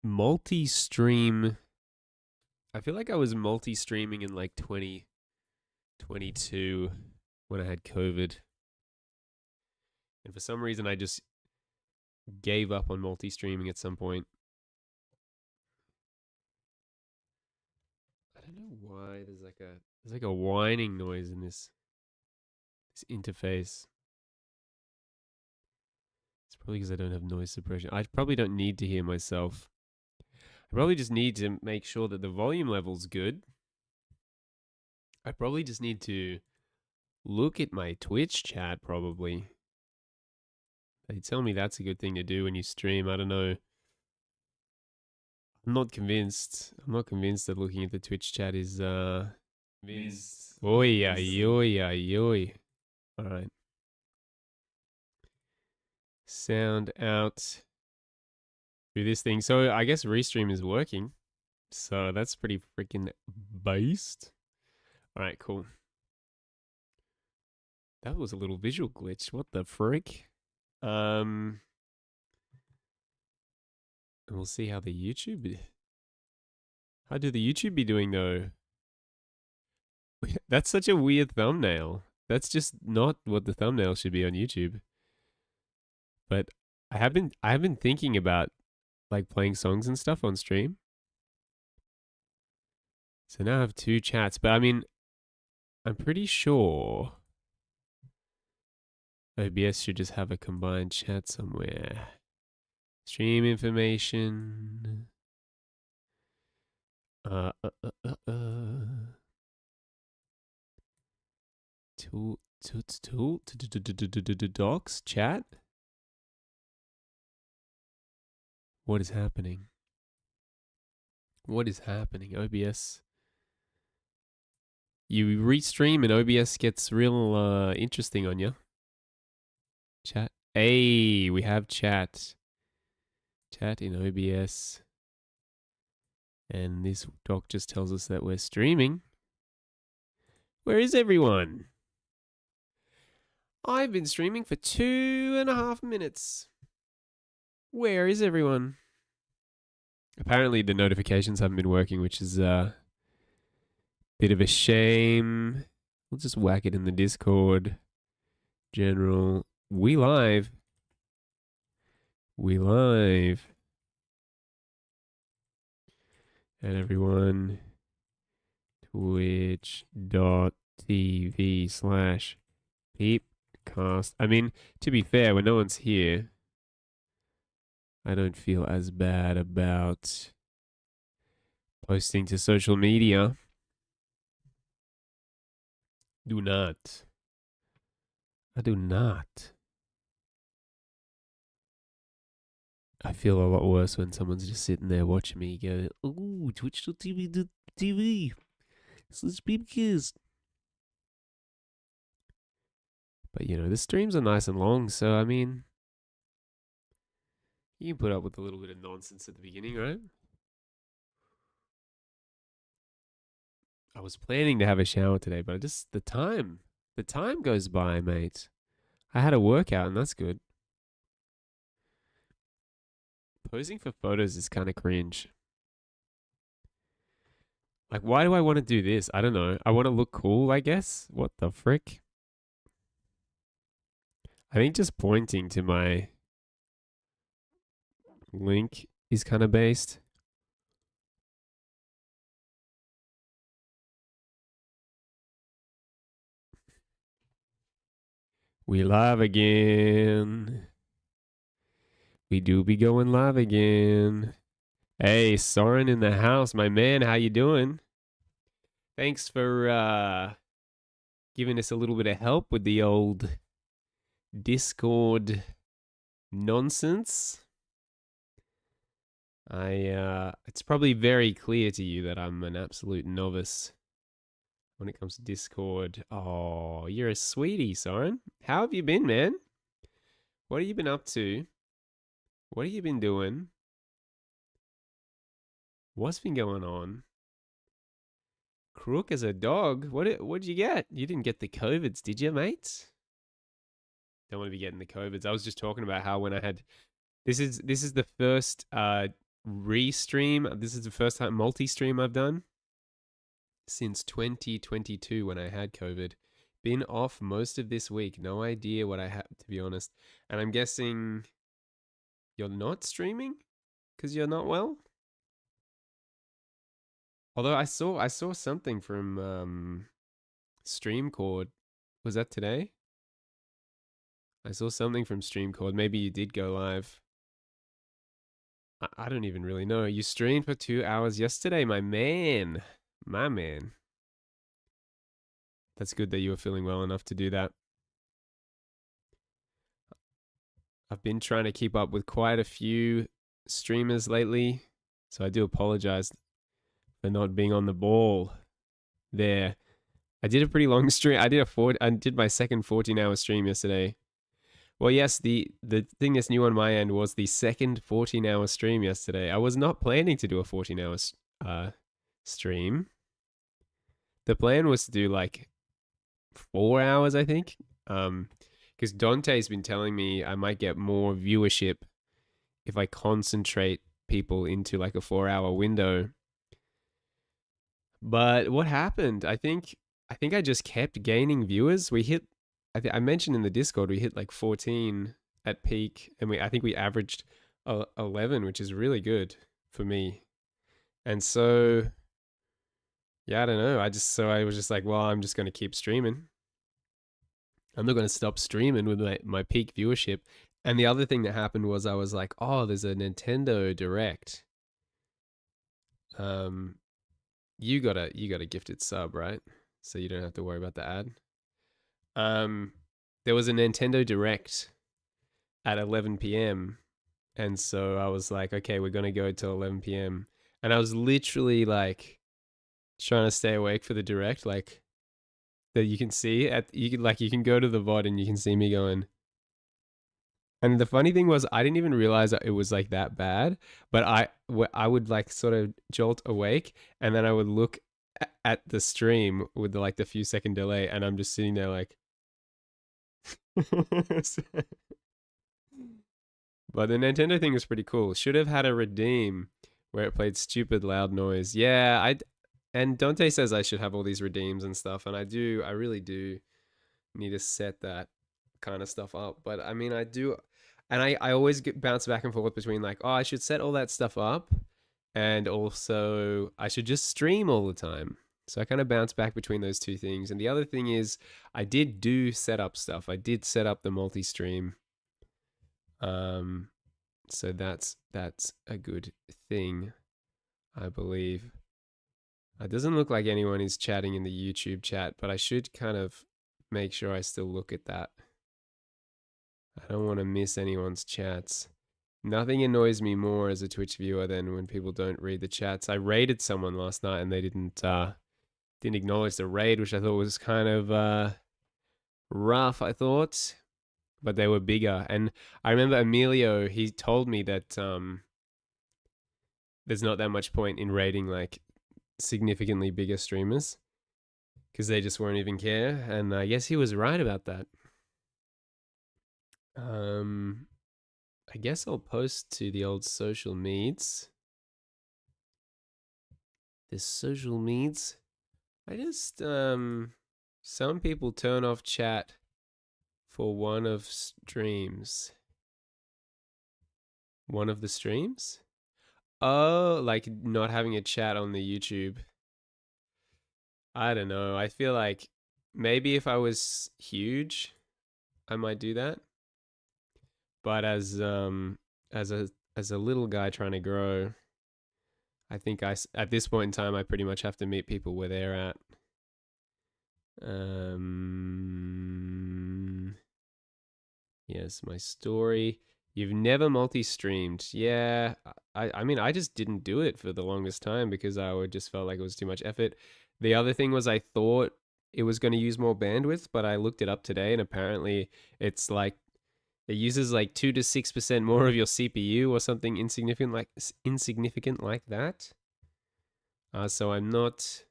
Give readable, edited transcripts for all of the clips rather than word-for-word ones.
multi-stream. I feel like I was multi-streaming in like 2022 when I had COVID. And for some reason, I just gave up on multi-streaming at some point. I don't know why there's like a whining noise in this interface. It's probably because I don't have noise suppression. I probably don't need to hear myself. I probably just need to make sure that the volume level's good. I probably just need to look at my Twitch chat, probably. They tell me that's a good thing to do when you stream. I don't know. I'm not convinced. I'm not convinced that looking at the Twitch chat is convinced. Oi, ay, oi, ay, oi. All right. Sound out through this thing. So I guess Restream is working. So that's pretty freaking based. All right, cool. That was a little visual glitch. What the frick? And we'll see how the YouTube. How do the YouTube be doing though? That's such a weird thumbnail. That's just not what the thumbnail should be on YouTube. But I have been thinking about like playing songs and stuff on stream. So now I have two chats, but I mean, I'm pretty sure OBS should just have a combined chat somewhere. Stream information. Uh, uh, uh, uh, uh. Tool, docs, chat. What is happening? What is happening? OBS. You restream and OBS gets real interesting on you. Chat. Hey, we have chat. Chat in OBS. And this doc just tells us that we're streaming. Where is everyone? I've been streaming for 2.5 minutes. Where is everyone? Apparently the notifications haven't been working, which is a bit of a shame. We'll just whack it in the Discord. General. We live. We live. And everyone, twitch.tv/peepcast. I mean, to be fair, when no one's here, I don't feel as bad about posting to social media. Do not. I do not. I feel a lot worse when someone's just sitting there watching me go, ooh, twitch.tv. Let's Peepcast. But, you know, the streams are nice and long, so, I mean, you can put up with a little bit of nonsense at the beginning, right? I was planning to have a shower today, but the time goes by, mate. I had a workout, and that's good. Posing for photos is kind of cringe. Like, why do I want to do this? I don't know. I want to look cool, I guess. What the frick? I think just pointing to my link is kind of based. We live again. We do be going live again. Hey, Soren in the house, my man. How you doing? Thanks for giving us a little bit of help with the old Discord nonsense. It's probably very clear to you that I'm an absolute novice when it comes to Discord. Oh, you're a sweetie, Soren. How have you been, man? What have you been up to? What have you been doing? What's been going on? Crook as a dog? What'd you get? You didn't get the COVIDs, did you, mate? Don't want to be getting the COVIDs. I was just talking about how when I had this is the first re-stream. This is the first time multi-stream I've done since 2022 when I had COVID. Been off most of this week. No idea what I have, to be honest. And I'm guessing you're not streaming because you're not well. Although I saw something from Streamcord. Was that today? I saw something from Streamcord. Maybe you did go live. I don't even really know. You streamed for 2 hours yesterday, my man. My man. That's good that you were feeling well enough to do that. I've been trying to keep up with quite a few streamers lately, so I do apologize for not being on the ball there. I did a pretty long stream. I did my second 14-hour stream yesterday. Well, yes, the thing that's new on my end was the second 14-hour stream yesterday. I was not planning to do a 14-hour stream. The plan was to do like 4 hours, I think. Because Dante's been telling me I might get more viewership if I concentrate people into like a 4-hour window. But what happened? I think I just kept gaining viewers. We hit, I mentioned in the Discord, we hit like 14 at peak, and I think we averaged 11, which is really good for me. And so, yeah, I don't know. I was just like, well, I'm just going to keep streaming. I'm not going to stop streaming with my peak viewership. And the other thing that happened was I was like, oh, there's a Nintendo Direct. You got a gifted sub, right? So you don't have to worry about the ad. There was a Nintendo Direct at 11 p.m. And so I was like, okay, we're going to go till 11 p.m. And I was literally like trying to stay awake for the Direct, like that you can see you can go to the VOD and you can see me going. And the funny thing was, I didn't even realize that it was like that bad. But I would like sort of jolt awake, and then I would look at the stream with like the few second delay, and I'm just sitting there like. But the Nintendo thing was pretty cool. Should have had a redeem where it played stupid loud noise. Yeah, and Dante says I should have all these redeems and stuff, and I really do need to set that kind of stuff up. But I mean, I do, and I always bounce back and forth between like, oh, I should set all that stuff up, and also I should just stream all the time. So I kind of bounce back between those two things. And the other thing is, I did do setup stuff. I did set up the multi-stream. So that's a good thing, I believe. It doesn't look like anyone is chatting in the YouTube chat, but I should kind of make sure I still look at that. I don't want to miss anyone's chats. Nothing annoys me more as a Twitch viewer than when people don't read the chats. I raided someone last night and they didn't acknowledge the raid, which I thought was kind of rough, I thought. But they were bigger. And I remember Emilio, he told me that there's not that much point in raiding like significantly bigger streamers because they just won't even care. And I guess he was right about that. I guess I'll post to the old social meds. The social meds. I just some people turn off chat for one of streams. One of the streams? Oh, like not having a chat on the YouTube. I don't know. I feel like maybe if I was huge, I might do that. But as a little guy trying to grow, I think at this point in time I pretty much have to meet people where they're at. Yes, my story. You've never multi-streamed. Yeah, I mean, I just didn't do it for the longest time because I would just felt like it was too much effort. The other thing was I thought it was going to use more bandwidth, but I looked it up today and apparently it's like it uses like 2 to 6% more of your CPU or something insignificant like that. So I'm not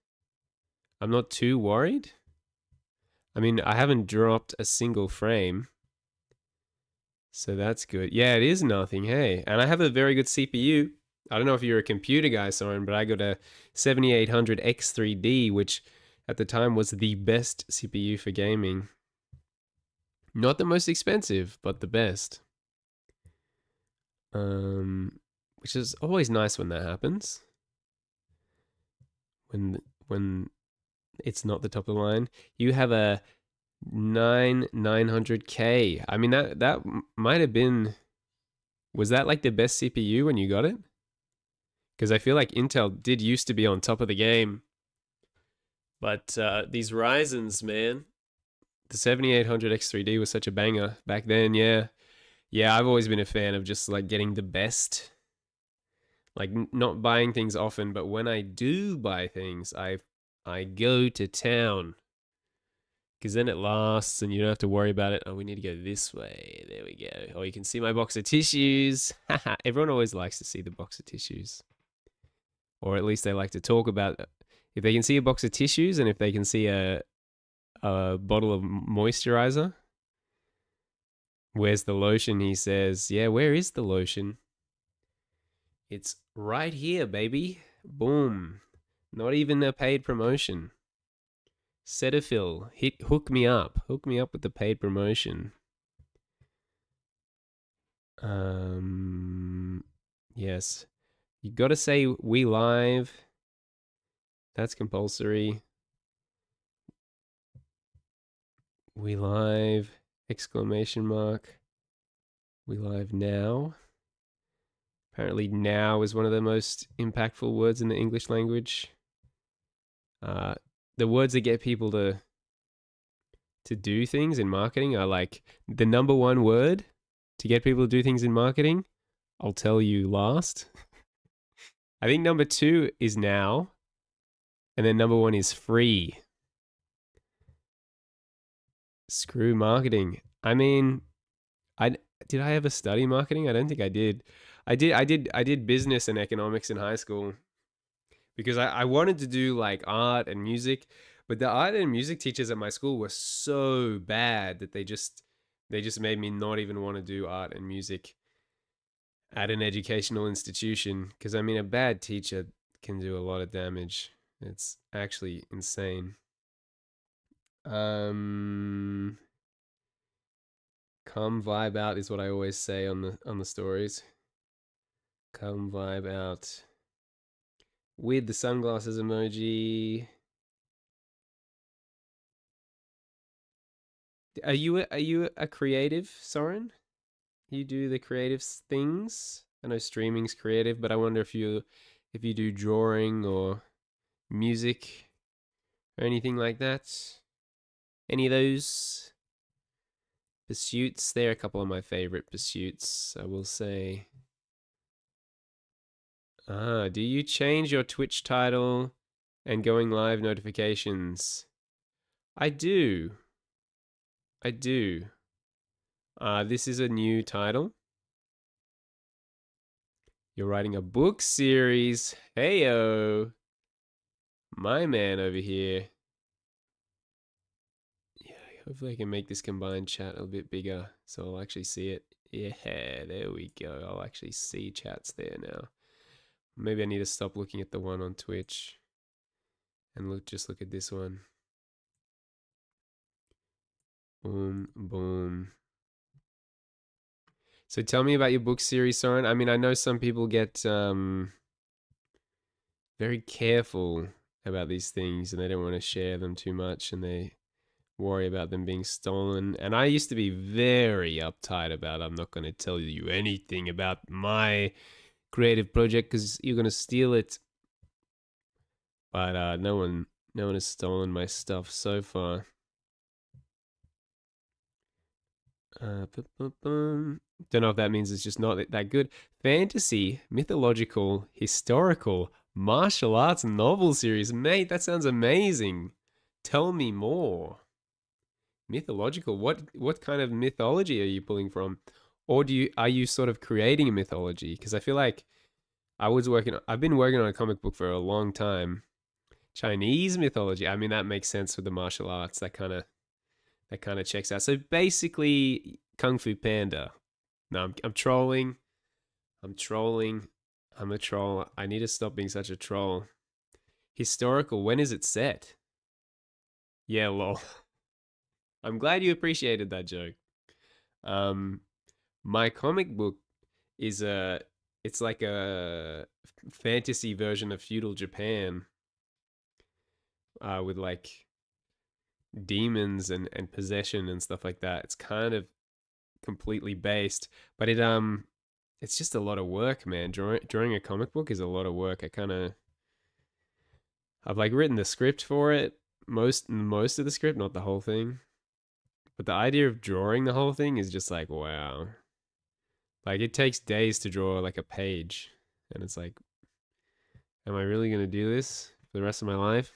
too worried. I mean, I haven't dropped a single frame. So that's good. Yeah, it is nothing, hey. And I have a very good CPU. I don't know if you're a computer guy, Soren, but I got a 7800 X3D, which at the time was the best CPU for gaming. Not the most expensive, but the best. Which is always nice when that happens. When it's not the top of the line. You have a 900K. I mean that might have been, was that like the best CPU when you got it? Because I feel like Intel did used to be on top of the game. But these Ryzen's, man, the 7800 X3D was such a banger back then. Yeah, I've always been a fan of just like getting the best, like not buying things often, but when I do buy things, I go to town, because then it lasts and you don't have to worry about it. Oh, we need to go this way. There we go. Oh, you can see my box of tissues. Everyone always likes to see the box of tissues, or at least they like to talk about it. If they can see a box of tissues and if they can see a bottle of moisturizer. Where's the lotion? He says, yeah, where is the lotion? It's right here, baby. Boom. Not even a paid promotion. Cetaphil, hook me up. Hook me up with the paid promotion. Yes. You gotta say we live. That's compulsory. We live, exclamation mark. We live now. Apparently now is one of the most impactful words in the English language. The words that get people to do things in marketing are like the number one word to get people to do things in marketing. I'll tell you last. I think number 2 is now. And then number 1 is free. Screw marketing. I mean, did I ever study marketing? I don't think I did. I did business and economics in high school because I wanted to do like art and music, but the art and music teachers at my school were so bad that they just made me not even want to do art and music at an educational institution, because I mean a bad teacher can do a lot of damage. It's actually insane. Come vibe out is what I always say on the stories. Come vibe out with the sunglasses emoji. Are you a creative, Soren? You do the creative things? I know streaming's creative, but I wonder if you do drawing or music or anything like that. Any of those pursuits? They're a couple of my favorite pursuits, I will say. Do you change your Twitch title and going live notifications? I do. This is a new title. You're writing a book series. Heyo. My man over here. Yeah, hopefully I can make this combined chat a bit bigger so I'll actually see it. Yeah, there we go. I'll actually see chats there now. Maybe I need to stop looking at the one on Twitch and just look at this one. Boom, boom. So tell me about your book series, Soren. I mean, I know some people get very careful about these things and they don't want to share them too much and they worry about them being stolen. And I used to be very uptight about, I'm not going to tell you anything about my creative project because you're going to steal it. But no one has stolen my stuff so far. Don't know if that means it's just not that good. Fantasy, mythological, historical, martial arts novel series. Mate, that sounds amazing. Tell me more. Mythological, what kind of mythology are you pulling from? Or are you sort of creating a mythology? Because I feel like I've been working on a comic book for a long time. Chinese mythology. I mean, that makes sense with the martial arts. That kind of checks out. So basically, Kung Fu Panda. No, I'm trolling. I'm a troll. I need to stop being such a troll. Historical, when is it set? Yeah, lol. I'm glad you appreciated that joke. My comic book is it's like a fantasy version of feudal Japan, with like demons and possession and stuff like that. It's kind of completely based, but it's just a lot of work, man. Drawing a comic book is a lot of work. I've like written the script for it, most of the script, not the whole thing. But the idea of drawing the whole thing is just like, wow. Like it takes days to draw like a page, and it's like, am I really going to do this for the rest of my life?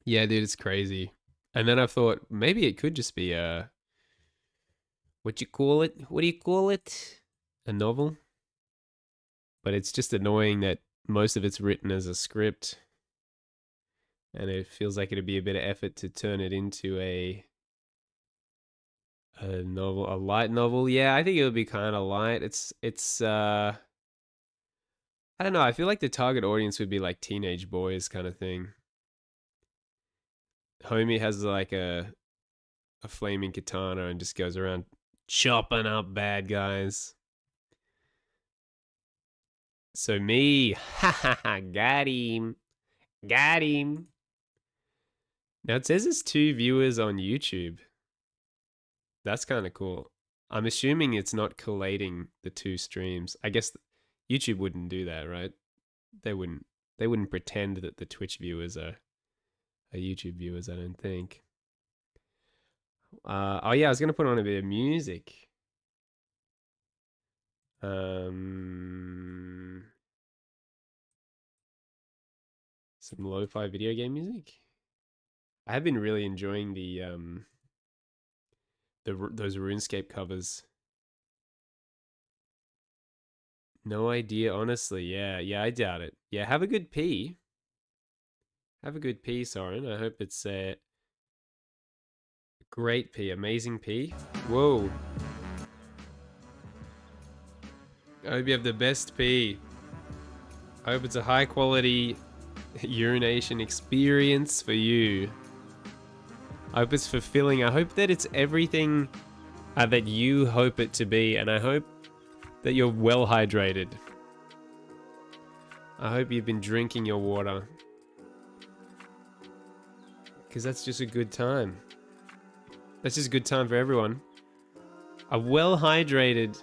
Yeah, dude, it's crazy. And then I thought maybe it could just be a, what you call it? What do you call it? A novel? But it's just annoying that most of it's written as a script, and it feels like it'd be a bit of effort to turn it into a novel, a light novel. Yeah, I think it would be kind of light. It's I don't know. I feel like the target audience would be like teenage boys kind of thing. Homie has like a flaming katana and just goes around chopping up bad guys. So me, ha ha ha, got him. Got him. Now it says there's 2 viewers on YouTube. That's kind of cool. I'm assuming it's not collating the 2 streams. I guess YouTube wouldn't do that, right? They wouldn't pretend that the Twitch viewers are YouTube viewers, I don't think. Oh yeah, I was gonna put on a bit of music. Some lo-fi video game music. I have been really enjoying those RuneScape covers. No idea, honestly. Yeah, I doubt it. Yeah, have a good pee. Have a good pee, Soren. I hope it's a great pee, amazing pee. Whoa. I hope you have the best pee. I hope it's a high quality urination experience for you. I hope it's fulfilling. I hope that it's everything that you hope it to be, and I hope that you're well hydrated. I hope you've been drinking your water, because that's just a good time. That's just a good time for everyone. A well hydrated,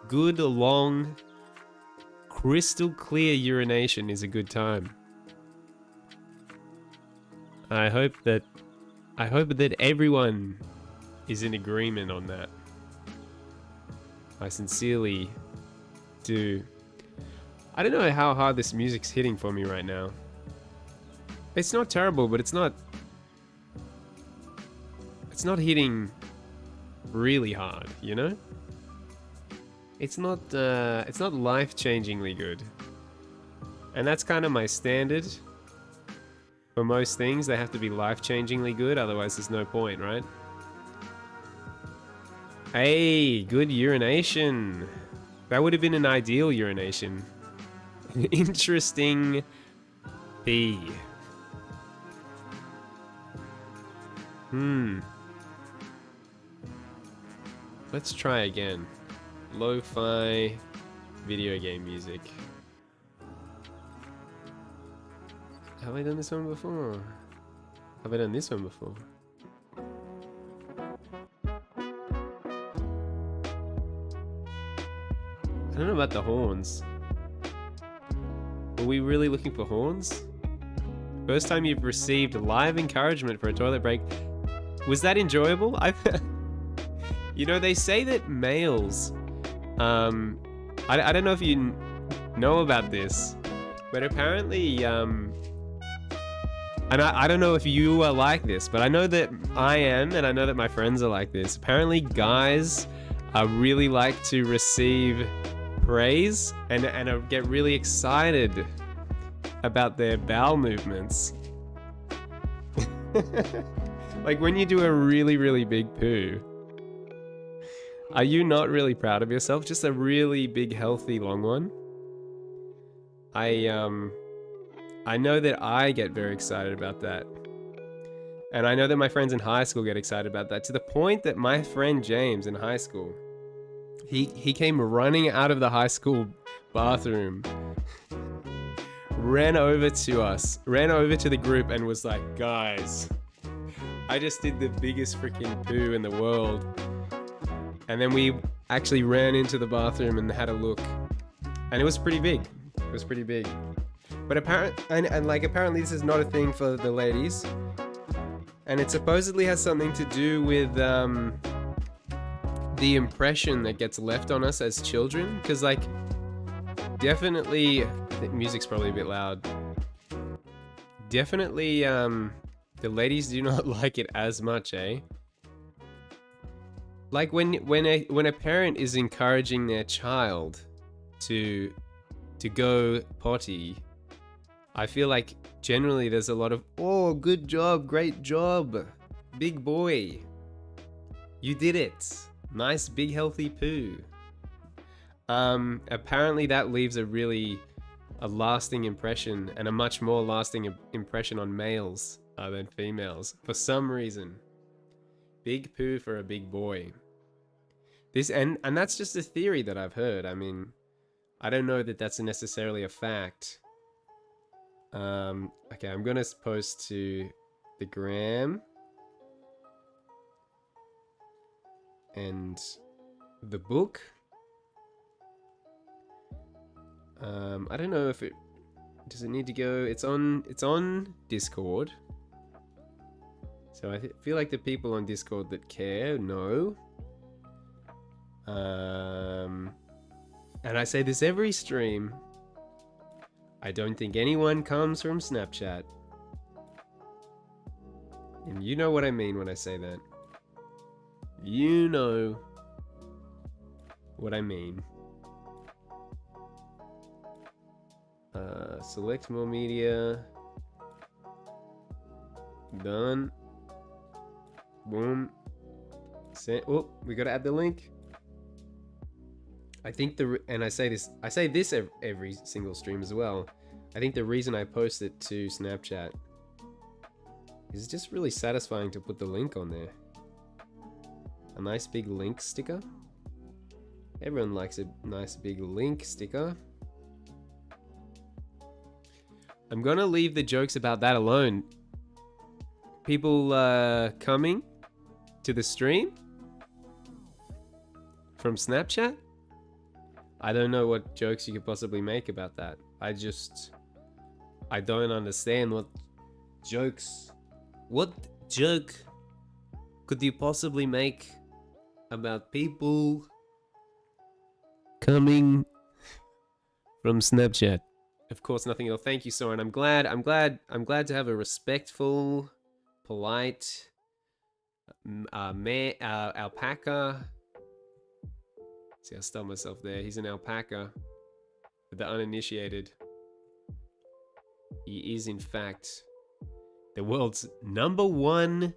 good, long, crystal clear urination is a good time. I hope that everyone is in agreement on that. I sincerely do. I don't know how hard this music's hitting for me right now. It's not terrible, but it's not hitting really hard, you know? It's not life-changingly good. And that's kind of my standard. For most things, they have to be life-changingly good, otherwise there's no point, right? Hey, good urination. That would have been an ideal urination. Interesting pee. Let's try again. Lo-fi video game music. Have I done this one before? Have I done this one before? I don't know about the horns. Were we really looking for horns? First time you've received live encouragement for a toilet break. Was that enjoyable? You know, they say that males, I don't know if you know about this, but apparently, and I don't know if you are like this, but I know that I am, and I know that my friends are like this. Apparently guys really like to receive praise and get really excited about their bowel movements. Like when you do a really, really big poo, are you not really proud of yourself? Just a really big, healthy, long one? I know that I get very excited about that. And I know that my friends in high school get excited about that, to the point that my friend James in high school, he came running out of the high school bathroom, ran over to the group and was like, guys, I just did the biggest freaking poo in the world. And then we actually ran into the bathroom and had a look. And it was pretty big. But apparently this is not a thing for the ladies. And it supposedly has something to do with the impression that gets left on us as children. Because, like, definitely, I think music's probably a bit loud. Definitely, the ladies do not like it as much, eh? Like when a parent is encouraging their child to go potty, I feel like generally there's a lot of, oh, good job, great job, big boy, you did it, nice big healthy poo. Apparently that leaves a lasting impression, and a much more lasting impression on males than females for some reason. Big poo for a big boy. This and that's just a theory that I've heard. I mean, I don't know that that's necessarily a fact. Okay, I'm gonna post to the gram and the book. I don't know if does it need to go. It's on Discord. So I feel like the people on Discord that care know. And I say this every stream. I don't think anyone comes from Snapchat. And you know what I mean when I say that. You know what I mean. Select more media. Done. Boom. Oh, we gotta add the link. I think I say this every single stream as well. I think the reason I post it to Snapchat is just really satisfying to put the link on there. A nice big link sticker. Everyone likes a nice big link sticker. I'm gonna leave the jokes about that alone. People coming to the stream from Snapchat? I don't know what jokes you could possibly make about that. I don't understand what joke could you possibly make about people coming from Snapchat. Of course, nothing else. Thank you, Soren. I'm glad to have a respectful, polite alpaca. See, I stole myself there. He's an alpaca. For the uninitiated, he is in fact the world's #1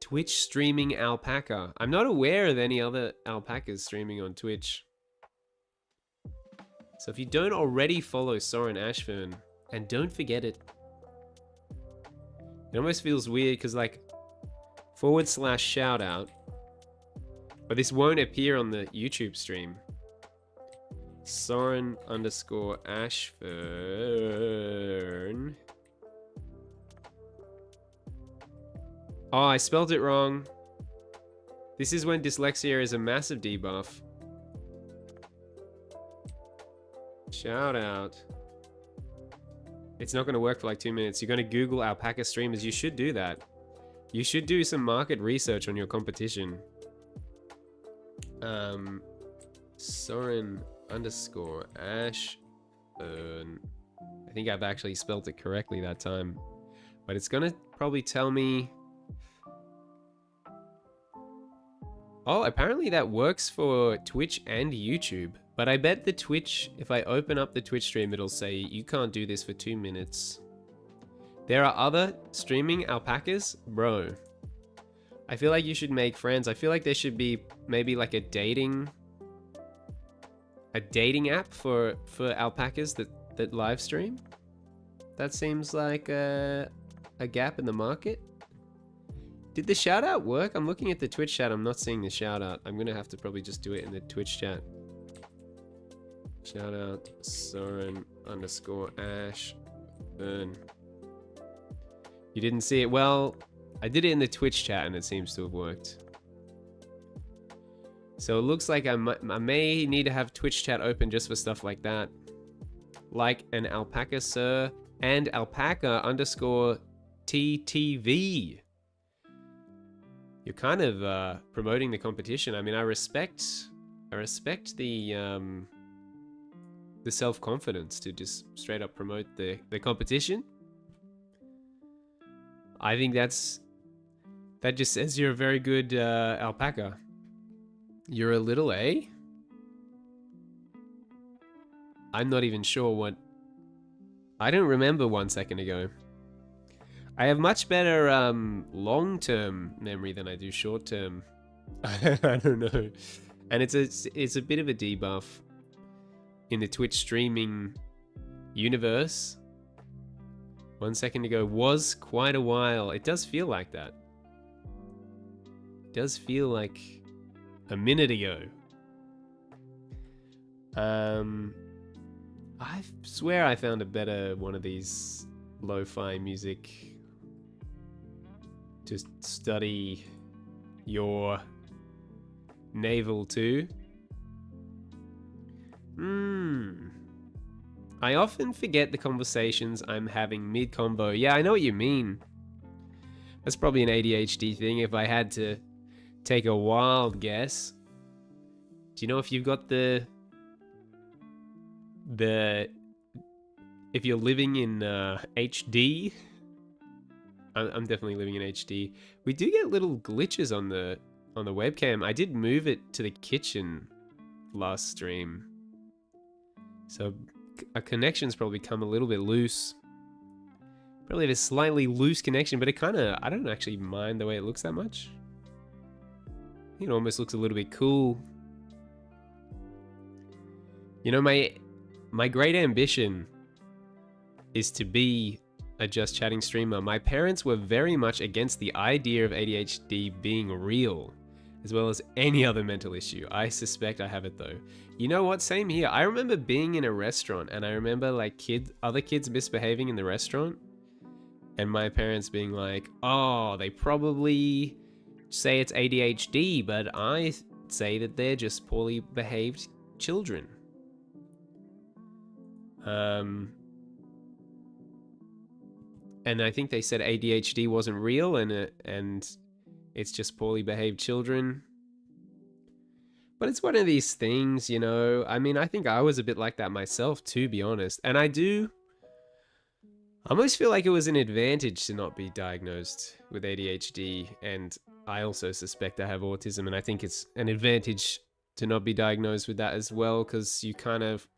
Twitch streaming alpaca. I'm not aware of any other alpacas streaming on Twitch. So if you don't already follow Soren Ashfern, and don't forget it. It almost feels weird because, like, /shoutout. But this won't appear on the YouTube stream. Soren_Ashfern. Oh, I spelled it wrong. This is when dyslexia is a massive debuff. Shout out. It's not going to work for like 2 minutes. You're going to Google alpaca streamers. You should do that. You should do some market research on your competition. Soren_Ashfern. I think I've actually spelled it correctly that time. But it's going to probably tell me... Oh, apparently that works for Twitch and YouTube. But I bet the Twitch, if I open up the Twitch stream, it'll say, you can't do this for 2 minutes. There are other streaming alpacas? Bro. I feel like you should make friends. I feel like there should be maybe like a dating app for alpacas that that live stream? That seems like a gap in the market. Did the shout out work? I'm looking at the Twitch chat. I'm not seeing the shout out. I'm gonna have to probably just do it in the Twitch chat. Shout out Soren _Ash Burn. You didn't see it? Well, I did it in the Twitch chat and it seems to have worked. So it looks like I may need to have Twitch chat open just for stuff like that. Like an alpaca sir and alpaca _TTV. You're kind of promoting the competition. I mean, I respect the self-confidence to just straight up promote the competition. I think that just says you're a very good alpaca. You're a little A? I'm not even sure what... I don't remember 1 second ago. I have much better long-term memory than I do short-term. I don't know. And it's a bit of a debuff in the Twitch streaming universe. 1 second ago was quite a while. It does feel like that. It does feel like a minute ago. I swear I found a better one of these lo-fi music to study your navel to. I often forget the conversations I'm having mid-combo. Yeah, I know what you mean. That's probably an ADHD thing if I had to take a wild guess. Do you know if you've got the if you're living in HD? I'm definitely living in HD. We do get little glitches on the webcam. I did move it to the kitchen last stream, so a connection's probably come a little bit loose. Probably have a slightly loose connection, but it kind of, I don't actually mind the way it looks that much. It almost looks a little bit cool. You know, my great ambition is to be a Just Chatting streamer. My parents were very much against the idea of ADHD being real, as well as any other mental issue. I suspect I have it though. You know what? Same here. I remember being in a restaurant and I remember like other kids misbehaving in the restaurant, and my parents being like, "Oh, they probably say it's ADHD, but I say that they're just poorly behaved children." And I think they said ADHD wasn't real and it's just poorly behaved children. But it's one of these things, you know. I mean, I think I was a bit like that myself, to be honest. And I almost feel like it was an advantage to not be diagnosed with ADHD. And I also suspect I have autism, and I think it's an advantage to not be diagnosed with that as well, because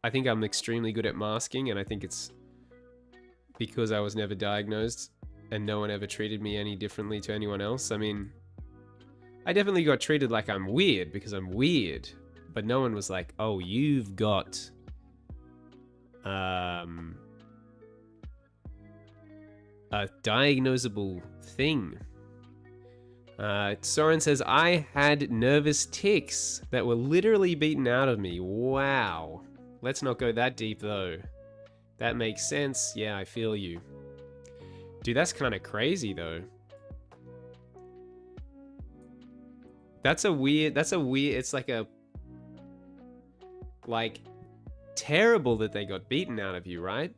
I think I'm extremely good at masking, and I think it's because I was never diagnosed and no one ever treated me any differently to anyone else. I mean, I definitely got treated like I'm weird because I'm weird, but no one was like, "Oh, you've got a diagnosable thing." Soren says, "I had nervous tics that were literally beaten out of me." Wow. Let's not go that deep though. That makes sense. Yeah, I feel you. Dude, that's kind of crazy though. That's a weird, it's like terrible that they got beaten out of you, right?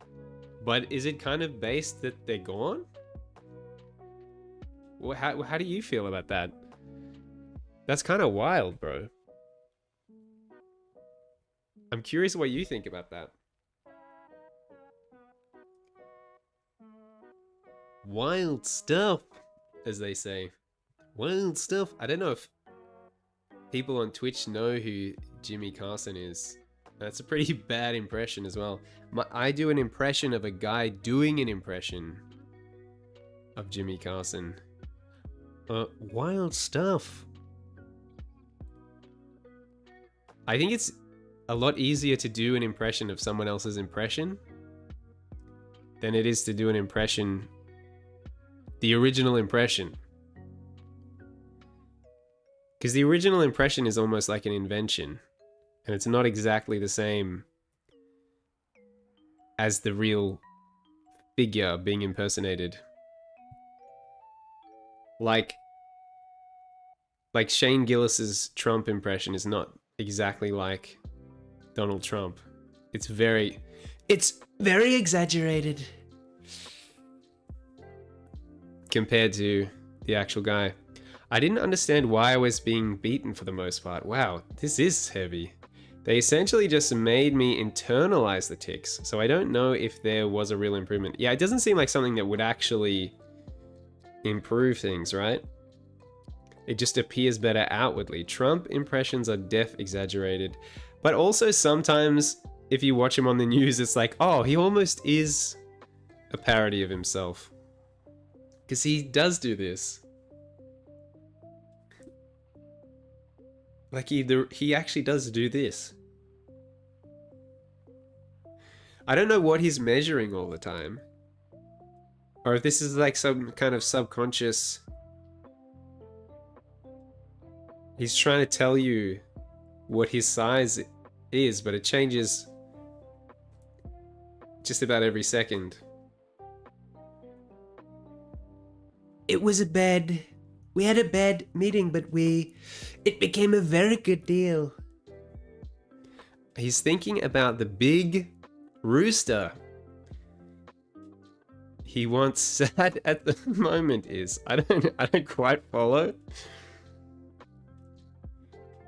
But is it kind of based that they're gone? Well, how do you feel about that? That's kind of wild, bro. I'm curious what you think about that. Wild stuff, as they say. Wild stuff. I don't know if people on Twitch know who Jimmy Carson is. That's a pretty bad impression as well. I do an impression of a guy doing an impression of Jimmy Carson. Wild stuff. I think it's a lot easier to do an impression of someone else's impression than it is to do an impression, the original impression. Because the original impression is almost like an invention, and it's not exactly the same as the real figure being impersonated. Like Shane Gillis's Trump impression is not exactly like Donald Trump. It's very exaggerated compared to the actual guy. I didn't understand why I was being beaten for the most part. Wow, this is heavy. They essentially just made me internalize the tics, so I don't know if there was a real improvement. Yeah, it doesn't seem like something that would actually improve things, right? It just appears better outwardly. Trump impressions are exaggerated, but also sometimes if you watch him on the news, it's like, oh, he almost is a parody of himself. Because he does do this. Like he actually does do this. I don't know what he's measuring all the time. Or if this is like some kind of subconscious... He's trying to tell you what his size is, but it changes just about every second. It was we had a bad meeting, but it became a very good deal. He's thinking about the big rooster. He wants that at the moment is. I don't quite follow.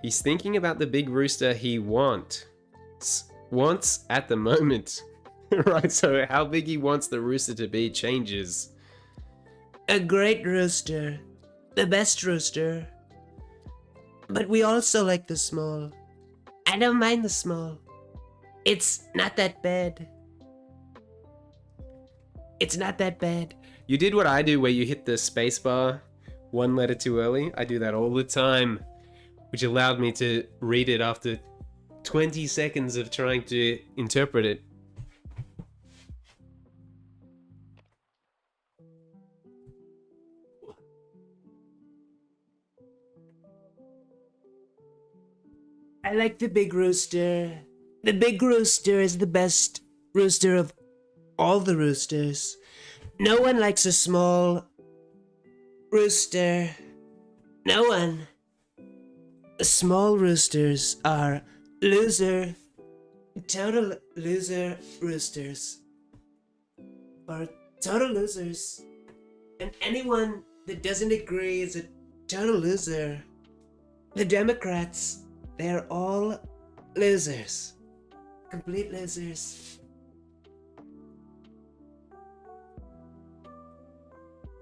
He's thinking about the big rooster he wants at the moment. Right, so how big he wants the rooster to be changes. A great rooster. The best rooster. But we also like the small. I don't mind the small. It's not that bad. It's not that bad. You did what I do where you hit the spacebar one letter too early. I do that all the time, which allowed me to read it after 20 seconds of trying to interpret it. I like the big rooster. The big rooster is the best rooster of all the roosters. No one likes a small rooster. No one. Small roosters are total loser roosters. Or total losers. And anyone that doesn't agree is a total loser. The Democrats, they're all losers. Complete losers.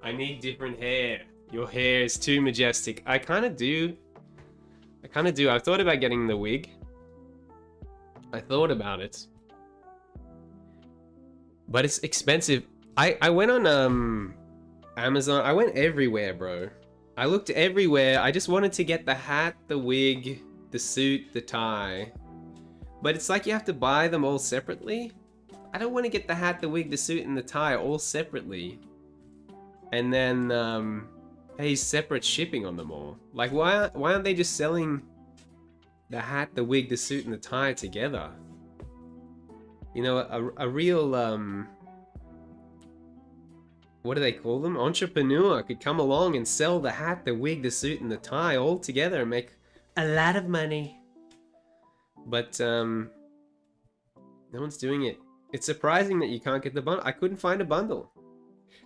I need different hair. Your hair is too majestic. I kind of do. I've thought about getting the wig. I thought about it. But it's expensive. I went on Amazon. I went everywhere, bro. I looked everywhere. I just wanted to get the hat, the wig, the suit, the tie. But it's like you have to buy them all separately. I don't want to get the hat, the wig, the suit, and the tie all separately. And then pay separate shipping on them all. Like, why aren't they just selling the hat, the wig, the suit, and the tie together? You know, a real what do they call them? Entrepreneur could come along and sell the hat, the wig, the suit, and the tie all together and make a lot of money. But no one's doing it. It's surprising that you can't get the bundle. I couldn't find a bundle.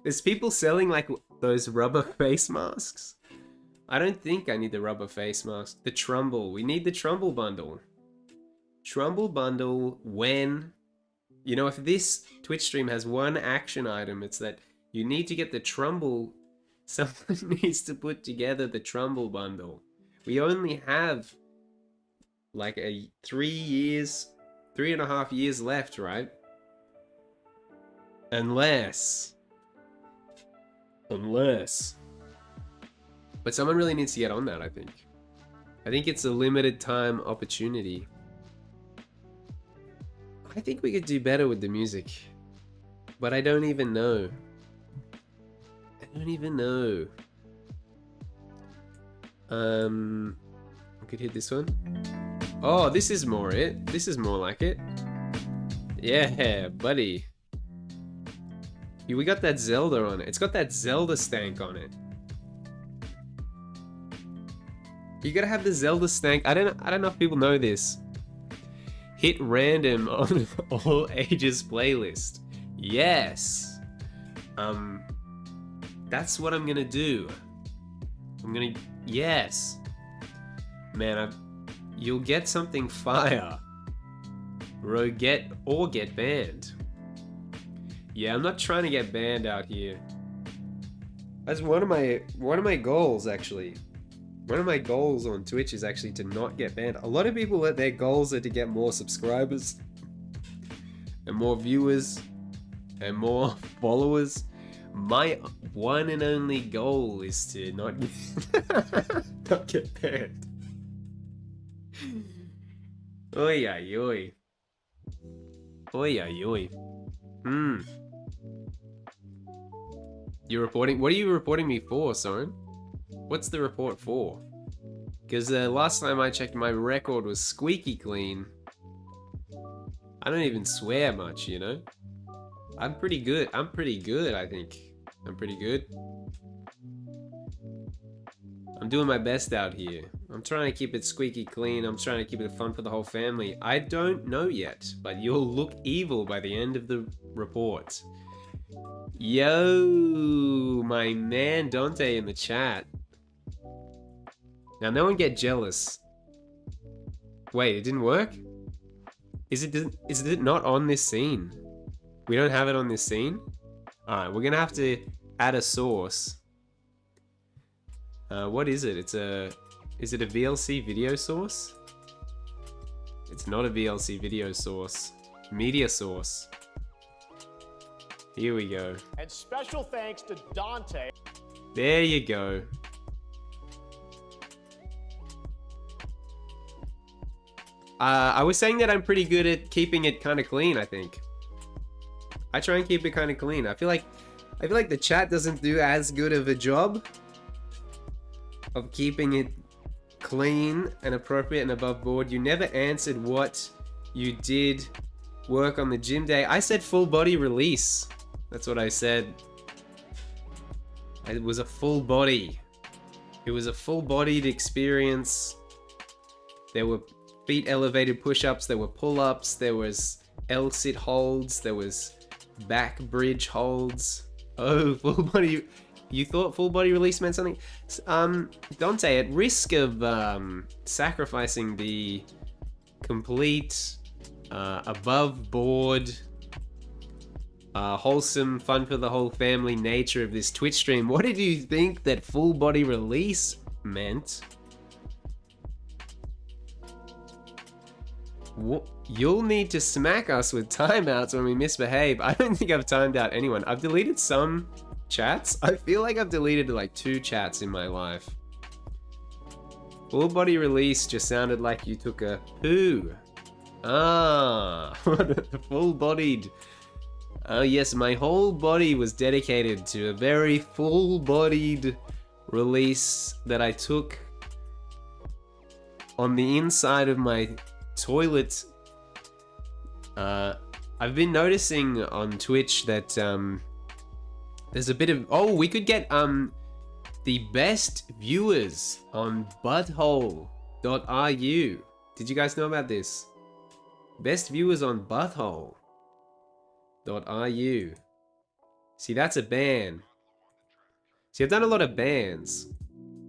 There's people selling like those rubber face masks. I don't think I need the rubber face mask. The Trumbull. We need the Trumbull bundle. Trumbull bundle when... You know, if this Twitch stream has one action item, it's that you need to get the Trumbull. Someone needs to put together the Trumbull bundle. We only have like 3.5 years left, right? Unless. But someone really needs to get on that, I think. I think it's a limited time opportunity. I think we could do better with the music. But I don't even know. I don't even know. I could hit this one. Oh, this is more it. This is more like it. Yeah, buddy. We got that Zelda on it. It's got that Zelda stank on it. You gotta have the Zelda stank. I don't know if people know this. Hit random on all ages playlist. Yes. That's what I'm gonna do. Yes. Man, you'll get something fire. Get banned. Yeah, I'm not trying to get banned out here. That's one of my goals, actually. One of my goals on Twitch is actually to not get banned. A lot of people, their goals are to get more subscribers and more viewers and more followers. My one and only goal is to not get banned. Oi, oi, oi. Oi, oi, oi. You're reporting? What are you reporting me for, Soren? What's the report for? Because last time I checked, my record was squeaky clean. I don't even swear much, you know? I'm pretty good, I think. I'm pretty good. I'm doing my best out here. I'm trying to keep it squeaky clean. I'm trying to keep it fun for the whole family. I don't know yet, but you'll look evil by the end of the report. Yo, my man Dante in the chat. Now, no one get jealous. Wait, it didn't work? Is it not on this scene? We don't have it on this scene? Alright, we're gonna have to add a source. What is it? Is it a VLC video source? It's not a VLC video source. Media source. Here we go. And special thanks to Dante. There you go. I was saying that I'm pretty good at keeping it kind of clean, I think. I try and keep it kind of clean. I feel like the chat doesn't do as good of a job of keeping it clean and appropriate and above board. You never answered what you did work on the gym day. I said full body release. That's what I said. It was a full body. It was a full bodied experience. There were feet elevated push-ups, there were pull-ups, there was L-sit holds, there was back bridge holds. Oh, full body. You thought full body release meant something? Dante, at risk of sacrificing the complete above board wholesome fun for the whole family nature of this Twitch stream, what did you think that full body release meant? You'll need to smack us with timeouts when we misbehave. I don't think I've timed out anyone. I've deleted some chats. I feel like I've deleted like 2 chats in my life. Full body release just sounded like you took a poo. Ah, full bodied. Oh yes, my whole body was dedicated to a very full bodied release that I took on the inside of my toilet. I've been noticing on Twitch that there's a bit of we could get the best viewers on butthole.ru. Did you guys know about this? Best viewers on butthole.ru. See, that's a ban. See, I've done a lot of bans.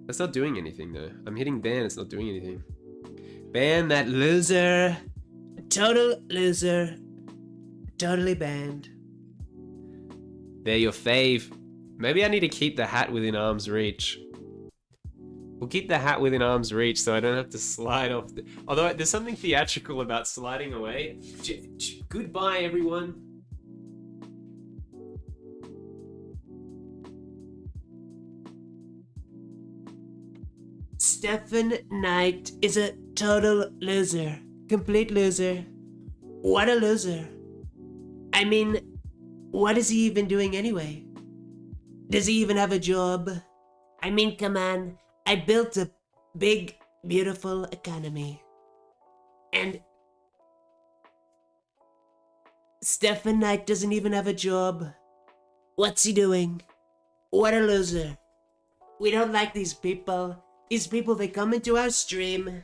That's not doing anything though. I'm hitting ban, it's not doing anything. Ban that loser. Total loser. Totally banned. They're your fave. Maybe I need to keep the hat within arm's reach. We'll keep the hat within arm's reach so I don't have to slide off. Although there's something theatrical about sliding away. Goodbye, everyone. Stefan Knight is a total loser. Complete loser. What a loser. I mean, What is he even doing anyway? Does he even have a job? I mean, come on. I built a big, beautiful economy. And Stefan Knight doesn't even have a job. What's he doing? What a loser. We don't like these people. These people, they come into our stream.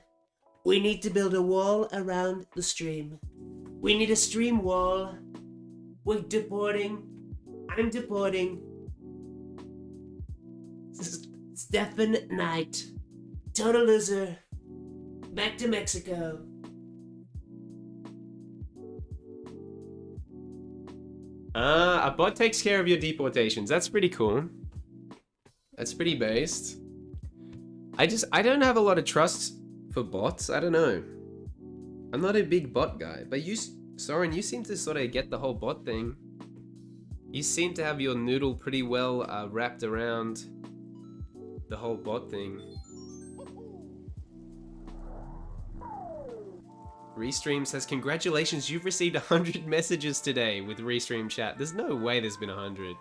We need to build a wall around the stream. We need a stream wall. We're deporting. I'm deporting Stefan Knight. Total loser. Back to Mexico. A bot takes care of your deportations. That's pretty cool. That's pretty based. I don't have a lot of trust for bots. I don't know. I'm not a big bot guy, but Soren, you seem to sort of get the whole bot thing. You seem to have your noodle pretty well wrapped around the whole bot thing. Restream says, congratulations, you've received 100 messages today with Restream chat. There's no way there's been 100.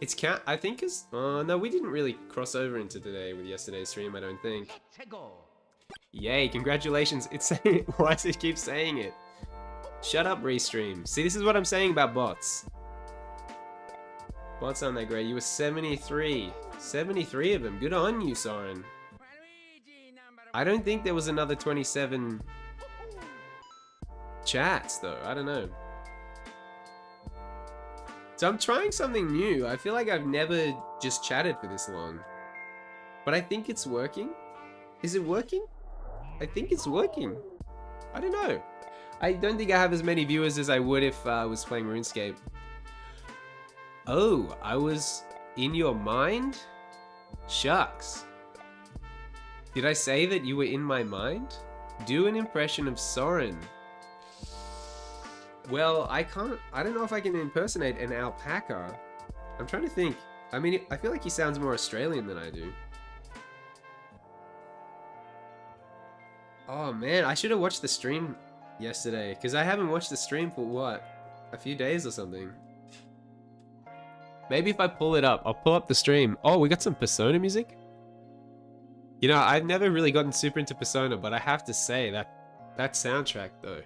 It's count. I think it's. Oh no, we didn't really cross over into today with yesterday's stream. I don't think. Yay! Congratulations! It's saying. Why does it keep saying it? Shut up, Restream. See, this is what I'm saying about bots. Bots aren't that great. You were 73. 73 of them. Good on you, Soren. I don't think there was another 27 chats though. I don't know. So I'm trying something new. I feel like I've never just chatted for this long. But I think it's working. Is it working? I think it's working. I don't know. I don't think I have as many viewers as I would if I was playing RuneScape. Oh, I was in your mind? Shucks. Did I say that you were in my mind? Do an impression of Soren. Well, I don't know if I can impersonate an alpaca. I'm trying to think. I mean, I feel like he sounds more Australian than I do. Oh man, I should have watched the stream yesterday, because I haven't watched the stream for what? A few days or something. Maybe if I pull it up, I'll pull up the stream. Oh, we got some Persona music? You know, I've never really gotten super into Persona, but I have to say that soundtrack though.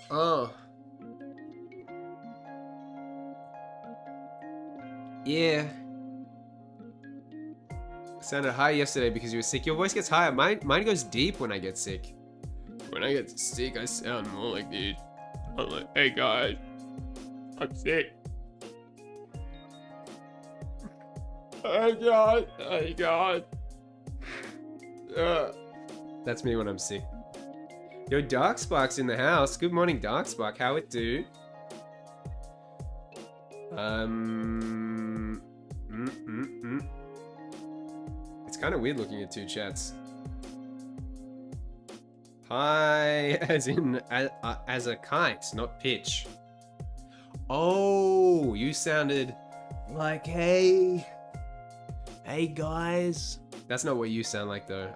Oh. Yeah. Sounded high yesterday because you were sick. Your voice gets higher. Mine goes deep when I get sick. When I get sick, I sound more like this. I'm like, hey guys, I'm sick. Hey God. That's me when I'm sick. Yo, Darkspark's in the house. Good morning, Darkspark. How it do? It's kind of weird looking at two chats. Hi, as in as a kite, not pitch. Oh, you sounded like hey guys. That's not what you sound like though.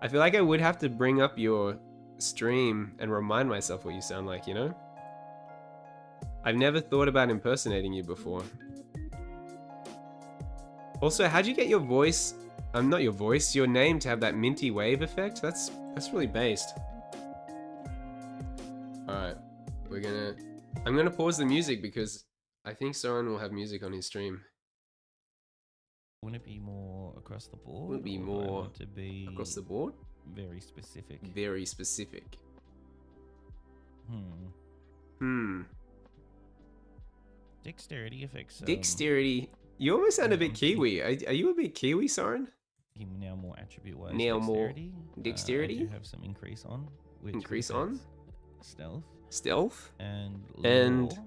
I feel like I would have to bring up your stream and remind myself what you sound like, you know? I've never thought about impersonating you before. Also, how'd you get your voice, not your voice, your name to have that minty wave effect? That's really based. Alright, I'm gonna pause the music because I think Soren will have music on his stream. Wouldn't it be more across the board? Would it be or more do I want to be across the board? very specific? Very specific. Dexterity affects. Dexterity. You almost sound a bit Kiwi. Are you a bit Kiwi, Soren? Him now more attribute wise. Now more dexterity. dexterity? I do have some increase on. Which Increase on? Stealth. Stealth. And And lore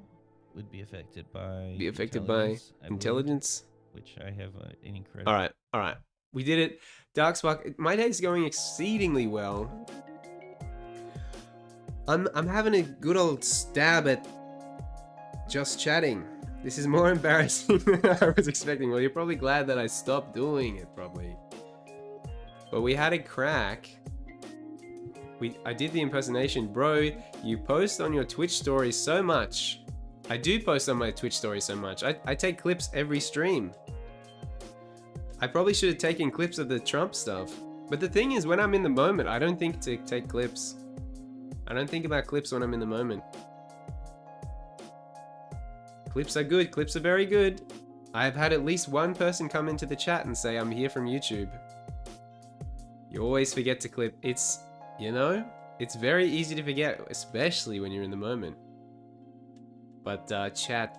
would be affected by. Be affected by I believe, intelligence. which I have an incredible. All right. We did it. Darkspark. My day's going exceedingly well. I'm having a good old stab at just chatting. This is more embarrassing than I was expecting. Well, you're probably glad that I stopped doing it, probably. But we had a crack. I did the impersonation. Bro, you post on your Twitch stories so much. I do post on my Twitch stories so much. I take clips every stream. I probably should have taken clips of the Trump stuff. But the thing is, when I'm in the moment, I don't think to take clips. I don't think about clips when I'm in the moment. Clips are good. Clips are very good. I've had at least one person come into the chat and say, I'm here from YouTube. You always forget to clip. It's, you know, it's very easy to forget, especially when you're in the moment. But chat,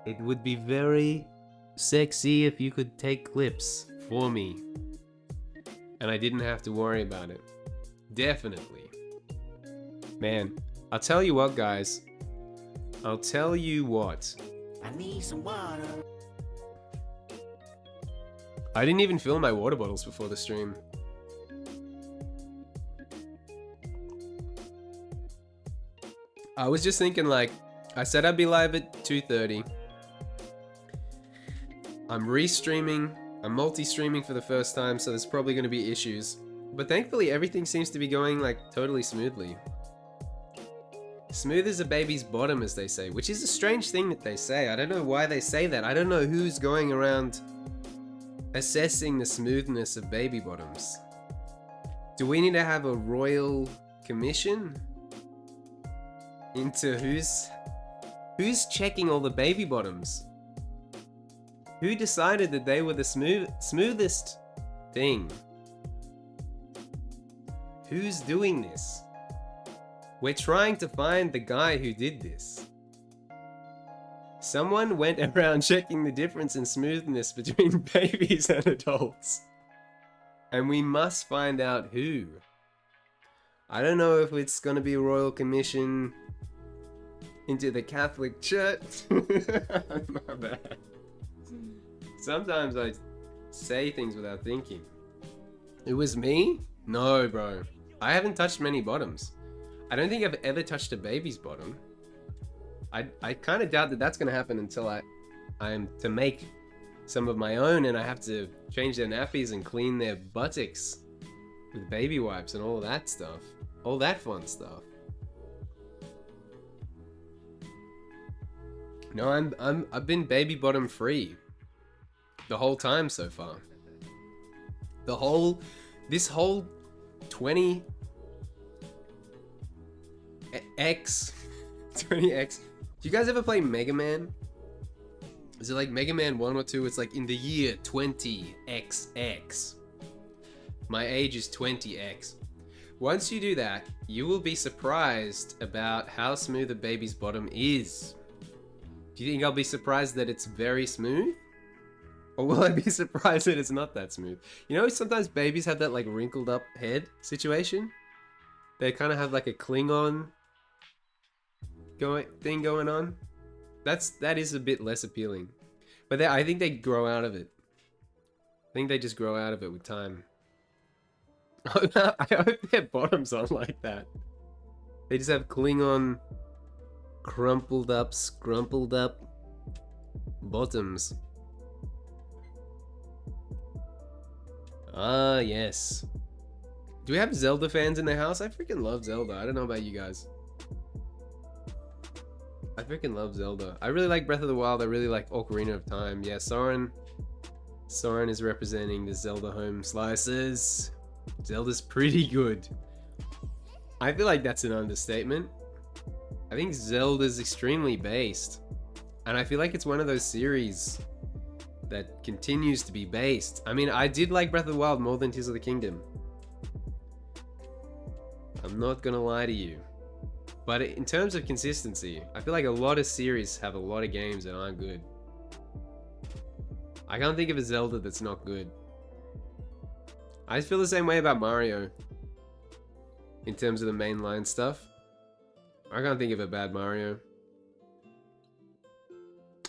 it would be very sexy if you could take clips for me. And I didn't have to worry about it. Definitely. Man, I'll tell you what, guys. I'll tell you what. I need some water. I didn't even fill my water bottles before the stream. I was just thinking, like, I said I'd be live at 2:30. I'm restreaming. I'm multi-streaming for the first time, so there's probably going to be issues. But thankfully, everything seems to be going, like, totally smoothly. Smooth as a baby's bottom, as they say, which is a strange thing that they say. I don't know why they say that. I don't know who's going around assessing the smoothness of baby bottoms. Do we need to have a royal commission into who's checking all the baby bottoms? Who decided that they were the smoothest thing? Who's doing this? We're trying to find the guy who did this. Someone went around checking the difference in smoothness between babies and adults. And we must find out who. I don't know if it's gonna be a royal commission into the Catholic Church. My bad. Sometimes I say things without thinking. It was me? No, bro. I haven't touched many bottoms. I don't think I've ever touched a baby's bottom. I kind of doubt that that's going to happen until I'm to make some of my own and I have to change their nappies and clean their buttocks with baby wipes and all that stuff. All that fun stuff. No, I've been baby bottom free the whole time so far. This whole 20x 20x. Do you guys ever play Mega Man? Is it like Mega Man 1 or 2? It's like in the year 20XX. My age is 20x. Once you do that, you will be surprised about how smooth a baby's bottom is. Do you think I'll be surprised that it's very smooth? Or will I be surprised that it's not that smooth? You know, sometimes babies have that like wrinkled up head situation. They kind of have like a Klingon thing going on. That is a bit less appealing. But I think they grow out of it. I think they just grow out of it with time. I hope their bottoms aren't like that. They just have Klingon crumpled up, scrumpled up bottoms. Ah, yes. Do we have Zelda fans in the house? I freaking love Zelda. I don't know about you guys. I freaking love Zelda. I really like Breath of the Wild. I really like Ocarina of Time. Yeah, Soren is representing the Zelda home slices. Zelda's pretty good. I feel like that's an understatement. I think Zelda's extremely based. And I feel like it's one of those series that continues to be based. I mean, I did like Breath of the Wild more than Tears of the Kingdom. I'm not gonna lie to you. But in terms of consistency, I feel like a lot of series have a lot of games that aren't good. I can't think of a Zelda that's not good. I feel the same way about Mario. In terms of the mainline stuff. I can't think of a bad Mario.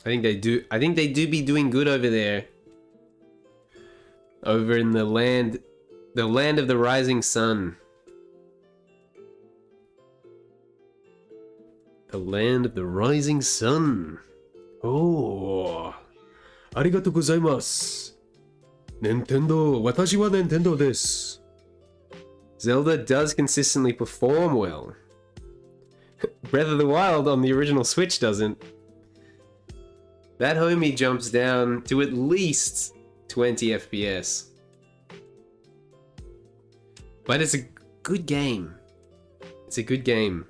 I think they do be doing good over there. Over in the land of the rising sun. The land of the rising sun. Oh. Arigatou gozaimasu. Nintendo, watashi wa Nintendo desu. Zelda does consistently perform well. Breath of the Wild on the original Switch doesn't. That homie jumps down to at least 20 FPS. But it's a good game. It's a good game.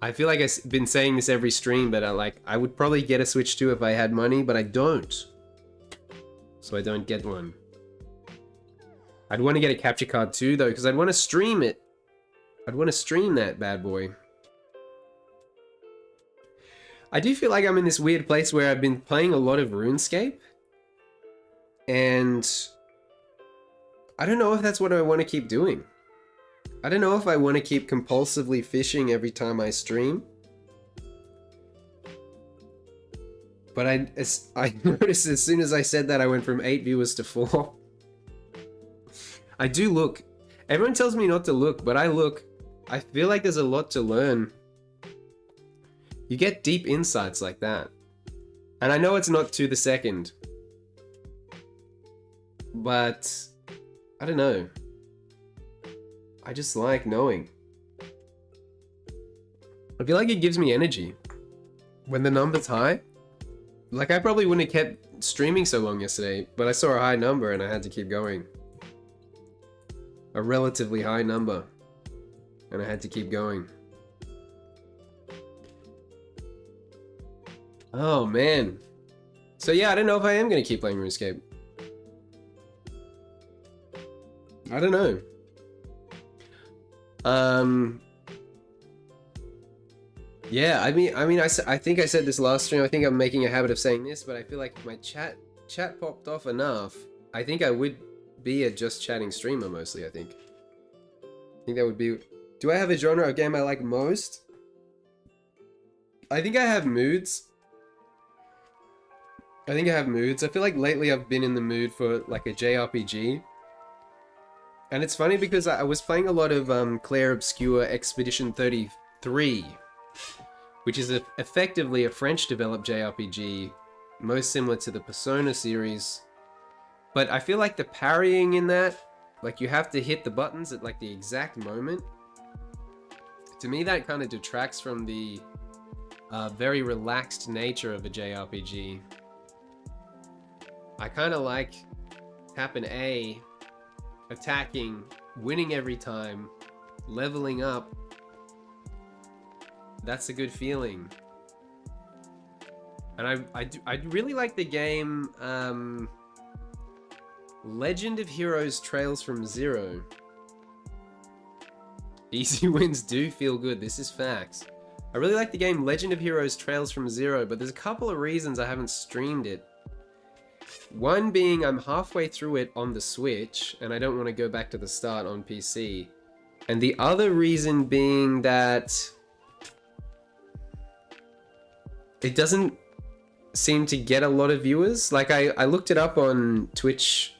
I feel like I've been saying this every stream, but I would probably get a Switch 2 if I had money, but I don't. So I don't get one. I'd want to get a capture card too, though, because I'd want to stream it. I'd want to stream that bad boy. I do feel like I'm in this weird place where I've been playing a lot of RuneScape. And I don't know if that's what I want to keep doing. I don't know if I want to keep compulsively fishing every time I stream. But I noticed as soon as I said that, I went from 8 viewers to 4. I do look. Everyone tells me not to look, but I look. I feel like there's a lot to learn. You get deep insights like that. And I know it's not to the second. But I don't know. I just like knowing. I feel like it gives me energy. When the number's high. Like, I probably wouldn't have kept streaming so long yesterday, but I saw a high number and I had to keep going. A relatively high number. And I had to keep going. Oh, man. So yeah, I don't know if I am going to keep playing RuneScape. I don't know. Yeah, I mean, I think I said this last stream. I think I'm making a habit of saying this, but I feel like if my chat popped off enough, I think I would be a just chatting streamer mostly, I think. I think that would be... Do I have a genre of game I like most? I think I have moods. I feel like lately I've been in the mood for like a JRPG. And it's funny because I was playing a lot of Clair Obscur Expedition 33, which is effectively a French-developed JRPG, most similar to the Persona series. But I feel like the parrying in that, like you have to hit the buttons at like the exact moment. To me, that kind of detracts from the very relaxed nature of a JRPG. I kind of like tapping A, attacking, winning every time, leveling up. That's a good feeling. And I really like the game Legend of Heroes Trails from Zero. Easy wins do feel good, this is facts. I really like the game Legend of Heroes Trails from Zero, but there's a couple of reasons I haven't streamed it. One being I'm halfway through it on the Switch, and I don't want to go back to the start on PC. And the other reason being that it doesn't seem to get a lot of viewers. Like, I looked it up on Twitch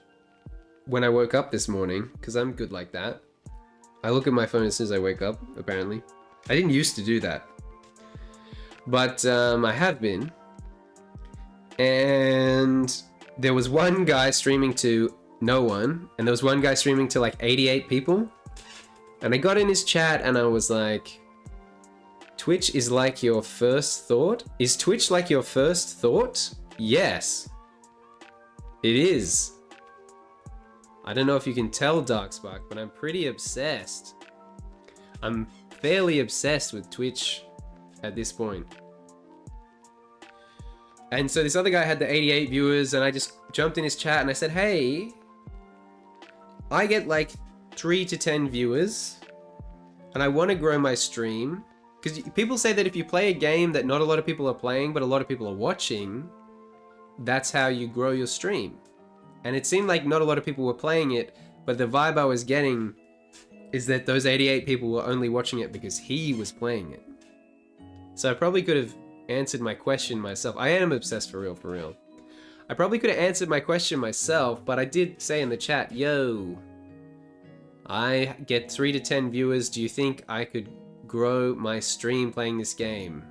when I woke up this morning, because I'm good like that. I look at my phone as soon as I wake up, apparently. I didn't used to do that. But I have been. And there was one guy streaming to no one, and there was one guy streaming to like 88 people. And I got in his chat and I was like, Twitch is like your first thought? Is Twitch like your first thought? Yes. It is. I don't know if you can tell, Darkspark, but I'm pretty obsessed. I'm fairly obsessed with Twitch at this point. And so this other guy had the 88 viewers, and I just jumped in his chat and I said, hey, I get like 3 to 10 viewers, and I want to grow my stream. Because people say that if you play a game that not a lot of people are playing, but a lot of people are watching, that's how you grow your stream. And it seemed like not a lot of people were playing it, but the vibe I was getting is that those 88 people were only watching it because he was playing it. So I probably could have answered my question myself. I am obsessed for real. I probably could have answered my question myself, but I did say in the chat, yo, I get 3 to 10 viewers. Do you think I could grow my stream playing this game?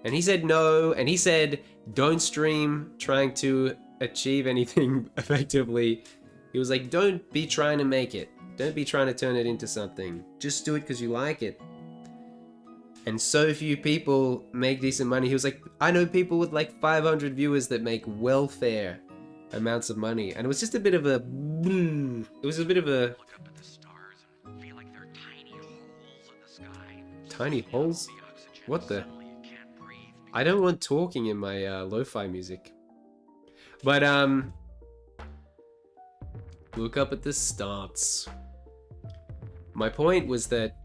And he said no, and he said don't stream trying to achieve anything effectively. He was like, don't be trying to make it. Don't be trying to turn it into something. Just do it because you like it. And so few people make decent money. He was like, I know people with like 500 viewers that make welfare amounts of money. And it was just a bit of a... It was a bit of a... Look up at the stars and feel like they're tiny holes in the sky. Tiny holes? The oxygen, What the? suddenly you can't breathe. I don't want talking in my lo-fi music. But, look up at the stars. My point was that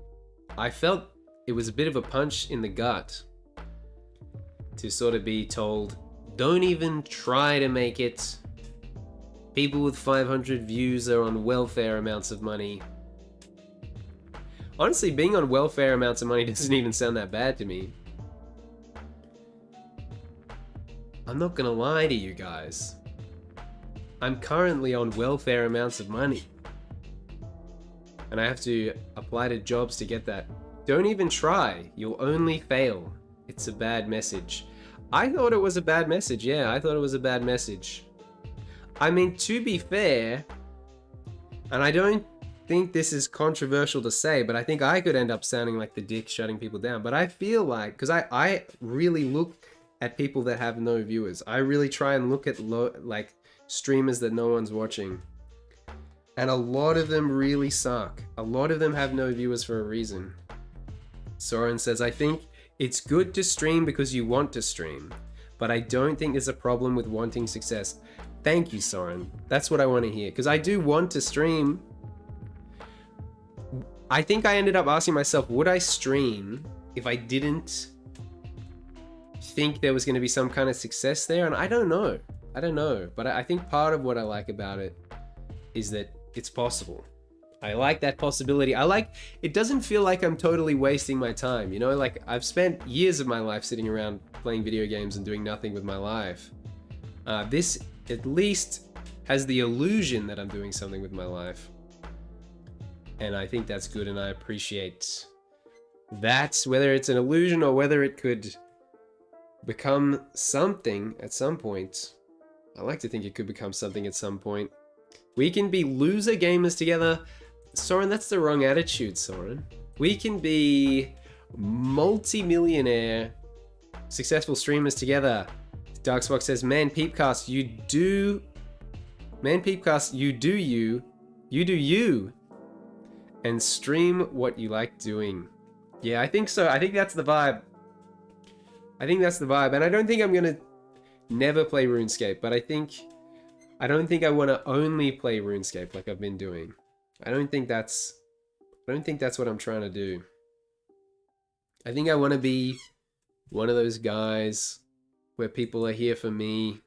I felt it was a bit of a punch in the gut to sort of be told, don't even try to make it. People with 500 views are on welfare amounts of money. Honestly, being on welfare amounts of money doesn't even sound that bad to me. I'm not gonna lie to you guys. I'm currently on welfare amounts of money. And I have to apply to jobs to get that. Don't even try. You'll only fail. It's a bad message. I thought it was a bad message. Yeah, I thought it was a bad message. I mean, to be fair, and I don't think this is controversial to say, but I think I could end up sounding like the dick shutting people down. But I feel like, because I really look at people that have no viewers. I really try and look at like streamers that no one's watching. And a lot of them really suck. A lot of them have no viewers for a reason. Soren says, I think it's good to stream because you want to stream, but I don't think there's a problem with wanting success. Thank you, Soren. That's what I want to hear, because I do want to stream. I think I ended up asking myself, would I stream if I didn't think there was going to be some kind of success there? And I don't know. But I think part of what I like about it is that it's possible. I like that possibility. It doesn't feel like I'm totally wasting my time. You know, like I've spent years of my life sitting around playing video games and doing nothing with my life. This at least has the illusion that I'm doing something with my life. And I think that's good, and I appreciate that, whether it's an illusion or whether it could become something at some point. I like to think it could become something at some point. We can be loser gamers together. Soren, that's the wrong attitude, Soren. We can be multi-millionaire successful streamers together. Darkspox says, man, Peepcast, you do you, and stream what you like doing. Yeah, I think so. I think that's the vibe. And I don't think I'm gonna never play RuneScape, but I don't think I want to only play RuneScape like I've been doing. I don't think that's what I'm trying to do. I think I want to be one of those guys where people are here for me,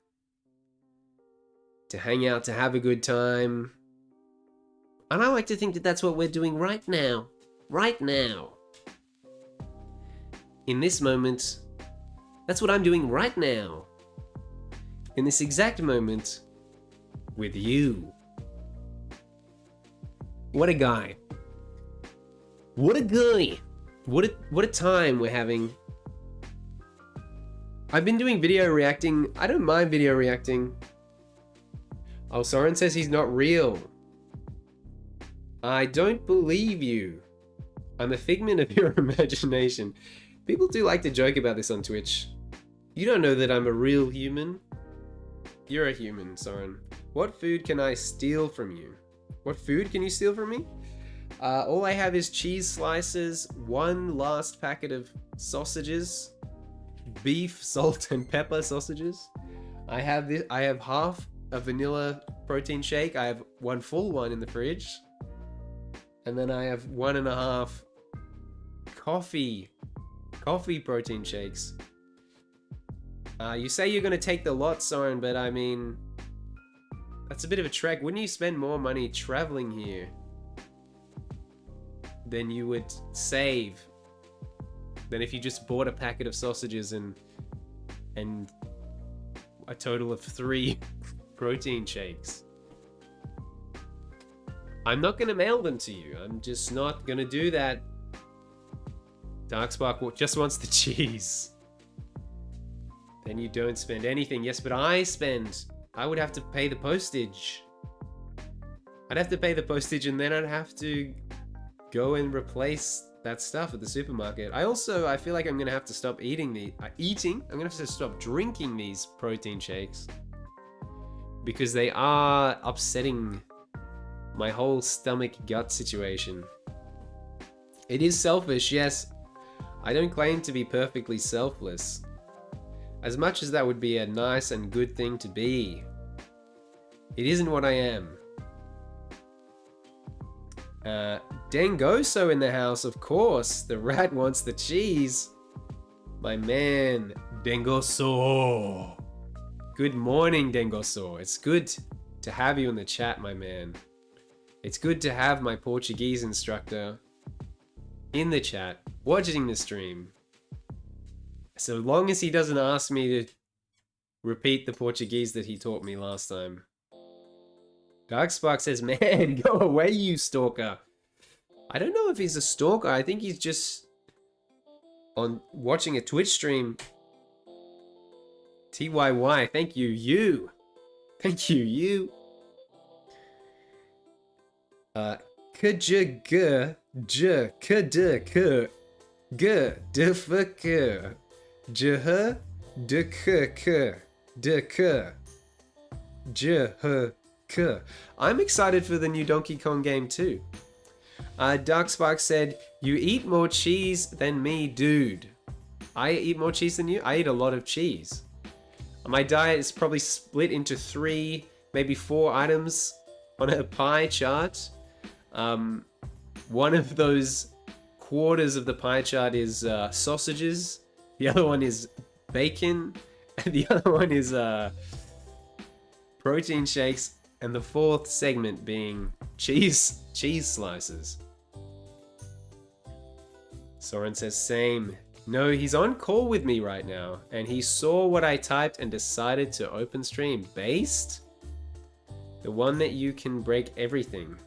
to hang out, to have a good time. And I like to think that that's what we're doing right now. Right now. In this moment, that's what I'm doing right now. In this exact moment, with you. What a guy. What a guy. What a time we're having. I've been doing video reacting. I don't mind video reacting. Oh, Soren says he's not real. I don't believe you. I'm a figment of your imagination. People do like to joke about this on Twitch. You don't know that I'm a real human. You're a human, Soren. What food can I steal from you? What food can you steal from me? All I have is cheese slices, one last packet of sausages, beef, salt, and pepper sausages. I have half a vanilla protein shake. I have one full one in the fridge. And then I have 1.5 coffee protein shakes. You say you're gonna take the lot, Soren, but I mean, that's a bit of a trek. Wouldn't you spend more money traveling here than you would save than if you just bought a packet of sausages and a total of 3 protein shakes? I'm not gonna mail them to you. I'm just not gonna do that. Darkspark just wants the cheese. Then you don't spend anything. Yes, but I would have to pay the postage. I'd have to pay the postage and then I'd have to go and replace that stuff at the supermarket. I feel like I'm gonna have to stop eating I'm gonna have to stop drinking these protein shakes because they are upsetting my whole stomach gut situation. It is selfish, yes. I don't claim to be perfectly selfless. As much as that would be a nice and good thing to be, it isn't what I am. Dengoso in the house, of course. The rat wants the cheese. My man, Dengoso. Good morning, Dengoso. It's good to have you in the chat, my man. It's good to have my Portuguese instructor in the chat, watching the stream. So long as he doesn't ask me to repeat the Portuguese that he taught me last time. Darkspark says, man, go away, you stalker. I don't know if he's a stalker. I think he's just on watching a Twitch stream. TYY, thank you, you. Thank you, you. Kj j kd k g d f k j h d k k d k j h k. I'm excited for the new Donkey Kong game too. Darkspark said, you eat more cheese than me, dude. I eat more cheese than you? I eat a lot of cheese. My diet is probably split into 3, maybe 4 items on a pie chart. One of those quarters of the pie chart is sausages. The other one is bacon. And the other one is protein shakes. And the 4th segment being cheese slices. Soren says, same. No, he's on call with me right now, and he saw what I typed and decided to open stream. Based? The one that you can break everything.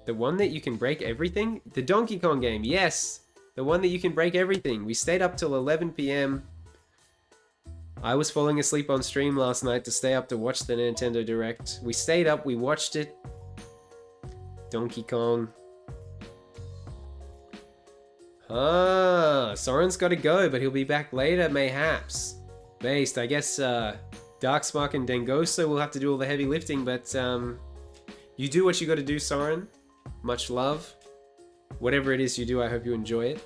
The one that you can break everything? The Donkey Kong game, yes! The one that you can break everything. We stayed up till 11 PM. I was falling asleep on stream last night to stay up to watch the Nintendo Direct. We stayed up, we watched it. Donkey Kong. Soren's gotta go, but he'll be back later, mayhaps. Based, I guess Darkspark and Dengoso will have to do all the heavy lifting, but you do what you gotta do, Soren. Much love. Whatever it is you do, I hope you enjoy it.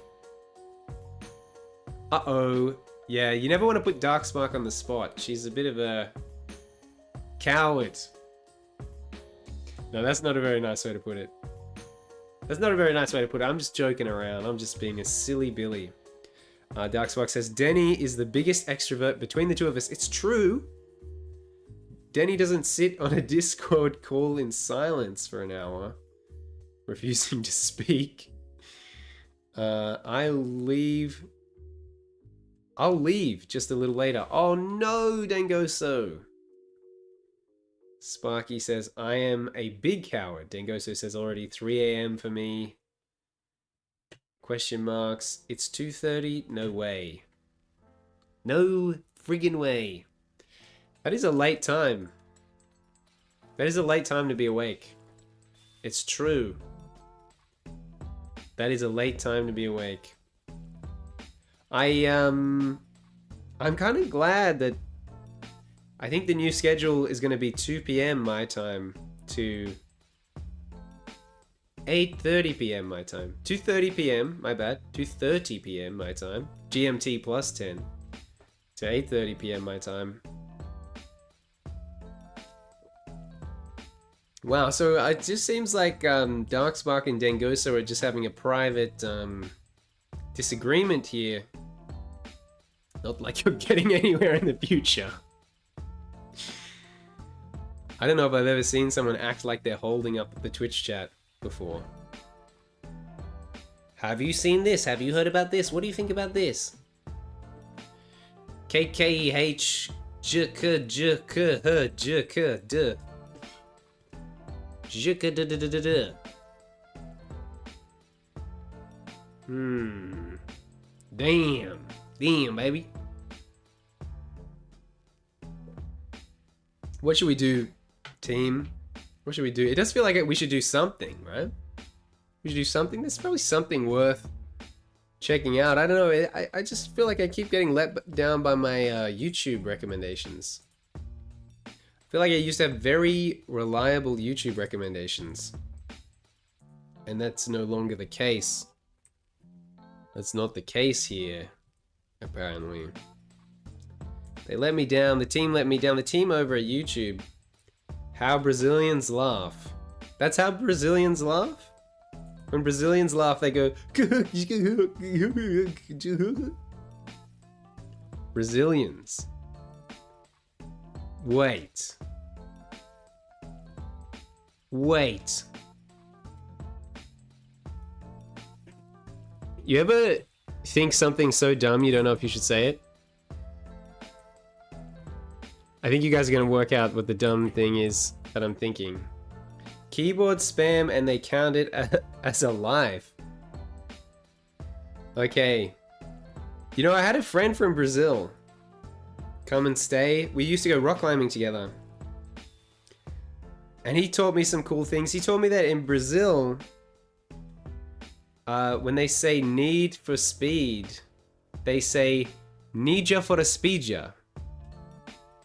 Uh-oh. Yeah, you never want to put Darkspark on the spot. She's a bit of a coward. No, that's not a very nice way to put it. That's not a very nice way to put it. I'm just joking around. I'm just being a silly Billy. Darkspark says, Denny is the biggest extrovert between the two of us. It's true. Denny doesn't sit on a Discord call in silence for an hour, refusing to speak. I'll leave just a little later. Oh no, Dengoso. Sparky says, I am a big coward. Dengoso says already 3 AM for me. Question marks. It's 2:30? No way. No friggin' way. That is a late time. That is a late time to be awake. It's true. That is a late time to be awake. I'm kind of glad that I think the new schedule is going to be 2 PM my time to 8:30 PM my time. 2:30 PM, my bad. 2:30 PM my time. GMT plus 10 to 8:30 PM my time. Wow, so it just seems like Darkspark and Dengoso are just having a private disagreement here. Not like you're getting anywhere in the future. I don't know if I've ever seen someone act like they're holding up the Twitch chat before. Have you seen this? Have you heard about this? What do you think about this? KKH JK JK H JK D JK D D D D D. Damn. Damn, baby. What should we do, team? What should we do? It does feel like we should do something, right? We should do something. There's probably something worth checking out. I don't know. I just feel like I keep getting let down by my YouTube recommendations. I feel like I used to have very reliable YouTube recommendations. And that's no longer the case. That's not the case here, apparently. They let me down. The team let me down. The team over at YouTube. How Brazilians laugh. That's how Brazilians laugh? When Brazilians laugh, they go... Brazilians. Wait. Wait. You ever think something so dumb you don't know if you should say it? I think you guys are going to work out what the dumb thing is that I'm thinking. Keyboard spam and they count it as a live. Okay. You know, I had a friend from Brazil come and stay. We used to go rock climbing together. And he taught me some cool things. He told me that in Brazil, when they say need for speed, they say ninja for a speedja.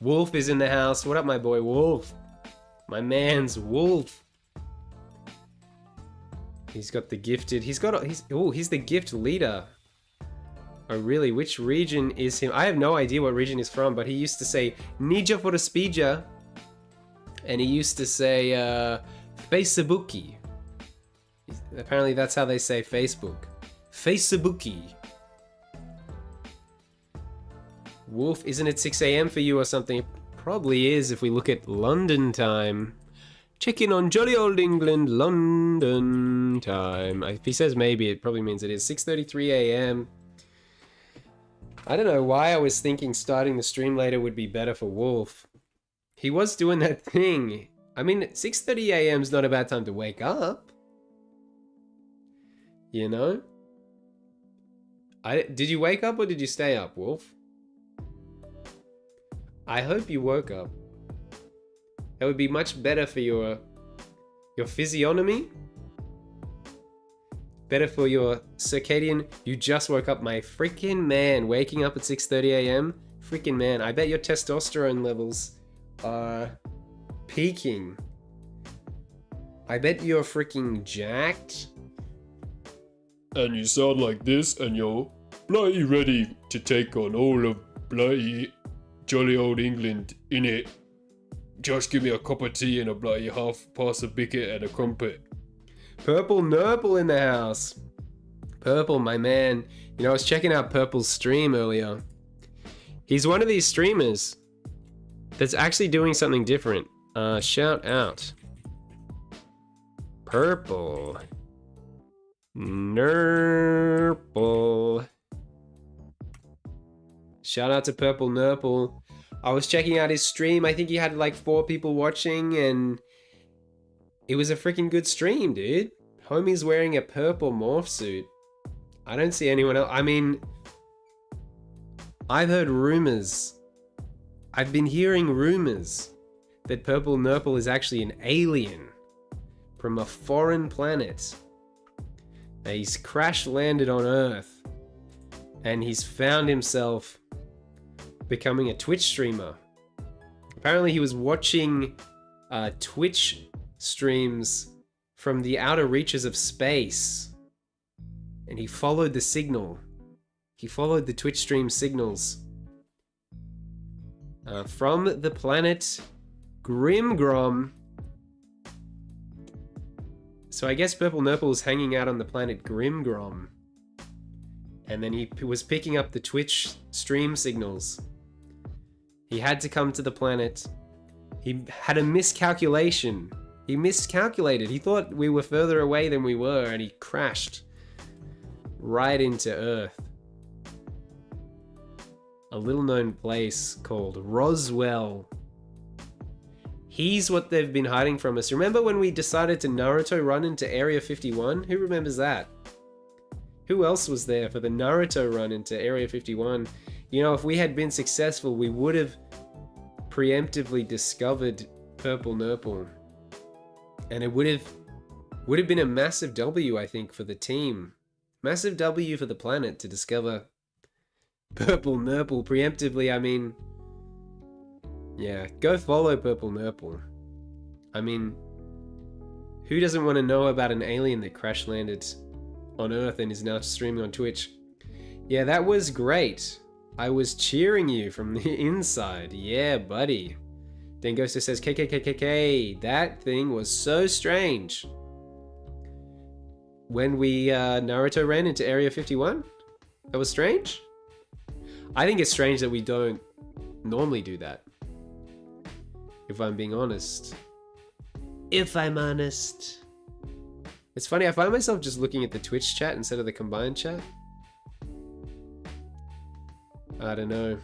Wolf is in the house. What up, my boy Wolf? My man's Wolf. He's got the gifted. He's the gift leader. Oh, really? Which region is him? I have no idea what region he's from, but he used to say ninja for a speedja. And he used to say Facebooky. Apparently that's how they say Facebook. Facebooky. Wolf, isn't it 6 a.m. for you or something? It probably is if we look at London time. Check in on jolly old England, London time. If he says maybe, it probably means it is 6:33 a.m. I don't know why I was thinking starting the stream later would be better for Wolf. He was doing that thing. I mean, 6:30 a.m. is not a bad time to wake up. You know? Did you wake up or did you stay up, Wolf? I hope you woke up. That would be much better for your physiognomy. Better for your circadian. You just woke up, my freaking man. Waking up at 6:30 a.m. Freaking man. I bet your testosterone levels are peaking. I bet you're freaking jacked. And you sound like this, and you're bloody ready to take on all of bloody jolly old England, innit? Just give me a cup of tea and a bloody half pass of bicket and a crumpet. Purple Nurple in the house. Purple, my man. You know, I was checking out Purple's stream earlier. He's one of these streamers that's actually doing something different. Shout out. Purple. Nurple. Shout out to Purple Nurple. I was checking out his stream. I think he had like 4 people watching and it was a freaking good stream, dude. Homie's wearing a purple morph suit. I don't see anyone else. I mean, I've heard rumors. I've been hearing rumors that Purple Nurple is actually an alien from a foreign planet. Now, he's crash landed on Earth and he's found himself becoming a Twitch streamer. Apparently he was watching Twitch streams from the outer reaches of space and he followed the signal. He followed the Twitch stream signals from the planet Grimgrom. So I guess Purple Nurple was hanging out on the planet Grimgrom. And then he was picking up the Twitch stream signals. He had to come to the planet. He had a miscalculation. He miscalculated. He thought we were further away than we were and he crashed right into Earth. A little known place called Roswell. He's what they've been hiding from us. Remember when we decided to Naruto run into Area 51? Who remembers that? Who else was there for the Naruto run into Area 51? You know, if we had been successful, we would have preemptively discovered Purple Nurple. And it would have been a massive W, I think, for the team. Massive W for the planet to discover Purple Nurple preemptively. I mean, yeah, go follow Purple Nurple. I mean, who doesn't want to know about an alien that crash landed on Earth and is now streaming on Twitch? Yeah, that was great. I was cheering you from the inside. Yeah, buddy. Dengosa says, KKKKK. That thing was so strange. When we Naruto ran into Area 51? That was strange? I think it's strange that we don't normally do that. If I'm being honest. If I'm honest. It's funny, I find myself just looking at the Twitch chat instead of the combined chat. I don't know.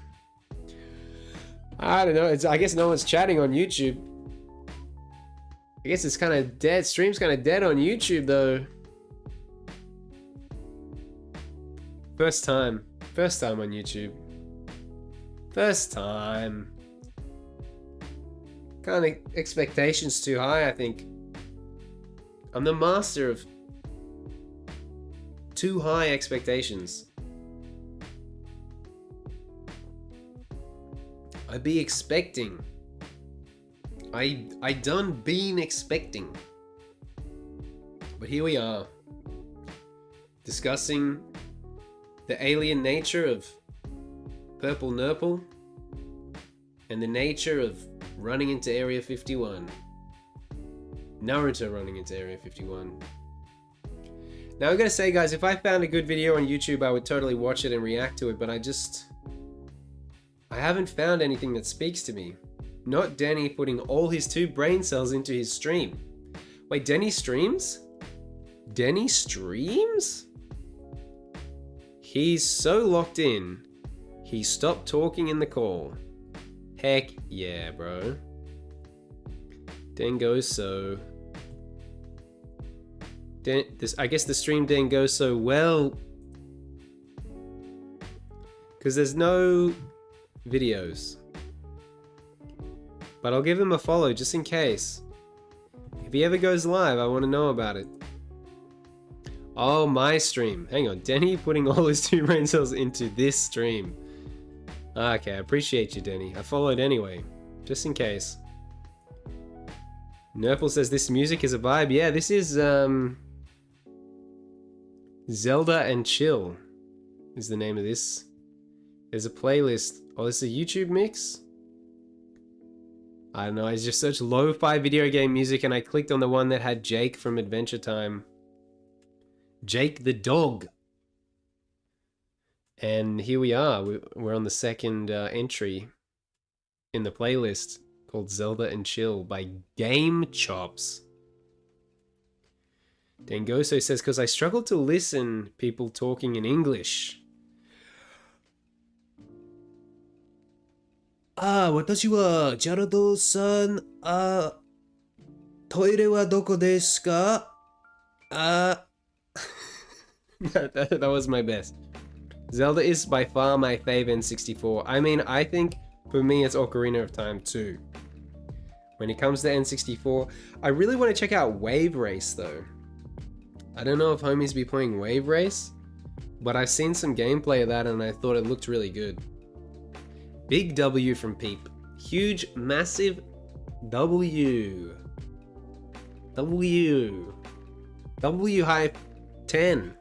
I guess no one's chatting on YouTube. I guess it's kind of dead. Stream's kind of dead on YouTube though. First time on YouTube. First time. Kind of expectations too high, I think. I'm the master of too high expectations. I be expecting. I done been expecting. But here we are. Discussing the alien nature of Purple Nurple and the nature of running into Area 51. Naruto running into Area 51. Now I'm gonna say, guys, if I found a good video on YouTube, I would totally watch it and react to it, but I haven't found anything that speaks to me. Not Denny putting all his 2 brain cells into his stream. Wait, Denny streams? Denny streams? He's so locked in, he stopped talking in the call. Heck yeah, bro. Dengoso. I guess the stream didn't go so well because there's no videos. But I'll give him a follow just in case. If he ever goes live, I want to know about it. Oh, my stream. Hang on. Denny putting all his 2 brain cells into this stream. Okay, I appreciate you, Denny. I followed anyway. Just in case. Nurple says this music is a vibe. Yeah, this is Zelda and Chill is the name of this. There's a playlist. Oh, this is a YouTube mix? I don't know, I just searched lo-fi video game music and I clicked on the one that had Jake from Adventure Time. Jake the dog. And here we are. We're on the second entry in the playlist called Zelda and Chill by Game Chops. Dengoso says, because I struggle to listen people talking in English. 私はジャラドさん、トイレはどこですか? that was my best. Zelda is by far my fave N64. I mean, I think for me it's Ocarina of Time too. When it comes to N64, I really want to check out Wave Race though. I don't know if homies be playing Wave Race, but I've seen some gameplay of that and I thought it looked really good. Big W from Peep. Huge, massive W. W. W high 10.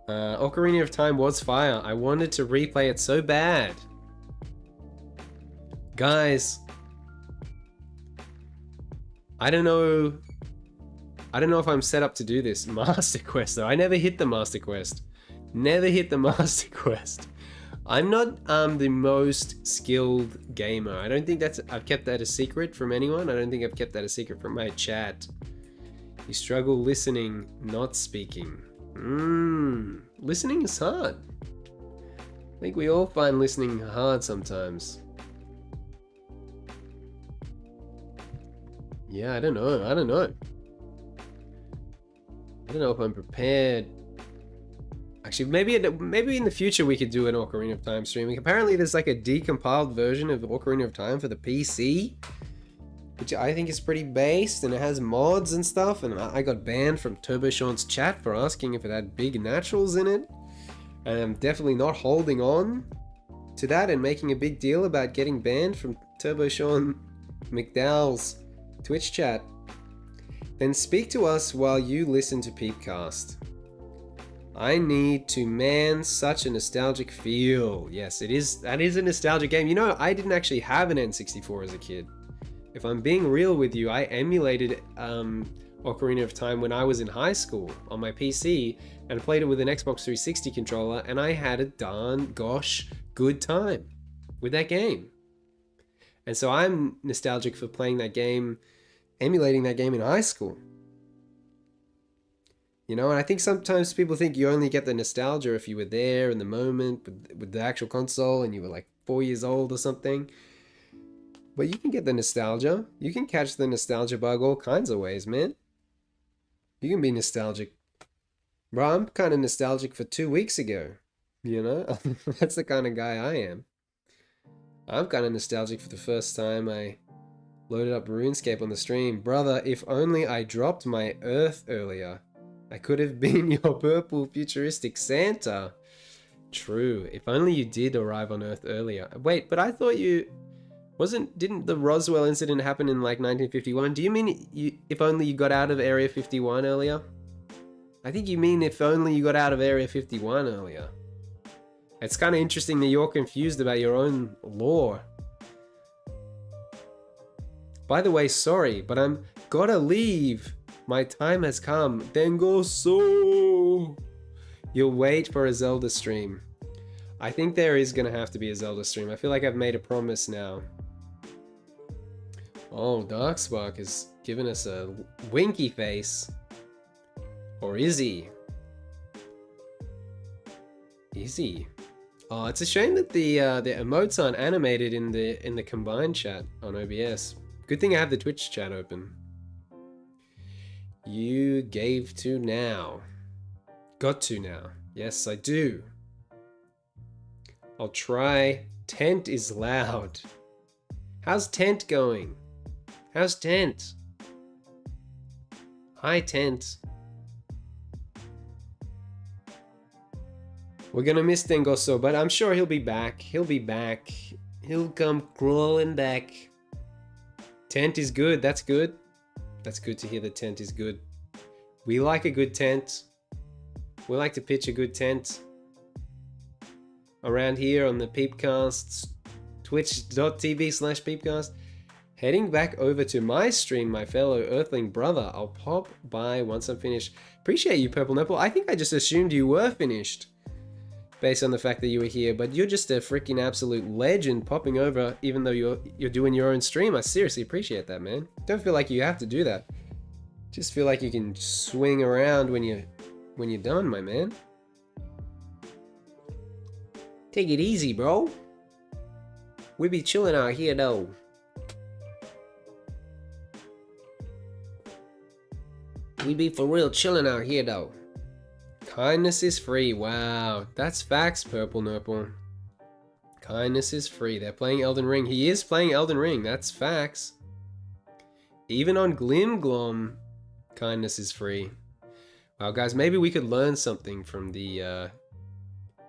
Ocarina of Time was fire. I wanted to replay it so bad. Guys, I don't know if I'm set up to do this Master Quest though. I never hit the Master Quest. Never hit the Master Quest. I'm not the most skilled gamer. I don't think I've kept that a secret from anyone. I don't think I've kept that a secret from my chat. You struggle listening, not speaking. Listening is hard. I think we all find listening hard sometimes. Yeah, I don't know. I don't know if I'm prepared. Actually, maybe in the future we could do an Ocarina of Time streaming. Apparently there's like a decompiled version of Ocarina of Time for the PC. which I think is pretty based, and it has mods and stuff, and I got banned from Turbo Sean's chat for asking if it had big naturals in it, and I'm definitely not holding on to that and making a big deal about getting banned from Turbo Sean McDowell's Twitch chat. Then speak to us while you listen to Peepcast. I need to man such a nostalgic feel. Yes, that is a nostalgic game. You know, I didn't actually have an N64 as a kid. If I'm being real with you, I emulated Ocarina of Time when I was in high school on my PC and played it with an Xbox 360 controller, and I had a darn gosh good time with that game. And so I'm nostalgic for playing that game, emulating that game in high school. You know, and I think sometimes people think you only get the nostalgia if you were there in the moment with the actual console and you were like 4 years old or something. But you can get the nostalgia. You can catch the nostalgia bug all kinds of ways, man. You can be nostalgic. Bro, I'm kind of nostalgic for 2 weeks ago. You know? That's the kind of guy I am. I'm kind of nostalgic for the first time I loaded up RuneScape on the stream. Brother, if only I dropped my Earth earlier, I could have been your purple futuristic Santa. True. If only you did arrive on Earth earlier. Wait, but I thought you... Didn't the Roswell incident happen in like 1951? Do you mean if only you got out of Area 51 earlier? I think you mean if only you got out of Area 51 earlier. It's kind of interesting that you're confused about your own lore. By the way, sorry, but I'm gotta leave. My time has come. Then go so. You'll wait for a Zelda stream. I think there is gonna have to be a Zelda stream. I feel like I've made a promise now. Oh, Darkspark has given us a winky face. Or is he? Is he? Oh, it's a shame that the emotes aren't animated in the combined chat on OBS. Good thing I have the Twitch chat open. You gave to now. Got to now. Yes, I do. I'll try. Tent is loud. How's Tent going? How's Tent? Hi, Tent. We're gonna miss Tengoso, but I'm sure he'll be back. He'll be back. He'll come crawling back. Tent is good. That's good. That's good to hear that Tent is good. We like a good tent. We like to pitch a good tent. Around here on the Peepcasts, twitch.tv/Peepcast. Heading back over to my stream, my fellow Earthling brother. I'll pop by once I'm finished. Appreciate you, Purple Nipple. I think I just assumed you were finished based on the fact that you were here, but you're just a freaking absolute legend popping over even though you're doing your own stream. I seriously appreciate that, man. Don't feel like you have to do that. Just feel like you can swing around when you're done, my man. Take it easy, bro. We be chilling out here, though. We be for real chilling out here, though. Kindness is free. Wow, that's facts, Purple Nurple. Kindness is free. They're playing Elden Ring. He is playing Elden Ring. That's facts. Even on Glimglom, kindness is free. Wow, guys, maybe we could learn something from the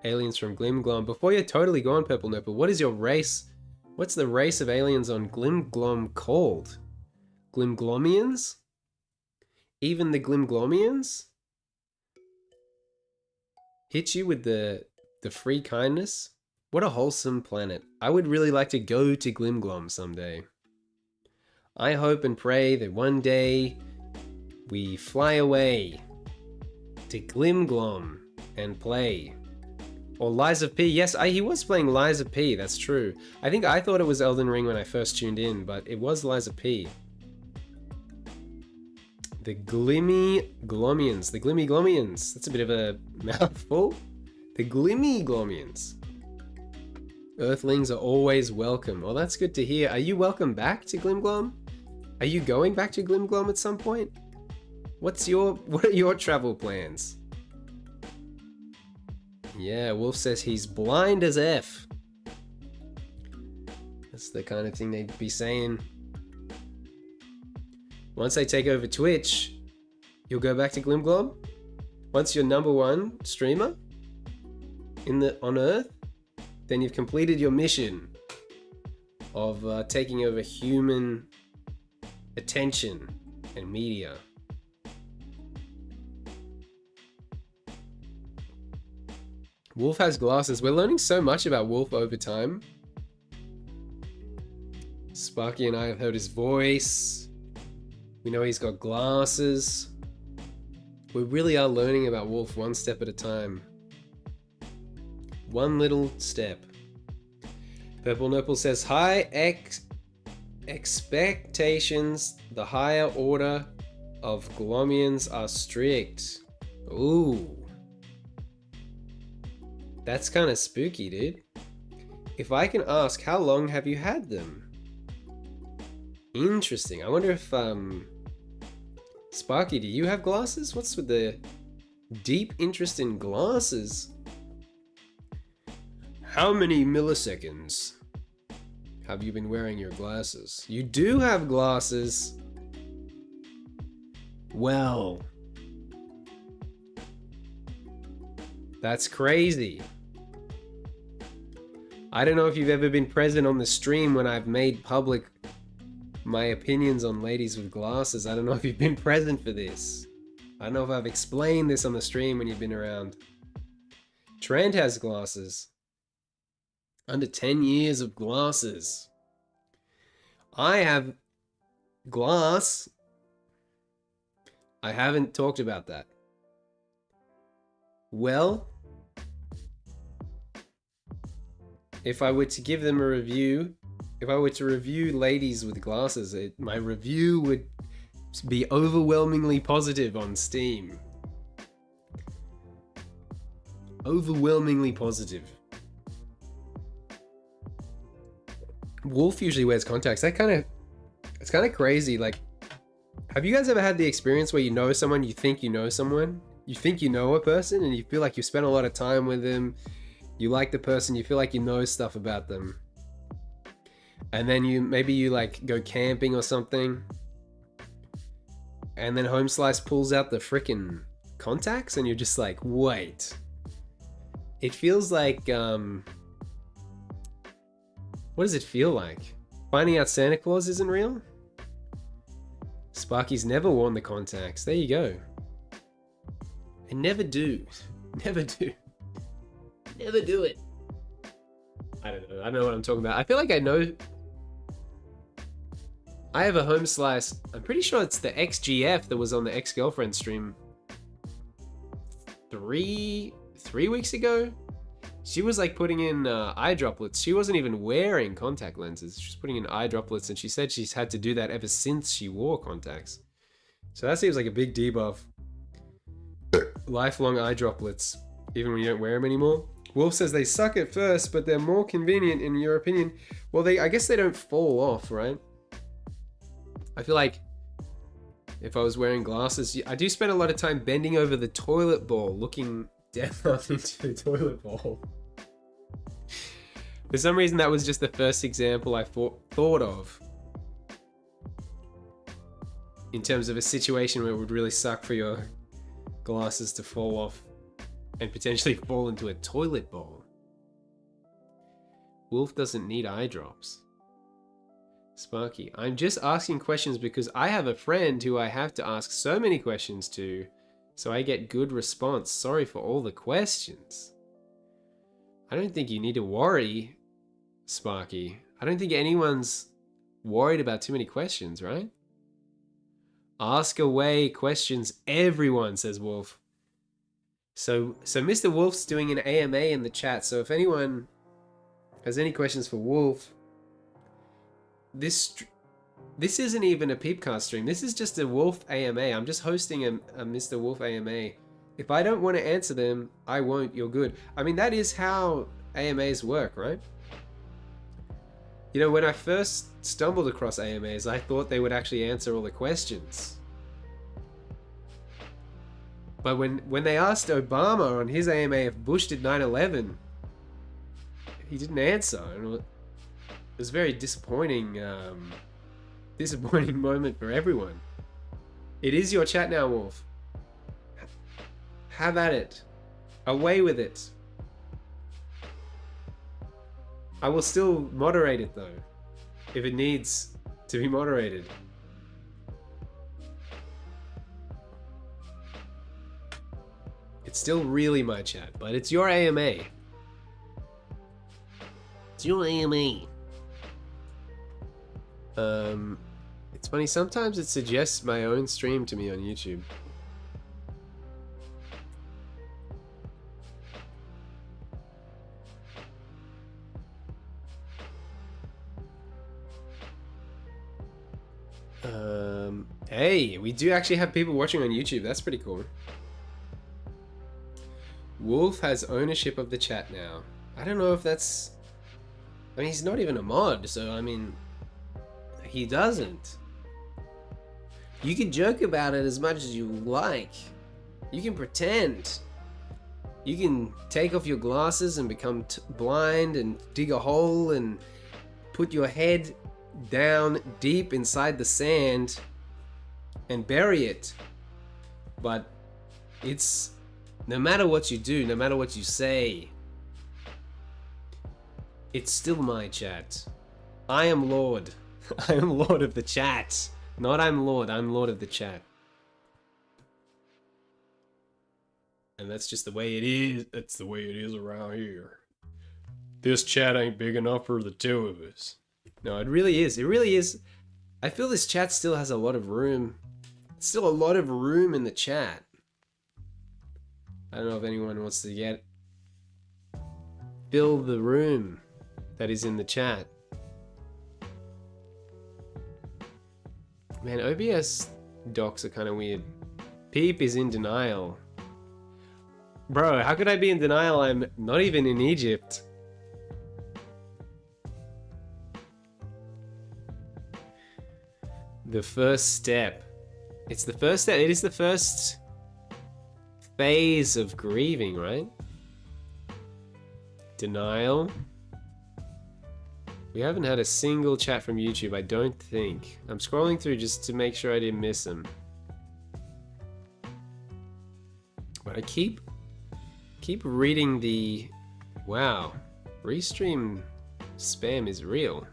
aliens from Glimglom. Before you're totally gone, Purple Nurple, what is your race? What's the race of aliens on Glimglom called? Glimglomians? Even the Glimglomians? Hit you with the free kindness? What a wholesome planet. I would really like to go to Glimglom someday. I hope and pray that one day we fly away to Glimglom and play. Or Lies of P. Yes, he was playing Lies of P, that's true. I think I thought it was Elden Ring when I first tuned in, but it was Lies of P. The Glimmy-Glomians. The Glimmy-Glomians. That's a bit of a mouthful. The Glimmy-Glomians. Earthlings are always welcome. Well, that's good to hear. Are you welcome back to Glimglom? Are you going back to Glimglom at some point? What are your travel plans? Yeah, Wolf says he's blind as F. That's the kind of thing they'd be saying Once they take over Twitch, you'll go back to Glimglob. Once you're #1 streamer on Earth, then you've completed your mission of taking over human attention and media. Wolf has glasses. We're learning so much about Wolf over time. Sparky and I have heard his voice. We know he's got glasses. We really are learning about Wolf one step at a time. One little step. Purple Nopal says, high expectations. The higher order of Glomians are strict. Ooh. That's kind of spooky, dude. If I can ask, how long have you had them? Interesting. I wonder if, Sparky, do you have glasses? What's with the deep interest in glasses? How many milliseconds have you been wearing your glasses? You do have glasses. Well, that's crazy. I don't know if you've ever been present on the stream when I've made public my opinions on ladies with glasses. I don't know if you've been present for this. I don't know if I've explained this on the stream when you've been around. Trent has glasses. Under 10 years of glasses. I have glass. I haven't talked about that. Well, if I were to give them a review, if I were to review ladies with glasses, my review would be overwhelmingly positive on Steam. Overwhelmingly positive. Wolf usually wears contacts. It's kind of crazy. Like, have you guys ever had the experience where you know someone, you think you know someone, you think you know a person, and you feel like you spent a lot of time with them, you like the person, you feel like you know stuff about them, and then maybe you like go camping or something, and then Home Slice pulls out the frickin' contacts, and you're just like, wait. It feels like, what does it feel like? Finding out Santa Claus isn't real? Sparky's never worn the contacts. There you go. I never do. Never do. Never do it. I don't know. I don't know what I'm talking about. I feel like I know. I have a Home Slice. I'm pretty sure it's the XGF that was on the ex-girlfriend stream 3 weeks ago. She was like putting in eye droplets. She wasn't even wearing contact lenses. She was putting in eye droplets, and she said she's had to do that ever since she wore contacts. So that seems like a big debuff. Lifelong eye droplets, even when you don't wear them anymore. Wolf says they suck at first, but they're more convenient in your opinion. Well, I guess they don't fall off, right? I feel like if I was wearing glasses, I do spend a lot of time bending over the toilet bowl, looking down into the toilet bowl. For some reason, that was just the first example I thought of in terms of a situation where it would really suck for your glasses to fall off and potentially fall into a toilet bowl. Wolf doesn't need eye drops. Sparky, I'm just asking questions because I have a friend who I have to ask so many questions to, so I get good response. Sorry for all the questions. I don't think you need to worry, Sparky. I don't think anyone's worried about too many questions, right? Ask away questions, everyone, says Wolf. So Mr. Wolf's doing an AMA in the chat, so if anyone has any questions for Wolf, this isn't even a Peepcast stream. This is just a Wolf AMA. I'm just hosting a Mr. Wolf AMA. If I don't want to answer them, I won't. You're good. I mean, that is how AMAs work, right? You know, when I first stumbled across AMAs, I thought they would actually answer all the questions. But when they asked Obama on his AMA if Bush did 9/11, he didn't answer. And it was a very disappointing moment for everyone. It is your chat now, Wolf. Have at it. Away with it. I will still moderate it though, if it needs to be moderated. It's still really my chat, but it's your AMA. It's your AMA. It's funny, sometimes it suggests my own stream to me on YouTube. Hey, we do actually have people watching on YouTube. That's pretty cool. Wolf has ownership of the chat now. I don't know if that's... I mean, he's not even a mod, so I mean... He doesn't. You can joke about it as much as you like. You can pretend. You can take off your glasses and become blind and dig a hole and put your head down deep inside the sand and bury it. But it's... No matter what you do, no matter what you say, it's still my chat. I am Lord. I am Lord of the chat. Not I'm Lord of the chat. And that's just the way it is. That's the way it is around here. This chat ain't big enough for the two of us. No, it really is. It really is. I feel this chat still has a lot of room. Still a lot of room in the chat. I don't know if anyone wants to fill the room that is in the chat. Man, OBS docs are kind of weird. Peep is in denial. Bro, how could I be in denial? I'm not even in Egypt. The first step. It's the first step. It is the first phase of grieving, right? Denial. We haven't had a single chat from YouTube, I don't think. I'm scrolling through just to make sure I didn't miss them. But I keep reading the... Wow. Restream spam is real.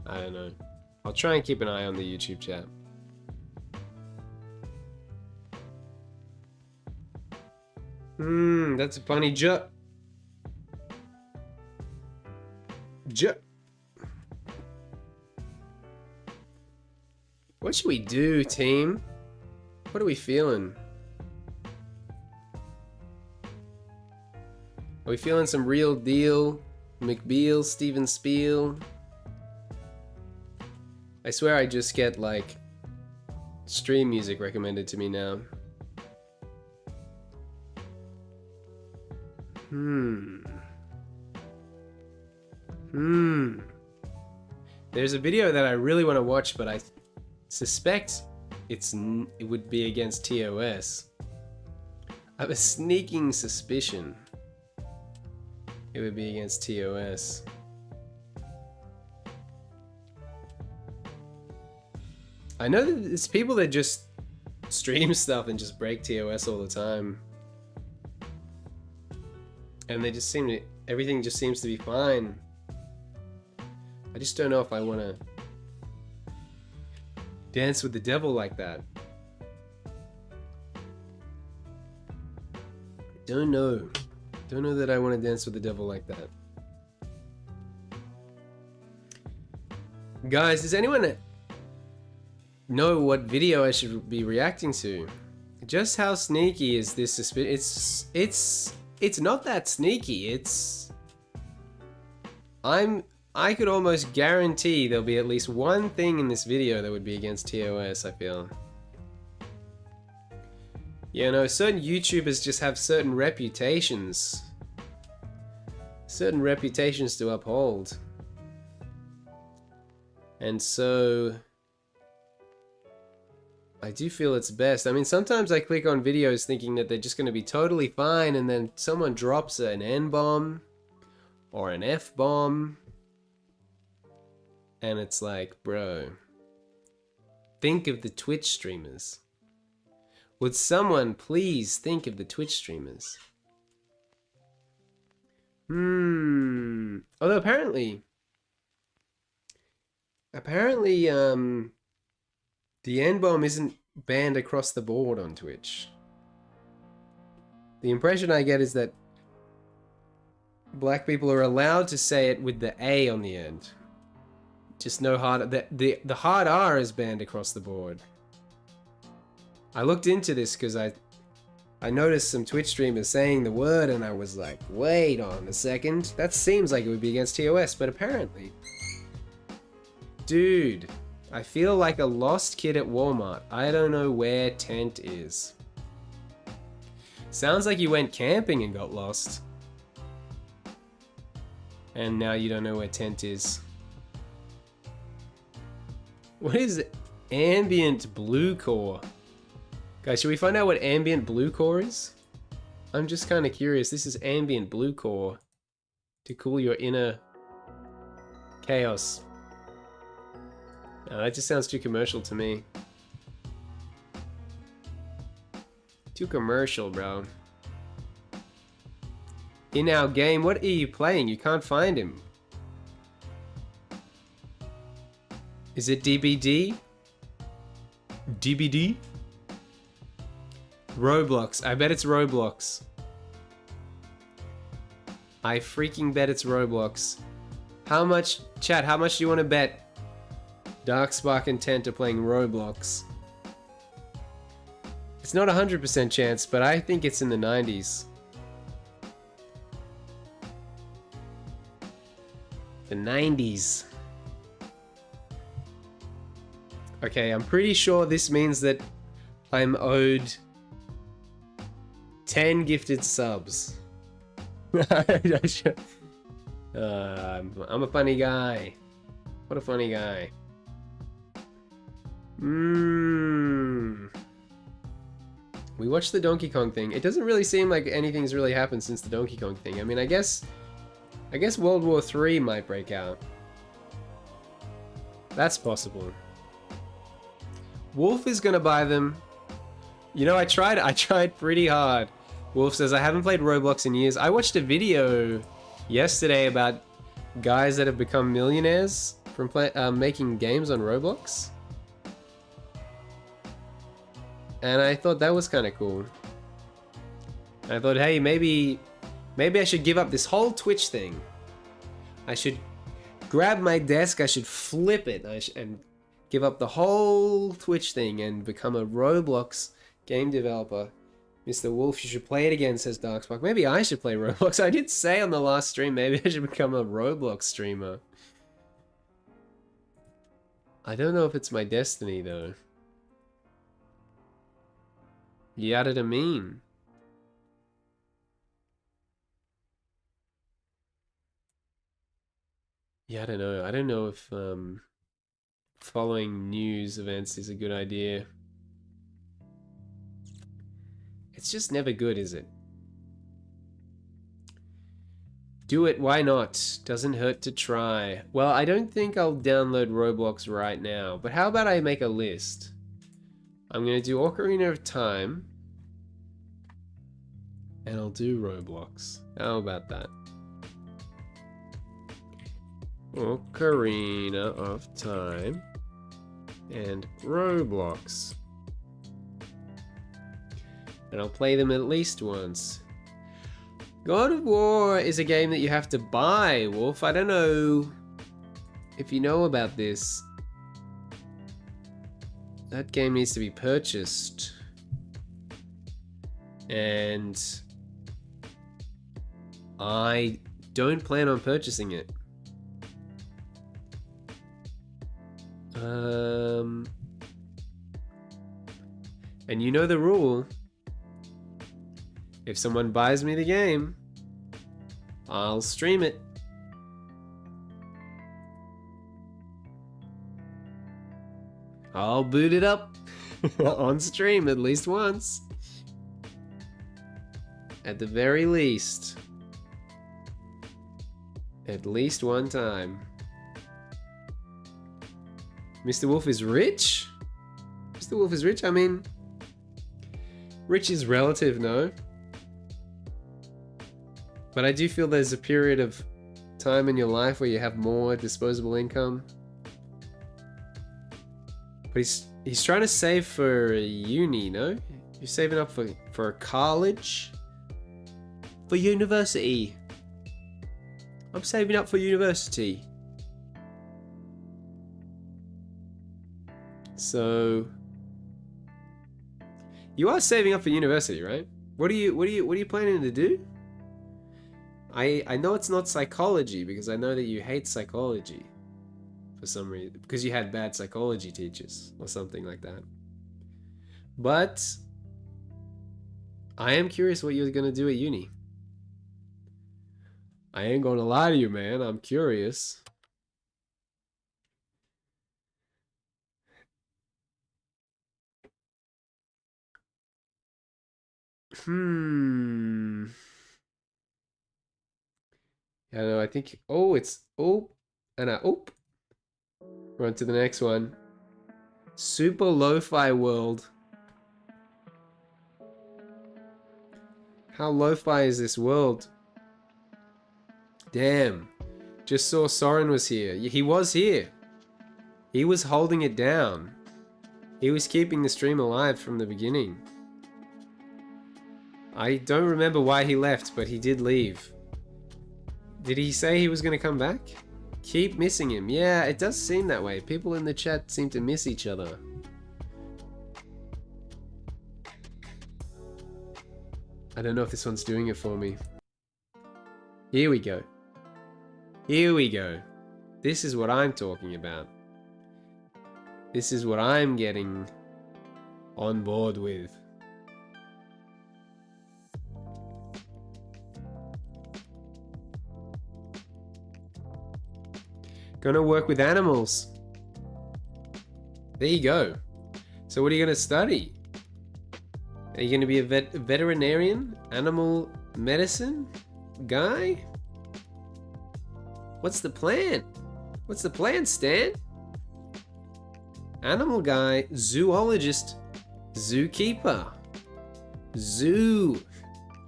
I don't know. I'll try and keep an eye on the YouTube chat. That's a funny joke. What should we do, team? What are we feeling? Are we feeling some real deal? McBeal, Steven Spiel? I swear I just get like stream music recommended to me now. There's a video that I really want to watch, but I suspect it would be against TOS. I have a sneaking suspicion it would be against TOS. I know that it's people that just stream stuff and just break TOS all the time. And they just seem to, everything just seems to be fine. I just don't know if I want to dance with the devil like that. Don't know. Don't know that I want to dance with the devil like that. Guys, does anyone know what video I should be reacting to? Just how sneaky is this suspicion? It's not that sneaky. I could almost guarantee there'll be at least one thing in this video that would be against TOS, I feel. You know, certain YouTubers just have certain reputations. Certain reputations to uphold. And so... I do feel it's best. I mean, sometimes I click on videos thinking that they're just going to be totally fine, and then someone drops an N-bomb or an F-bomb. And it's like, bro, think of the Twitch streamers? Would someone please think of the Twitch streamers? Although apparently, the N-bomb isn't banned across the board on Twitch. The impression I get is that black people are allowed to say it with the A on the end. Just no hard... The hard R is banned across the board. I looked into this because I noticed some Twitch streamers saying the word and I was like, wait on a second. That seems like it would be against TOS, but apparently... Dude, I feel like a lost kid at Walmart. I don't know where tent is. Sounds like you went camping and got lost. And now you don't know where tent is. What is ambient blue core? Guys, should we find out what ambient blue core is? I'm just kind of curious. This is ambient blue core to cool your inner chaos. No, that just sounds too commercial to me. Too commercial, bro. In our game, what are you playing? You can't find him. Is it DBD? DBD? Roblox. I bet it's Roblox. I freaking bet it's Roblox. How much, chat, how much do you want to bet Darkspark and Tent are playing Roblox? It's not a 100% chance, but I think it's in the 90s. The 90s. Okay, I'm pretty sure this means that I'm owed 10 gifted subs. I'm a funny guy. What a funny guy. We watched the Donkey Kong thing. It doesn't really seem like anything's really happened since the Donkey Kong thing. I mean, I guess World War III might break out. That's possible. Wolf is gonna buy them. You know, I tried pretty hard. Wolf says, I haven't played Roblox in years. I watched a video yesterday about guys that have become millionaires from making games on Roblox. And I thought that was kind of cool. And I thought, hey, maybe I should give up this whole Twitch thing. I should grab my desk, I should flip it, and give up the whole Twitch thing and become a Roblox game developer. Mr. Wolf, you should play it again, says Darkspark. Maybe I should play Roblox. I did say on the last stream, maybe I should become a Roblox streamer. I don't know if it's my destiny, though. You added a meme. Yeah, I don't know. I don't know if following news events is a good idea. It's just never good, is it? Do it, why not? Doesn't hurt to try. Well, I don't think I'll download Roblox right now, but how about I make a list? I'm gonna do Ocarina of Time, and I'll do Roblox. How about that? Ocarina of Time and Roblox. And I'll play them at least once. God of War is a game that you have to buy, Wolf. I don't know if you know about this. That game needs to be purchased. And I don't plan on purchasing it. And you know the rule. If someone buys me the game, I'll stream it. I'll boot it up on stream at least once. At the very least. At least one time. Mr. Wolf is rich? Mr. Wolf is rich. I mean, rich is relative, no? But I do feel there's a period of time in your life where you have more disposable income. But he's trying to save for uni, no? You're saving up for college? For university. I'm saving up for university. So you are saving up for university, right? What are you planning to do? I know it's not psychology because I know that you hate psychology for some reason because you had bad psychology teachers or something like that. But I am curious what you're gonna do at uni. I ain't gonna lie to you, man. I'm curious. I don't know, I think, and we're on to the next one. Super Lo-Fi World. How lo-fi is this world? Damn. Just saw Soren was here. He was here. He was holding it down. He was keeping the stream alive from the beginning. I don't remember why he left, but he did leave. Did he say he was going to come back? Keep missing him. Yeah, it does seem that way. People in the chat seem to miss each other. I don't know if this one's doing it for me. Here we go. Here we go. This is what I'm talking about. This is what I'm getting on board with. Gonna work with animals. There you go. So what are you gonna study? Are you gonna be a veterinarian? Animal medicine guy? What's the plan? What's the plan, Stan? Animal guy, zoologist, zookeeper, zoo,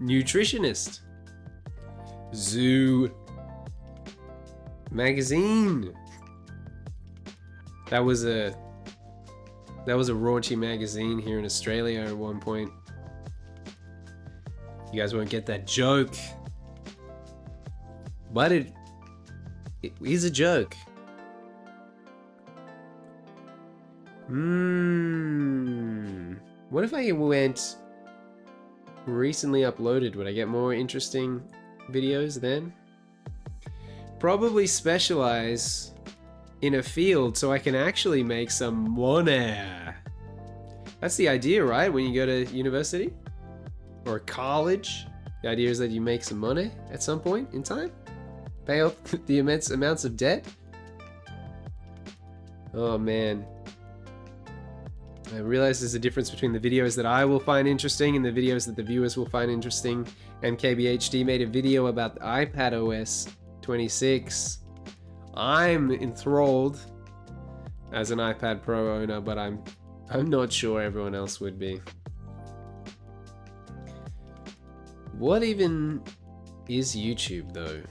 nutritionist, zoo magazine. That was a raunchy magazine here in Australia at one point. You guys won't get that joke, but it is a joke. What if I went recently uploaded? Would I get more interesting videos then? Probably specialize in a field so I can actually make some money. That's the idea, right? When you go to university or college, the idea is that you make some money at some point in time, pay off the immense amounts of debt. Oh man, I realize there's a difference between the videos that I will find interesting and the videos that the viewers will find interesting. MKBHD made a video about the iPadOS 26. I'm enthralled as an iPad Pro owner, but I'm not sure everyone else would be. What even is YouTube though?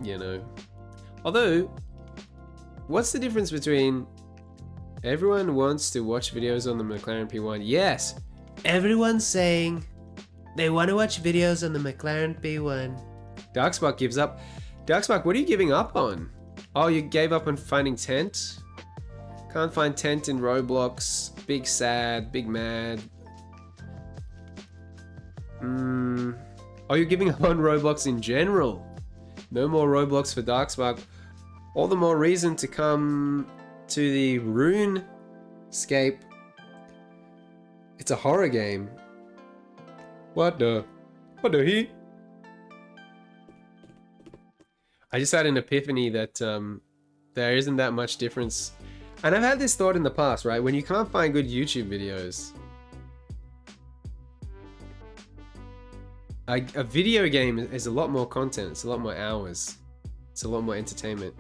You know? Although, what's the difference between everyone wants to watch videos on the McLaren P1? Yes! Everyone's saying they want to watch videos on the McLaren P1. Darkspark gives up. Darkspark, what are you giving up on? Oh, you gave up on finding tent? Can't find tent in Roblox. Big sad, big mad. Oh, you're giving up on Roblox in general. No more Roblox for Darkspark. All the more reason to come to the RuneScape. It's a horror game. What the heck? I just had an epiphany that there isn't that much difference. And I've had this thought in the past, right? When you can't find good YouTube videos, a video game is a lot more content. It's a lot more hours. It's a lot more entertainment.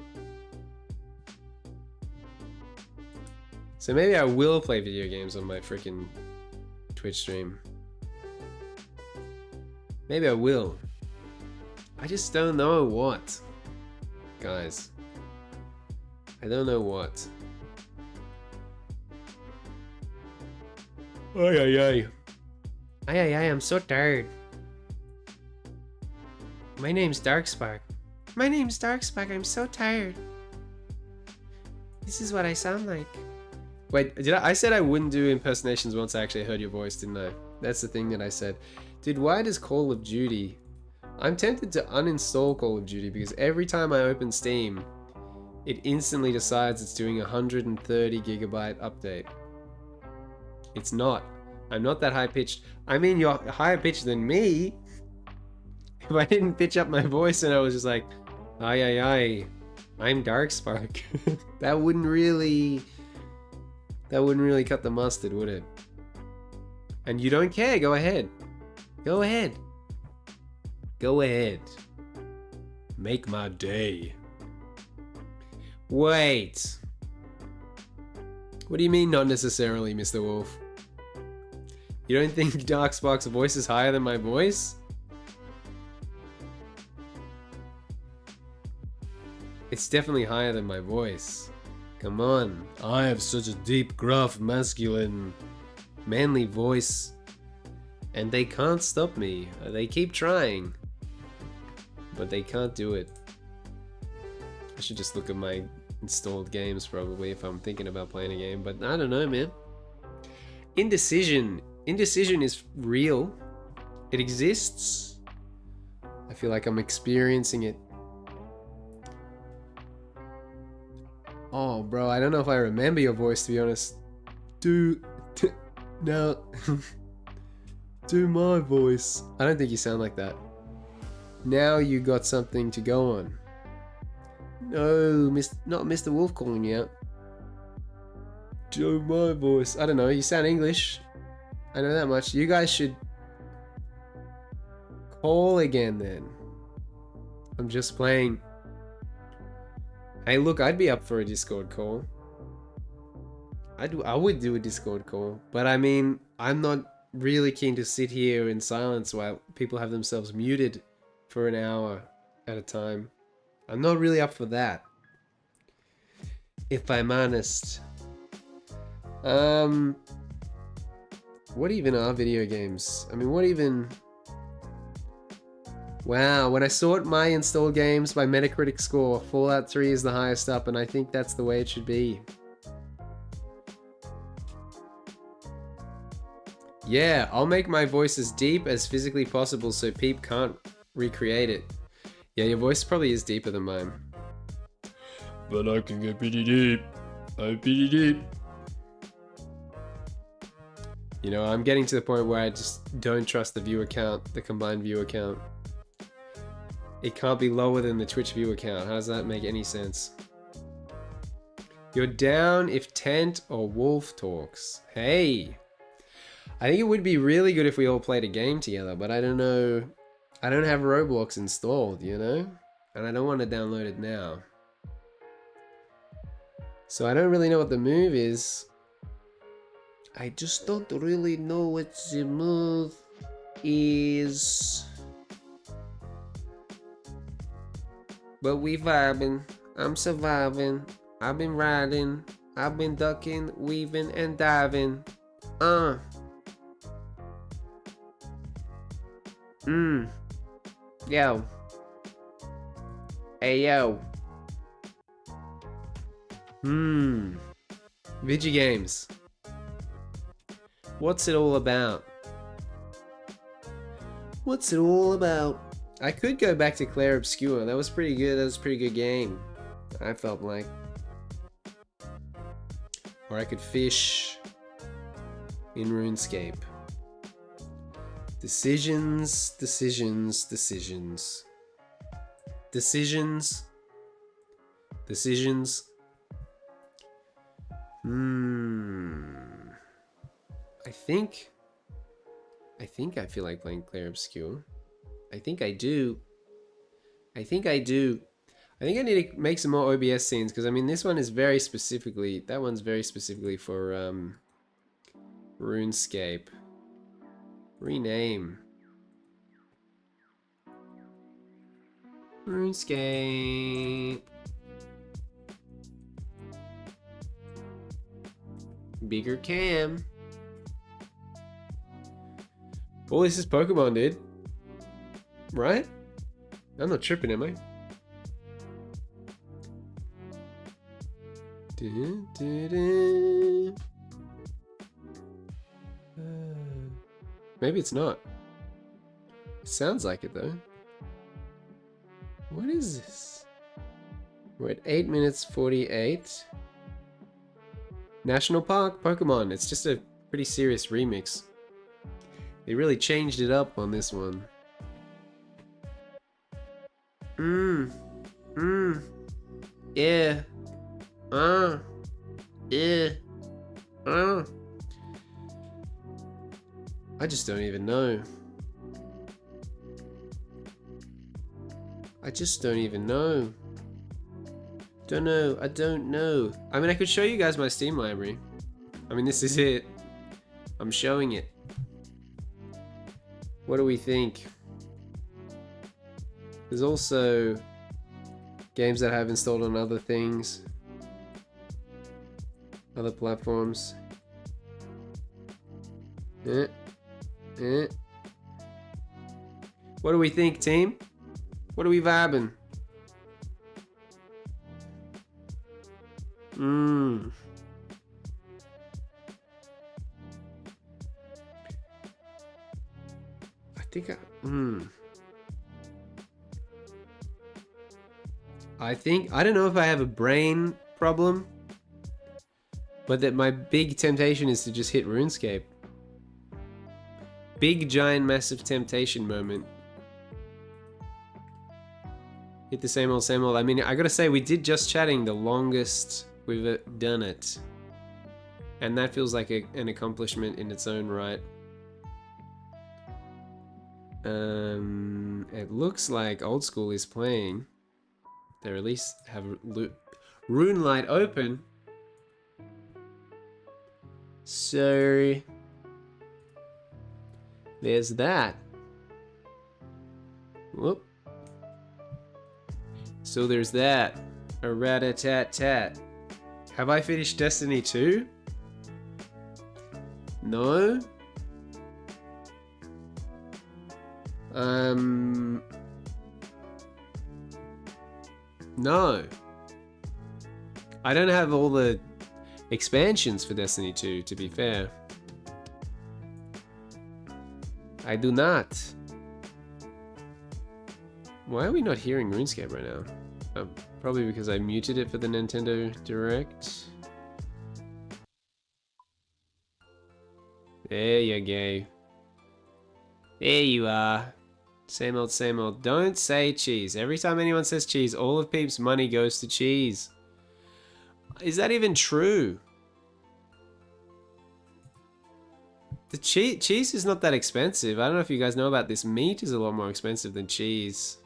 So maybe I will play video games on my freaking Twitch stream. Maybe I will. I just don't know what. Guys. I don't know what. Ay, ay, ay. Ay, ay, ay, I'm so tired. My name's Darkspark. My name's Darkspark, I'm so tired. This is what I sound like. Wait, I said I wouldn't do impersonations once I actually heard your voice, didn't I? That's the thing that I said. Dude, why does Call of Duty... I'm tempted to uninstall Call of Duty because every time I open Steam, it instantly decides it's doing a 130 gigabyte update. It's not. I'm not that high pitched. I mean, you're higher pitched than me. If I didn't pitch up my voice and I was just like, ay, ay, ay, I'm Darkspark. That wouldn't really cut the mustard, would it? And you don't care. Go ahead. Go ahead. Go ahead. Make my day. Wait. What do you mean not necessarily, Mr. Wolf? You don't think Darkspark's voice is higher than my voice? It's definitely higher than my voice. Come on. I have such a deep, gruff, masculine, manly voice. And they can't stop me. They keep trying. But they can't do it. I should just look at my installed games probably if I'm thinking about playing a game. But I don't know, man. Indecision. Indecision is real. It exists. I feel like I'm experiencing it. Oh, bro, I don't know if I remember your voice, to be honest. Do my voice. I don't think you sound like that. Now you got something to go on. No, not Mr. Wolf calling you out. Do my voice. I don't know, you sound English. I know that much. You guys should call again then. I'm just playing. Hey, look, I'd be up for a Discord call. I would do a Discord call, but I mean, I'm not really keen to sit here in silence while people have themselves muted for an hour at a time. I'm not really up for that, if I'm honest. What even are video games? I mean, what even... Wow, when I sort my installed games by Metacritic score, Fallout 3 is the highest up, and I think that's the way it should be. Yeah, I'll make my voice as deep as physically possible so Peep can't recreate it. Yeah, your voice probably is deeper than mine. But I can get pretty deep. I'm pretty deep. You know, I'm getting to the point where I just don't trust the viewer count, the combined viewer count. It can't be lower than the Twitch viewer count. How does that make any sense? You're down if Tent or Wolf talks. Hey! I think it would be really good if we all played a game together, but I don't know. I don't have Roblox installed, you know? And I don't want to download it now. So I don't really know what the move is. I just don't really know what the move is. But we vibing. I'm surviving. I've been riding. I've been ducking, weaving, and diving. Yo. Hey, yo. Video games. What's it all about? What's it all about? I could go back to Clair Obscur. That was pretty good. That was a pretty good game. I felt like. Or I could fish in RuneScape. Decisions, decisions, decisions. Decisions. Decisions. I think I feel like playing Clair Obscur. I think I do. I think I do. I think I need to make some more OBS scenes because I mean this one is very specifically, that one's very specifically for RuneScape. Rename. RuneScape. Bigger cam. All this is Pokemon, dude. Right? I'm not tripping, am I? Maybe it's not. Sounds like it though. What is this? We're at 8 minutes 48. National Park Pokemon. It's just a pretty serious remix. They really changed it up on this one. Yeah. Yeah. I just don't even know. I just don't even know. Don't know. I don't know. I mean, I could show you guys my Steam library. I mean, this is it. I'm showing it. What do we think? There's also games that I have installed on other things. Other platforms. What do we think, team? What are we vibing? I don't know if I have a brain problem, but that my big temptation is to just hit RuneScape. Big, giant, massive temptation moment. Hit the same old, same old. I mean, I gotta say, we did just chatting the longest we've done it. And that feels like an accomplishment in its own right. It looks like Old School is playing. They at least have RuneLite open. So there's that. Whoop. So there's that. A rat-a-tat-tat. Have I finished Destiny 2? No. No. I don't have all the expansions for Destiny 2, to be fair. I do not. Why are we not hearing RuneScape right now? Probably because I muted it for the Nintendo Direct. There you go. There you are. Same old, same old. Don't say cheese. Every time anyone says cheese, all of Peep's money goes to cheese. Is that even true? The cheese is not that expensive. I don't know if you guys know about this. Meat is a lot more expensive than cheese.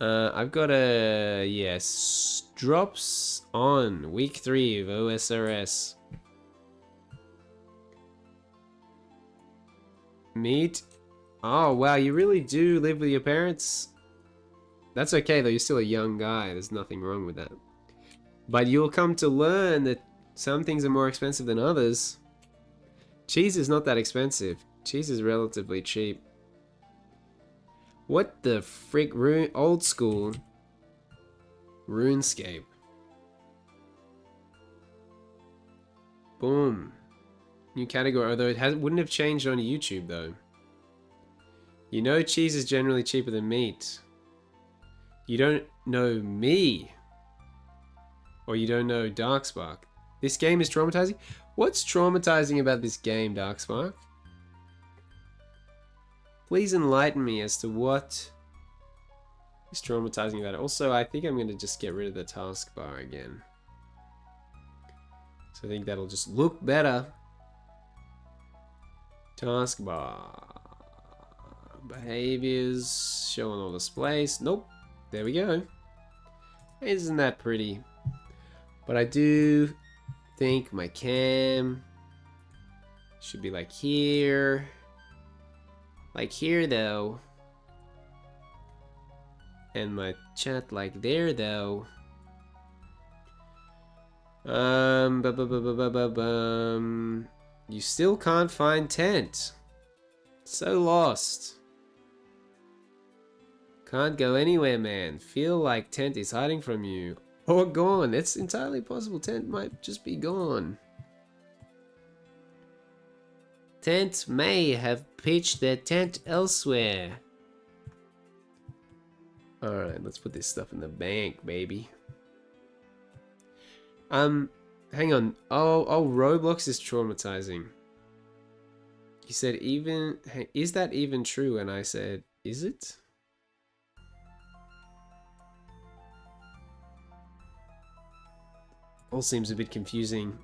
I've got a... Yes. Drops on week 3 of OSRS. Meat. Oh, wow. You really do live with your parents? That's okay, though. You're still a young guy. There's nothing wrong with that. But you'll come to learn that some things are more expensive than others. Cheese is not that expensive. Cheese is relatively cheap. What the frick? Old School. RuneScape. Boom. New category, although it wouldn't have changed on YouTube, though. You know cheese is generally cheaper than meat. You don't know me. Or you don't know Darkspark. This game is traumatizing? What's traumatizing about this game, Darkspark? Please enlighten me as to what is traumatizing about it. Also, I think I'm going to just get rid of the taskbar again. So I think that'll just look better. Taskbar. Behaviors. Show on all displays. Nope. There we go. Isn't that pretty? But I do think my cam should be like here. Like here though. And my chat like there though. You still can't find tent. So lost. Can't go anywhere, man. Feel like tent is hiding from you. Or gone. It's entirely possible tent might just be gone. Tent may have pitched their tent elsewhere. Alright, let's put this stuff in the bank, baby. Hang on. Oh, Roblox is traumatizing. You said even... Is that even true? And I said, is it? All seems a bit confusing.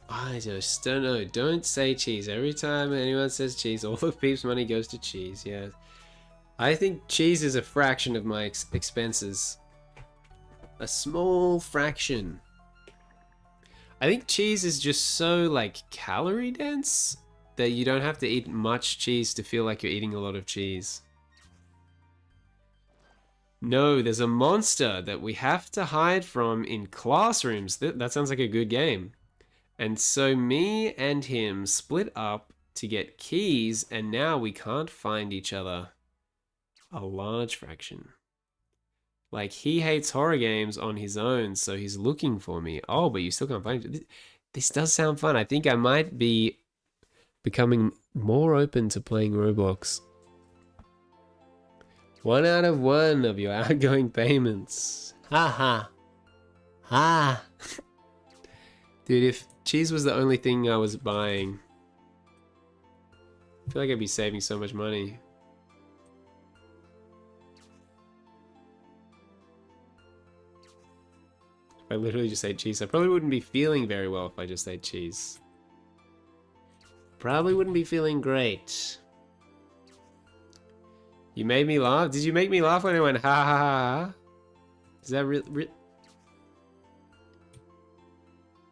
I just don't know. Don't say cheese. Every time anyone says cheese, all of Peep's money goes to cheese. Yeah. I think cheese is a fraction of my expenses. A small fraction. I think cheese is just so, like, calorie dense that you don't have to eat much cheese to feel like you're eating a lot of cheese. No, there's a monster that we have to hide from in classrooms. That sounds like a good game. And so me and him split up to get keys, and now we can't find each other. A large fraction. Like, he hates horror games on his own, so he's looking for me. Oh, but you still can't find it. This does sound fun. I think I might be becoming more open to playing Roblox. 1 out of 1 of your outgoing payments. Ha ha. Ha. Dude, if cheese was the only thing I was buying, I feel like I'd be saving so much money. If I literally just ate cheese, I probably wouldn't be feeling very well if I just ate cheese. Probably wouldn't be feeling great. You made me laugh? Did you make me laugh when I went ha ha ha ha? Is that real?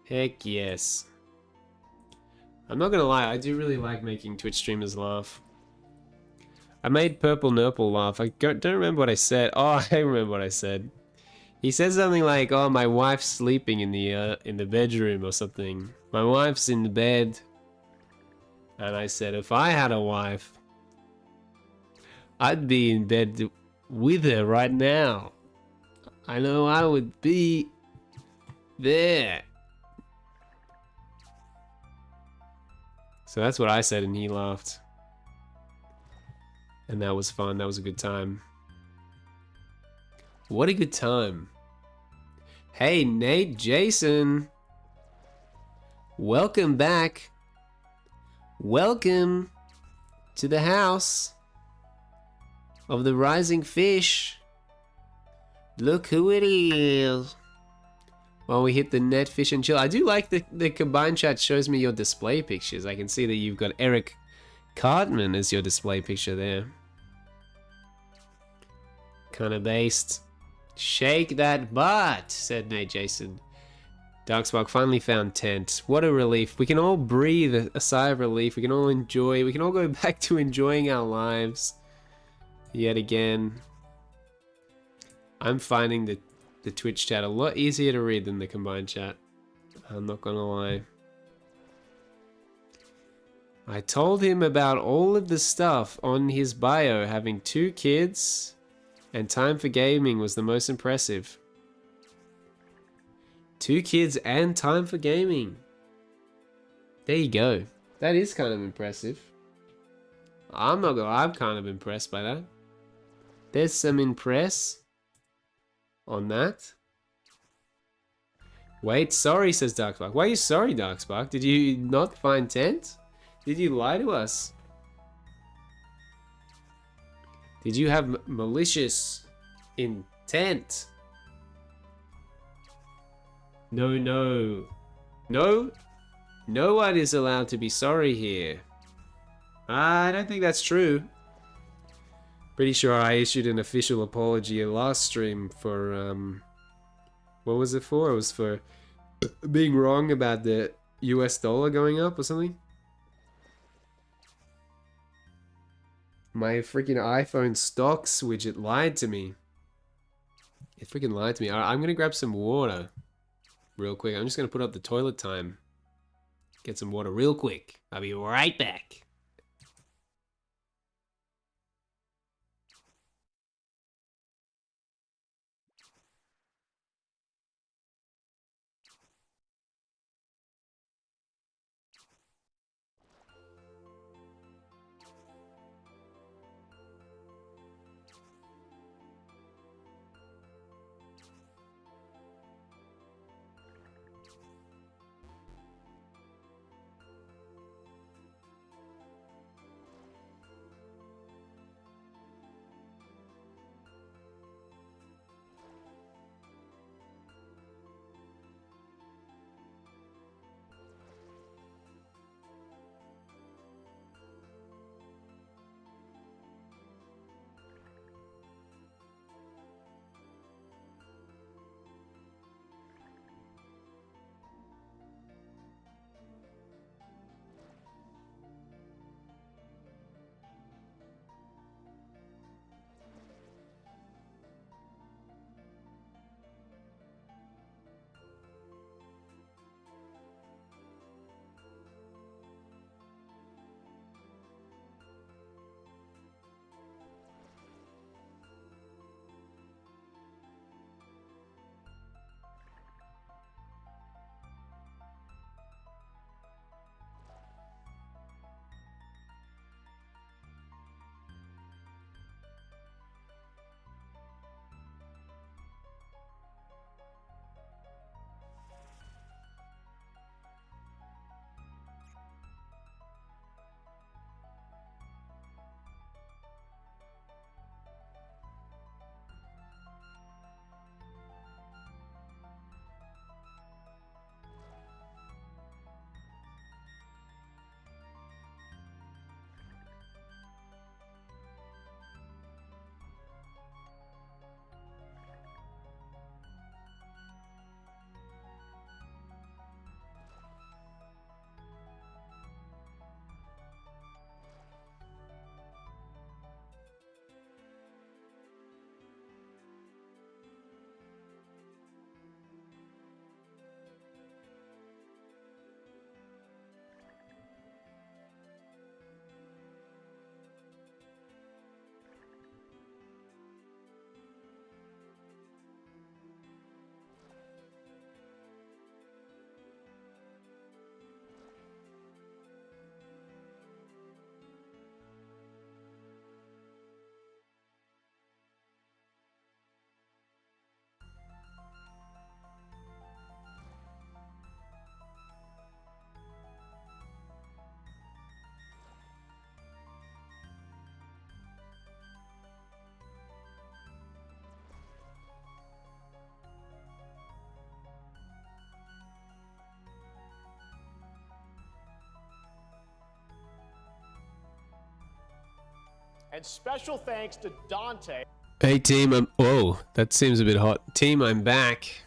Heck yes. I'm not gonna lie, I do really like making Twitch streamers laugh. I made Purple Nurple laugh. I don't remember what I said. Oh, I remember what I said. He said something like, "Oh, my wife's sleeping in the bedroom or something. My wife's in the bed." And I said, if I had a wife, I'd be in bed with her right now. I know I would be there. So that's what I said, and he laughed. And that was fun. That was a good time. What a good time. Hey, Nate Jason. Welcome back. Welcome to the house of the rising fish. Look who it is. While we hit the net, fish, and chill. I do like the combined chat shows me your display pictures. I can see that you've got Eric Cartman as your display picture there. Kind of based. Shake that butt, said Nate Jason. Darkspark finally found tent. What a relief. We can all breathe a sigh of relief. We can all enjoy. We can all go back to enjoying our lives. Yet again. I'm finding the Twitch chat a lot easier to read than the combined chat. I'm not gonna lie. I told him about all of the stuff on his bio. Having 2 kids and time for gaming was the most impressive. 2 kids and time for gaming. There you go. That is kind of impressive. I'm not gonna lie, I'm kind of impressed by that. There's some impress on that. Wait, sorry, says Darkspark. Why are you sorry, Darkspark? Did you not find tent? Did you lie to us? Did you have malicious intent? No, no. No? No one is allowed to be sorry here. I don't think that's true. Pretty sure I issued an official apology last stream for, what was it for? It was for being wrong about the US dollar going up or something. My freaking iPhone stocks widget lied to me. It freaking lied to me. Alright, I'm gonna grab some water real quick. I'm just gonna put up the toilet time. Get some water real quick. I'll be right back. And special thanks to Dante. Hey team, whoa, that seems a bit hot. Team, I'm back.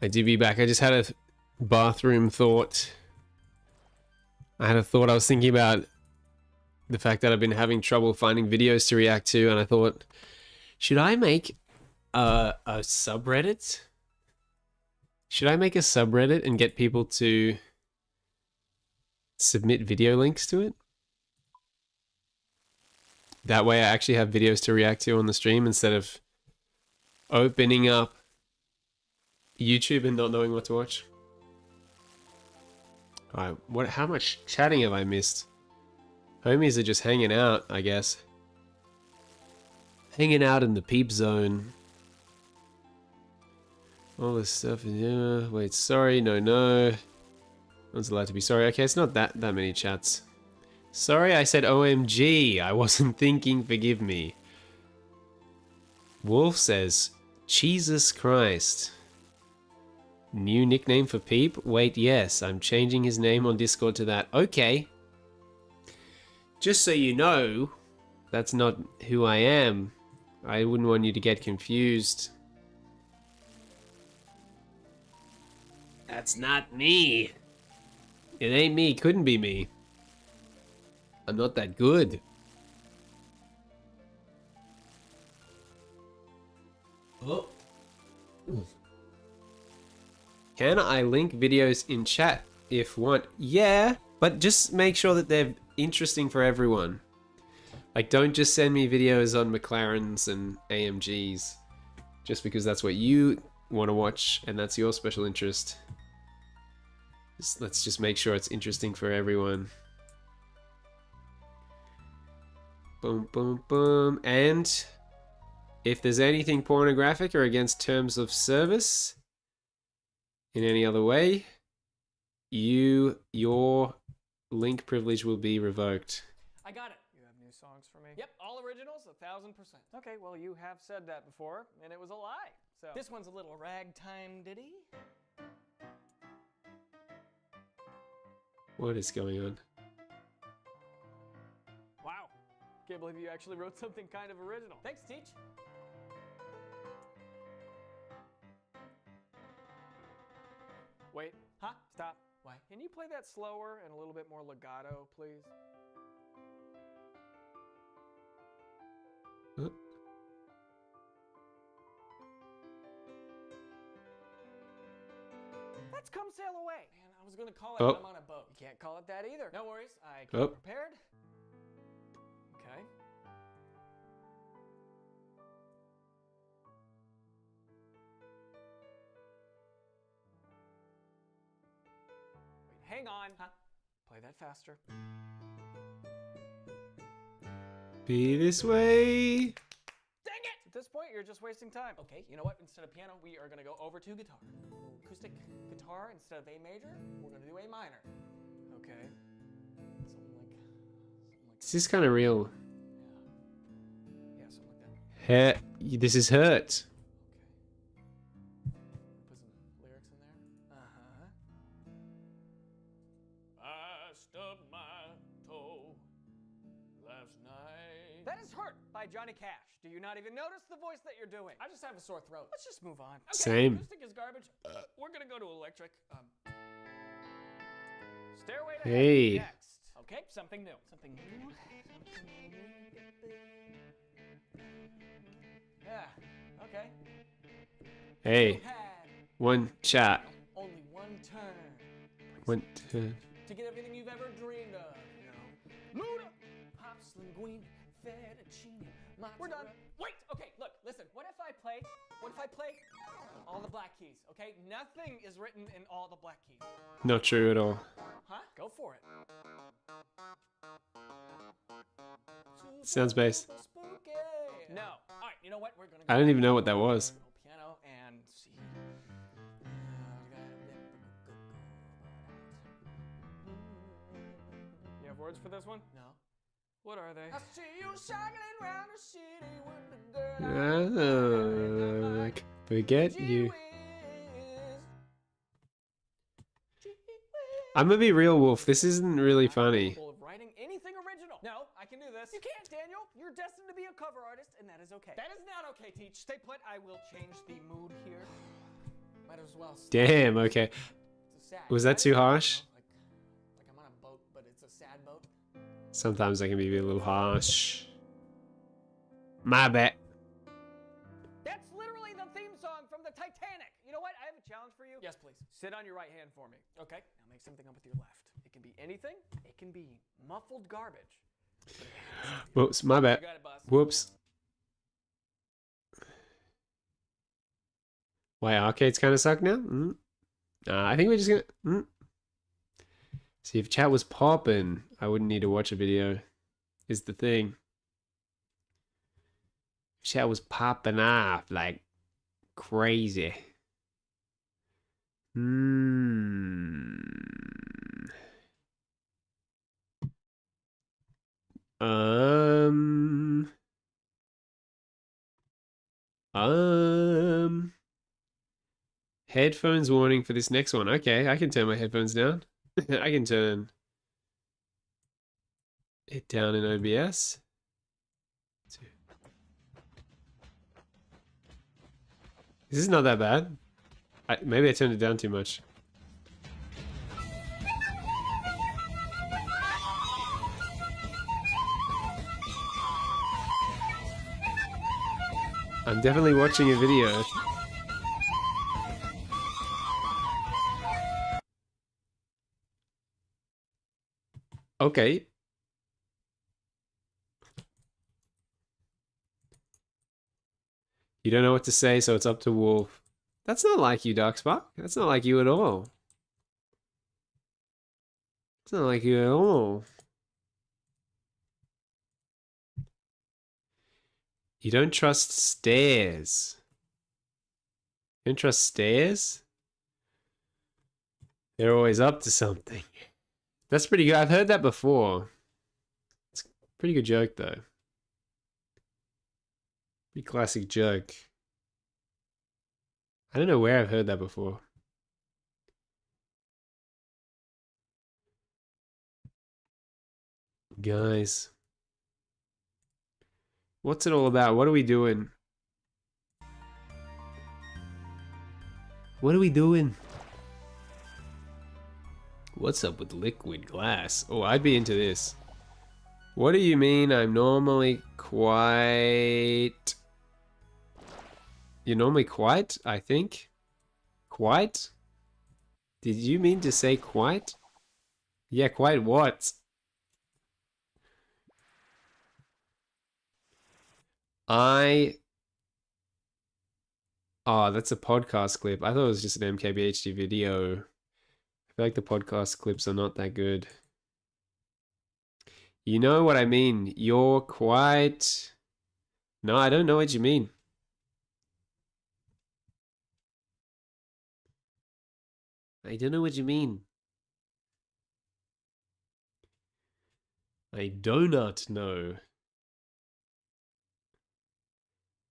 I did be back. I just had a bathroom thought. I had a thought. I was thinking about the fact that I've been having trouble finding videos to react to, and I thought, should I make a subreddit? Should I make a subreddit and get people to submit video links to it? That way I actually have videos to react to on the stream instead of opening up YouTube and not knowing what to watch. Alright, how much chatting have I missed? Homies are just hanging out, I guess. Hanging out in the peep zone. All this stuff is, wait, sorry, no. No one's allowed to be sorry. Okay, it's not that many chats. Sorry, I said OMG. I wasn't thinking, forgive me. Wolf says, Jesus Christ. New nickname for Peep? Wait, yes, I'm changing his name on Discord to that. Okay. Just so you know, that's not who I am. I wouldn't want you to get confused. That's not me. It ain't me, couldn't be me. I'm not that good. Oh. Can I link videos in chat if want? Yeah, but just make sure that they're interesting for everyone. Like, don't just send me videos on McLarens and AMGs just because that's what you want to watch and that's your special interest. Let's just make sure it's interesting for everyone. Boom, boom, boom. And if there's anything pornographic or against terms of service in any other way, your link privilege will be revoked. I got it. You have new songs for me? Yep, all originals, 1000%. Okay, well, you have said that before, and it was a lie. So this one's a little ragtime ditty. What is going on? Wow. Can't believe you actually wrote something kind of original. Thanks, Teach. Wait. Huh? Stop. Why? Can you play that slower and a little bit more legato, please? Huh? Let's come sail away. Man, I was gonna call it Oh. I'm on a boat. You can't call it that either. No worries. I Oh. came prepared. Okay. Wait, hang on. Huh? Play that faster. Be this way. Dang it! At this point, you're just wasting time. Okay, you know what? Instead of piano, we are gonna go over to guitar. Acoustic guitar instead of A major, we're gonna do A minor. Okay. Something like Is this kind of real? yeah, something like that. This is hurt. Put some lyrics in there. I stubbed my toe last night. That is Hurt by Johnny Cash. Do you not even notice the voice that you're doing? I just have a sore throat. Let's just move on. Okay, Same. acoustic is garbage. We're gonna go to electric. Stairway to Hey. Heaven next. Okay, something new. Something new. Yeah. Okay. Hey, You had one shot. only one turn. One turn. To get everything you've ever dreamed of, you know. Luda! Pops, linguine, fettuccine, mozzarella. We're done. Wait! Okay, look, listen. What if I play all the black keys, okay? Nothing is written in all the black keys. Not true at all. Huh? Go for it. Sounds bass. Spooky. No. All right, you know what? We're gonna I don't even know what that was. piano and C. You have words for this one? No. What are they? I see you shining around the city with the girl. Ah, forget you. I'm gonna be real, Wolf. This isn't really funny. Capable of writing anything original. No, I can do this. You can't, Daniel. You're destined to be a cover artist, and that is okay. That is not okay, Teach. Stay put. I will change the mood here. Might as well. Damn. Okay. It's a sad. Was that too harsh? Like I'm on a boat, but it's a sad boat. Sometimes I can be a little harsh. My bad. That's literally the theme song from the Titanic. You know what? I have a challenge for you. Yes, please. Sit on your right hand for me. Okay. Now make something up with your left. It can be anything. It can be muffled garbage. Whoops. My You bad. got it, boss. Whoops. Why arcades kind of suck now? I think we're just gonna. See, if chat was popping, I wouldn't need to watch a video. Is the thing. If chat was popping off like crazy. Um. Headphones warning for this next one. Okay, I can turn my headphones down. I can turn it down in OBS. This is not that bad. Maybe I turned it down too much. I'm definitely watching a video. Okay. You don't know what to say, so it's up to Wolf. That's not like you, Darkspark. That's not like you at all. It's not like you at all. You don't trust stairs. You don't trust stairs? They're always up to something. That's pretty good. I've heard that before. It's a pretty good joke, though. Pretty classic joke. I don't know where I've heard that before. Guys. What's it all about? What are we doing? What are we doing? What's up with liquid glass? Oh, I'd be into this. What do you mean I'm normally quite... You're normally quite, I think? Quite? Did you mean to say quite? Yeah, quite what? Oh, that's a podcast clip. I thought it was just an MKBHD video. I feel like the podcast clips are not that good. You know what I mean. You're quite... No, I don't know what you mean. I don't know what you mean. I do not know.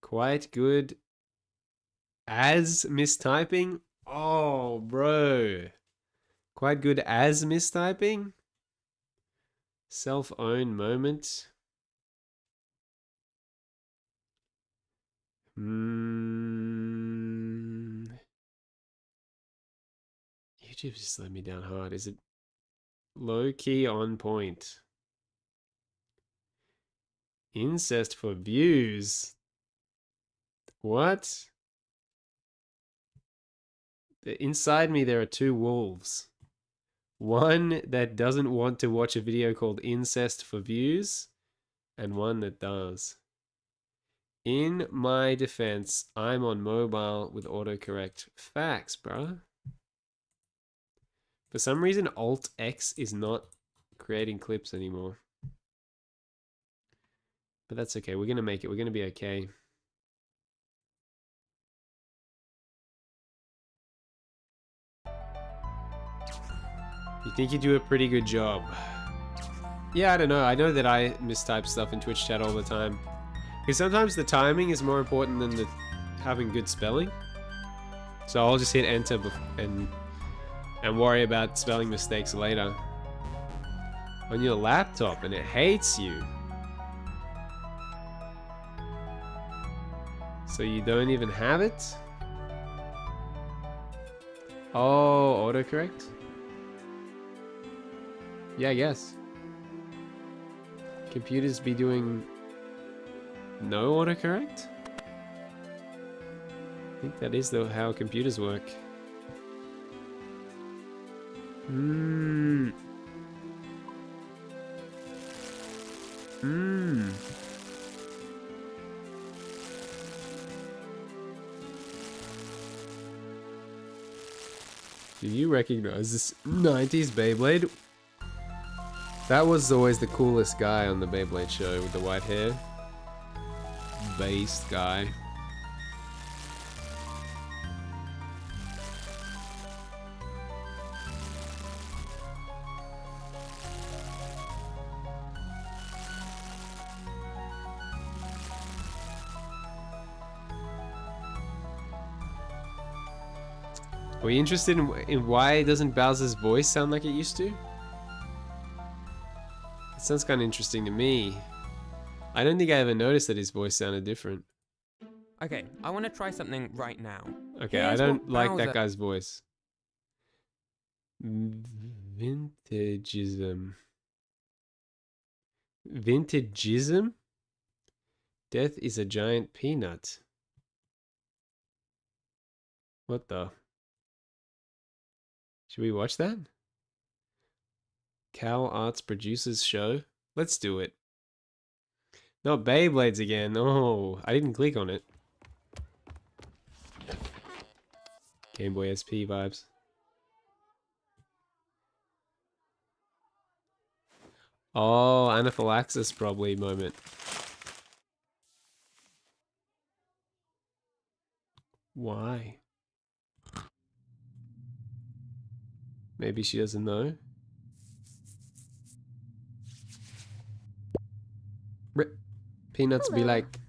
Quite good as mistyping? Oh, bro. Quite good as mistyping? Self-owned moment. YouTube just let me down hard. Is it low-key on point? Incest for views? What? Inside me there are two wolves. One that doesn't want to watch a video called Incest for Views, and one that does. In my defense, I'm on mobile with autocorrect. Facts, bro. For some reason, Alt-X is not creating clips anymore. But that's okay. We're going to make it. We're going to be okay. You think you do a pretty good job. Yeah, I don't know. I know that I mistype stuff in Twitch chat all the time. Because sometimes the timing is more important than the having good spelling. So I'll just hit enter and worry about spelling mistakes later. On your laptop, and it hates you. So you don't even have it? Oh, autocorrect? Yeah, I guess. Computers be doing no autocorrect? I think that is how computers work. Do you recognize this 90s Beyblade? That was always the coolest guy on the Beyblade show with the white hair. Based guy. Are we interested in why doesn't Bowser's voice sound like it used to? It sounds kind of interesting to me. I don't think I ever noticed that his voice sounded different. Okay, I want to try something right now. Okay, I Here's don't what like that Bowser- guy's voice. Vintageism. Vintageism? Death is a giant peanut. What the? Should we watch that? Cal Arts Producers Show? Let's do it. Not Beyblades again. Oh, I didn't click on it. Game Boy SP vibes. Oh, anaphylaxis probably moment. Why? Maybe she doesn't know. Rip. Peanuts be like.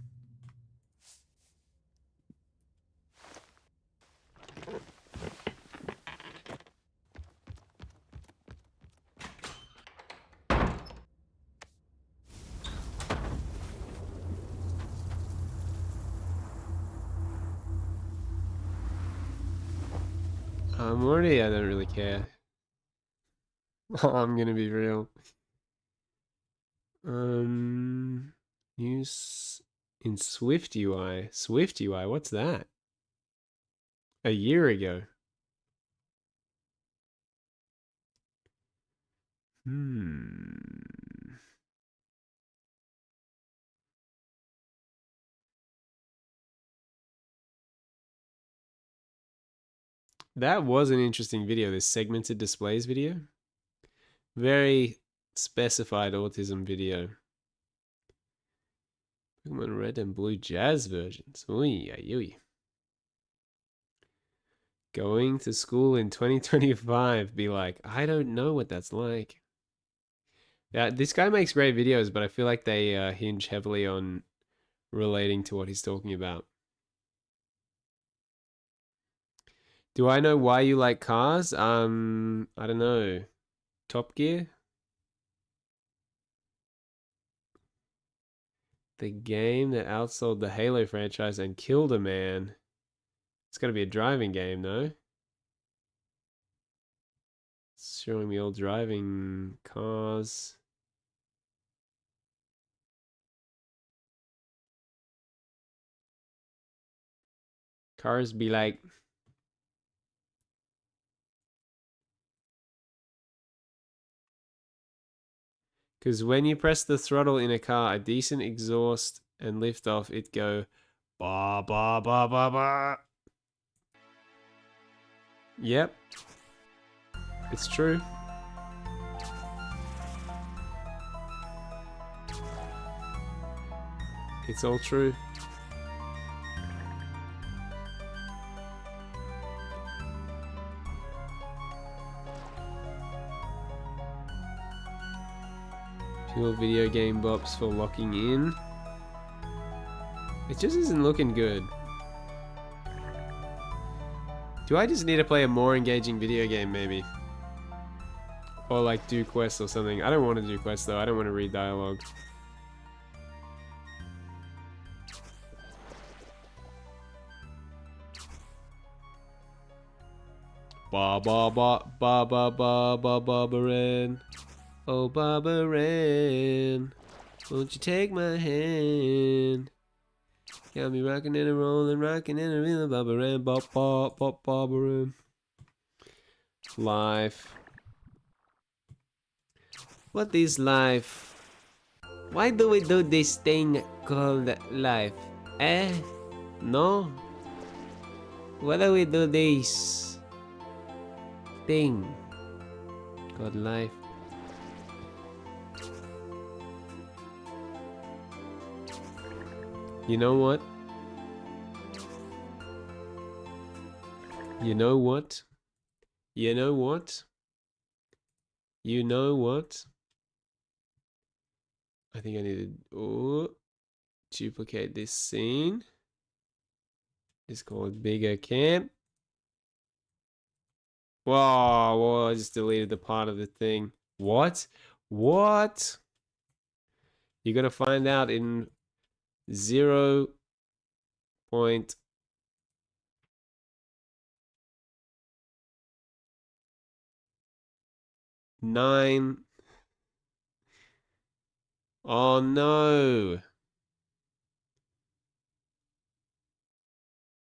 Morty, I don't really care. I'm gonna be real. News in Swift UI. Swift UI, what's that? A year ago. That was an interesting video, this segmented displays video. Very specified autism video. Pokemon Red and Blue Jazz versions. Oy, oy, oy. Going to school in 2025. Be like, I don't know what that's like. Yeah, this guy makes great videos, but I feel like they hinge heavily on relating to what he's talking about. Do I know why you like cars? I don't know. Top Gear? The game that outsold the Halo franchise and killed a man. It's got to be a driving game, no? It's showing me all driving cars. Cars be like... Because when you press the throttle in a car, a decent exhaust and lift off, it go ba ba ba ba ba. Yep. It's true. It's all true. Pure video game bops for locking in. It just isn't looking good. Do I just need to play a more engaging video game, maybe? Or like do quests or something. I don't want to do quests though. I don't want to read dialogue. Ba ba ba ba ba ba ba Barbaran. Oh Barbaran, won't you take my hand? Got me rocking and a rolling, rocking and a reeling, Barbaran, bop bop bop Barbaran. Life. What is life? Why do we do this thing called life? Eh? No? Why do we do this thing called life? You know what? You know what? You know what? You know what? I think I need to duplicate this scene. It's called Bigger Camp. Whoa, whoa, I just deleted the part of the thing. What? What? You're gonna find out in 0.9. Oh no.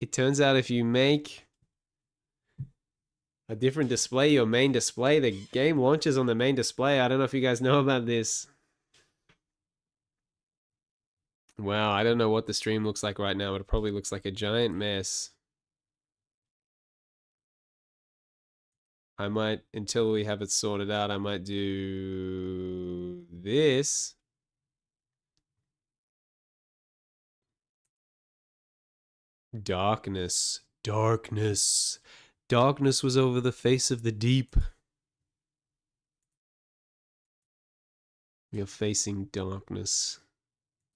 It turns out if you make a different display, your main display, the game launches on the main display. I don't know if you guys know about this. Wow, I don't know what the stream looks like right now. It probably looks like a giant mess. I might, until we have it sorted out, I might do this. Darkness. Darkness. Darkness was over the face of the deep. We are facing darkness.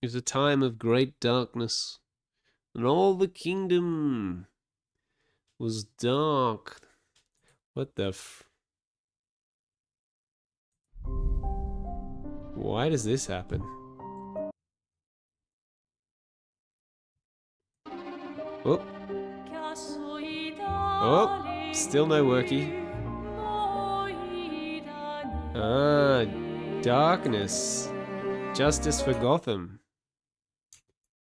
It was a time of great darkness, and all the kingdom was dark. What the Why does this happen? Oh. Oh, still no worky. Ah, darkness. Justice for Gotham.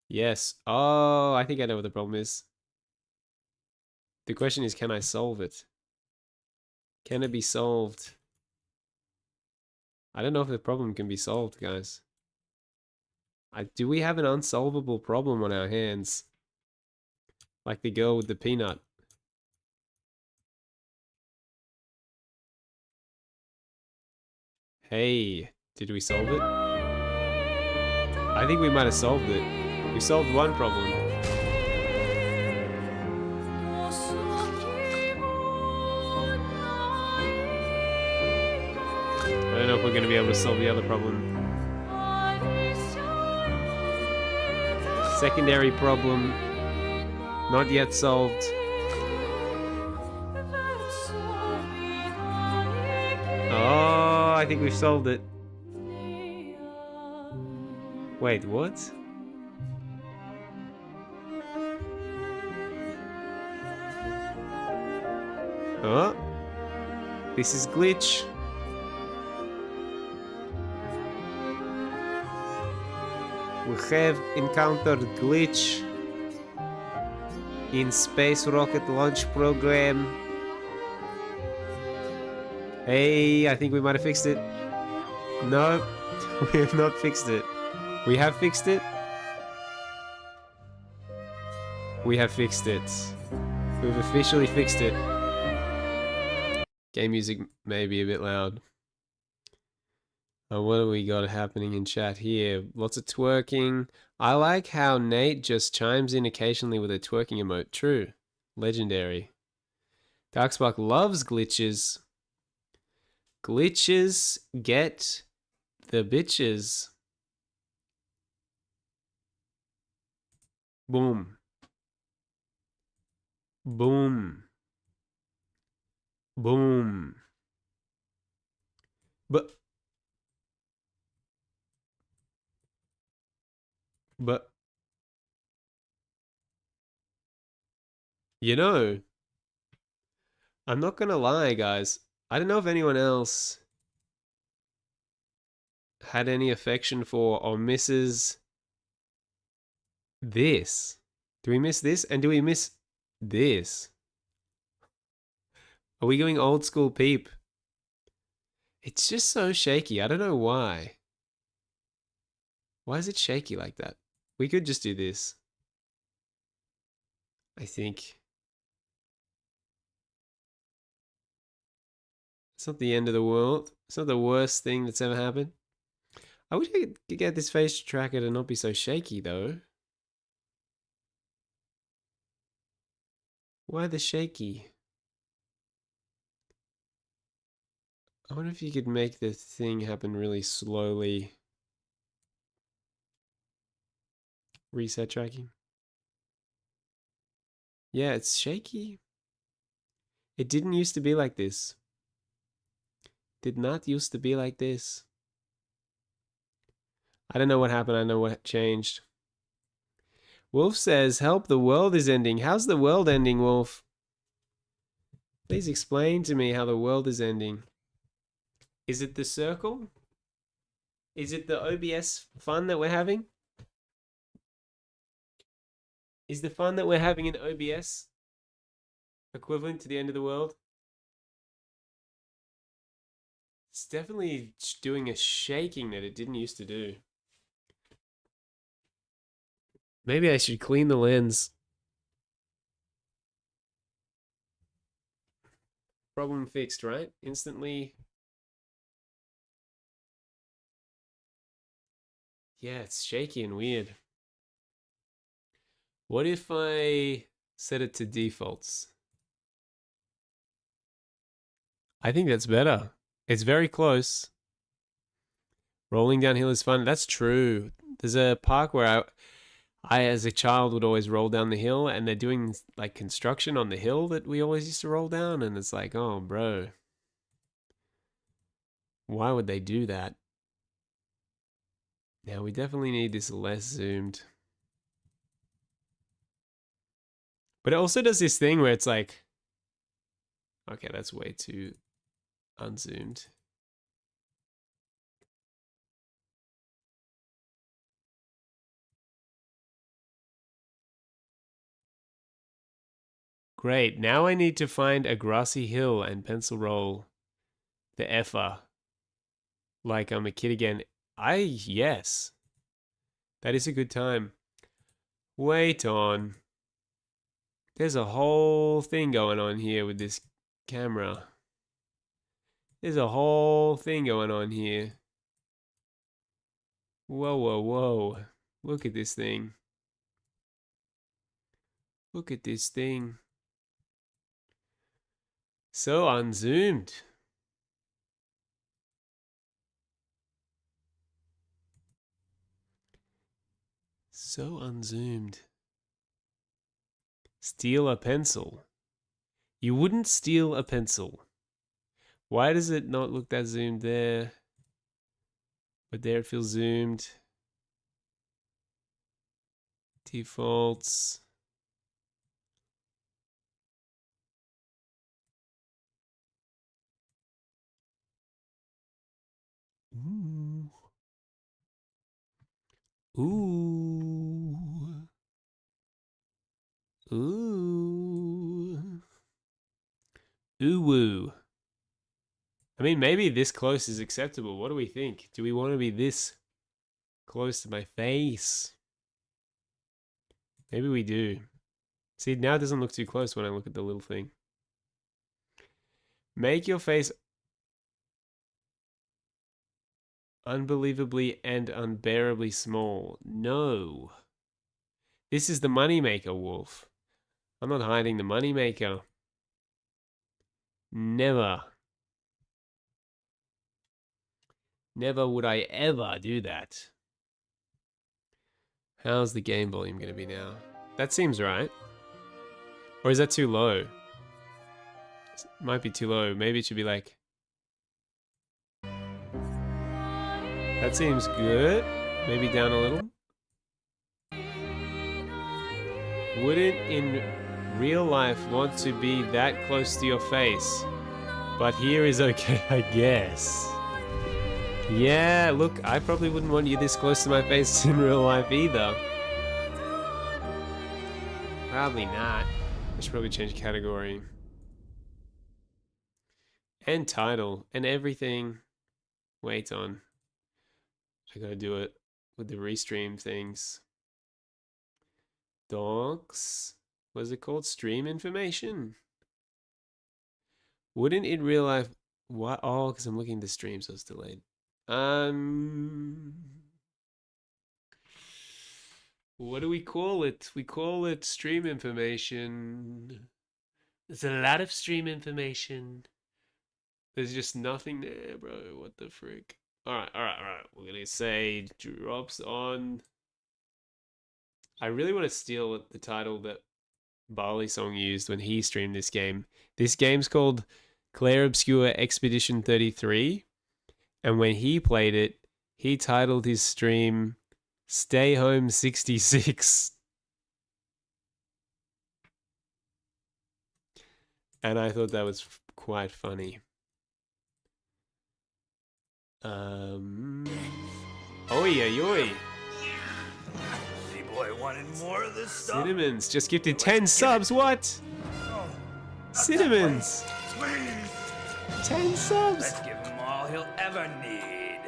Yes. Oh, I think I know what the problem is. The question is, can I solve it? Can it be solved? I don't know if the problem can be solved, guys. Do we have an unsolvable problem on our hands? Like the girl with the peanut. Hey, did we solve it? I think we might have solved it. We solved one problem. I don't know if we're going to be able to solve the other problem. Secondary problem. Not yet solved. Oh, I think we've solved it. Wait, what? Oh, this is glitch. We have encountered glitch in Space Rocket Launch Program. Hey, I think we might have fixed it. No, we have not fixed it. We have fixed it. We have fixed it. We've officially fixed it. Game music may be a bit loud. What do we got happening in chat here? Lots of twerking. I like how Nate just chimes in occasionally with a twerking emote. True. Legendary. Darkspark loves glitches. Glitches get the bitches. Boom. Boom. Boom. But, you know, I'm not gonna lie, guys. I don't know if anyone else had any affection for or misses this. Do we miss this? And do we miss this? Are we going old school peep? It's just so shaky. I don't know why. Why is it shaky like that? We could just do this. I think. It's not the end of the world. It's not the worst thing that's ever happened. I wish I could get this face tracker to not be so shaky, though. Why the shaky? I wonder if you could make the thing happen really slowly. Reset tracking. Yeah, it's shaky. It didn't used to be like this. Did not used to be like this. I don't know what happened. I know what changed. Wolf says, help, the world is ending. How's the world ending, Wolf? Please explain to me how the world is ending. Is it the circle? Is it the OBS fun that we're having? Is the fun that we're having in OBS equivalent to the end of the world? It's definitely doing a shaking that it didn't used to do. Maybe I should clean the lens. Problem fixed, right? Instantly. Yeah, it's shaky and weird. What if I set it to defaults? I think that's better. It's very close. Rolling downhill is fun. That's true. There's a park where I as a child would always roll down the hill, and they're doing like construction on the hill that we always used to roll down, and it's like, oh, bro. Why would they do that? Now we definitely need this less zoomed. But it also does this thing where it's like, okay, that's way too unzoomed. Great, now I need to find a grassy hill and pencil roll the effer. Like I'm a kid again. Yes. That is a good time. Wait on. There's a whole thing going on here with this camera. There's a whole thing going on here. Whoa, whoa, whoa. Look at this thing. Look at this thing. So unzoomed. So unzoomed. Steal a pencil. You wouldn't steal a pencil. Why does it not look that zoomed there? But there it feels zoomed. Defaults. Ooh. Ooh. Ooh. Ooh woo. I mean, maybe this close is acceptable. What do we think? Do we want to be this close to my face? Maybe we do. See, now it doesn't look too close when I look at the little thing. Make your face unbelievably and unbearably small. No. This is the moneymaker, Wolf. I'm not hiding the moneymaker. Never. Never would I ever do that. How's the game volume going to be now? That seems right. Or is that too low? It might be too low. Maybe it should be like... That seems good. Maybe down a little. Wouldn't in real life want to be that close to your face. But here is okay, I guess. Yeah, look, I probably wouldn't want you this close to my face in real life either. Probably not. I should probably change category. And title. And everything. Wait on. I gotta do it with the restream things. Docs. What is it called? Stream information. Wouldn't in real life... What? Oh, because I'm looking at the stream, so it's delayed. What do we call it? We call it stream information. There's a lot of stream information. There's just nothing there, bro. What the frick? Alright. We're gonna say drops on... I really want to steal the title that Barley song used when he streamed this game. This game's called Claire Obscure Expedition 33. And when he played it, he titled his stream Stay Home 66. And I thought that was quite funny. Oi, oi. Boy wanted more of this stuff. Cinnamons just gifted 10 subs. What? Cinnamons. 10 subs. Let's give him all he'll ever need.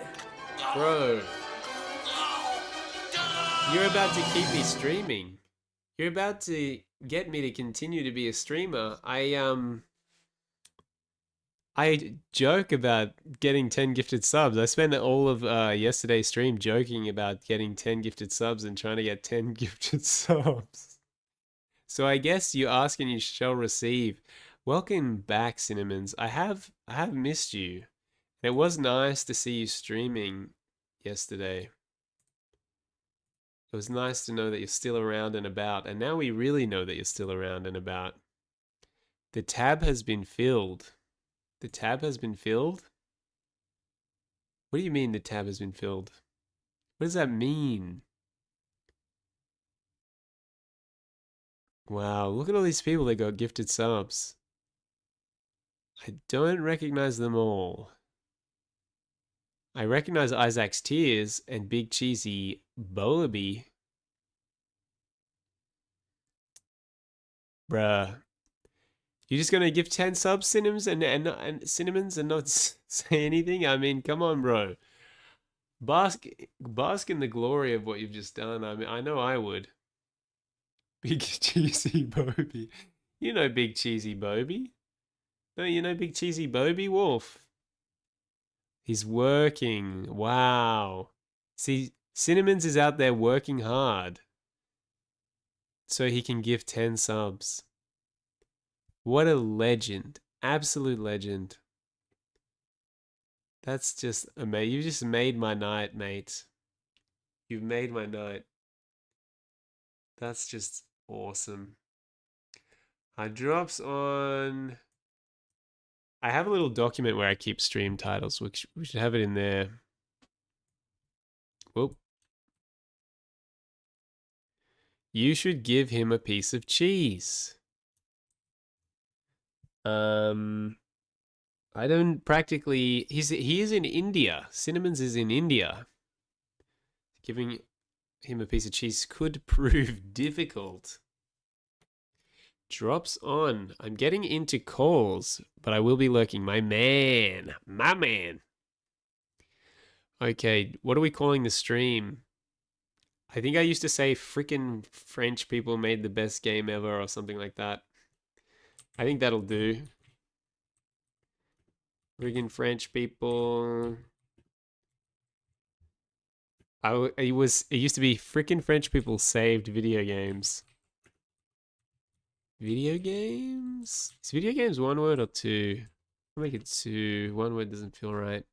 Bro. You're about to keep me streaming. You're about to get me to continue to be a streamer. I joke about getting 10 gifted subs. I spent all of yesterday's stream joking about getting 10 gifted subs and trying to get 10 gifted subs. So I guess you ask and you shall receive. Welcome back, Cinnamons. I have missed you. It was nice to see you streaming yesterday. It was nice to know that you're still around and about, and now we really know that you're still around and about. The tab has been filled. The tab has been filled? What do you mean the tab has been filled? What does that mean? Wow, look at all these people that got gifted subs. I don't recognize them all. I recognize Isaac's Tears and Big Cheesy Bolaby. Bruh. You're just gonna give 10 subs, Cinnamons, and Cinnamons and not say anything? I mean, come on, bro. Bask in the glory of what you've just done. I mean, I know I would. Big Cheesy Bobby. You know Big Cheesy Bobby. No, you know Big Cheesy Bobby Wolf. He's working. Wow. See, Cinnamons is out there working hard so he can give 10 subs. What a legend. Absolute legend. That's just amazing. You just made my night, mate. You've made my night. That's just awesome. Drops on... I have a little document where I keep stream titles, which we should have it in there. Whoop. You should give him a piece of cheese. I don't practically... He is in India. Cinnamons is in India. Giving him a piece of cheese could prove difficult. Drops on. I'm getting into calls, but I will be lurking. My man. My man. Okay, what are we calling the stream? I think I used to say frickin' French people made the best game ever or something like that. I think that'll do. Friggin' French people. It used to be frickin' French people saved video games. Video games? Is video games one word or two? I'll make it two. One word doesn't feel right.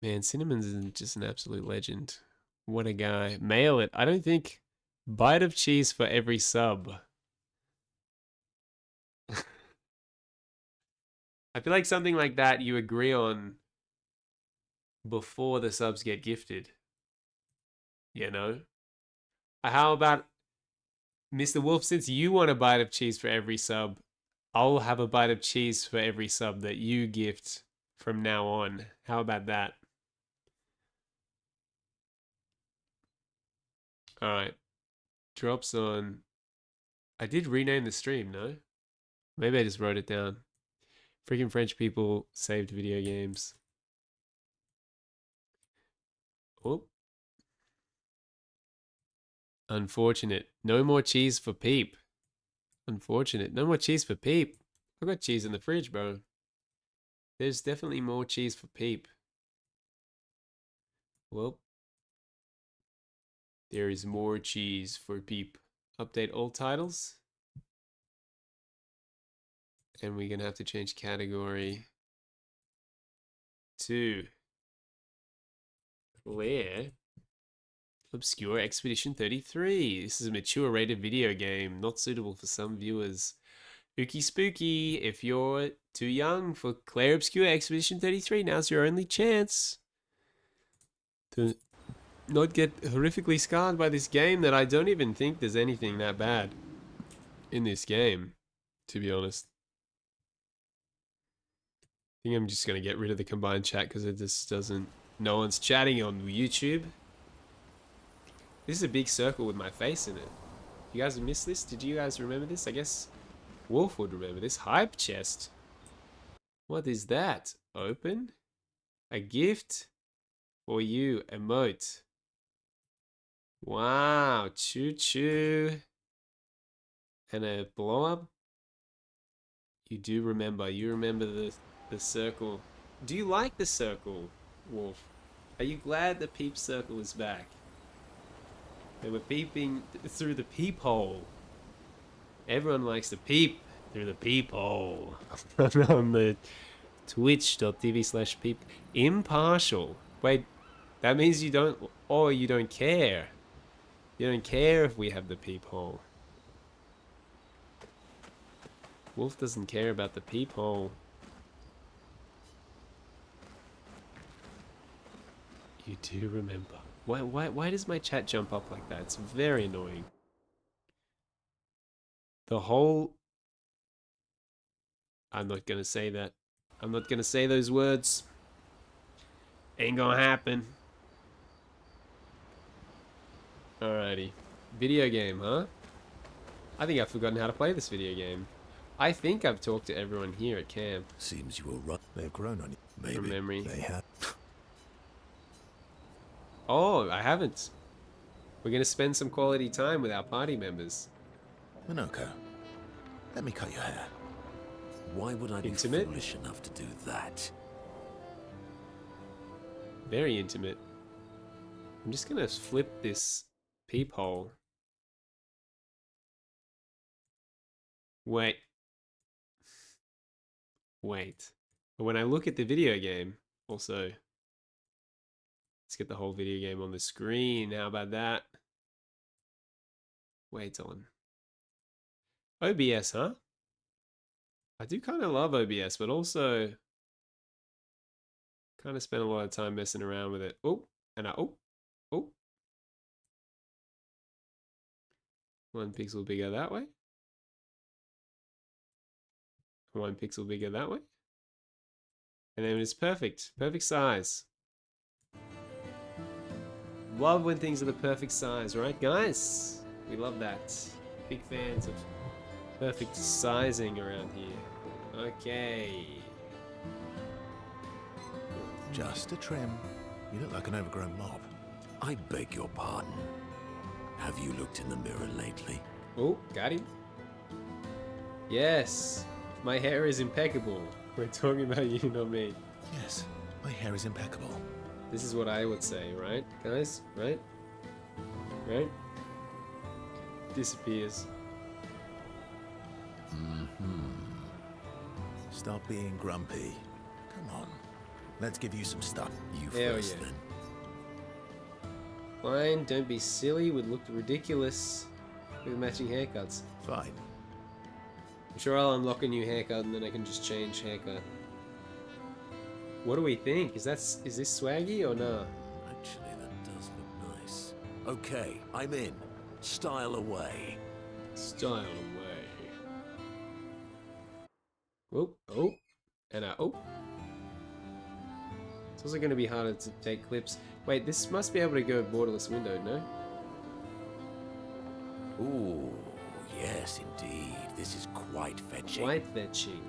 Man, Cinnamons is just an absolute legend. What a guy. Mail it. I don't think... Bite of cheese for every sub. I feel like something like that you agree on before the subs get gifted. You know? How about Mr. Wolf, since you want a bite of cheese for every sub, I'll have a bite of cheese for every sub that you gift from now on. How about that? Alright. Drops on. I did rename the stream, no? Maybe I just wrote it down. Freaking French people saved video games. Oh. Unfortunate. No more cheese for Peep. Unfortunate. No more cheese for Peep. I got cheese in the fridge, bro. There's definitely more cheese for Peep. Well. There is more cheese for Peep. Update all titles. And we're going to have to change category to Claire Obscure Expedition 33. This is a mature rated video game, not suitable for some viewers. Ookie spooky. If you're too young for Claire Obscure Expedition 33, now's your only chance to not get horrifically scarred by this game that I don't even think there's anything that bad in this game, to be honest. I think I'm just going to get rid of the combined chat because it just doesn't... No one's chatting on YouTube. This is a big circle with my face in it. You guys missed this? Did you guys remember this? I guess Wolf would remember this. Hype chest. What is that? Open? A gift? For you. Emote. Wow. Choo choo. And a blow up? You do remember. You remember the circle. Do you like the circle, Wolf? Are you glad the peep circle is back? They were peeping through the peephole. Everyone likes to peep through the peephole. On the twitch.tv/peep. Impartial. Wait, that means you don't... Oh, you don't care. You don't care if we have the peephole. Wolf doesn't care about the peephole. You do remember. Why does my chat jump up like that? It's very annoying. The whole... I'm not gonna say that. I'm not gonna say those words. Ain't gonna happen. Alrighty. Video game, huh? I think I've forgotten how to play this video game. I think I've talked to everyone here at camp. Seems you were right. They've grown on you. Maybe from memory. they have. Oh, I haven't. We're gonna spend some quality time with our party members. Minoko, let me cut your hair. Why would I be Intimate? foolish enough to do that? Very intimate. I'm just gonna flip this peephole. Wait. But when I look at the video game, also, let's get the whole video game on the screen. How about that? Wait on. OBS, huh? I do kind of love OBS, but also kind of spend a lot of time messing around with it. Oh, and oh. 1 pixel bigger that way. 1 pixel bigger that way. And then it's perfect. Perfect size. Love when things are the perfect size, right guys? We love that. Big fans of perfect sizing around here. Okay. Just a trim. You look like an overgrown mob. I beg your pardon. Have you looked in the mirror lately? Oh, got him. Yes. My hair is impeccable. We're talking about you, not me. Yes, my hair is impeccable. This is what I would say, right, guys? Right? Right? Disappears. Stop being grumpy. Come on. Let's give you some stuff. You Hell first, yeah. then. Fine, don't be silly. Would look ridiculous with matching haircuts. Fine. I'm sure I'll unlock a new haircut and then I can just change haircut. What do we think? Is this swaggy or no? Actually, that does look nice. Okay, I'm in. Style away. Style away. Oh, and oh. It's also going to be harder to take clips. Wait, this must be able to go borderless window, no? Ooh, yes, indeed. This is quite fetching. Quite fetching.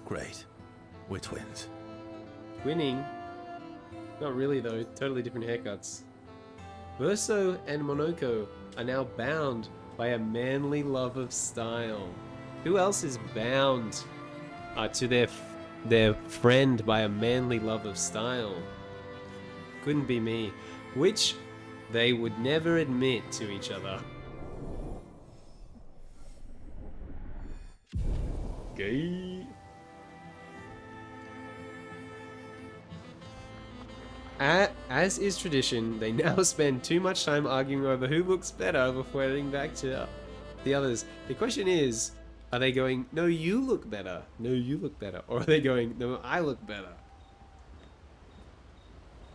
Great. We're twins. Winning. Not really though, totally different haircuts. Verso and Monoko are now bound by a manly love of style. Who else is bound to their friend by a manly love of style? Couldn't be me. Which they would never admit to each other. Gay. As is tradition, they now spend too much time arguing over who looks better before heading back to the others. The question is, are they going, no, you look better, no, you look better, or are they going, no, I look better?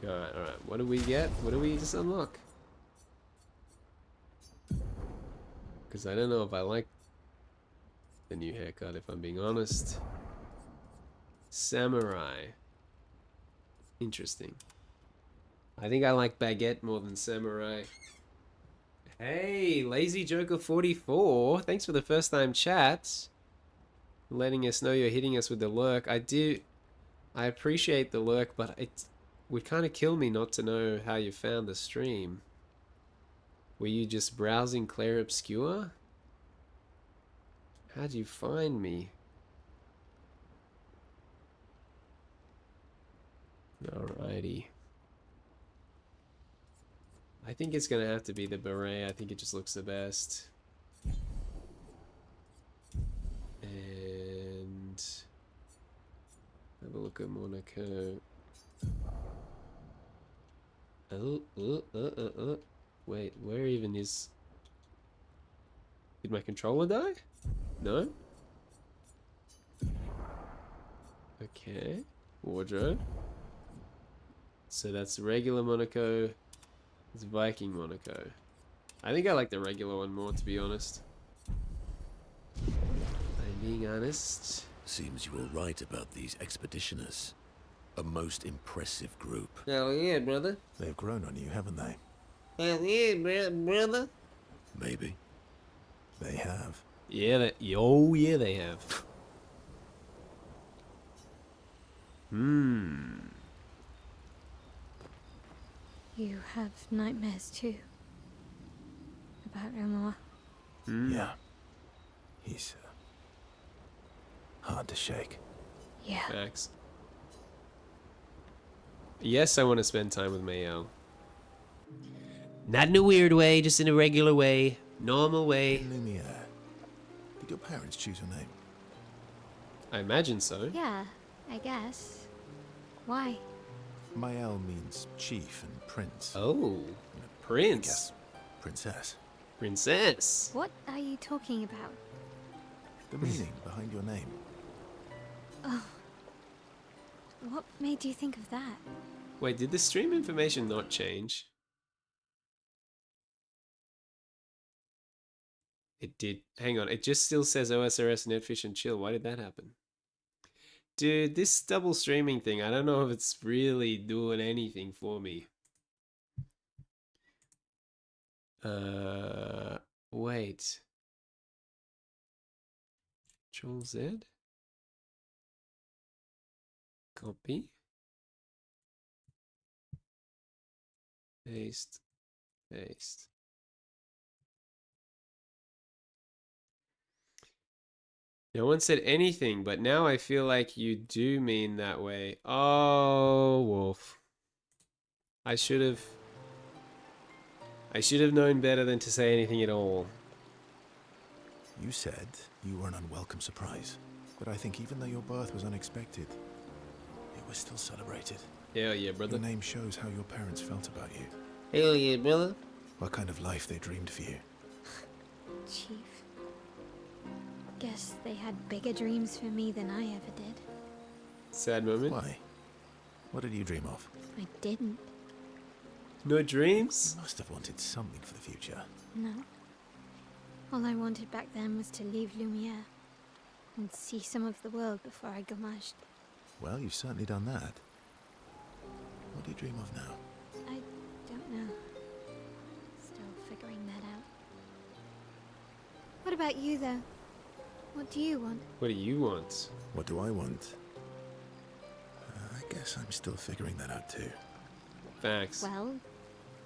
Alright, what do we get? What do we just unlock? Because I don't know if I like the new haircut, if I'm being honest. Samurai. Interesting. I think I like baguette more than samurai. Hey, Lazy Joker 44. Thanks for the first time chat. Letting us know you're hitting us with the lurk. I appreciate the lurk, but it would kind of kill me not to know how you found the stream. Were you just browsing Claire Obscure? How'd you find me? Alrighty. I think it's gonna have to be the beret. I think it just looks the best. And have a look at Monaco. Wait, where even is... Did my controller die? No? Okay. Wardrobe. So that's regular Monaco. It's Viking Monaco. I think I like the regular one more, to be honest. I'm being honest. Seems you were right about these expeditioners. A most impressive group. Hell yeah, brother. They've grown on you, haven't they? Hell yeah, brother. Maybe. They have. Yeah, oh yeah, they have. You have nightmares too? About Omar? Yeah. He's hard to shake. Yeah. Facts. Yes, I want to spend time with Mayel. Not in a weird way, just in a regular way. Normal way. Lumiere. Did your parents choose your name? I imagine so. Yeah, I guess. Why? Mael means chief and prince. Oh, prince. Yes, princess. Princess. What are you talking about? The meaning behind your name. Oh. What made you think of that? Wait, did the stream information not change? It did. Hang on, it just still says OSRS, Netfish, and Chill. Why did that happen? Dude, this double streaming thing, I don't know if it's really doing anything for me. Wait. Control Z? Copy. Paste. Paste. No one said anything, but now I feel like you do mean that way. Oh, Wolf. I should have known better than to say anything at all. You said you were an unwelcome surprise, but I think even though your birth was unexpected, it was still celebrated. Hell yeah, brother. Your name shows how your parents felt about you. Hell yeah, brother. What kind of life they dreamed for you. Chief. Guess they had bigger dreams for me than I ever did. Sad moment. Why? What did you dream of? I didn't. No dreams? You must have wanted something for the future. No. All I wanted back then was to leave Lumiere and see some of the world before I gommaged. Well, you've certainly done that. What do you dream of now? I don't know. Still figuring that out. What about you, though? What do you want? What do you want? What do I want? I guess I'm still figuring that out too. Facts. Well,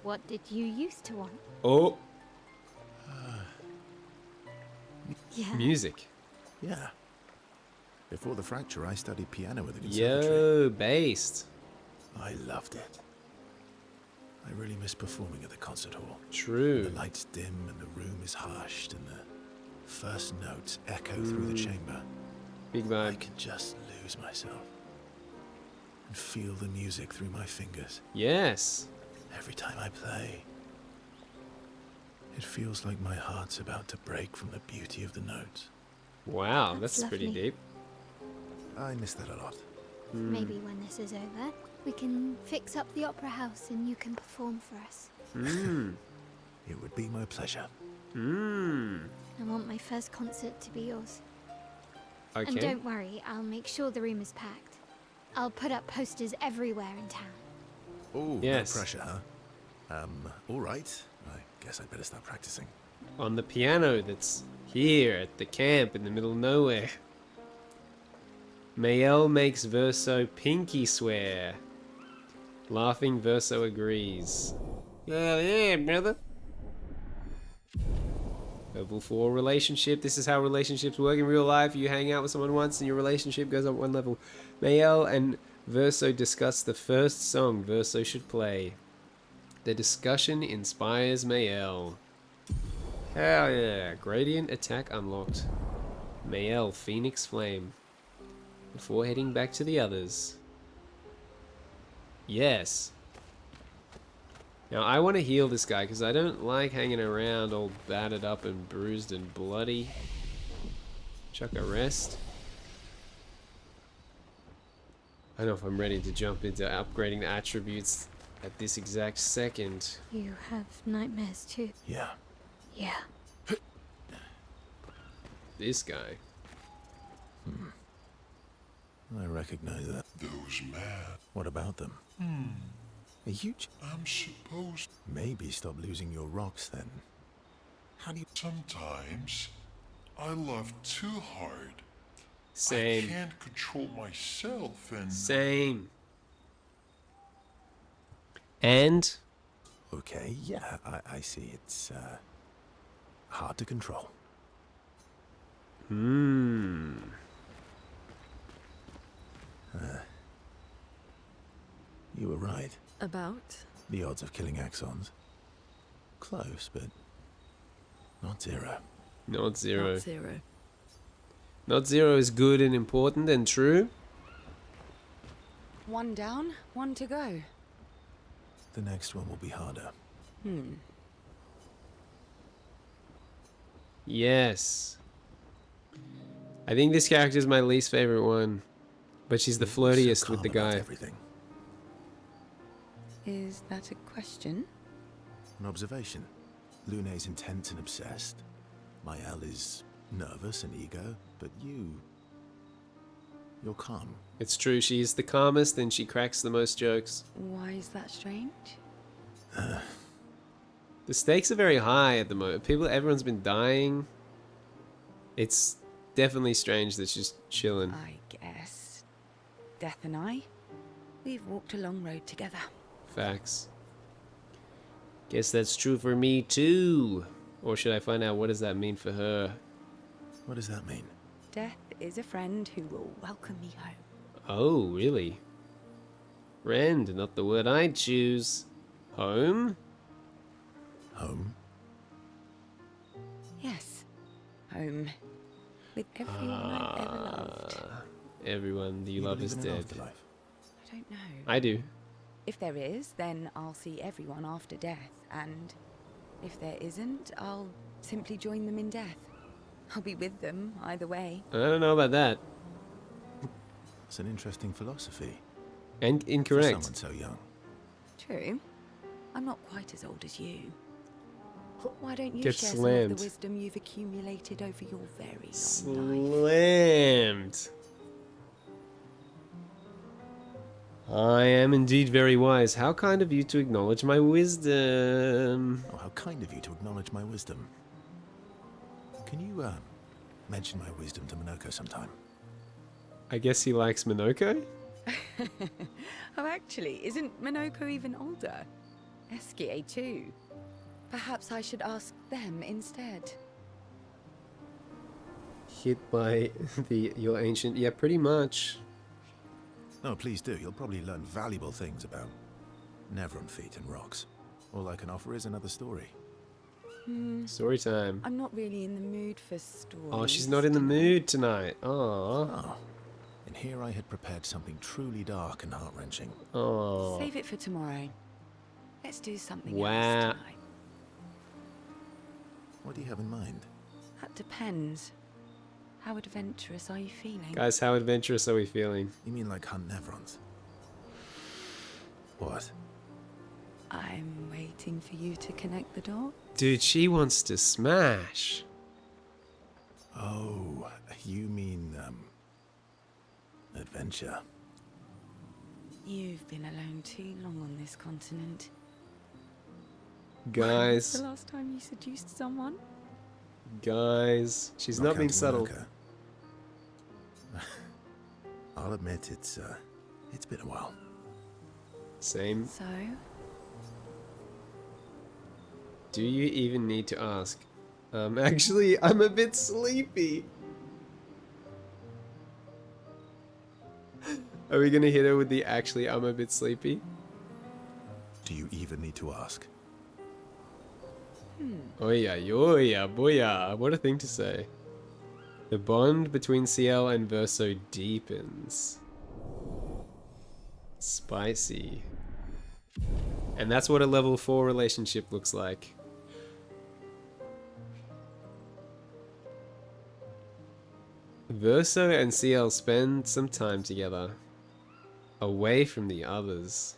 what did you used to want? Oh, Yeah. music. Yeah. Before the fracture, I studied piano at the conservatory. Yo, based. I loved it. I really miss performing at the concert hall. True. The lights dim and the room is hushed and the first notes echo through the chamber. Big I vibe. can just lose myself. and feel the music through my fingers. Yes. Every time I play, it feels like my heart's about to break from the beauty of the notes. Wow, That's that's pretty lovely. deep. I miss that a lot. Maybe when this is over, we can fix up the opera house and you can perform for us. Mm. It would be my pleasure. Mm. I want my first concert to be yours. And Okay. don't worry, I'll make sure the room is packed. I'll put up posters everywhere in town. Oh, Yes. no pressure, huh? All right. I guess I'd better start practicing. On the piano that's here at the camp in the middle of nowhere. Mael makes Verso pinky swear. Laughing, Verso agrees. Yeah, brother. Level 4 relationship. This is how relationships work in real life. You hang out with someone once and your relationship goes up one level. Mael and Verso discuss the first song Verso should play. The discussion inspires Mael. Hell yeah. Gradient attack unlocked. Mael, Phoenix Flame. Before heading back to the others. Yes. Now I want to heal this guy because I don't like hanging around all battered up and bruised and bloody. Chuck a rest. I don't know if I'm ready to jump into upgrading the attributes at this exact second. You have nightmares too. Yeah. Yeah. This guy. I recognize that. Those mad. What about them? Are you... I'm supposed... Maybe stop losing your rocks then. How do you... Sometimes I love too hard. Same. I can't control myself and... Same. And? Okay, yeah, I see. It's, hard to control. Hmm. You were right. About? The odds of killing Axons. Close, but not zero. Not zero. Not zero. Not zero is good and important and true. One down, one to go. The next one will be harder. Yes. I think this character is my least favorite one. But she's the flirtiest with the guy. Everything. Is that a question? An observation. Lune's intense and obsessed. Mael is nervous and eager, but you're calm. It's true, she's the calmest and she cracks the most jokes. Why is that strange? The stakes are very high at the moment. Everyone's been dying. It's definitely strange that she's chilling. I guess. Death and I, we've walked a long road together. Facts. Guess that's true for me too. Or should I find out what does that mean for her? What does that mean? Death is a friend who will welcome me home. Oh, really? Friend, not the word I'd choose. Home? Home? Yes, home. With everyone I've ever loved. Everyone you love is dead. I don't know. I do. If there is, then I'll see everyone after death, and if there isn't, I'll simply join them in death. I'll be with them either way. I don't know about that. It's an interesting philosophy. And incorrect. For someone so young. True. I'm not quite as old as you. Why don't you Get share some slammed. of the wisdom you've accumulated over your very long life? Slammed. I am indeed very wise. How kind of you to acknowledge my wisdom. Oh, how kind of you to acknowledge my wisdom. Can you, mention my wisdom to Minoko sometime? I guess he likes Minoko? Oh, actually, isn't Minoko even older? Eskie too. Perhaps I should ask them instead. Hit by your ancient... Yeah, pretty much. No, please do. You'll probably learn valuable things about Nevron feet and rocks. All I can offer is another story. Story time. I'm not really in the mood for stories. Oh, she's not in the mood tonight. Aww. Oh, and here I had prepared something truly dark and heart-wrenching. Oh. Save it for tomorrow. Let's do something Wow. else tonight. What do you have in mind? That depends. How adventurous are you feeling? Guys, how adventurous are we feeling? You mean like hunt Nevrons? What? I'm waiting for you to connect the dots. Dude, she wants to smash. Oh, you mean, adventure. You've been alone too long on this continent. Guys, The last time you seduced someone? guys, she's not being counting subtle. Monaco. I'll admit it's been a while. Same. So? Do you even need to ask? Actually, I'm a bit sleepy. Are we gonna hit her with the actually I'm a bit sleepy? Do you even need to ask? Oh yeah, boya. What a thing to say. The bond between CL and Verso deepens. Spicy. And that's what a level 4 relationship looks like. Verso and CL spend some time together, away from the others.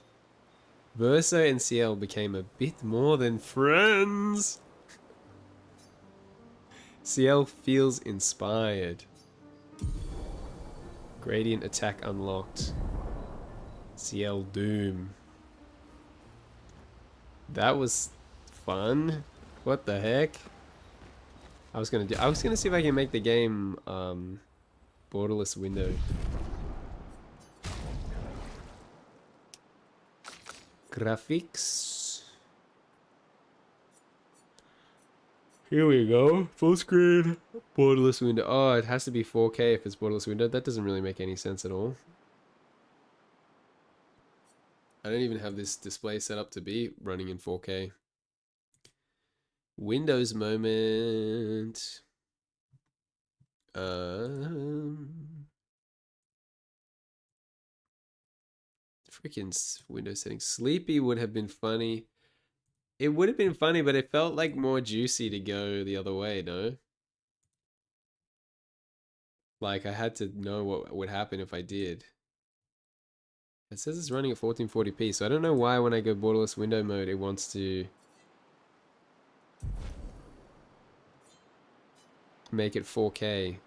Verso and CL became a bit more than friends. CL feels inspired. Gradient attack unlocked. CL Doom. That was fun. What the heck? I was gonna see if I can make the game borderless window. Graphics. Here we go. Full screen. Borderless window. Oh, it has to be 4K if it's borderless window. That doesn't really make any sense at all. I don't even have this display set up to be running in 4K. Windows moment. Freaking Windows settings. Sleepy would have been funny. It would have been funny, but it felt like more juicy to go the other way, no? Like, I had to know what would happen if I did. It says it's running at 1440p, so I don't know why when I go borderless window mode, it wants to make it 4K.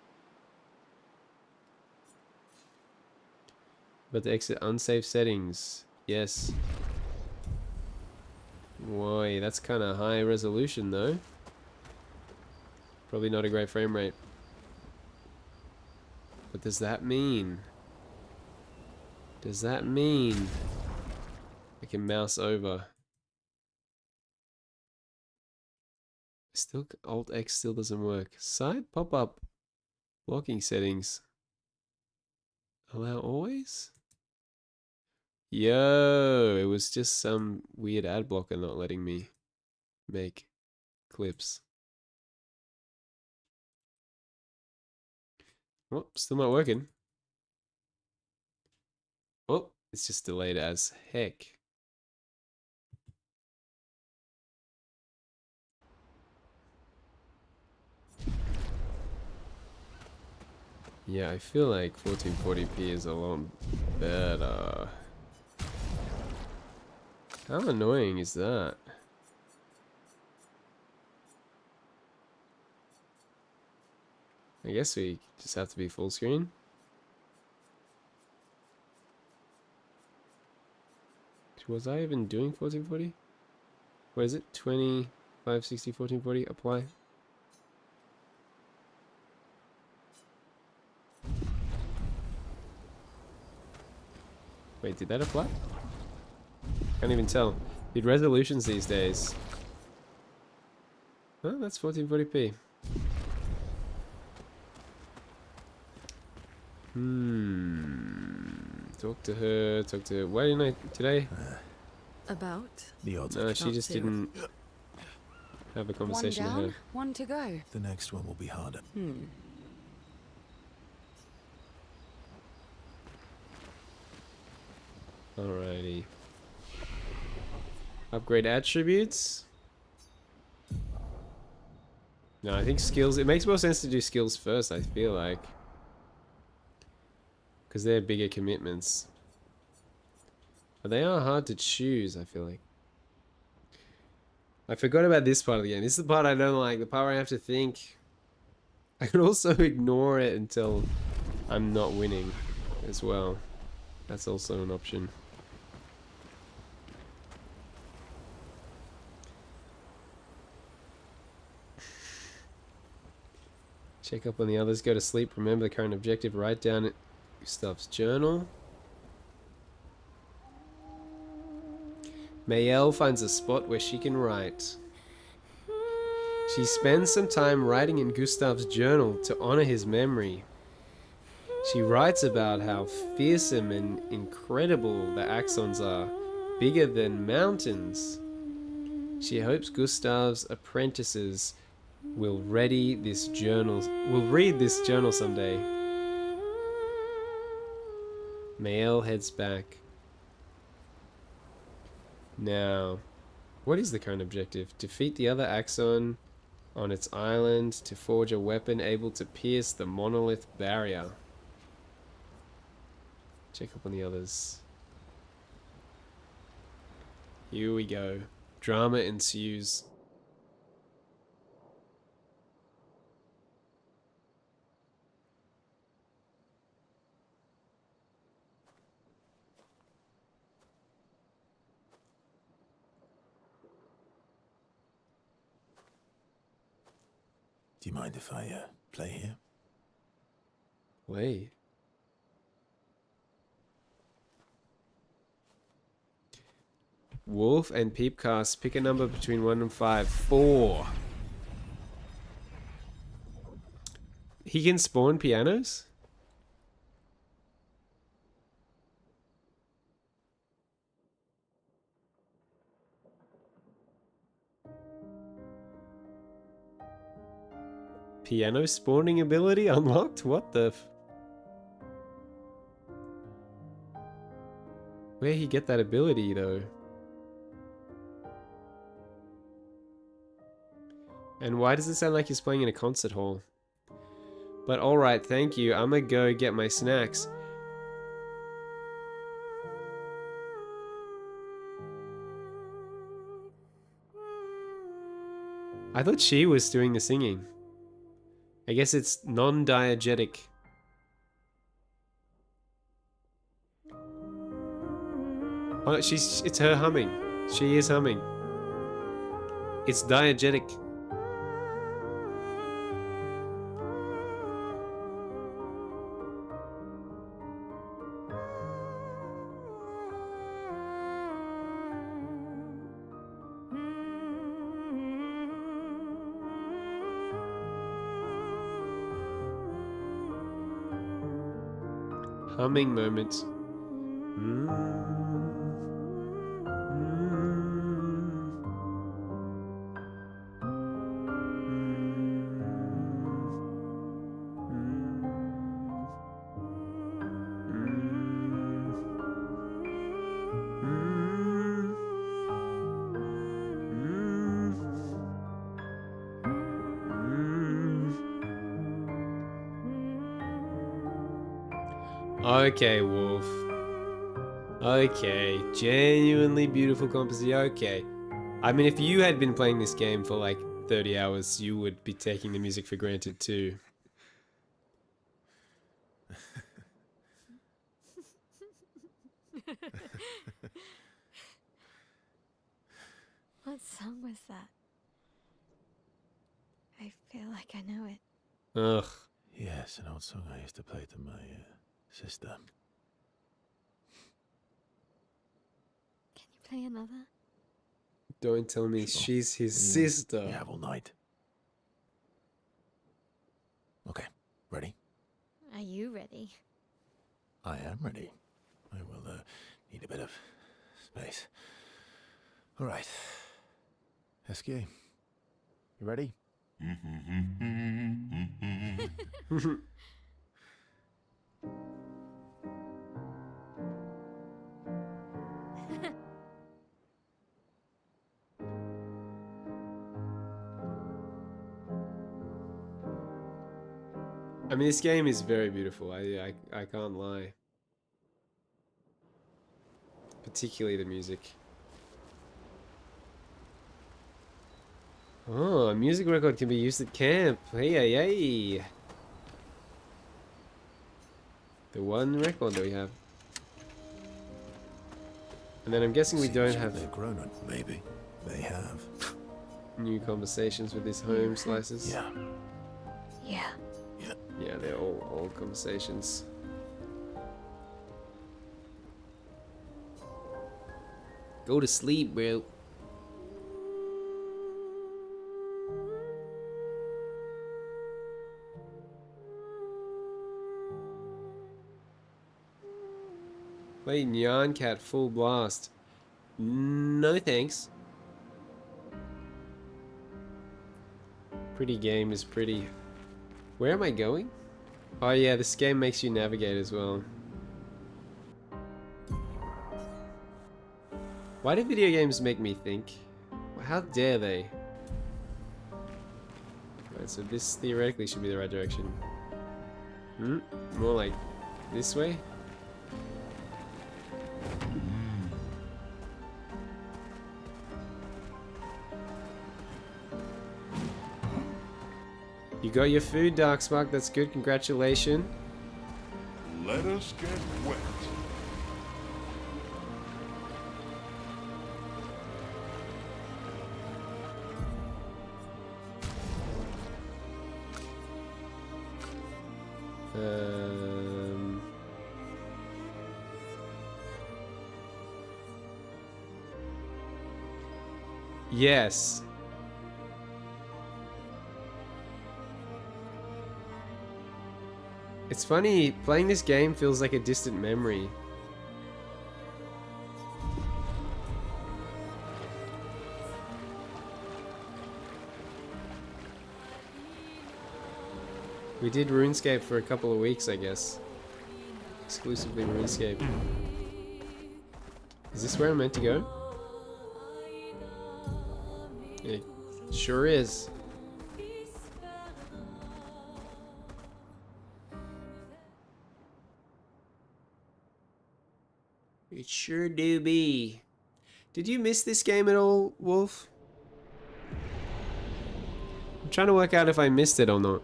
But to exit unsafe settings. Yes. Why, that's kind of high resolution though. Probably not a great frame rate. What does that mean? Does that mean I can mouse over? Still, Alt X still doesn't work. Side pop-up blocking settings. Allow always? Yo, it was just some weird ad blocker not letting me make clips. Oh, still not working. Oh, it's just delayed as heck. Yeah, I feel like 1440p is a lot better. How annoying is that? I guess we just have to be full screen. Was I even doing 1440? What is it? 20, 560, 1440? Apply. Wait, did that apply? Can't even tell. Dude, resolutions these days. Oh, that's 1440p. Talk to her, Why didn't I today? About? The odds. No, she just didn't have a conversation One with down, her. one to go. The next one will be harder. Alrighty. Upgrade attributes. No, I think skills. It makes more sense to do skills first, I feel like. Because they're bigger commitments. But they are hard to choose, I feel like. I forgot about this part of the game. This is the part I don't like. The part where I have to think. I can also ignore it until I'm not winning as well. That's also an option. Check up on the others. Go to sleep. Remember the current objective. Write down it. Gustav's journal. Mayel finds a spot where she can write. She spends some time writing in Gustav's journal to honor his memory. She writes about how fearsome and incredible the Axons are, bigger than mountains. She hopes Gustav's apprentices will read this journal someday. Mayel heads back. Now, what is the current objective? Defeat the other Axon on its island to forge a weapon able to pierce the monolith barrier. Check up on the others. Here we go. Drama ensues. Do you mind if I play here? Play? Wolf and Peepcast, pick a number between 1 and 5. 4. He can spawn pianos? Piano spawning ability unlocked? What the f... Where'd he get that ability though? And why does it sound like he's playing in a concert hall? But alright, thank you. I'ma go get my snacks. I thought she was doing the singing. I guess it's non-diegetic. Oh, it's her humming. She is humming. It's diegetic. Humming moments. Okay, Wolf. Okay, genuinely beautiful composition. Okay. I mean, if you had been playing this game for like 30 hours, you would be taking the music for granted too. What song was that? I feel like I know it. Ugh. Yes, an old song I used to play to my sister. Can you play another? Don't tell me she's his sister. You have all night. Okay, ready? Are you ready? I am ready. I will need a bit of space. All right. Esky, you ready? I mean, this game is very beautiful. I can't lie. Particularly the music. Oh, a music record can be used at camp. Hey, hey, hey. The one record that we have. And then I'm guessing we don't have... They've grown up, maybe. They have. New conversations with this home slices. Yeah. Yeah. Yeah, they're all old conversations. Go to sleep, bro. Play Nyan Cat full blast. No thanks. Pretty game is pretty. Where am I going? Oh yeah, this game makes you navigate as well. Why do video games make me think? How dare they? Right, so this theoretically should be the right direction. Hmm? More like this way? You got your food, Darkspark. That's good. Congratulations. Let us get wet. Yes. It's funny, playing this game feels like a distant memory. We did RuneScape for a couple of weeks, I guess. Exclusively RuneScape. Is this where I'm meant to go? It sure is. It sure do be. Did you miss this game at all, Wolf? I'm trying to work out if I missed it or not.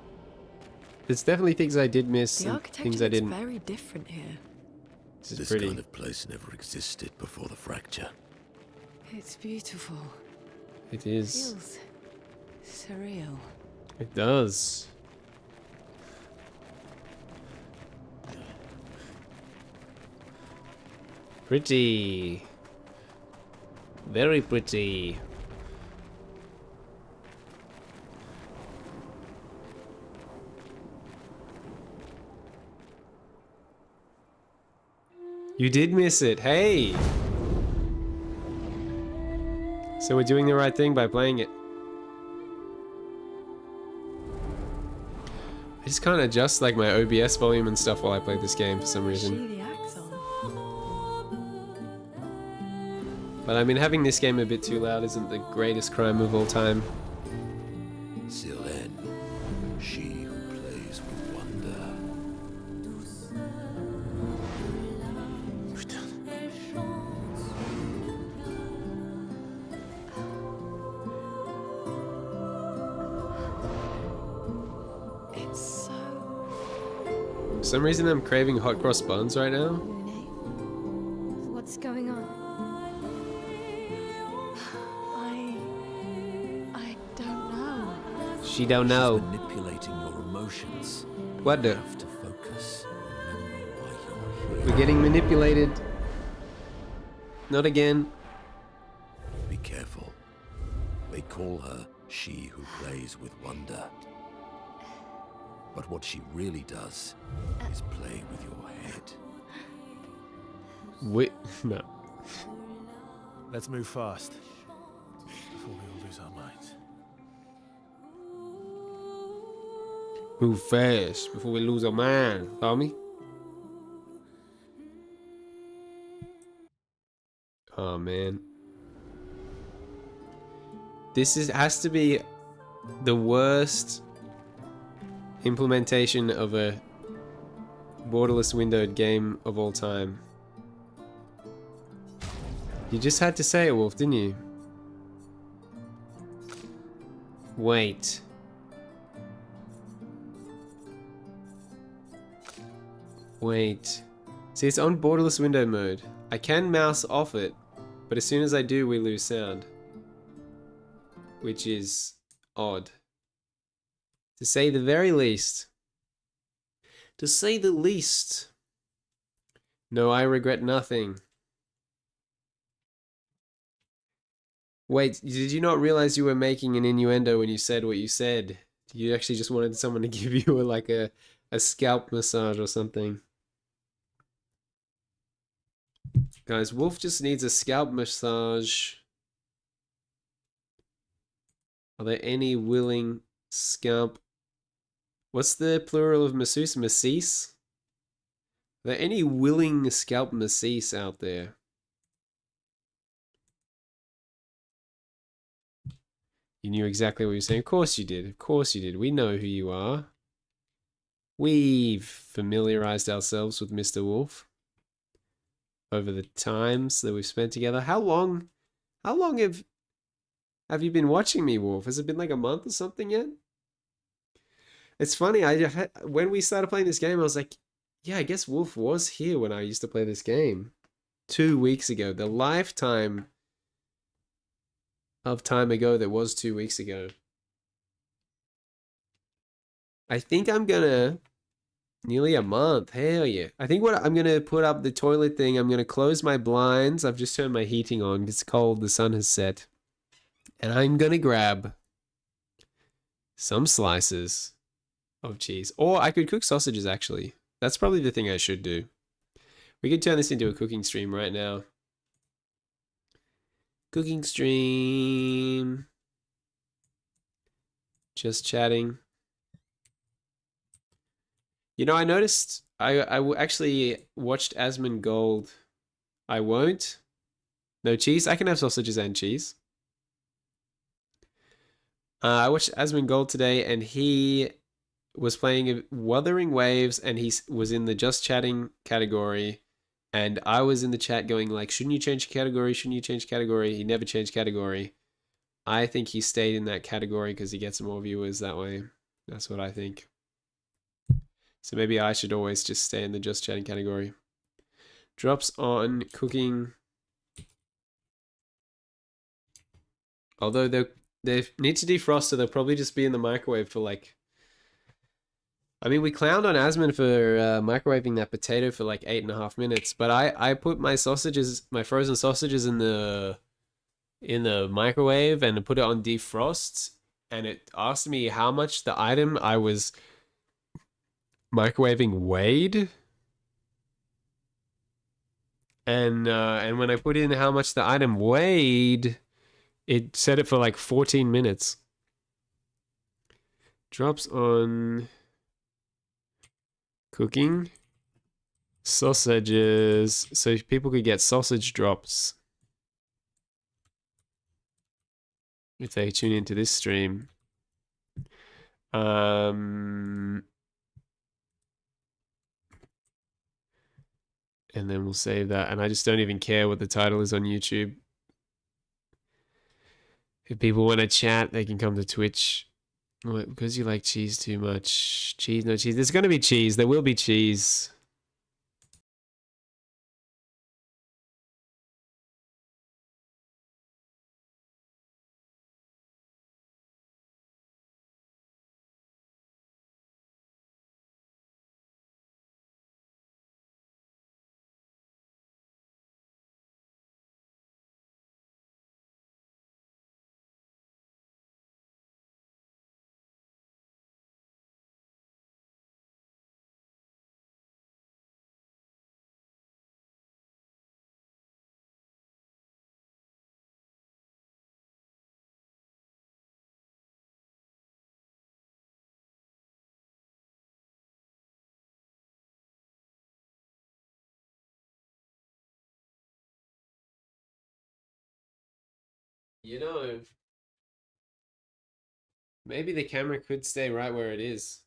There's definitely things I did miss The and architecture things I looks didn't. very different here. This pretty. kind of place never existed before the fracture. It's beautiful. It is. Feels surreal. It does. Pretty. Very pretty. You did miss it. Hey! So we're doing the right thing by playing it. I just can't adjust like my OBS volume and stuff while I play this game for some reason. The axe on. But I mean, having this game a bit too loud isn't the greatest crime of all time. Sylvain, she who plays with wonder. It's so... For some reason I'm craving hot cross buns right now. What's going on? I don't know. She don't know. She's manipulating your emotions. What You the? have to focus. Remember why you're here. We're getting manipulated. Not again. Be careful. They call her she who plays with wonder. But what she really does is play with your head. Wait, no. Let's move fast before we all lose our minds. Move fast before we lose our mind, homie. Oh man. This has to be the worst implementation of a borderless windowed game of all time. You just had to say it, Wolf, didn't you? Wait. Wait. See, it's on borderless window mode. I can mouse off it, but as soon as I do, we lose sound. Which is odd. To say the very least. To say the least. No, I regret nothing. Wait, did you not realize you were making an innuendo when you said what you said? You actually just wanted someone to give you like a scalp massage or something. Guys, Wolf just needs a scalp massage. Are there any willing scalp? What's the plural of masseuse? Masseuse? Are there any willing scalp masseuse out there? You knew exactly what you were saying. Of course you did. Of course you did. We know who you are. We've familiarized ourselves with Mr. Wolf over the times that we've spent together. How long have you been watching me, Wolf? Has it been like a month or something yet? It's funny. When we started playing this game, I was like, yeah, I guess Wolf was here when I used to play this game 2 weeks ago. The lifetime of time ago that was 2 weeks ago. I think I'm gonna nearly a month. Hell yeah. I think what I'm gonna put up the toilet thing. I'm gonna close my blinds. I've just turned my heating on. It's cold. The sun has set. And I'm gonna grab some slices of cheese. Or I could cook sausages actually. That's probably the thing I should do. We could turn this into a cooking stream right now. Cooking stream. Just chatting. You know, I noticed I actually watched Asmongold. I won't. No cheese. I can have sausages and cheese. I watched Asmongold today, and he was playing Wuthering Waves, and he was in the Just Chatting category. And I was in the chat going like, shouldn't you change category? Shouldn't you change category? He never changed category. I think he stayed in that category because he gets more viewers that way. That's what I think. So maybe I should always just stay in the Just Chatting category. Drops on cooking. Although they need to defrost, so they'll probably just be in the microwave for like... I mean, we clowned on Asmon for microwaving that potato for like 8.5 minutes, but I put my sausages, my frozen sausages in the microwave and put it on defrost, and it asked me how much the item I was microwaving weighed. And when I put in how much the item weighed, it set it for like 14 minutes. Drops on cooking sausages, so people could get sausage drops if they tune into this stream. And then we'll save that, and I just don't even care what the title is on YouTube. If people want to chat, they can come to Twitch. What, because you like cheese too much. Cheese, no cheese. There's going to be cheese. There will be cheese. You know, maybe the camera could stay right where it is.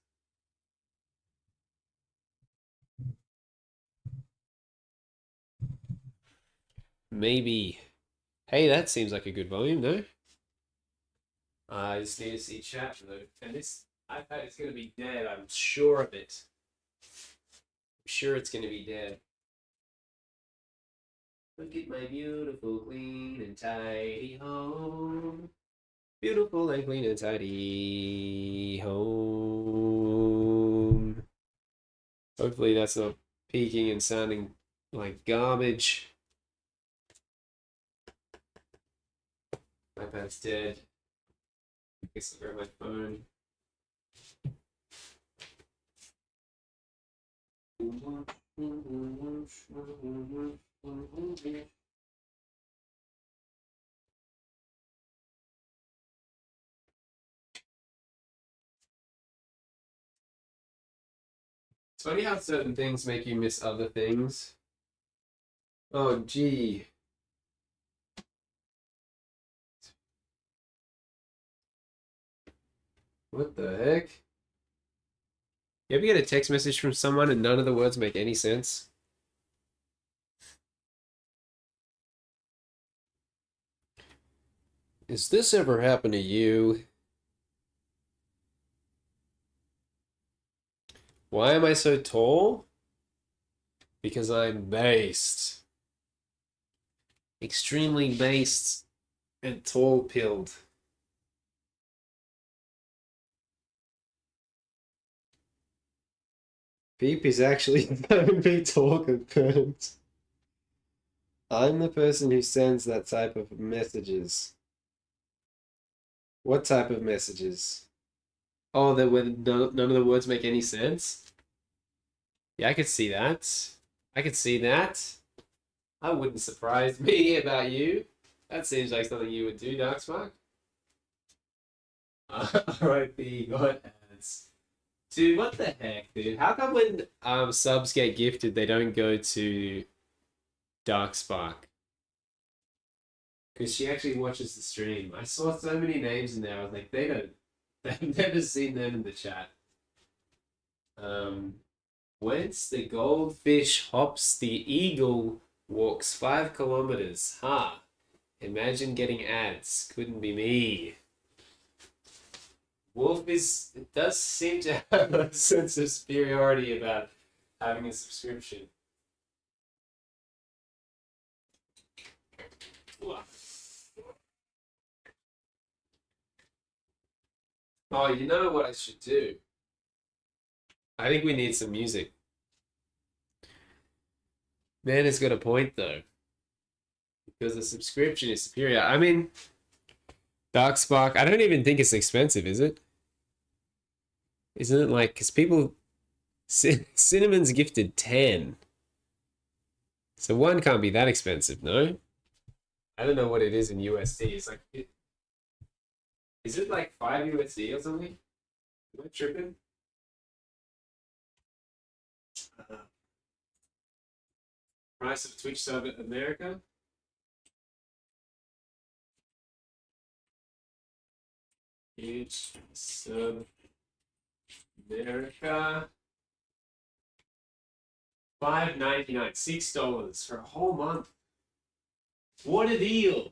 maybe. Hey, that seems like a good volume, no? I just need to see chat though. And this iPad is going to be dead. I'm sure of it. I'm sure it's going to be dead. Look at my beautiful, clean and tidy home. Beautiful and clean and tidy home. Hopefully that's not peaking and sounding like garbage. iPad's dead. I guess I'll grab my phone. It's funny how certain things make you miss other things. Oh, gee. What the heck? You ever get a text message from someone and none of the words make any sense? Has this ever happened to you? Why am I so tall? Because I'm based. Extremely based and tall-pilled. Beep is actually going to be tall confirmed. I'm the person who sends that type of messages. What type of messages? Oh, that where none of the words make any sense? Yeah, I could see that. I could see that. That wouldn't surprise me about you. That seems like something you would do, Darkspark. R.I.P. God ads. Dude, what the heck, dude? How come when subs get gifted, they don't go to Darkspark? Because she actually watches the stream. I saw so many names in there. I was like, they've never seen them in the chat. Whence the goldfish hops, the eagle walks 5 kilometers. Ha! Imagine getting ads. Couldn't be me. Wolf it does seem to have a sense of superiority about having a subscription. Oh, you know what I should do? I think we need some music. Man has got a point though. Because the subscription is superior. I mean, Darkspark, I don't even think it's expensive, is it? Isn't it like, because people, Cinnamon's gifted 10. So one can't be that expensive, no? I don't know what it is in USD. It's like, is it like 5 USD or something? Am I tripping? Price of Twitch sub in America? Twitch sub America. $5.99, $6 for a whole month. What a deal!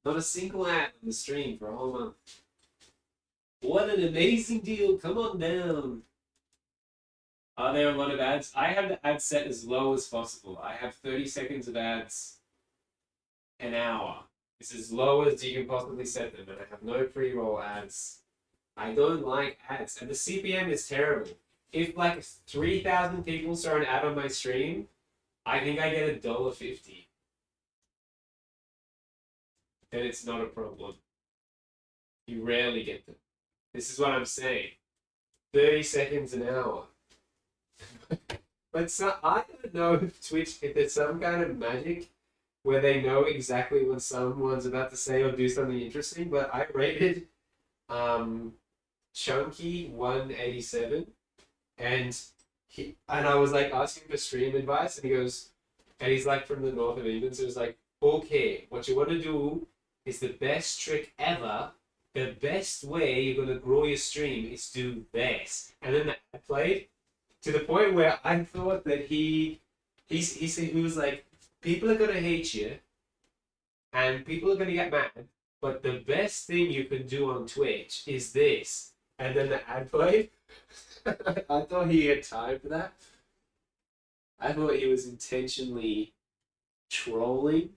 Not a single ad on the stream for a whole month. What an amazing deal! Come on down. Are there a lot of ads? I have the ad set as low as possible. I have 30 seconds of ads an hour. It's as low as you can possibly set them, and I have no pre-roll ads. I don't like ads, and the CPM is terrible. If like 3,000 people saw an ad on my stream, I think I get $1.50. Then it's not a problem. You rarely get them. This is what I'm saying. 30 seconds an hour. But so, I don't know if Twitch, if there's some kind of magic where they know exactly when someone's about to say or do something interesting, but I rated Chunky 187 and I was like asking for stream advice and he goes, and he's like from the north of England, so it's like, okay, what you want to do is the best trick ever. The best way you're going to grow your stream is do this. And then I played to the point where I thought that he was like, people are going to hate you and people are going to get mad, but the best thing you can do on Twitch is this. And then the ad played. I thought he had time for that. I thought he was intentionally trolling.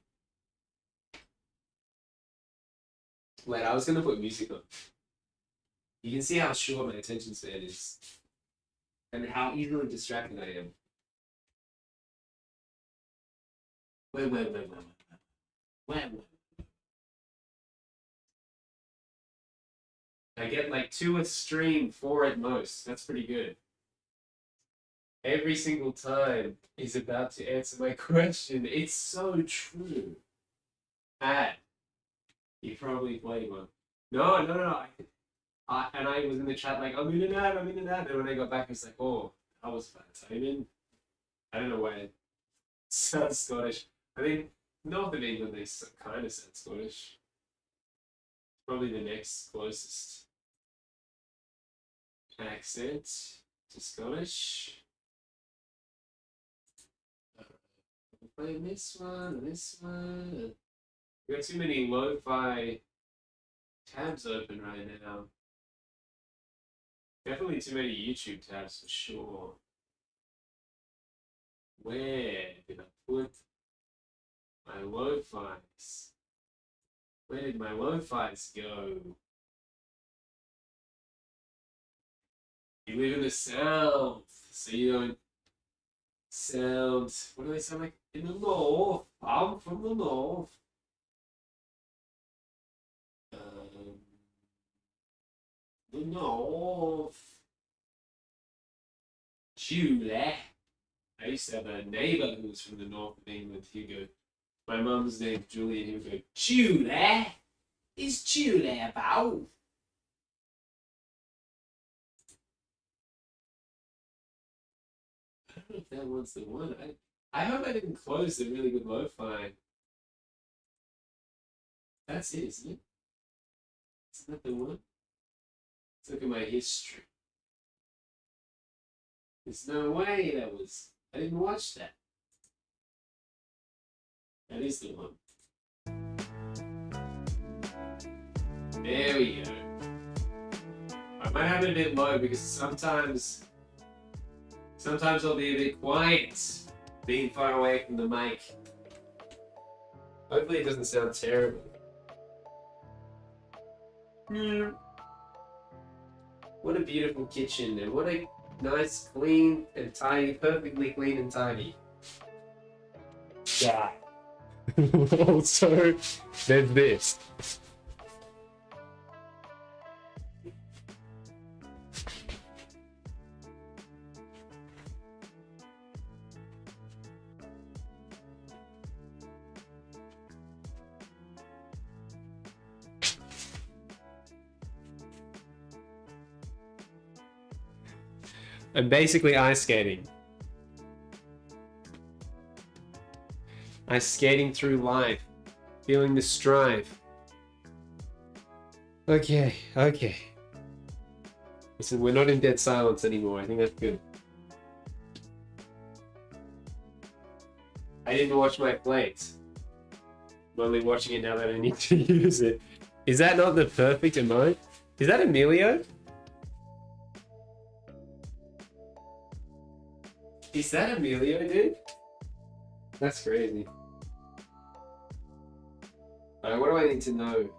Wait, I was going to put music on. You can see how short my attention span is. And how easily distracted I am. Wait. I get like 2 a stream, 4 at most. That's pretty good. Every single time he's about to answer my question. It's so true. Ad. You probably played one. No. And I was in the chat like, I'm in an ad. And when I got back, I was like, oh, that was bad timing. I don't know why it sounds Scottish. I mean, north of England, they kind of sound Scottish. Probably the next closest accent to Scottish. We're playing this one and this one. We got too many lo-fi tabs open right now. Definitely too many YouTube tabs for sure. Where did I put my lo-fis? Where did my lo-fis go? You live in the south, so you don't sound. What do they sound like? In the north. I'm from the north. The north. Julie. I used to have a neighbour who was from the north of England. He'd go, my mum's name's Julie, and he'd go, Julie? Is Julie about? I don't know if that one's the one. I hope I didn't close the really good lo-fi. That's it, isn't it? Isn't that the one? Let's look at my history. There's no way that was... I didn't watch that. That is the one. There we go. I might have it a bit low because sometimes I'll be a bit quiet, being far away from the mic. Hopefully it doesn't sound terrible. What a beautiful kitchen, and what a nice, clean and tidy, perfectly clean and tidy. Yeah. Also, there's this. I'm basically ice skating. Ice skating through life, feeling the strive. Okay. Listen, we're not in dead silence anymore. I think that's good. I didn't watch my plate. I'm only watching it now that I need to use it. Is that not the perfect emote? Is that Emilio? Is that Emilio, dude? That's crazy. Alright, what do I need to know?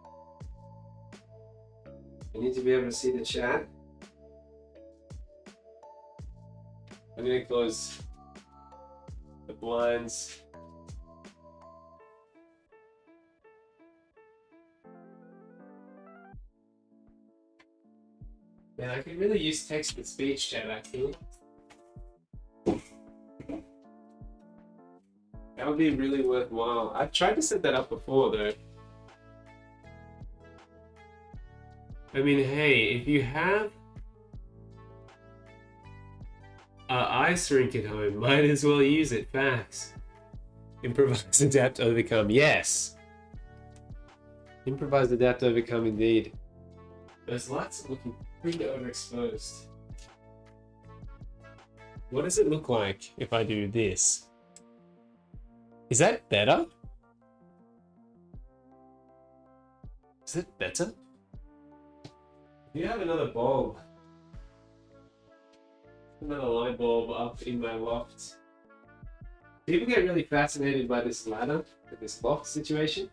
I need to be able to see the chat. I'm gonna close the blinds. Man, I could really use text and speech chat actually. That would be really worthwhile. I've tried to set that up before though. I mean, hey, if you have an ice rink at home, might as well use it. Facts. Improvise, adapt, overcome. Yes. Improvise, adapt, overcome indeed. Those lights are looking pretty overexposed. What does it look like if I do this? Is that better? Is it better? You have another bulb. Another light bulb up in my loft. People get really fascinated by this ladder, this loft situation,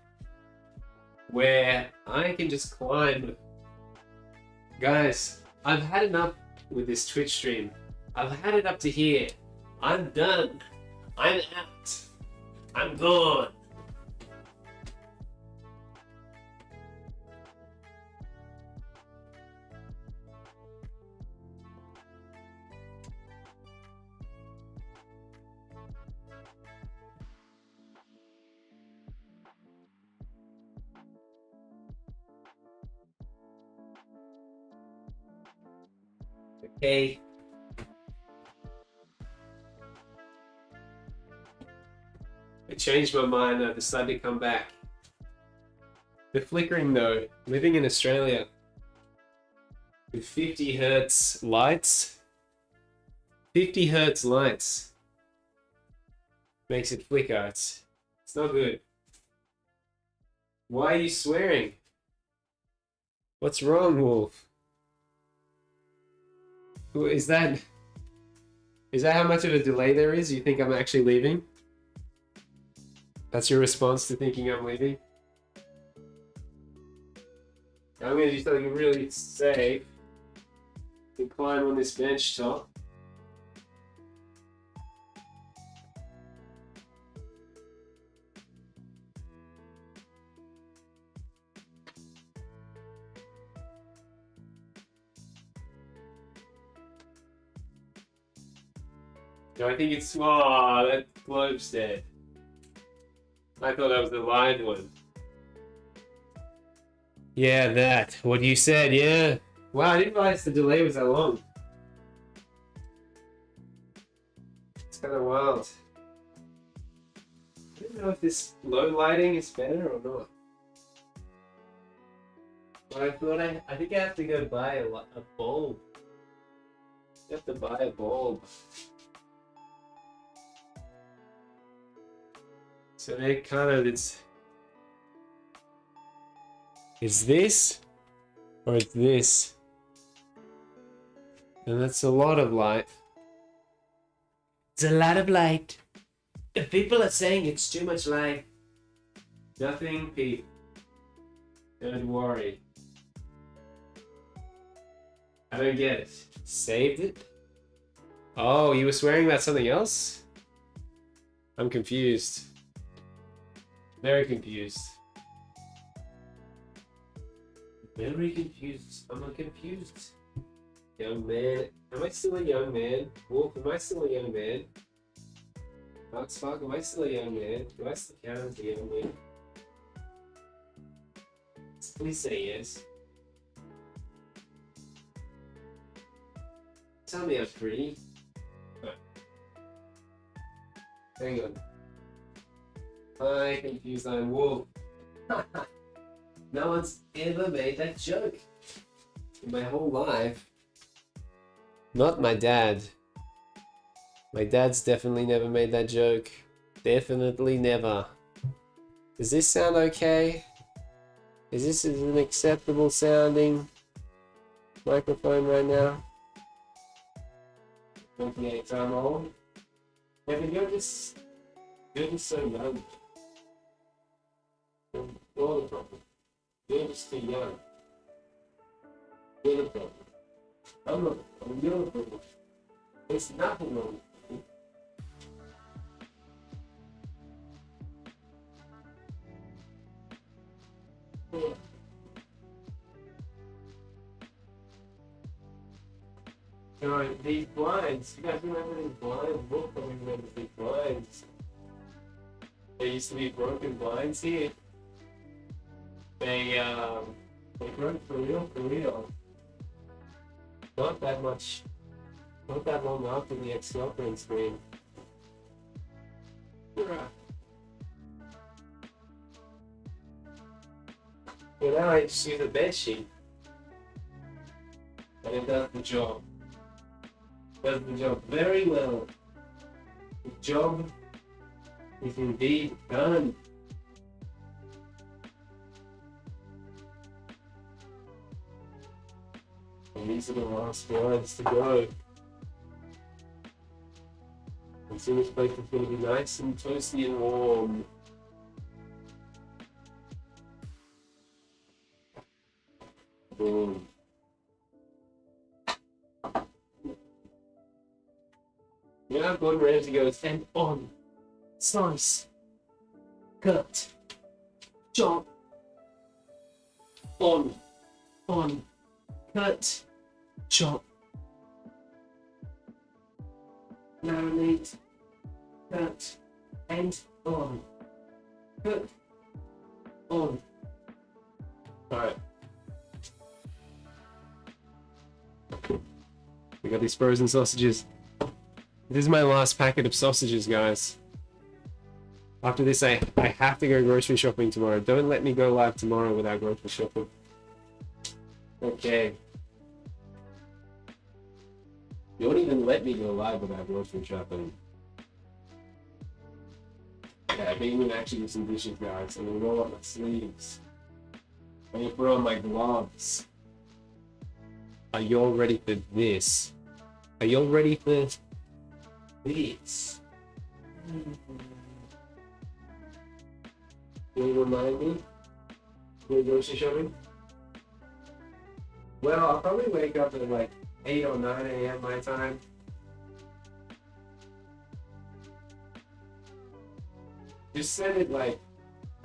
where I can just climb. Guys, I've had enough with this Twitch stream. I've had it up to here. I'm done. I'm out. I'm gone. Okay. I changed my mind. I decided to come back. The flickering though, living in Australia with 50 hertz lights, 50 hertz lights makes it flicker. It's not good. Why are you swearing? What's wrong, Wolf? Is that how much of a delay there is? You think I'm actually leaving? That's your response to thinking I'm leaving? I'm gonna do something really safe. You can climb on this bench top. No, I think it's... Oh, that globe's dead. I thought that was the live one. Yeah, that. What you said, yeah. Wow, I didn't realize the delay was that long. It's kind of wild. I don't know if this low lighting is better or not. But I thought I think I have to go buy a bulb. You have to buy a bulb. So they kind of, is this or it's this? And that's a lot of light. It's a lot of light. If people are saying it's too much light, Nothing, Pete. Don't worry. I don't get it. Saved it? Oh, you were swearing about something else? I'm confused. Very confused. Very confused. I'm not confused. Young man. Am I still a young man? Wolf, am I still a young man? Fox, am I still a young man? Do I still count as a young man? Please say yes. Tell me I'm pretty. Hang on. I confused I'm Wolf. No one's ever made that joke in my whole life. Not my dad. My dad's definitely never made that joke. Definitely never. Does this sound okay? Is this an acceptable sounding microphone right now? 28 time old. Kevin, you're just so young. You're the problem. You're just too young. You're the problem. I'm not the problem. You're the problem. There's nothing wrong with you. Yeah. So these blinds, you guys remember these blinds? Wolf probably remembers these blinds. There used to be broken blinds here. They broke for real. Not that much, not that long after the ex-girlfriend screen. So now I just use a bed sheet. And it does the job. Does the job very well. The job is indeed done. And these are the last ones to go. And soon this place is going to be nice and toasty and warm. Boom. You know how Gordon Ramsay goes, and on, slice, cut, chop, on, cut, chop, marinate, cut, and on, cut, on. Alright. We got these frozen sausages. This is my last packet of sausages, guys. After this, I have to go grocery shopping tomorrow. Don't let me go live tomorrow without grocery shopping. Okay. You won't even let me go live without grocery shopping. Yeah, I didn't even actually do some dishes, guys. I'm gonna roll up my sleeves. I'm gonna put on my gloves. Are y'all ready for this? Are y'all ready for this? Can you remind me? Can you grocery shopping? Well, I'll probably wake up at like 8 or 9 a.m. my time. Just set it like,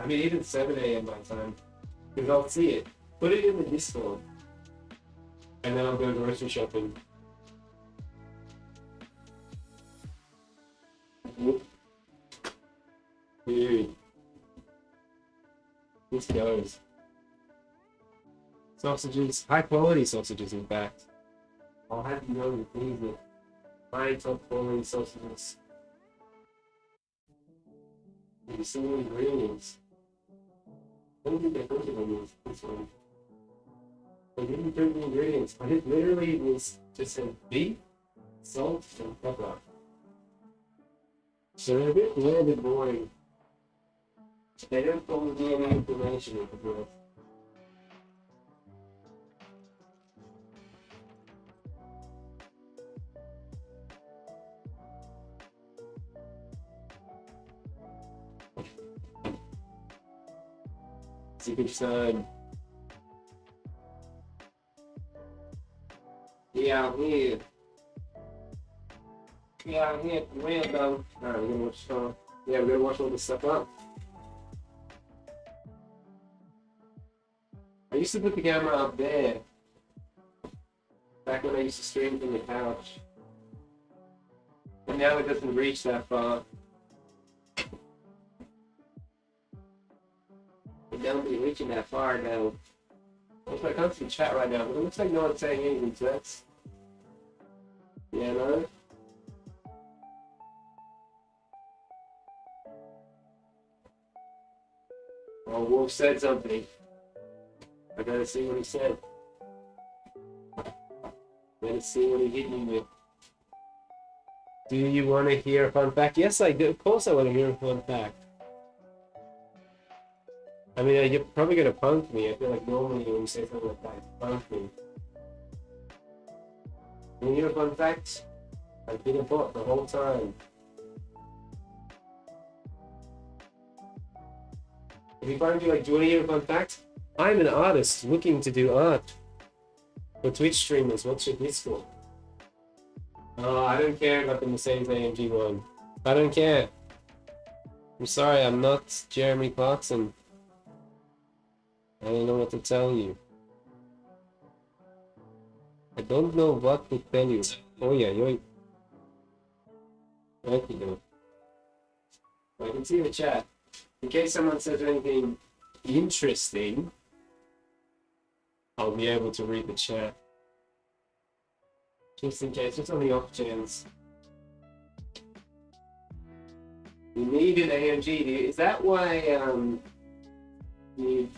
I mean even 7 a.m. my time. Because I'll see it. Put it in the Discord. And then I'll go grocery shopping. Dude. This goes. Sausages, high quality sausages in fact. I'll have you know the things that high top quality sausages. You see the ingredients. I don't think they put it on this one. They didn't print the ingredients, but it literally was just said beef, salt, and pepper. So they're a bit bland and boring. They don't follow any information in the book. Secret Son. Yeah, I'm here. Yeah, I'm here for real though. Alright, we're gonna watch yeah, we're gonna watch all this stuff up. I used to put the camera up there. Back when I used to stream from the couch. But now it doesn't reach that far. It don't be reaching that far now. I can't see chat right now, but it looks like no one's saying anything, so that's... Yeah, no? Oh, Wolf said something. I gotta see what he said. Gotta see what he hit me with. Do you want to hear a fun fact? Yes, I do. Of course I want to hear a fun fact. I mean, you're probably gonna punk me. I feel like normally when you say something like that, you punk me. You hear a fun fact? I've been a bot the whole time. If you find you like, do you want to hear a fun fact? I'm an artist looking to do art. For Twitch streamers, what's your Discord? Oh, I don't care about the Mercedes AMG one. I don't care. I'm sorry, I'm not Jeremy Clarkson. I don't know what to tell you. I don't know what to tell you. Oh yeah, yo. Thank you. I can see the chat. In case someone says anything interesting, I'll be able to read the chat. Just in case, just on the off chance. You need an AMG, is that why, you...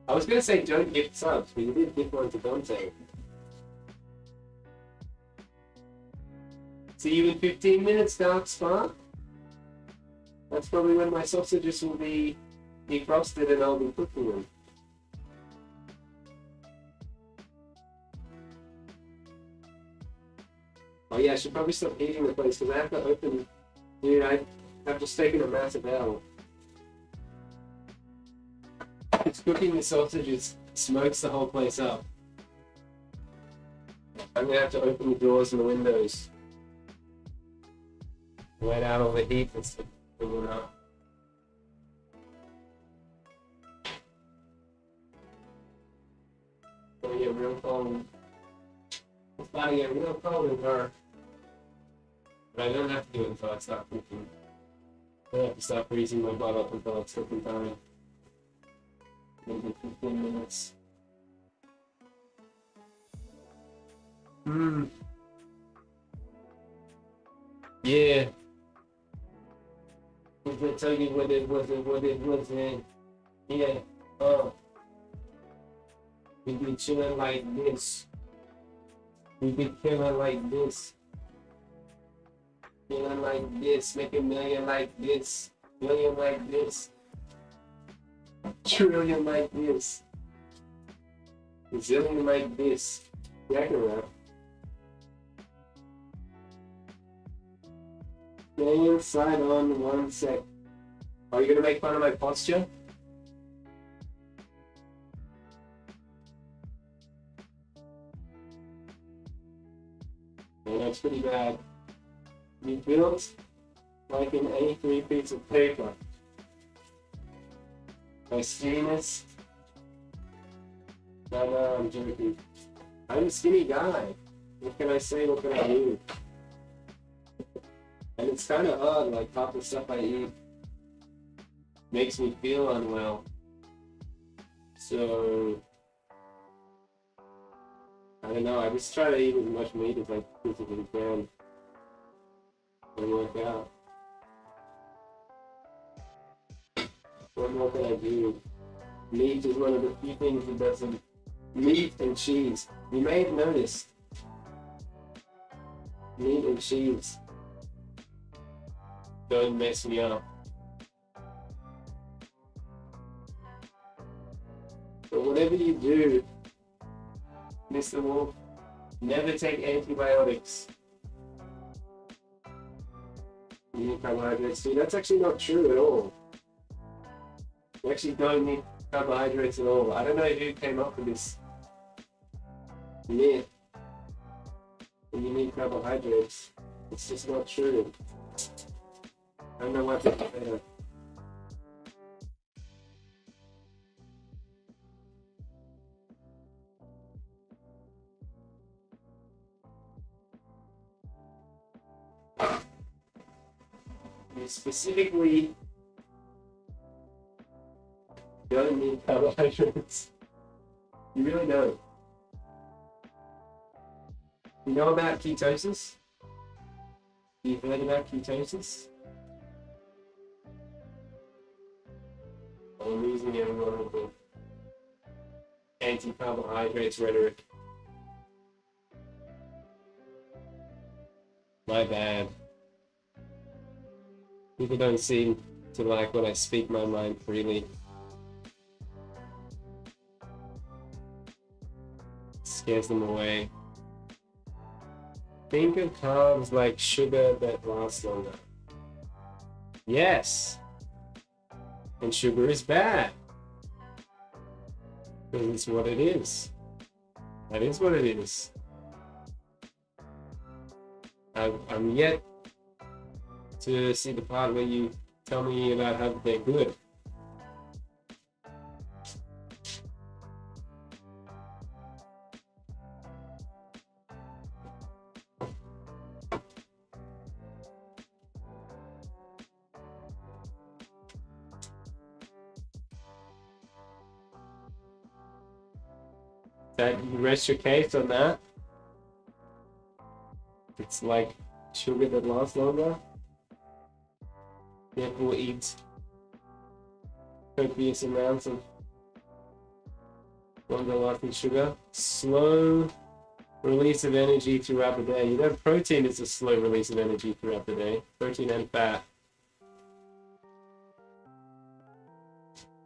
I was gonna say don't gift subs, but you did gift one to Dante. See you in 15 minutes, Dark Spark. That's probably when my sausages will be defrosted and I'll be cooking them. Oh yeah, I should probably stop eating the place because I have to open. Dude, I have just taken a massive L. It's cooking the sausages, smokes the whole place up. I'm gonna have to open the doors and the windows. Let out all the heat and stuff. It's gonna get real cold. It's about to get real cold in her. But I don't have to do it until I start cooking. I have to start freezing my butt up until it's cooking time. Maybe 15 minutes. Yeah. Did I tell you what it was in? Yeah. We be chilling like this. We be killing like this. Feeling like this, make a million like this, million like this, trillion like this, zillion like this. Yeah, I can rap. Stay inside on 1 sec. Are you gonna make fun of my posture? Yeah, that's pretty bad. You built like an A3 piece of paper. My skinniness. No, I'm joking. I'm a skinny guy. What can I say? What can I do? And it's kind of odd, like half the stuff I eat makes me feel unwell. So, I don't know, I just try to eat as much meat as I physically can. And work out. What more can I do? Meat is one of the few things that doesn't. Meat and cheese. You may have noticed. Meat and cheese don't mess me up. But whatever you do, Mr. Wolf, never take antibiotics. You need carbohydrates too. That's actually not true at all. You actually don't need carbohydrates at all. I don't know who came up with this myth. And you need carbohydrates. It's just not true. I don't know what to say. You specifically don't need carbohydrates. You really don't. You know about ketosis? You've heard about ketosis? I'm losing everyone with the anti-carbohydrates rhetoric. My bad. People don't seem to like when I speak my mind freely. It scares them away. Think of carbs like sugar that lasts longer. Yes! And sugar is bad. Because it's what it is. That is what it is. I'm yet to see the part where you tell me about how they're good. That you rest your case on that? It's like sugar that lasts longer. Therefore eat copious amounts of longer lasting sugar. Slow release of energy throughout the day. You know, protein is a slow release of energy throughout the day. Protein and fat.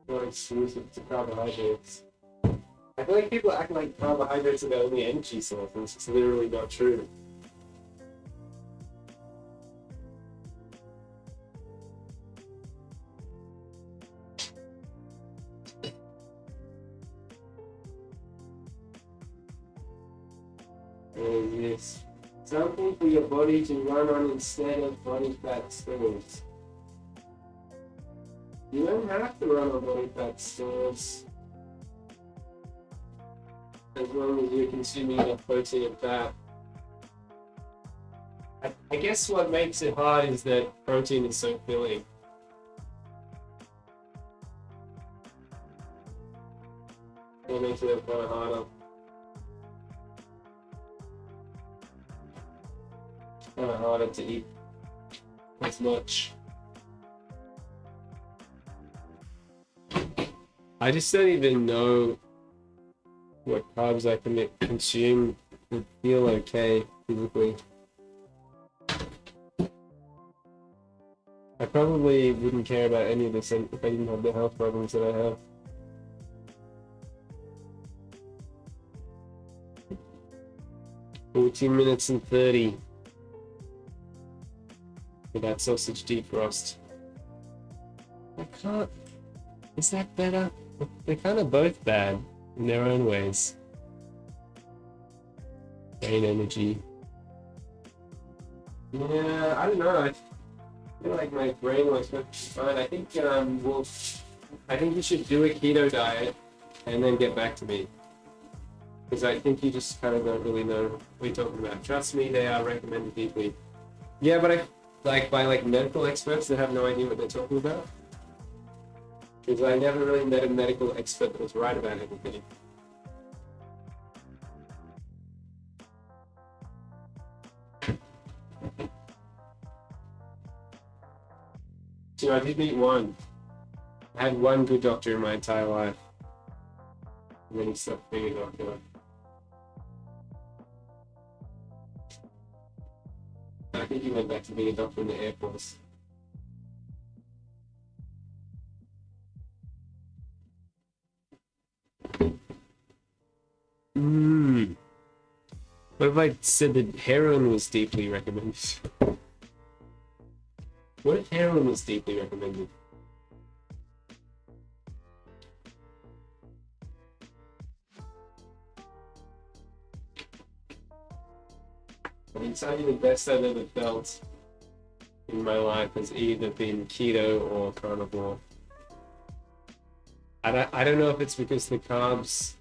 Not exclusive to carbohydrates. I feel like people act like carbohydrates are the only energy source, and it's just literally not true. What is this? Something for your body to run on instead of body fat stores. You don't have to run on body fat stores as long as you're consuming enough protein and fat. I guess what makes it hard is that protein is so filling. That makes it kind of harder. Kind of harder to eat as much. I just don't even know what carbs I can consume would feel okay physically. I probably wouldn't care about any of this if I didn't have the health problems that I have. $14 and 30 for that sausage defrost. I can't. Is that better? They're kind of both bad in their own ways. Brain energy. Yeah, I don't know. I feel like my brain works fine. I think I think you should do a keto diet and then get back to me. Because I think you just kind of don't really know what you're talking about. Trust me, they are recommended deeply. Yeah, but by medical experts that have no idea what they're talking about. Because I never really met a medical expert that was right about everything. So I did meet one. I had one good doctor in my entire life. And then he stopped being a doctor. I think he went back to being a doctor in the Air Force. What if I said that heroin was deeply recommended? What if heroin was deeply recommended? I mean, something the best I've ever felt in my life has either been keto or carnivore. I don't know if it's because the carbs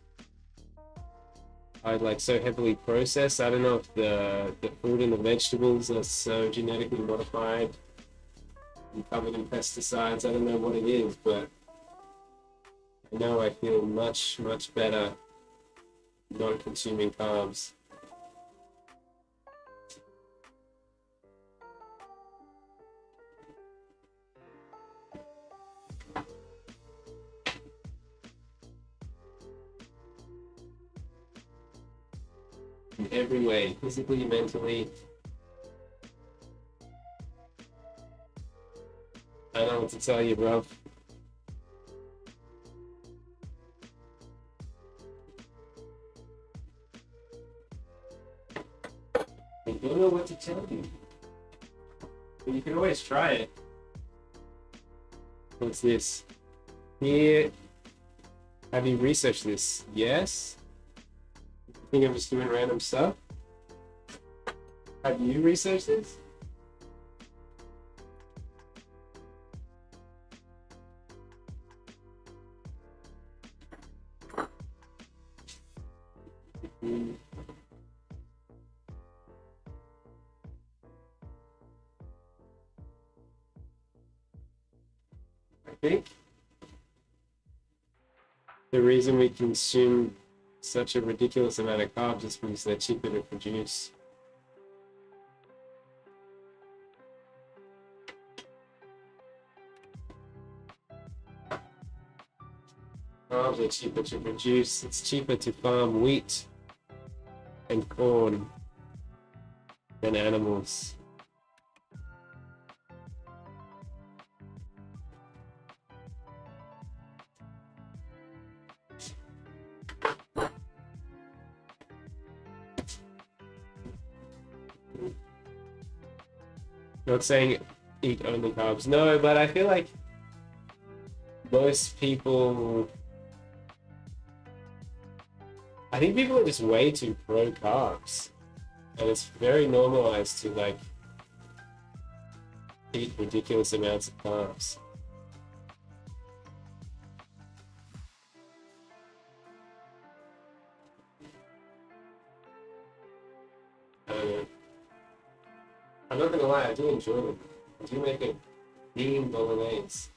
are like so heavily processed. I don't know if the fruit and the vegetables are so genetically modified and covered in pesticides. I don't know what it is, but I know I feel much, much better not consuming carbs. In every way, physically, mentally. I don't know what to tell you, bro. I don't know what to tell you. But you can always try it. What's this? Here. Have you researched this? Yes? I think I'm just doing random stuff. Have you researched this? I think the reason we consume such a ridiculous amount of carbs is because they're cheaper to produce. Carbs are cheaper to produce. It's cheaper to farm wheat and corn than animals. Not saying eat only carbs. No, but I feel like most people... I think people are just way too pro carbs. And it's very normalized to like eat ridiculous amounts of carbs. I'm not gonna lie, I do enjoy them. I do make a vegan bolognese.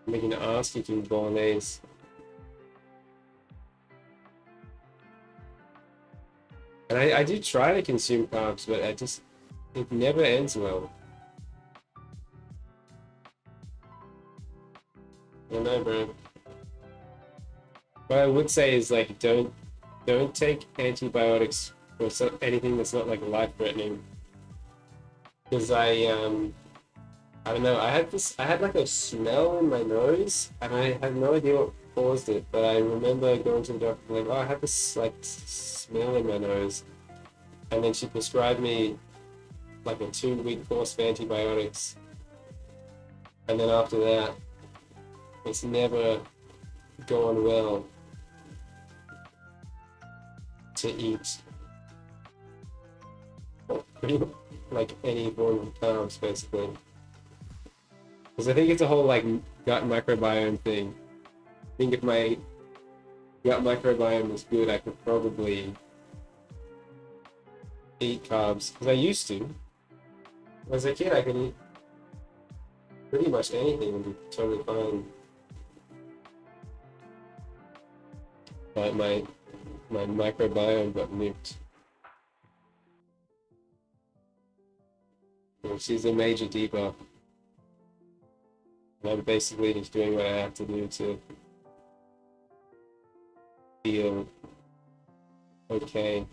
I'm making an ass-kicking bolognese. And I do try to consume carbs, but it never ends well. I don't know, bro. What I would say is like, don't take antibiotics or anything that's not like life-threatening. Because I don't know, I had like a smell in my nose, and I had no idea what caused it, but I remember going to the doctor like, oh, I have this like smell in my nose, and then she prescribed me like a 2-week course of antibiotics, and then after that, it's never gone well to eat pretty much like any form of carbs, basically. Because I think it's a whole like gut microbiome thing. I think if my gut microbiome was good, I could probably eat carbs. Because I used to. As a kid, I could eat pretty much anything and be totally fine. But my microbiome got nuked. Which is a major debuff. And I'm basically just doing what I have to do to feel okay.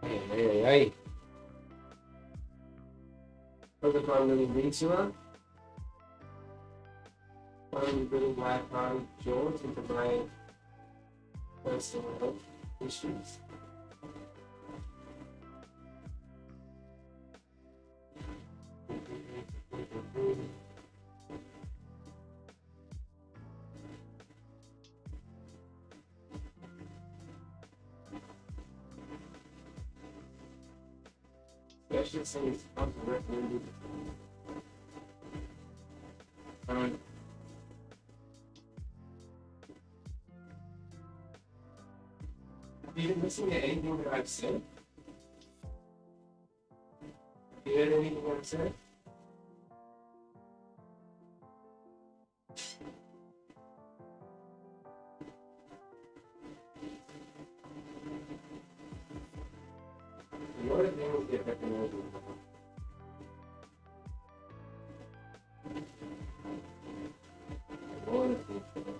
Hey. Hope if I'm really reach you up. I'm bringing my pride George into my personal health issues. Especially since I'm recommended. Have you been listening to anything that I've said? Have you heard anything I've said? A lot of things get recognized. A lot of things get recognized.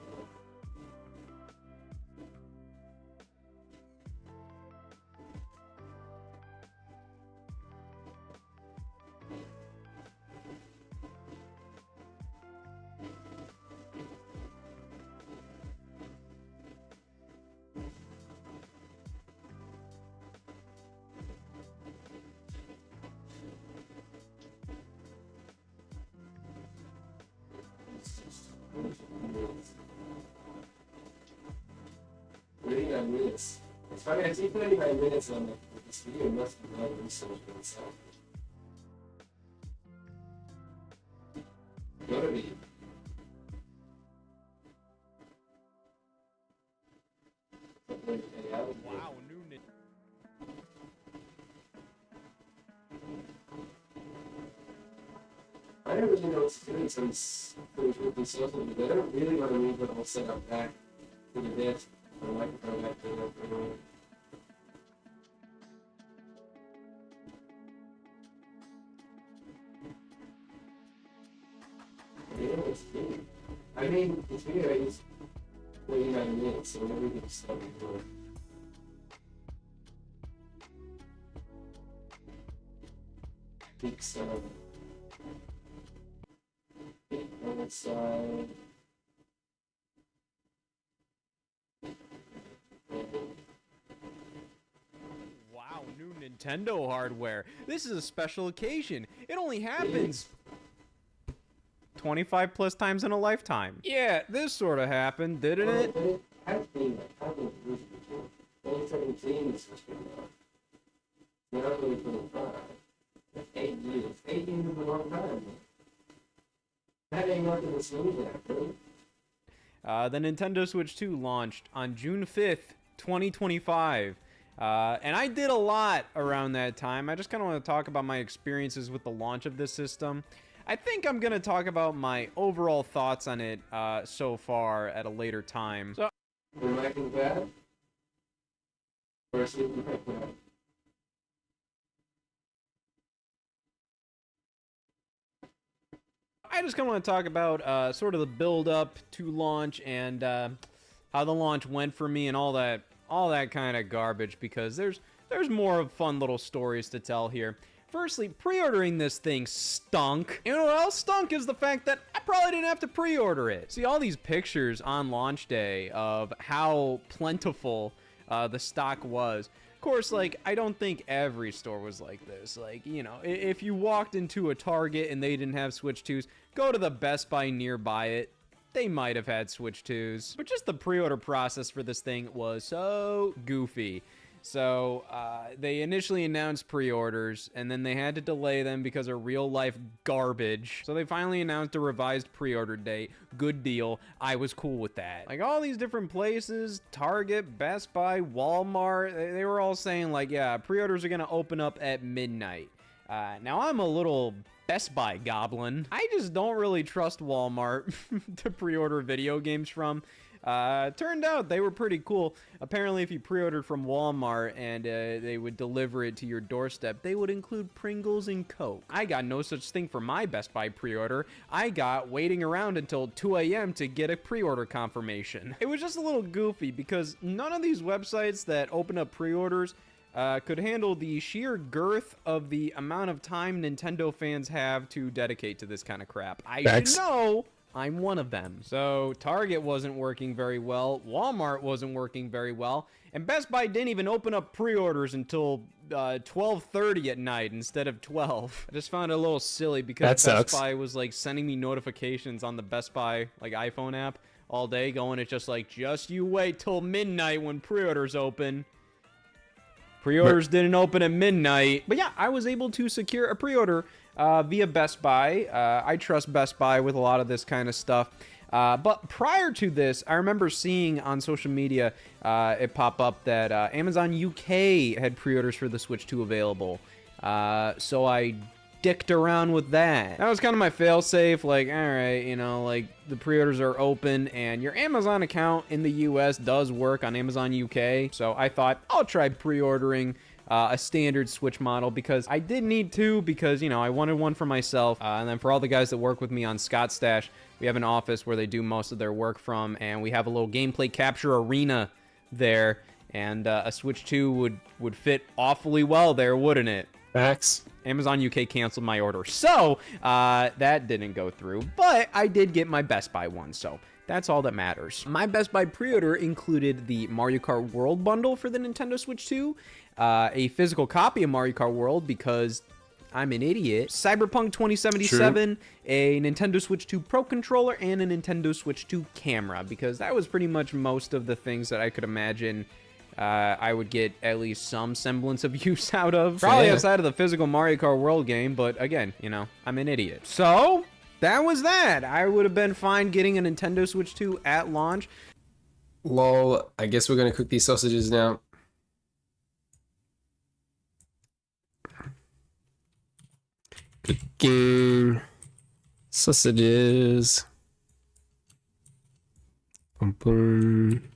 Minutes. It's funny, I see 39 minutes on it. This video must be well researched in itself. Gotta be. Wow, Noonan. I don't really know what's doing since the social, but I don't really want to move the whole setup back to the desk. I like to go back to the I mean, this video is 49 minutes, so maybe we can stop it for peaks on the side. Wow, new Nintendo hardware. This is a special occasion. It only happens 25 plus times in a lifetime. Yeah, this sort of happened, didn't it? The Nintendo Switch 2 launched on June 5th, 2025. And I did a lot around that time. I just kind of want to talk about my experiences with the launch of this system. I think I'm going to talk about my overall thoughts on it so far at a later time. So, I just kind of want to talk about sort of the build up to launch and how the launch went for me and all that kind of garbage, because there's more of fun little stories to tell here. Firstly, pre-ordering this thing stunk. You know what else stunk is the fact that I probably didn't have to pre-order it. See all these pictures on launch day of how plentiful the stock was. Of course, like, I don't think every store was like this. Like, you know, if you walked into a Target and they didn't have Switch 2s, go to the Best Buy nearby it. They might have had Switch 2s. But just the pre-order process for this thing was so goofy. So, they initially announced pre-orders, and then they had to delay them because of real-life garbage. So they finally announced a revised pre-order date. Good deal. I was cool with that. Like, all these different places, Target, Best Buy, Walmart, they were all saying, like, yeah, pre-orders are gonna open up at midnight. Now, I'm a little Best Buy goblin. I just don't really trust Walmart to pre-order video games from. Turned out they were pretty cool. Apparently, if you pre-ordered from Walmart and they would deliver it to your doorstep, they would include Pringles and Coke. I got no such thing for my Best Buy pre-order. I got waiting around until 2 a.m. to get a pre-order confirmation. It was just a little goofy because none of these websites that open up pre-orders could handle the sheer girth of the amount of time Nintendo fans have to dedicate to this kind of crap. I should know I'm one of them. So Target wasn't working very well, Walmart wasn't working very well, and Best Buy didn't even open up pre-orders until 12:30 at night instead of 12. I just found it a little silly because Best Buy was like sending me notifications on the Best Buy like iPhone app all day, going, it's just like, just you wait till midnight when pre-orders open. Pre-orders didn't open at midnight. But yeah, I was able to secure a pre-order via Best Buy. I trust Best Buy with a lot of this kind of stuff. But prior to this, I remember seeing on social media it pop up that Amazon UK had pre-orders for the Switch 2 available. So I dicked around with that. That was kind of my fail-safe, like, all right, you know, like, the pre-orders are open, and your Amazon account in the US does work on Amazon UK, so I thought, I'll try pre-ordering a standard Switch model, because I did need two, because, you know, I wanted one for myself, and then for all the guys that work with me on Scott Stash, we have an office where they do most of their work from, and we have a little gameplay capture arena there, and a Switch 2 would fit awfully well there, wouldn't it? Facts. Amazon UK canceled my order, so that didn't go through, but I did get my Best Buy one, so that's all that matters. My Best Buy pre-order included the Mario Kart World bundle for the Nintendo Switch 2, a physical copy of Mario Kart World because I'm an idiot, Cyberpunk 2077, a Nintendo Switch 2 Pro Controller, and a Nintendo Switch 2 camera, because that was pretty much most of the things that I could imagine I would get at least some semblance of use out of. Probably outside of the physical Mario Kart World game, but again, you know, I'm an idiot. So, that was that. I would have been fine getting a Nintendo Switch 2 at launch. Lol, I guess we're gonna cook these sausages now. Cooking sausages. Boom, boom.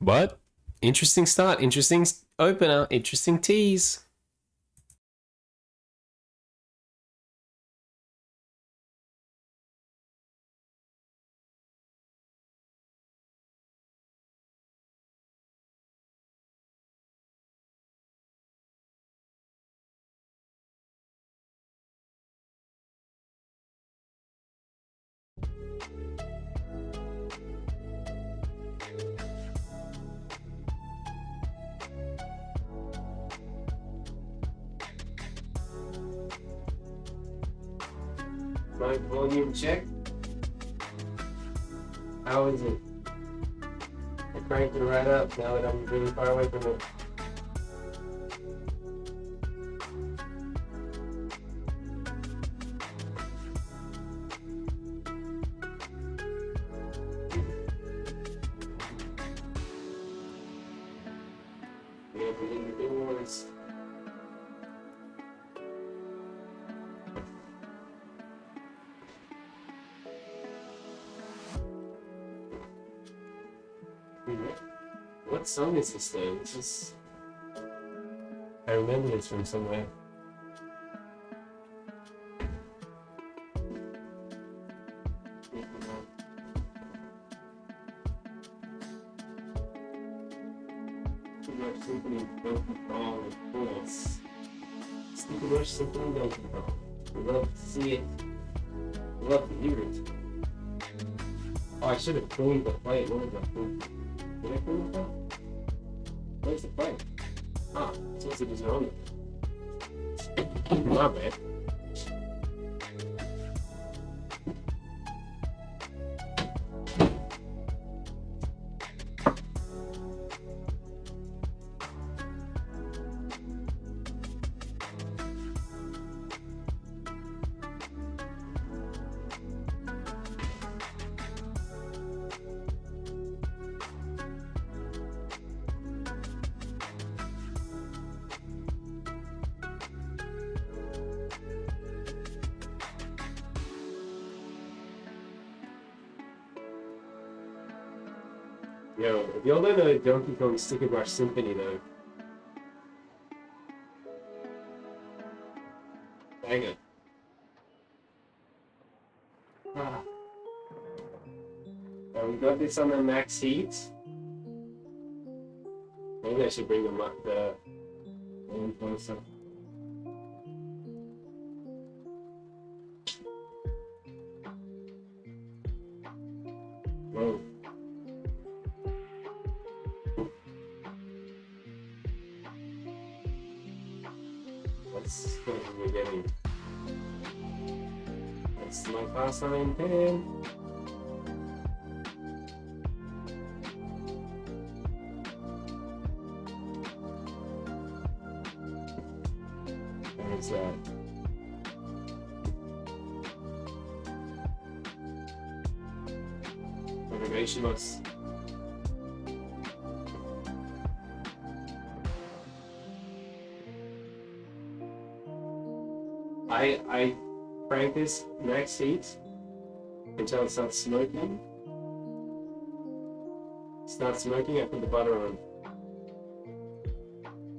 But interesting start, interesting opener, interesting tease. My volume check. How is it? I cranked it right up now that I'm really far away from it. Yeah, we did the doors. What song is this though? This is... I remember this from somewhere. Symphony Donkey Kong, of course. Stupid Rush Symphony Donkey Kong. We love to see it. We love to hear it. Oh, I should have cleaned the plate. What was that? Did I clean the plate? Where's the plate? Ah, it's supposed to be on it. My bad. Yo, if y'all don't know Donkey Kong Sticker Brush Symphony though. Banger. Ah. We got this on the max heat. Maybe I should bring them up there. One closer. Whoa. What's we getting? That's my class sign pen. There's that. Motivationless. I crank this max heat until it starts smoking. Starts smoking, I put the butter on.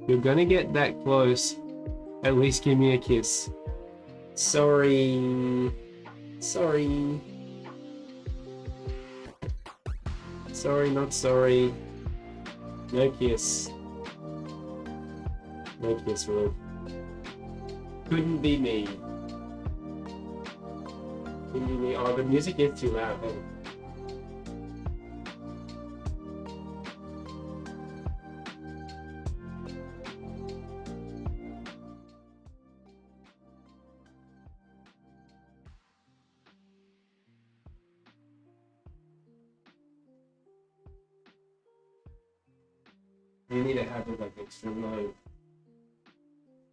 You're gonna get that close. At least give me a kiss. Sorry. Sorry. Sorry, not sorry. No kiss. No kiss, really. Couldn't be me. Couldn't be me. Oh, the music is too loud. Hey. You need to have it like extra low.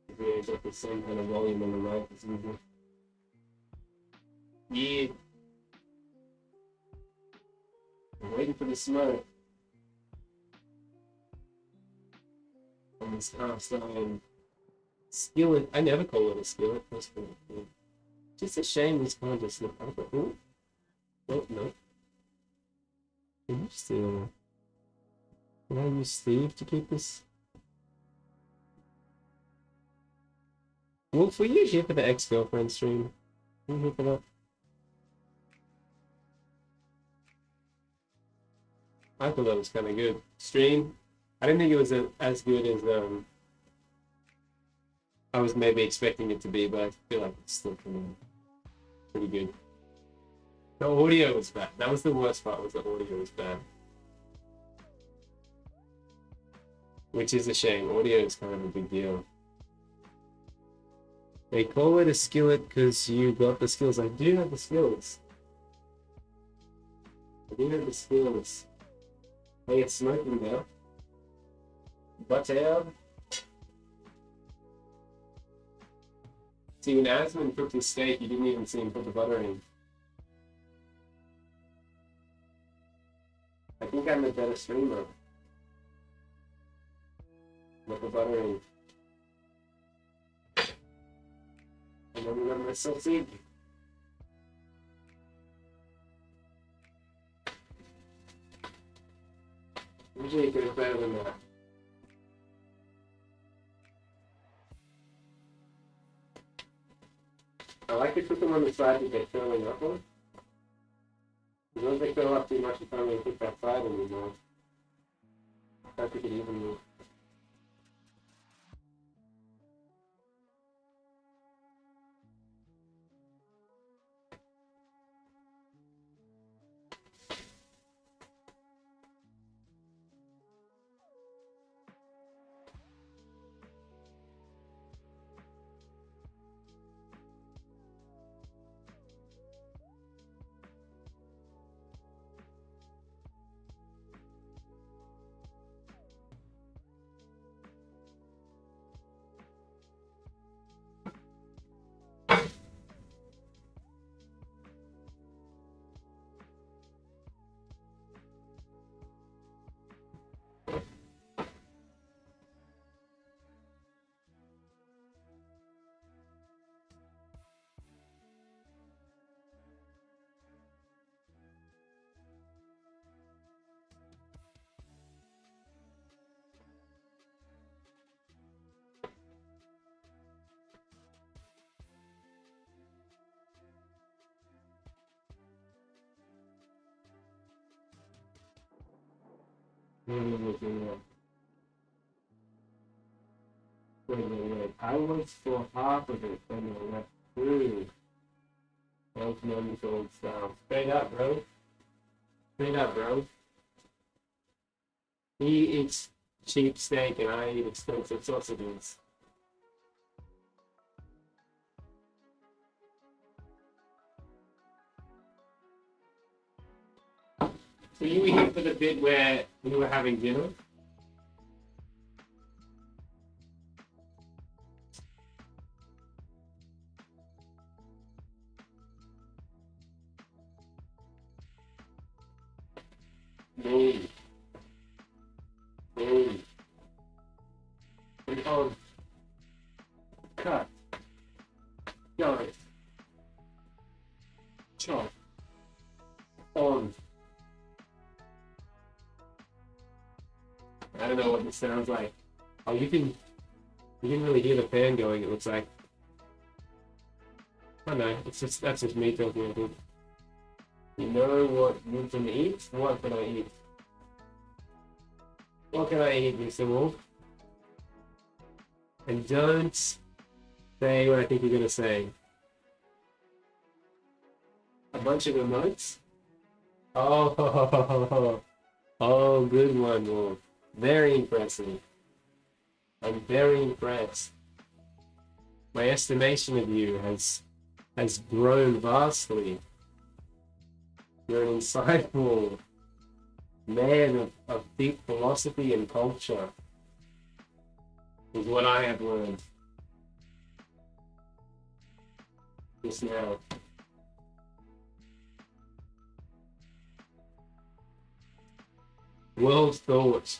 If you get the same kind of volume on the mic as usual. Yeah. I'm waiting for the smoke. On this cast iron skillet. I never call it a skillet. That's cool. Just a shame this can't just look up. Oh, no. Can you still... Can I use Steve to keep this? Wolf, were you here for the ex-girlfriend stream? Were you here for that? I thought that was kind of good. Stream? I didn't think it was as good as I was maybe expecting it to be, but I feel like it's still pretty good. The audio was bad. That was the worst part, was the audio was bad. Which is a shame. Audio is kind of a big deal. They call it a skillet because you got the skills. I do have the skills. I do have the skills. Hey, it's smoking now. Butter. See, when Asmund cooked his steak, you didn't even see him put the butter in. I think I'm a better streamer. With the butter in. And then remember my sausage. Usually you could have better than that. I like to put them on the side that they're filling up on. As long as they fill up too much, you can't really cook that side anymore. I have to cook it evenly. Wait. I was for half of it when I left through. Those numbers old style. Straight up, bro. Straight up, bro. He eats cheap steak and I eat expensive sausages. So you were here for the bit where we were having dinner? No. On. Cut. Go. Chop. On. I don't know what this sounds like. Oh, you can really hear the fan going, it looks like. I know, that's just me talking, I think. You know what you can eat? What can I eat? What can I eat, Mr. Wolf? And don't say what I think you're gonna say. A bunch of emotes? Oh, oh, good one, Wolf. Very impressive. I'm very impressed. My estimation of you has grown vastly. You're an insightful man of deep philosophy and culture, is what I have learned just now. World thought.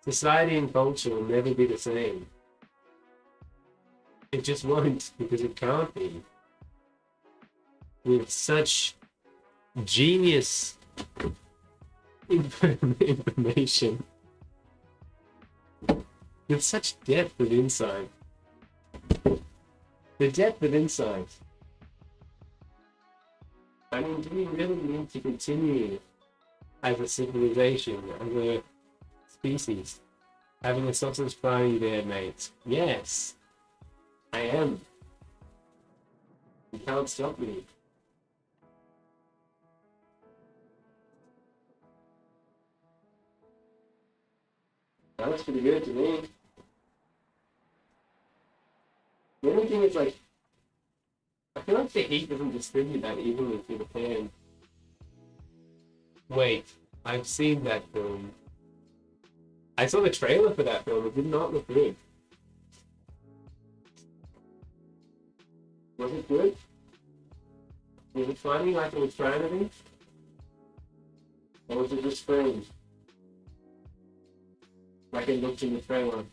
Society and culture will never be the same. It just won't, because it can't be. With such genius information, with such depth of insight. The depth of insight. I mean, do we really need to continue as a civilization, as a species, having a sausage party there, mate? Yes, I am. You can't stop me. That looks pretty good to me. The only thing is, like, I feel like the heat doesn't distribute that evenly through the pan. Wait, I've seen that film. I saw the trailer for that film. It did not look good. Was it good? Was it funny like it was trying to be? Or was it just strange? Like it looked in the trailer.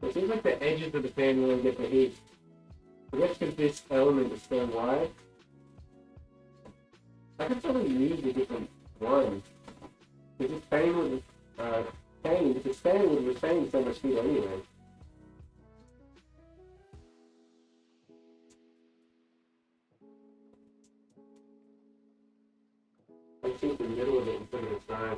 It seems like the edges of the fan really get the heat. I guess because this element is so wide. I could probably use a different one. Because this fan would if it's fan would retain so much heat anyway. I think the middle of it instead of the side.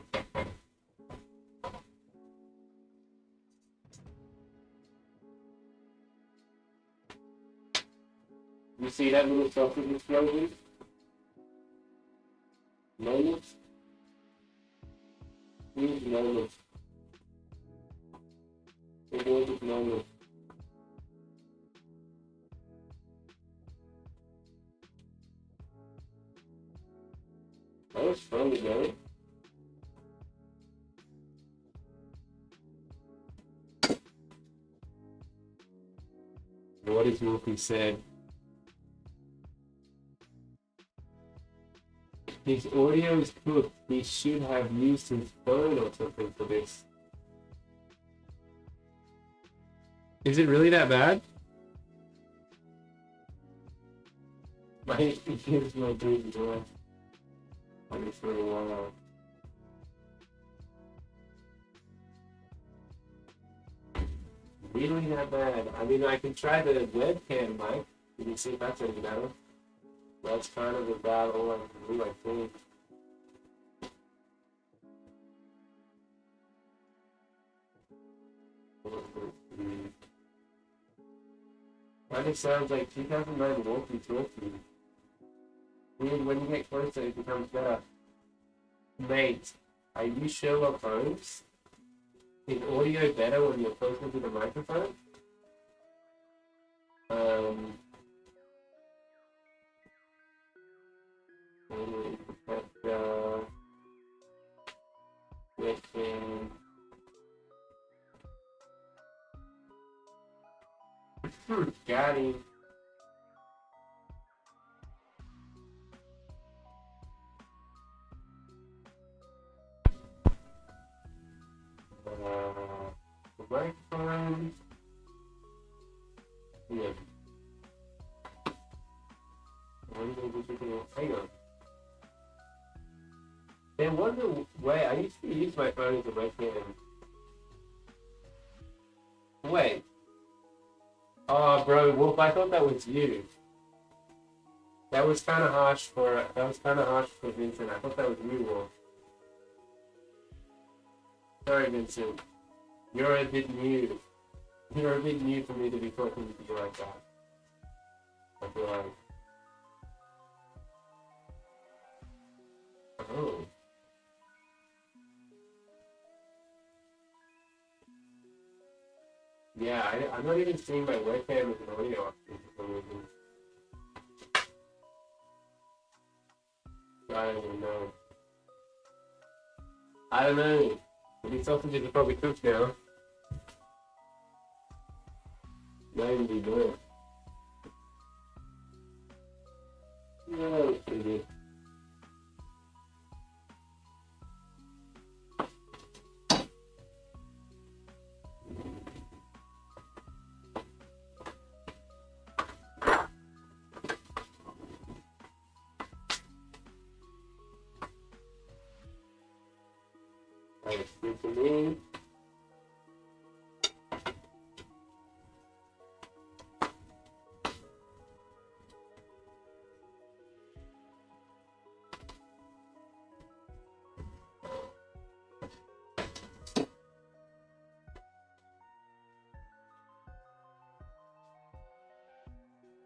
You see that little sausage explosion? Moments? These moments. The gorgeous moments. That was fun to go. What is Wolfie said? His audio is cooked. He should have used his phone or something for this. Is it really that bad? Here's my dream boy. On this for a while. Really that bad? I mean, I can try the webcam mic. You can see if that's any better. That's kind of about all I can do, I think. Kind of sounds like 2009 Walkie Talkie. Weird, when you get closer, it becomes better. Mate, are you Sherlock Holmes? Is audio better when you're closer to the microphone? Got him. The microphone. Yeah. Hang on. There was a way. I used to use my phone as a webcam. Wait. Oh, bro, Wolf, I thought that was you. That was kind of harsh for Vincent. I thought that was you, Wolf. Sorry, Vincent. You're a bit new. You're a bit new for me to be talking to you like that. I feel like. Oh. Yeah, I'm not even seeing my webcam with an audio option for some reason. I don't even know. I don't know. These sausages are probably cooked now. Not even be good. No, it's pretty good.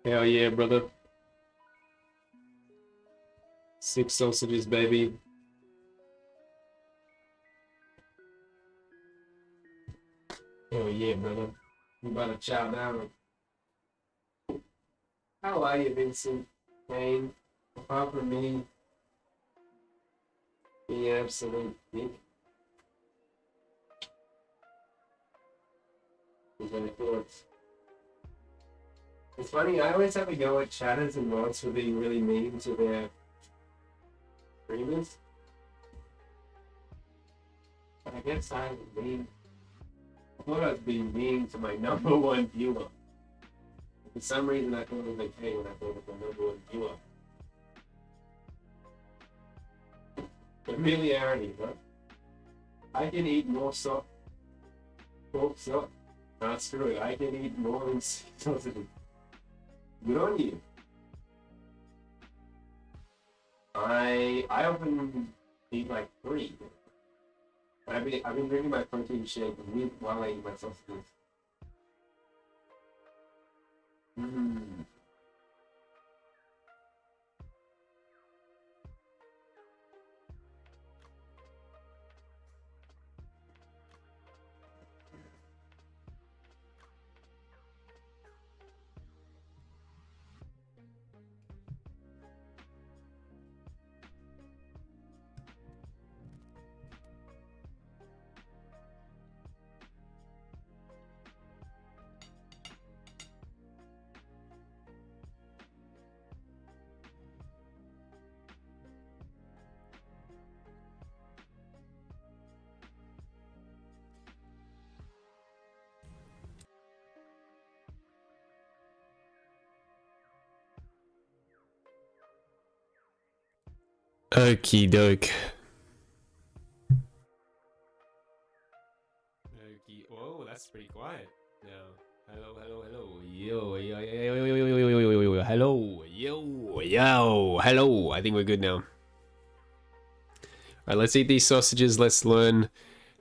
Hell yeah, brother. 6 sausages, baby. Oh yeah, brother. You about to chow down. How are you, Vincent? Kane? Apart from me, being an absolute dick. What's my thoughts? It's funny, I always have a go at chatters and mods for being really mean to their streamers. But I guess I was mean. I thought I was being mean to my #1 viewer. For some reason I thought it was okay when I thought it was my #1 viewer. Familiarity, bro. I can eat more pork sock. Nah, screw it. I can eat more than 6 sausages. Good on you. I often eat like 3. I've been drinking my protein shake while I eat my sausages. Mmm. Okie doke. Okie. Whoa, that's pretty quiet. Now, hello. Yo. Hello. I think we're good now. All right, let's eat these sausages. Let's learn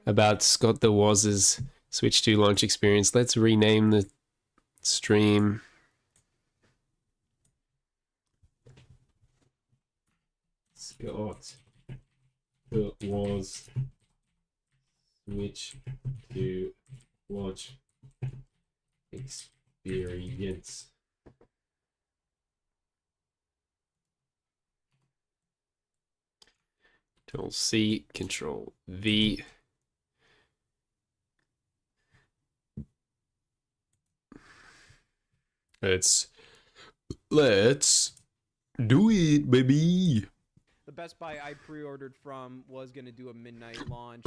about Scott the Woz's Switch 2 launch experience. Let's rename the stream. Scott the Woz Switch 2 launch experience. Control C, Control V. Let's do it, baby. The Best Buy I pre-ordered from was going to do a midnight launch,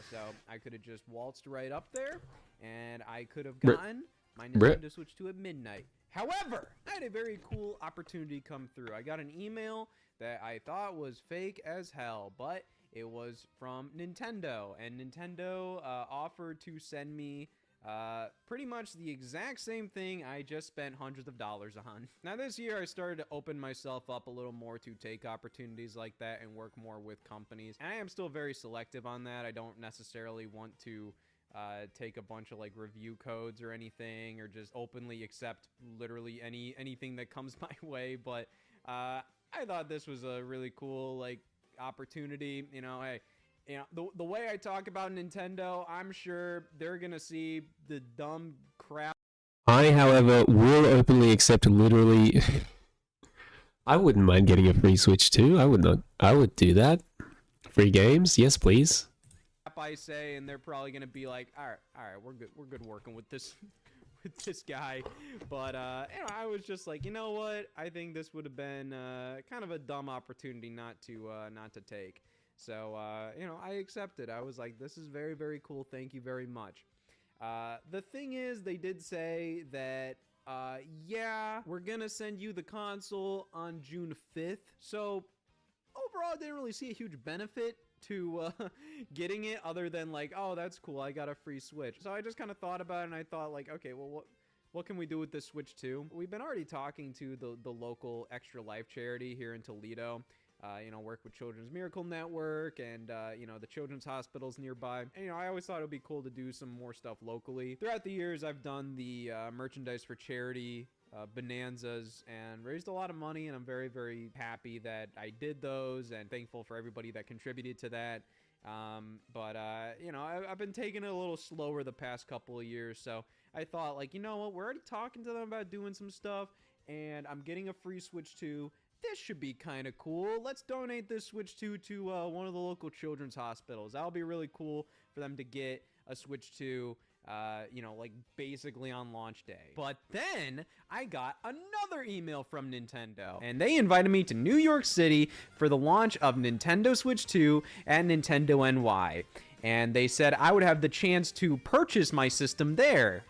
so I could have just waltzed right up there, and I could have gotten my Nintendo Switch 2 at midnight. However, I had a very cool opportunity come through. I got an email that I thought was fake as hell, but it was from Nintendo, and Nintendo offered to send me pretty much the exact same thing I just spent hundreds of dollars on. Now this year I started to open myself up a little more to take opportunities like that and work more with companies. And I am still very selective on that. I don't necessarily want to take a bunch of like review codes or anything, or just openly accept literally anything that comes my way. But I thought this was a really cool like opportunity. You know, hey, you know, the way I talk about Nintendo, I'm sure they're gonna see the dumb crap. I, however, will openly accept literally. I wouldn't mind getting a free Switch too. I would do that. Free games, yes, please. I say, and they're probably gonna be like, all right, we're good working with this with this guy. But you know, I was just like, you know what? I think this would have been kind of a dumb opportunity not to take. So, you know, I accepted. I was like, this is very, very cool. Thank you very much. The thing is, they did say that, yeah, we're gonna send you the console on June 5th. So, overall, I didn't really see a huge benefit to getting it, other than like, oh, that's cool, I got a free Switch. So I just kind of thought about it, and I thought like, okay, well, what can we do with this Switch 2? We've been already talking to the local Extra Life charity here in Toledo. You know, work with Children's Miracle Network and, you know, the children's hospitals nearby. And, you know, I always thought it would be cool to do some more stuff locally. Throughout the years, I've done the merchandise for charity bonanzas and raised a lot of money, and I'm very, very happy that I did those and thankful for everybody that contributed to that. You know, I've been taking it a little slower the past couple of years, so I thought, like, you know what, we're already talking to them about doing some stuff, and I'm getting a free Switch 2. This should be kind of cool. Let's donate this Switch 2 to one of the local children's hospitals. That'll be really cool for them to get a Switch 2, you know, like basically on launch day. But then I got another email from Nintendo, and they invited me to New York City for the launch of Nintendo Switch 2 and Nintendo NY. And they said I would have the chance to purchase my system there.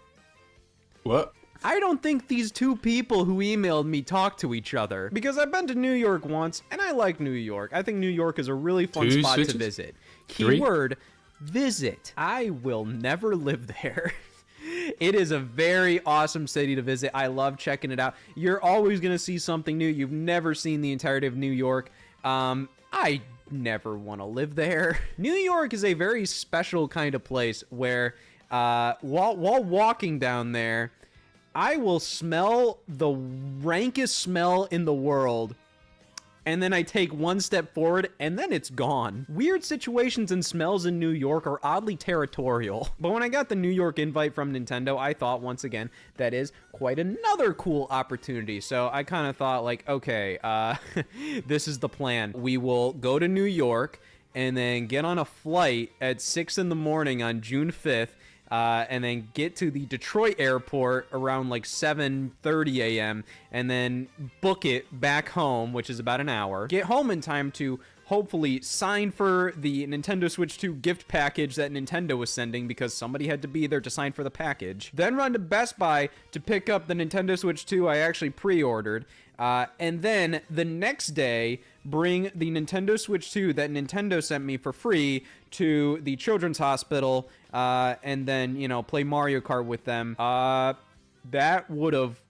What? I don't think these two people who emailed me talk to each other, because I've been to New York once and I like New York. I think New York is a really fun spot to visit. Keyword, visit. I will never live there. It is a very awesome city to visit. I love checking it out. You're always going to see something new. You've never seen the entirety of New York. I never want to live there. New York is a very special kind of place where while walking down there, I will smell the rankest smell in the world, and then I take one step forward, and then it's gone. Weird situations and smells in New York are oddly territorial. But when I got the New York invite from Nintendo, I thought, once again, that is quite another cool opportunity. So I kind of thought, like, okay, this is the plan. We will go to New York, and then get on a flight at 6 in the morning on June 5th, and then get to the Detroit airport around like 7:30 a.m. and then book it back home, which is about an hour. Get home in time to hopefully sign for the Nintendo Switch 2 gift package that Nintendo was sending, because somebody had to be there to sign for the package. Then run to Best Buy to pick up the Nintendo Switch 2 I actually pre-ordered. And then the next day, bring the Nintendo Switch 2 that Nintendo sent me for free to the children's hospital, and then, you know, play Mario Kart with them. That would have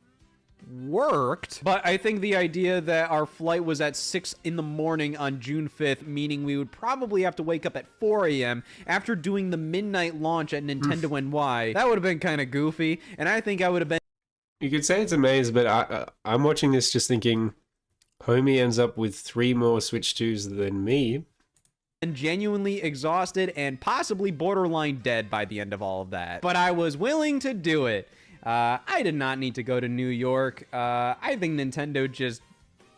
worked, but I think the idea that our flight was at 6 in the morning on June 5th, meaning we would probably have to wake up at 4 a.m. after doing the midnight launch at Nintendo NY, that would have been kind of goofy, and I think I would have been... You could say it's a maze, but I'm watching this just thinking, homie ends up with 3 more Switch 2s than me. And genuinely exhausted and possibly borderline dead by the end of all of that. But I was willing to do it. I did not need to go to New York. I think Nintendo just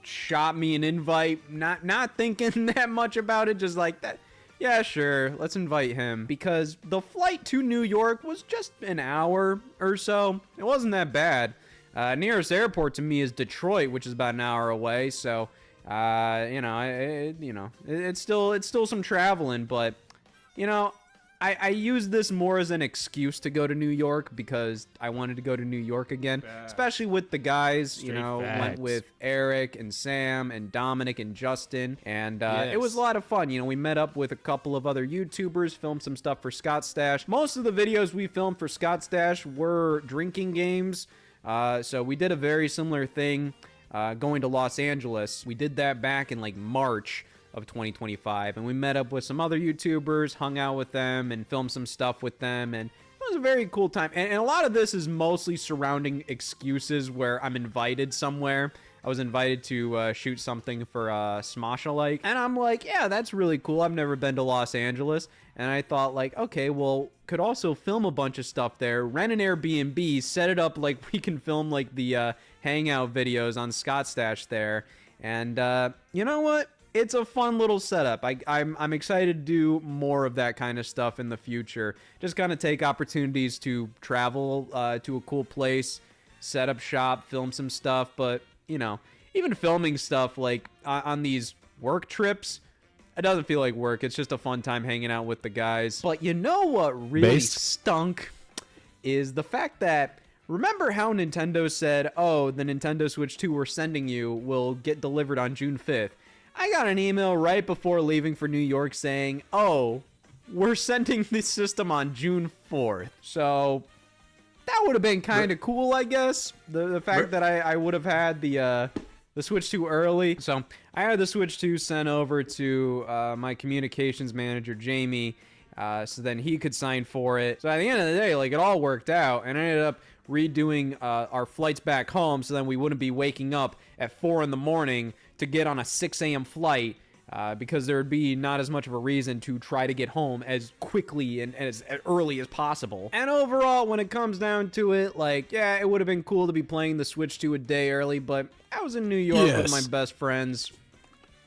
shot me an invite, not thinking that much about it, just like that. Yeah, sure, let's invite him. Because the flight to New York was just an hour or so. It wasn't that bad. Nearest airport to me is Detroit, which is about an hour away. So, you know, it's still some traveling. But, you know, I use this more as an excuse to go to New York, because I wanted to go to New York again, especially with the guys, you know, went with Eric and Sam and Dominic and Justin, and it was a lot of fun. You know, we met up with a couple of other YouTubers, filmed some stuff for Scott Stash. Most of the videos we filmed for Scott Stash were drinking games, so we did a very similar thing going to Los Angeles. We did that back in like March of 2025, and we met up with some other YouTubers, hung out with them, and filmed some stuff with them, and it was a very cool time. And a lot of this is mostly surrounding excuses where I'm invited somewhere. I was invited to shoot something for Smosh-alike, and I'm like, yeah, that's really cool. I've never been to Los Angeles, and I thought, like, okay, well, could also film a bunch of stuff there, rent an Airbnb, set it up like we can film like the hangout videos on Scott Stash there, and you know what? It's a fun little setup. I'm excited to do more of that kind of stuff in the future. Just kind of take opportunities to travel to a cool place, set up shop, film some stuff. But, you know, even filming stuff like on these work trips, it doesn't feel like work. It's just a fun time hanging out with the guys. But you know what really stunk is the fact that, remember how Nintendo said, oh, the Nintendo Switch 2 we're sending you will get delivered on June 5th. I got an email right before leaving for New York saying, oh, we're sending this system on June 4th. So that would have been kind of cool, I guess. The fact that I would have had the Switch 2 early. So I had the Switch 2 sent over to my communications manager, Jamie. so then he could sign for it. So at the end of the day, like, it all worked out, and I ended up redoing our flights back home, so then we wouldn't be waking up at 4 in the morning to get on a 6 a.m. flight, because there would be not as much of a reason to try to get home as quickly and as early as possible. And overall, when it comes down to it, like, yeah, it would have been cool to be playing the Switch 2 a day early, but I was in New York with my best friends.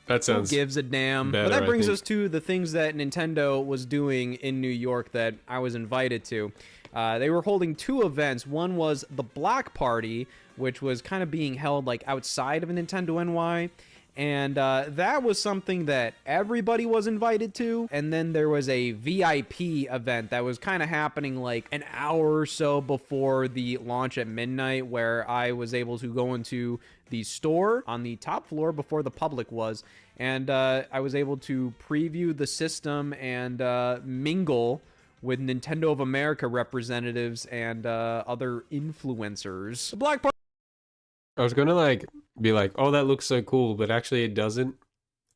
That sounds Who gives a damn? better, But that I brings think. us to the things that Nintendo was doing in New York that I was invited to. They were holding 2 events. One was the Block Party, which was kind of being held like outside of Nintendo NY. And that was something that everybody was invited to. And then there was a VIP event that was kind of happening like an hour or so before the launch at midnight, where I was able to go into the store on the top floor before the public was. And I was able to preview the system and mingle with Nintendo of America representatives and other influencers. The Black Party. I was gonna like be like, oh, that looks so cool, but actually it doesn't,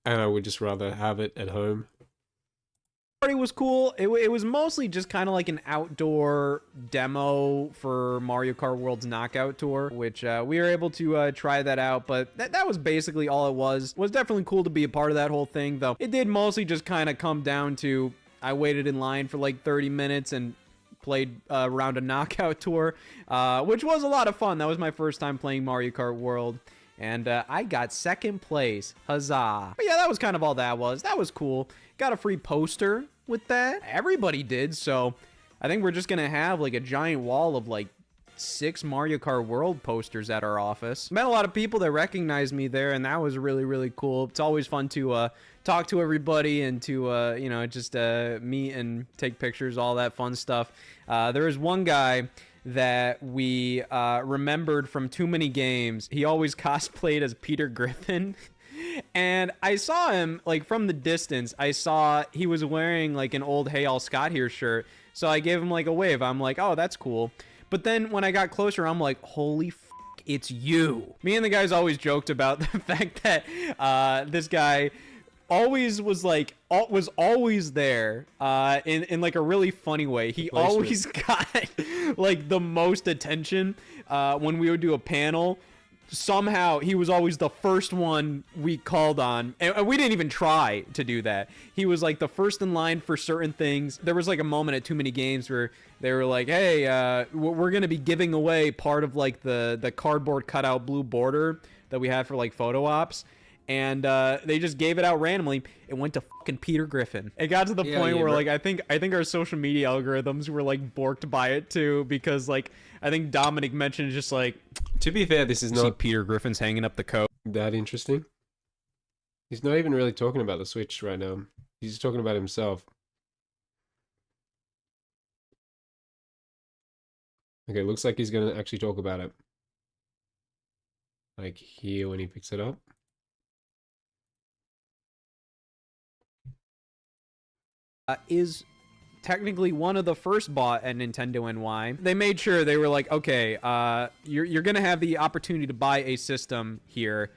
and I would just rather have it at home. Party was cool. It was mostly just kind of like an outdoor demo for Mario Kart World's Knockout Tour, which we were able to try that out, but that was basically all it was. It was definitely cool to be a part of that whole thing, though. It did mostly just kind of come down to I waited in line for like 30 minutes and played around a Knockout Tour, which was a lot of fun. That was my first time playing Mario Kart World, and I got 2nd place. Huzzah. But yeah, that was kind of all that was. That was cool. Got a free poster with that. Everybody did, so I think we're just gonna have like a giant wall of like 6 Mario Kart World posters at our office. Met a lot of people that recognized me there, and that was really, really cool. It's always fun to talk to everybody and to, you know, just meet and take pictures, all that fun stuff. There was one guy that we remembered from Too Many Games. He always cosplayed as Peter Griffin. And I saw him, like, from the distance. I saw he was wearing, like, an old Hey All Scott Here shirt. So I gave him, like, a wave. I'm like, oh, that's cool. But then when I got closer, I'm like, holy f***, it's you. Me and the guys always joked about the fact that this guy always was like was always there in like a really funny way. He always got like the most attention when we would do a panel. Somehow he was always the first one we called on, and we didn't even try to do that. He was like the first in line for certain things. There was like a moment at Too Many Games where they were like, hey, we're gonna be giving away part of like the cardboard cutout blue border that we had for like photo ops, and they just gave it out randomly. It went to fucking Peter Griffin. It got to the point where like I think our social media algorithms were like borked by it too, because like I think Dominic mentioned just like, to be fair, this is see not Peter Griffin's hanging up the coat. that interesting. He's not even really talking about the Switch right now. He's just talking about himself. Okay, looks like he's gonna actually talk about it. Like here when he picks it up. Is technically one of the first bought at Nintendo NY. They made sure they were like, okay, you're gonna have the opportunity to buy a system here.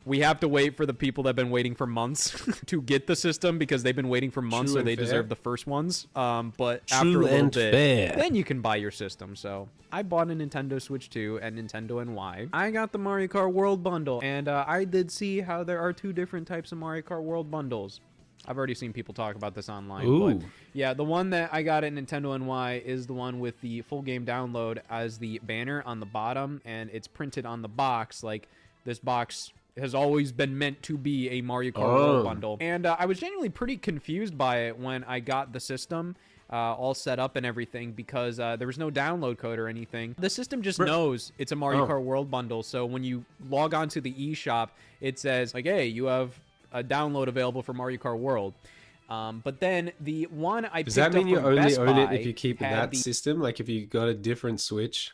We have to wait for the people that have been waiting for months to get the system, because they've been waiting for months, True so they and fair. deserve the first ones. But True after a little and bit, fair. then you can buy your system. So I bought a Nintendo Switch 2 at Nintendo NY. I got the Mario Kart World bundle, and I did see how there are 2 different types of Mario Kart World bundles. I've already seen people talk about this online. Ooh. But yeah, the one that I got at Nintendo NY is the one with the full game download as the banner on the bottom, and it's printed on the box. Like, this box has always been meant to be a Mario Kart World bundle. And I was genuinely pretty confused by it when I got the system all set up and everything, because there was no download code or anything. The system just knows it's a Mario Kart World bundle. So when you log on to the eShop, it says like, hey, you have a download available for Mario Kart World. But then the one I Does picked that mean up you from only Best own it Buy if you keep had that the system? Like if you got a different Switch,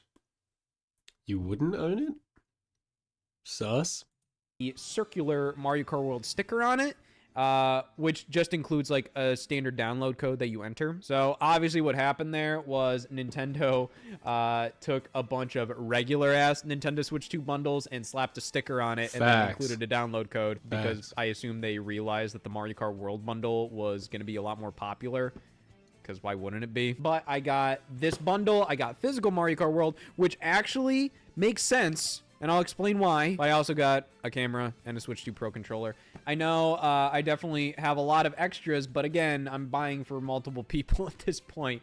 you wouldn't own it? Sus? circular Mario Kart World sticker on it, which just includes like a standard download code that you enter. So obviously what happened there was Nintendo took a bunch of regular ass Nintendo Switch 2 bundles and slapped a sticker on it and then included a download code, because I assume they realized that the Mario Kart World bundle was going to be a lot more popular because why wouldn't it be? But I got this bundle. I got physical Mario Kart World, which actually makes sense, and I'll explain why. But I also got a camera and a Switch 2 Pro controller. I know I definitely have a lot of extras, but again, I'm buying for multiple people at this point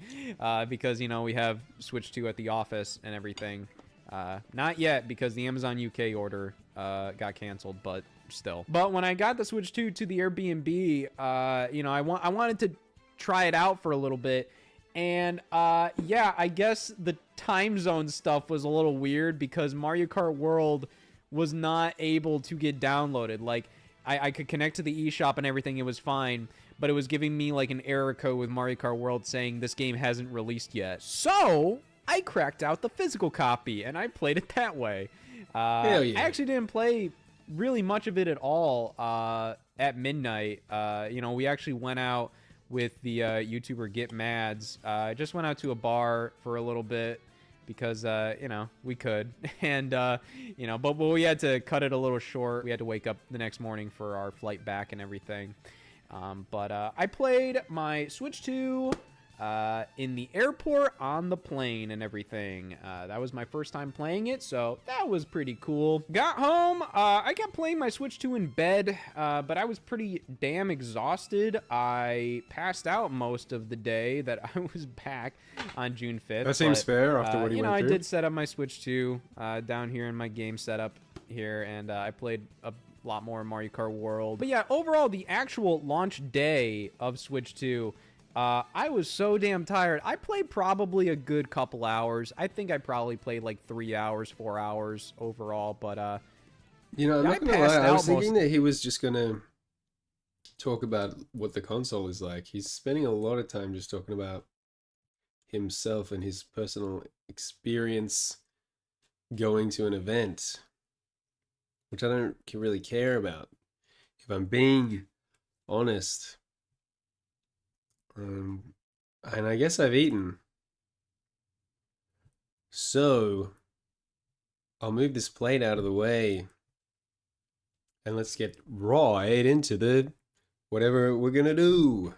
because, you know, we have Switch 2 at the office and everything. Not yet, because the Amazon UK order got canceled, but still. But when I got the Switch 2 to the Airbnb, you know, I wanted to try it out for a little bit. And yeah, I guess the time zone stuff was a little weird because Mario Kart World was not able to get downloaded. Like, I could connect to the eShop and everything, it was fine, but it was giving me like an error code with Mario Kart World saying this game hasn't released yet. So I cracked out the physical copy and I played it that way. Hell yeah. I actually didn't play really much of it at all at midnight. You know, we actually went out with the YouTuber Get Mads. Just went out to a bar for a little bit because, you know, we could. And, you know, but we had to cut it a little short. We had to wake up the next morning for our flight back and everything. But I played my Switch 2 in the airport, on the plane, and everything. That was my first time playing it, so that was pretty cool. Got home, I kept playing my Switch 2 in bed, but I was pretty damn exhausted. I passed out most of the day that I was back on June 5th. That seems fair after what he you know, went through. I did set up my Switch 2 down here in my game setup here, and I played a lot more Mario Kart World. But yeah, overall, the actual launch day of Switch 2, I was so damn tired. I played probably a good couple hours. I think I probably played like 3 hours, 4 hours overall, but you know, I'm not gonna lie, I was thinking that he was just gonna talk about what the console is like. He's spending a lot of time just talking about himself and his personal experience going to an event, which I don't really care about, if I'm being honest. And I guess I've eaten. So I'll move this plate out of the way and let's get right into the whatever we're gonna do.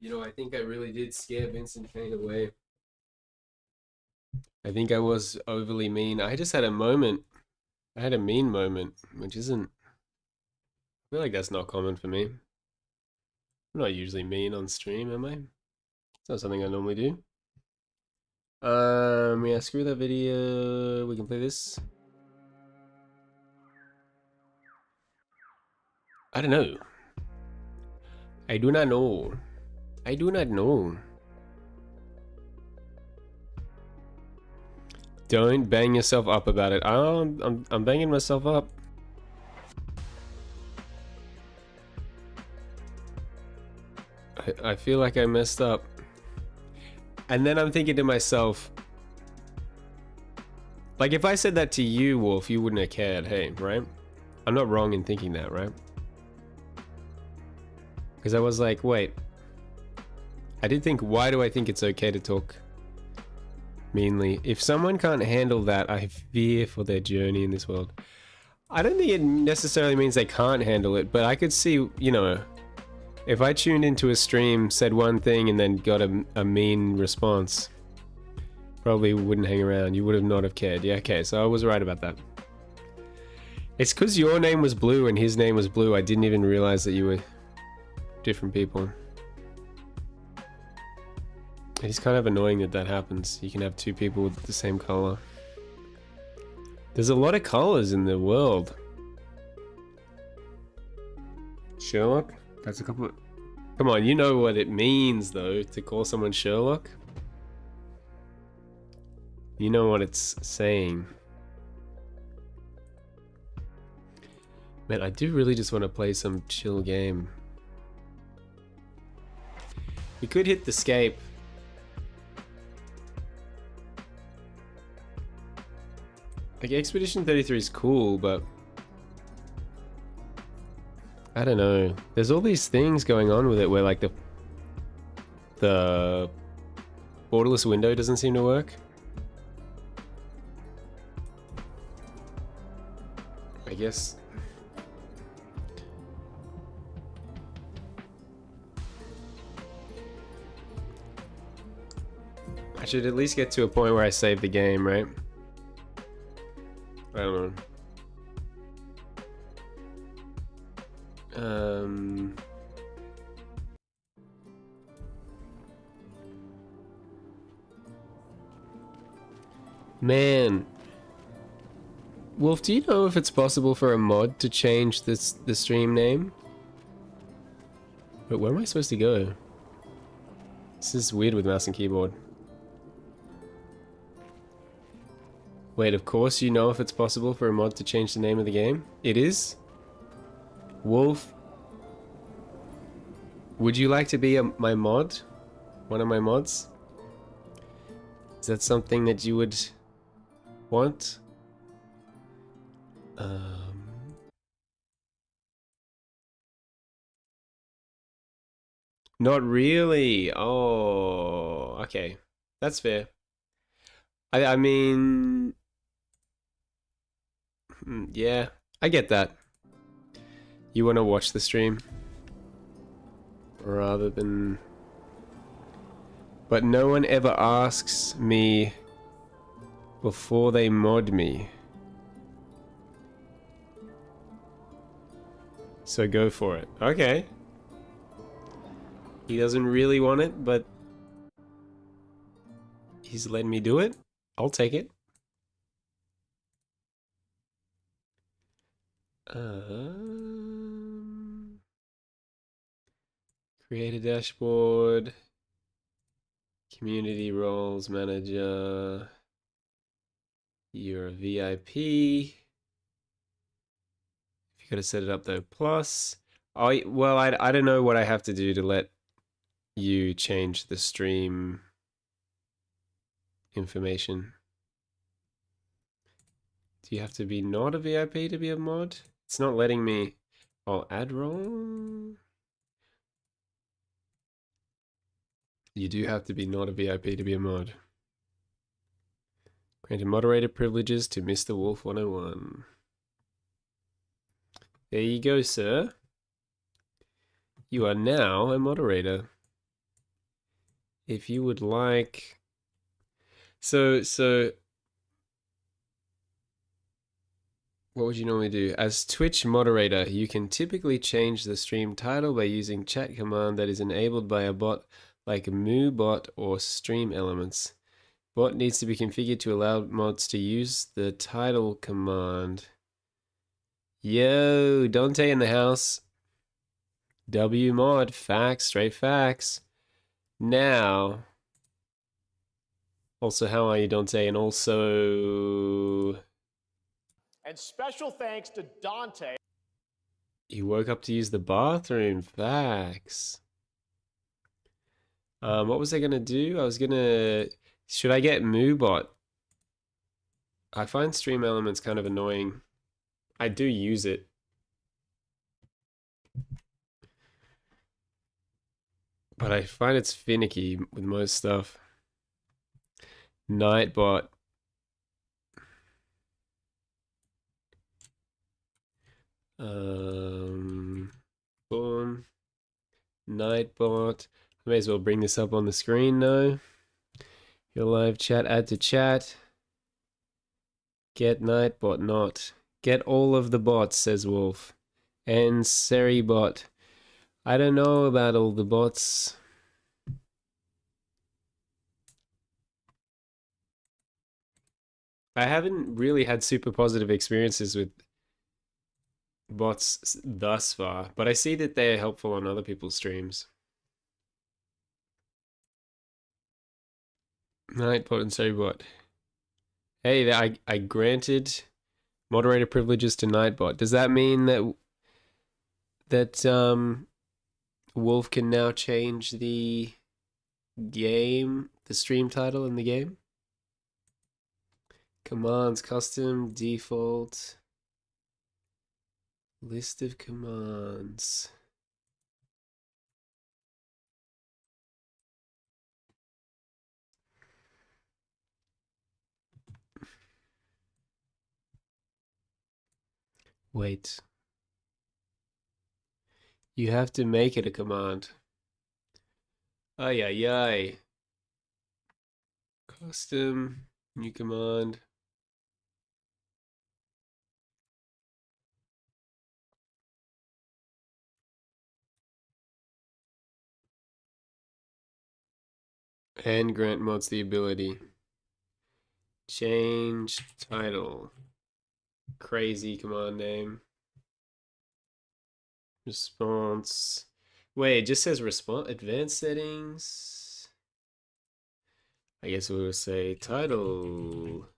You know, I think I really did scare Vincent Kane away. I think I was overly mean. I just had a moment. I had a mean moment, which isn't... I feel like that's not common for me. I'm not usually mean on stream, am I? It's not something I normally do. Yeah, screw that video. We can play this. I don't know. I do not know. I do not know. Don't bang yourself up about it. I'm banging myself up. I feel like I messed up. And then I'm thinking to myself, like if I said that to you, Wolf, you wouldn't have cared, hey, right? I'm not wrong in thinking that, right? Because I was like, wait. I did think, why do I think it's okay to talk meanly? If someone can't handle that, I fear for their journey in this world. I don't think it necessarily means they can't handle it, but I could see, you know, if I tuned into a stream, said one thing, and then got a mean response, probably wouldn't hang around. You would have not have cared. Yeah, okay, so I was right about that. It's because your name was Blue and his name was Blue. I didn't even realize that you were different people. It's kind of annoying that that happens. You can have two people with the same color. There's a lot of colors in the world. Sherlock? That's a couple of... Come on, you know what it means, though, to call someone Sherlock? You know what it's saying. Man, I do really just want to play some chill game. We could hit the escape. Like, Expedition 33 is cool, but... I don't know. There's all these things going on with it where, like, the borderless window doesn't seem to work. I guess. I should at least get to a point where I save the game, right? I don't know. Man. Wolf, do you know if it's possible for a mod to change the stream name? Wait, where am I supposed to go? This is weird with mouse and keyboard. Wait, of course you know if it's possible for a mod to change the name of the game? It is? Wolf, would you like to be my mod? One of my mods? Is that something that you would want? Not really. Oh, okay. That's fair. I mean, yeah, I get that. You want to watch the stream rather than... But no one ever asks me before they mod me. So go for it. Okay. He doesn't really want it, but he's letting me do it. I'll take it. Create a dashboard. Community roles manager. You're a VIP. You gotta set it up though. Plus, I don't know what I have to do to let you change the stream information. Do you have to be not a VIP to be a mod? It's not letting me. Oh, add role. You do have to be not a VIP to be a mod. Granted moderator privileges to Mr. Wolf 101. There you go, sir. You are now a moderator. If you would like... So... What would you normally do? As Twitch moderator, you can typically change the stream title by using chat command that is enabled by a bot like MooBot or Stream Elements. Bot needs to be configured to allow mods to use the title command. Yo, Dante in the house. WMod, facts, straight facts. Now, also, how are you, Dante? And also... And special thanks to Dante. You woke up to use the bathroom, facts. What was I gonna do? I was gonna... Should I get MooBot? I find Stream Elements kind of annoying. I do use it. But I find it's finicky with most stuff. Nightbot. Boom. Nightbot. I may as well bring this up on the screen now. Your live chat, add to chat. Get Nightbot not. Get all of the bots, says Wolf. And Seribot. I don't know about all the bots. I haven't really had super positive experiences with bots thus far, but I see that they're helpful on other people's streams. Nightbot and Seribot. Hey, I granted moderator privileges to Nightbot. Does that mean that Wolf can now change the game, the stream title in the game? Commands, custom, default, list of commands. Wait. You have to make it a command. Ay, ay, ay. Custom, new command. And grant mods the ability. Change title. Crazy command name. Response. Wait, it just says response. Advanced settings. I guess we'll say title.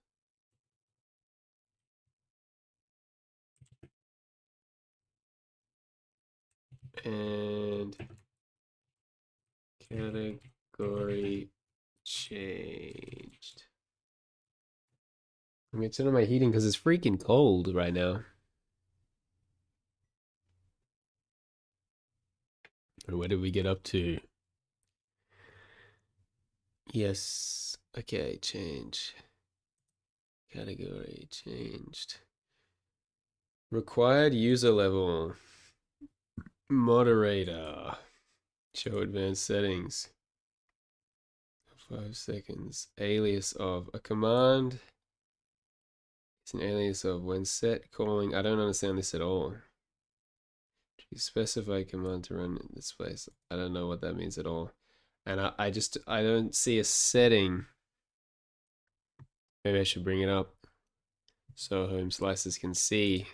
And category changed. I'm gonna turn on my heating because it's freaking cold right now. Or what did we get up to? Yes. Okay, change. Category changed. Required user level. Moderator. Show advanced settings. 5 seconds. Alias of a command. It's an alias of when set calling. I don't understand this at all. You specify command to run in this place. I don't know what that means at all. And I don't see a setting. Maybe I should bring it up so home slices can see.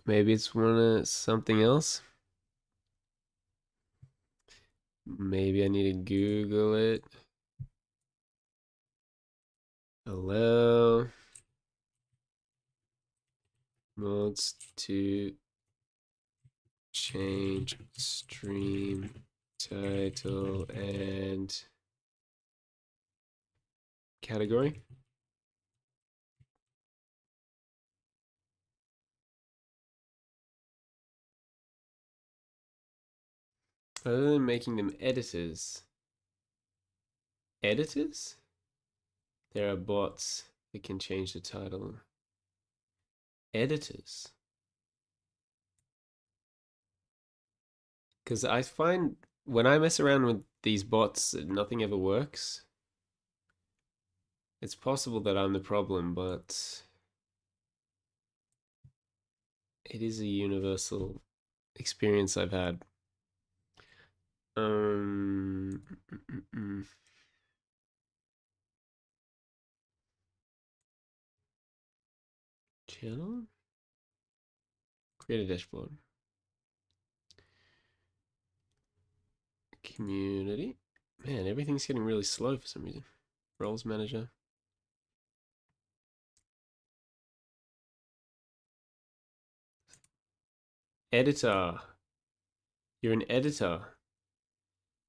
Maybe it's something else. Maybe I need to Google it. Allow mods to change stream title and category. Other than making them editors. Editors? There are bots that can change the title. Editors. Because I find when I mess around with these bots, nothing ever works. It's possible that I'm the problem, but it is a universal experience I've had. Channel? Create a dashboard. Community. Man, everything's getting really slow for some reason. Roles manager. Editor. You're an editor.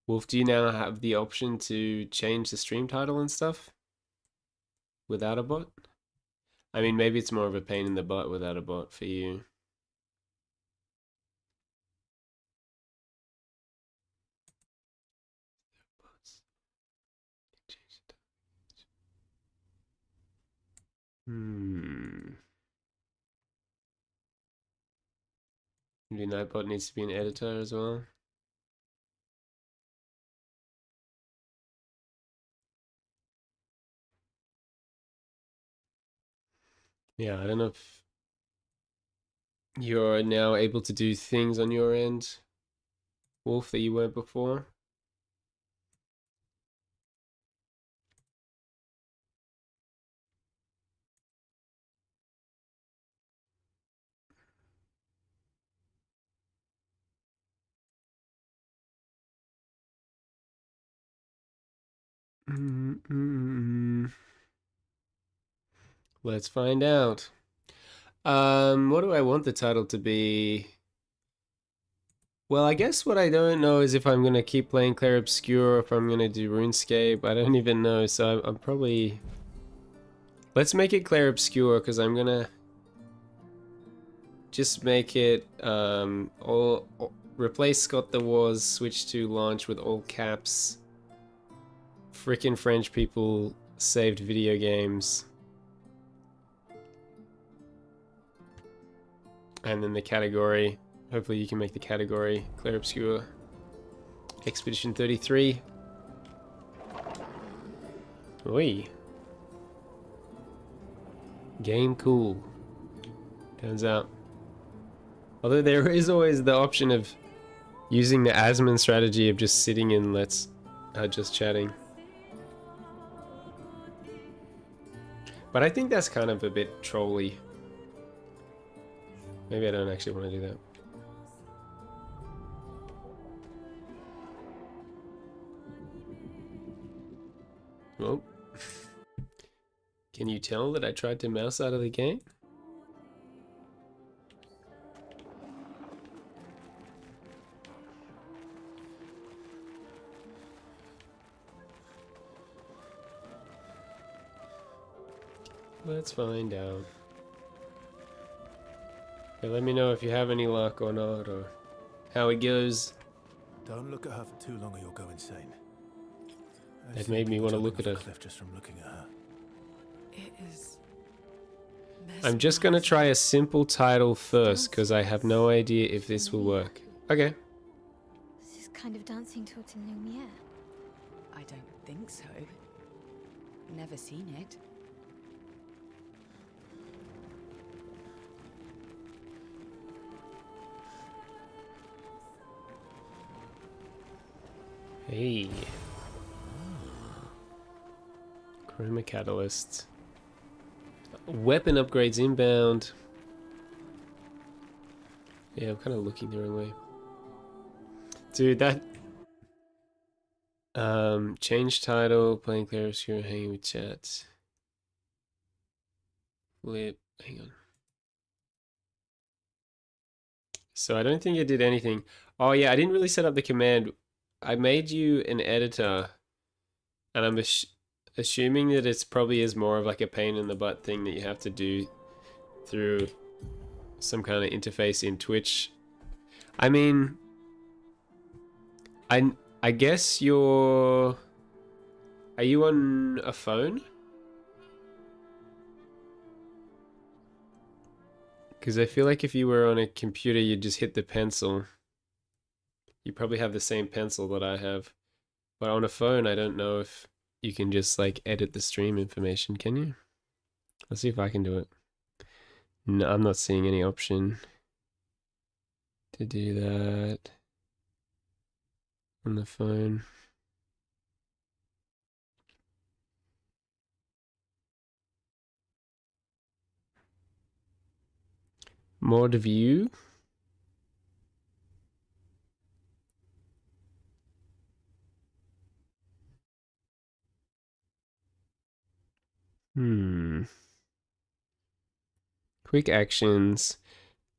Wolf, do you now have the option to change the stream title and stuff? Without a bot? I mean, maybe it's more of a pain in the butt without a bot for you. Maybe Nightbot needs to be an editor as well. Yeah, I don't know if you're now able to do things on your end, Wolf, that you weren't before. Let's find out. What do I want the title to be? Well, I guess what I don't know is if I'm gonna keep playing Clair Obscur or if I'm gonna do RuneScape. I don't even know, so I'm probably... Let's make it Clair Obscur, because I'm gonna just make it replace Scott the Wars, switch to launch with all caps. Frickin' French people saved video games. And then the category. Hopefully you can make the category. Clair Obscur. Expedition 33. Oi. Game cool. Turns out. Although there is always the option of using the Asmon strategy of just sitting in just chatting. But I think that's kind of a bit trolly. Maybe I don't actually want to do that. Well, can you tell that I tried to mouse out of the game? Let's find out. Okay, let me know if you have any luck or not, or how it goes. Don't look at her for too long or you'll go insane. That made me want to look at her. Cliff just from looking at her. It is. I'm just gonna try a simple title first, because I have no idea if this will work. Okay. This is kind of dancing to Autumn Lumiere. I don't think so. Never seen it. Hey. Chroma Catalyst. Weapon upgrades inbound. Yeah, I'm kind of looking the wrong way. Dude, that... change title, playing Clair Obscur, hanging with chat. Flip, hang on. So I don't think it did anything. Oh yeah, I didn't really set up the command. I made you an editor, and I'm assuming that it's probably is more of like a pain in the butt thing that you have to do through some kind of interface in Twitch. I mean, I guess are you on a phone? Because I feel like if you were on a computer, you'd just hit the pencil. You probably have the same pencil that I have. But on a phone, I don't know if you can just like edit the stream information, can you? Let's see if I can do it. No, I'm not seeing any option to do that on the phone. Mod view. Quick actions.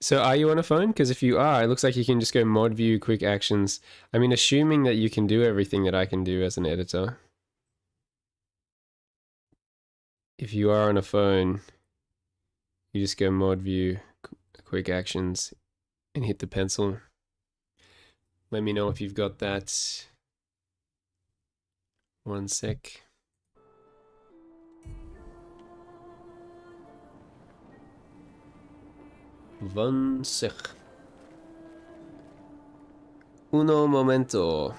So are you on a phone? Because if you are, it looks like you can just go mod view quick actions. I mean, assuming that you can do everything that I can do as an editor. If you are on a phone, you just go mod view quick actions and hit the pencil. Let me know if you've got that. One sec. One sec. Uno momento,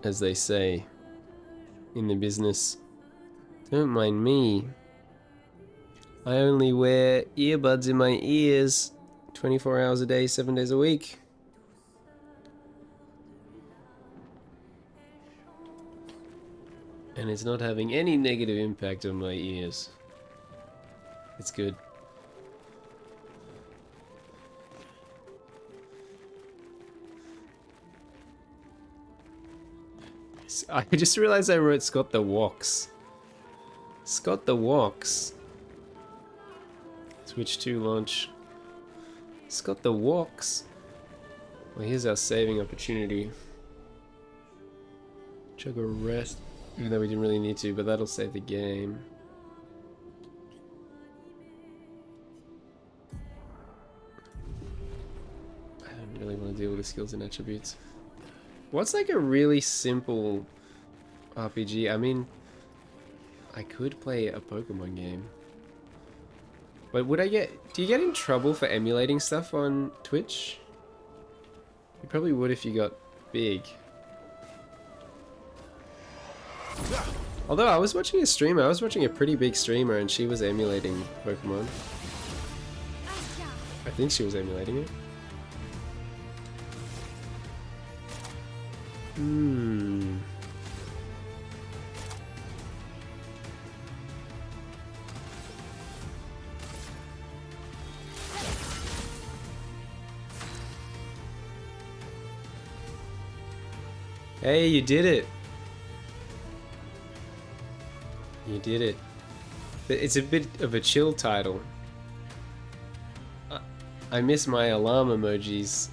as they say in the business. Don't mind me. I only wear earbuds in my ears 24 hours a day, 7 days a week. And it's not having any negative impact on my ears. It's good. I just realized I wrote Scott the Walks. Scott the Walks. Switch 2 launch. Scott the Walks. Well, here's our saving opportunity. Chug a rest. Even though we didn't really need to, but that'll save the game. I don't really want to deal with the skills and attributes. What's like a really simple RPG? I mean, I could play a Pokemon game. But would I get... Do you get in trouble for emulating stuff on Twitch? You probably would if you got big. Although I was watching a streamer, I was watching a pretty big streamer and she was emulating Pokemon. I think she was emulating it. Hey, you did it! You did it. It's a bit of a chill title. I miss my alarm emojis.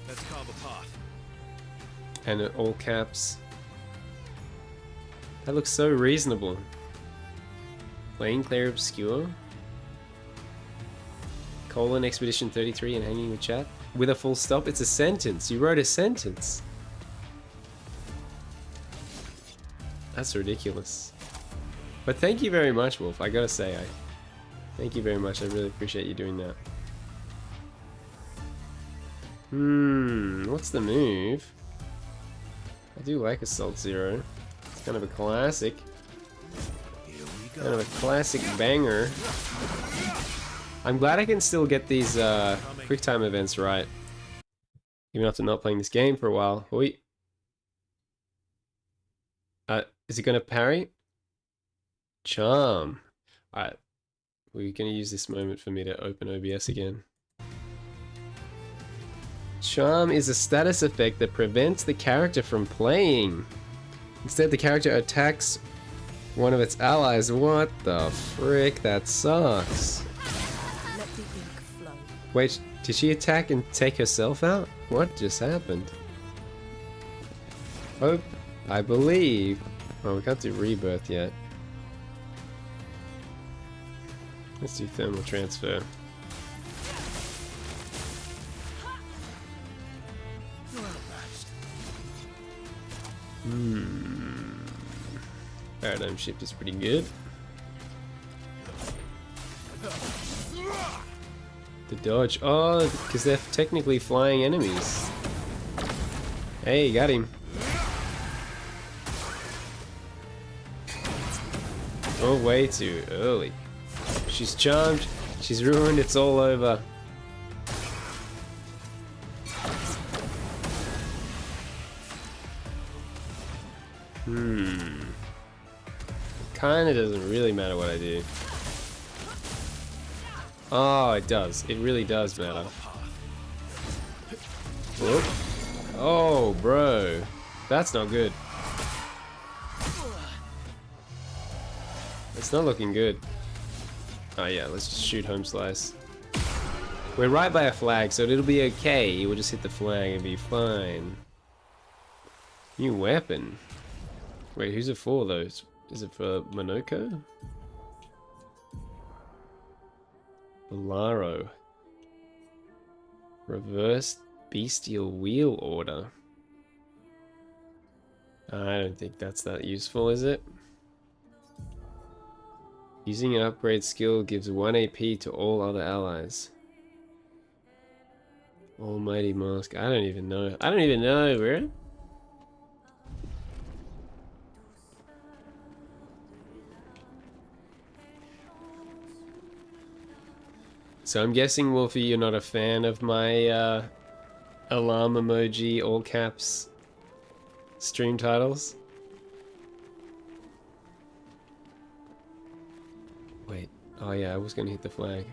Let's carve a path. And in all caps. That looks so reasonable. Playing Claire Obscure. Colon Expedition 33 and hanging with chat. With a full stop. It's a sentence. You wrote a sentence. That's ridiculous. But thank you very much, Wolf. I gotta say, thank you very much. I really appreciate you doing that. What's the move? I do like Assault Zero. It's kind of a classic. Kind of a classic banger. I'm glad I can still get these quick time events right. Even after not playing this game for a while. Wait. Is it gonna parry? Charm. Alright. We're gonna use this moment for me to open OBS again. Charm is a status effect that prevents the character from playing. Instead, the character attacks one of its allies. What the frick? That sucks. Let the ink flow. Wait, did she attack and take herself out? What just happened? Oh, I believe... Oh, we can't do rebirth yet. Let's do thermal transfer. Paradigm shift is pretty good. The dodge. Oh, because they're technically flying enemies. Hey, got him. Oh, way too early. She's charmed. She's ruined. It's all over. Kinda doesn't really matter what I do. Oh, it does. It really does matter. Whoop. Oh, bro. That's not good. It's not looking good. Oh yeah, let's just shoot home slice. We're right by a flag, so it'll be okay. We'll just hit the flag and be fine. New weapon. Wait, who's it for though? Is it for Monoko? Bolaro. Reverse bestial wheel order. I don't think that's that useful, is it? Using an upgrade skill gives 1 AP to all other allies. Almighty Mask. I don't even know. I don't even know, bro. So I'm guessing, Wolfie, you're not a fan of my alarm emoji, all caps stream titles? Wait. Oh yeah, I was gonna hit the flag.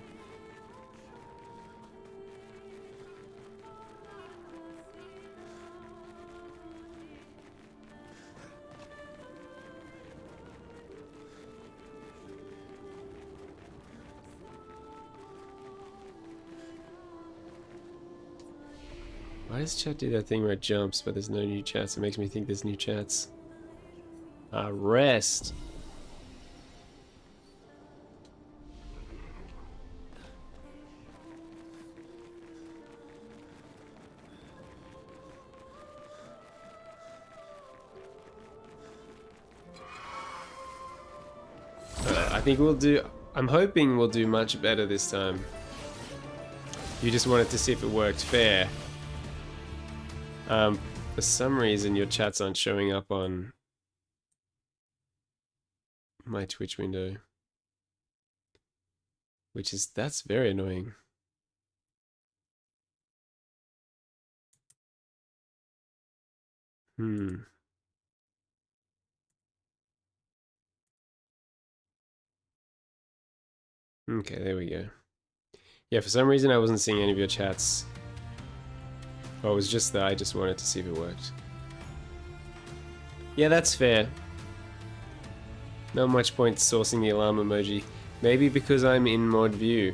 Why does chat do that thing where it jumps but there's no new chats? It makes me think there's new chats. Rest. think we'll do... I'm hoping we'll do much better this time. You just wanted to see if it worked fair. For some reason, your chats aren't showing up on my Twitch window. That's very annoying. Okay, there we go. Yeah, for some reason I wasn't seeing any of your chats. Oh, it was just that I just wanted to see if it worked. Yeah, that's fair. Not much point sourcing the alarm emoji. Maybe because I'm in mod view.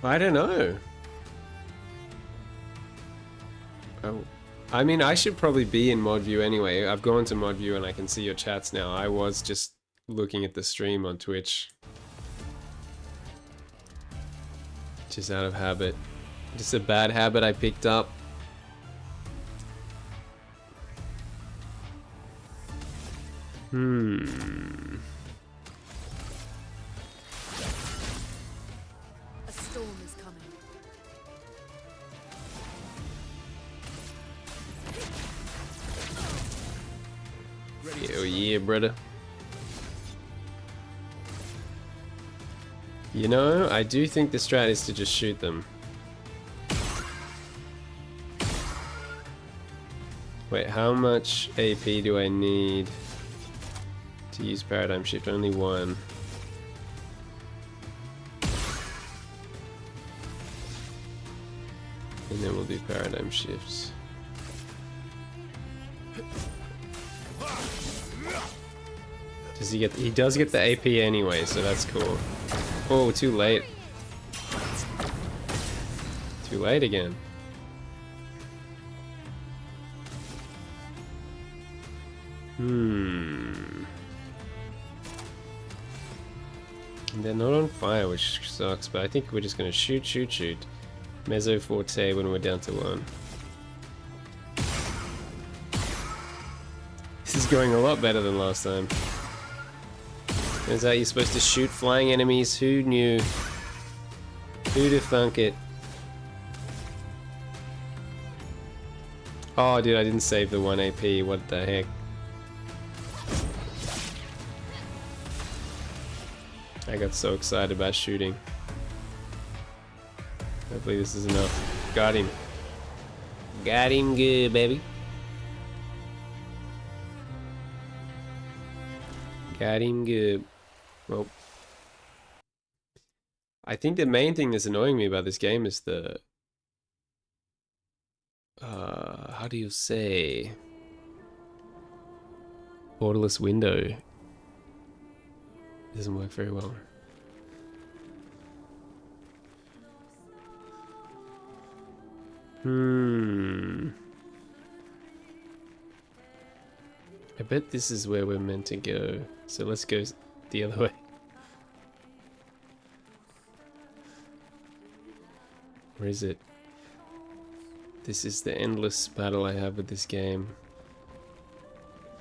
I don't know. Oh, I mean, I should probably be in mod view anyway. I've gone to mod view and I can see your chats now. I was just looking at the stream on Twitch. Just out of habit. Just a bad habit I picked up. A storm is coming. Oh yeah, brother. You know, I do think the strat is to just shoot them. Wait, how much AP do I need to use Paradigm Shift? Only one. And then we'll do Paradigm Shifts. Does he get? He does get the AP anyway, so that's cool. Oh, too late. Too late again. They're not on fire, which sucks, but I think we're just gonna shoot. Mezzo Forte when we're down to 1. This is going a lot better than last time. Turns out you're supposed to shoot flying enemies. Who knew? Who'd have thunk it? Oh, dude, I didn't save the 1 AP. What the heck? I got so excited about shooting. Hopefully this is enough. Got him. Got him good, baby. Got him good. Well, I think the main thing that's annoying me about this game is the... how do you say? Borderless window. It doesn't work very well. I bet this is where we're meant to go. So let's go the other way. Where is it? This is the endless battle I have with this game.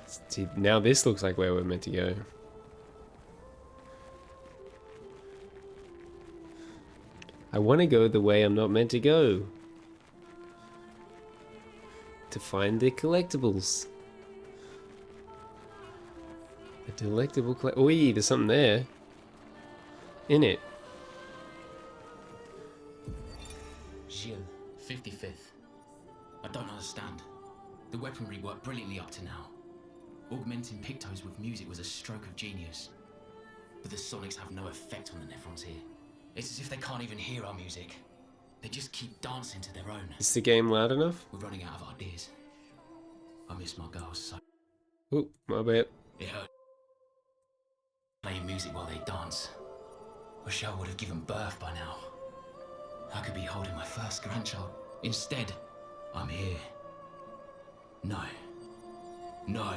See, now this looks like where we're meant to go. I want to go the way I'm not meant to go. To find the collectibles. A delectable Oi, there's something there. In it. Gilles, 55th. I don't understand. The weaponry worked brilliantly up to now. Augmenting Pictos with music was a stroke of genius. But the sonics have no effect on the Nephrons here. It's as if they can't even hear our music. They just keep dancing to their own. Is the game loud enough? We're running out of ideas. I miss my girls so... Oh, my bad. It hurt. Playing music while they dance. Wish I would have given birth by now. I could be holding my first grandchild. Instead, I'm here. No. No.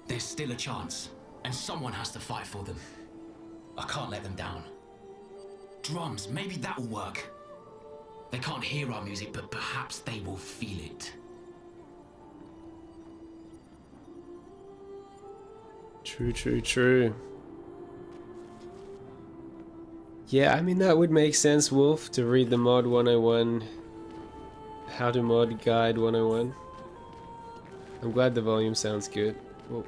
There's still a chance. And someone has to fight for them. I can't let them down. Drums, maybe that'll work. They can't hear our music, but perhaps they will feel it. True, true, true. Yeah, I mean, that would make sense, Wolf, to read the Mod 101. How to Mod Guide 101. I'm glad the volume sounds good. Whoa.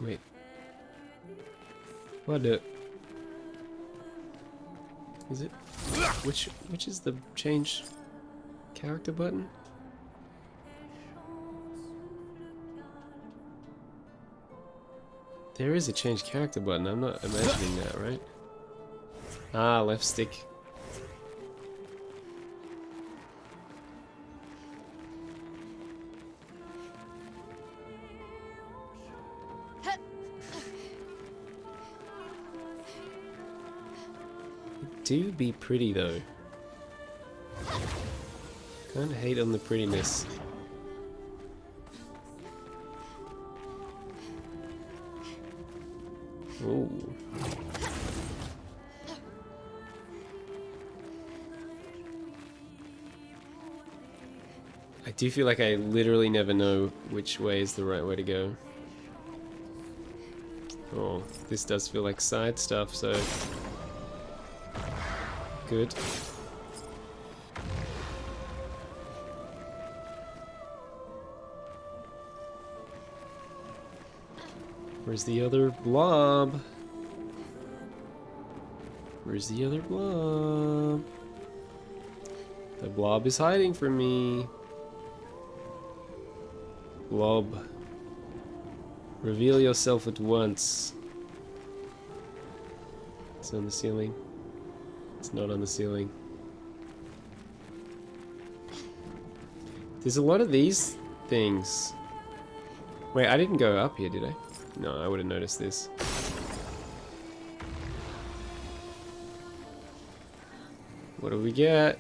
Wait. What the... Is it? Which is the change character button? There is a change character button, I'm not imagining that, right? Ah, left stick. Do be pretty though. Can't hate on the prettiness. Ooh. I do feel like I literally never know which way is the right way to go. Oh, this does feel like side stuff, so... Good. Where's the other blob? Where's the other blob? The blob is hiding from me. Blob. Reveal yourself at once. It's on the ceiling. It's not on the ceiling. There's a lot of these things. Wait, I didn't go up here, did I? No, I would have noticed this. What do we get?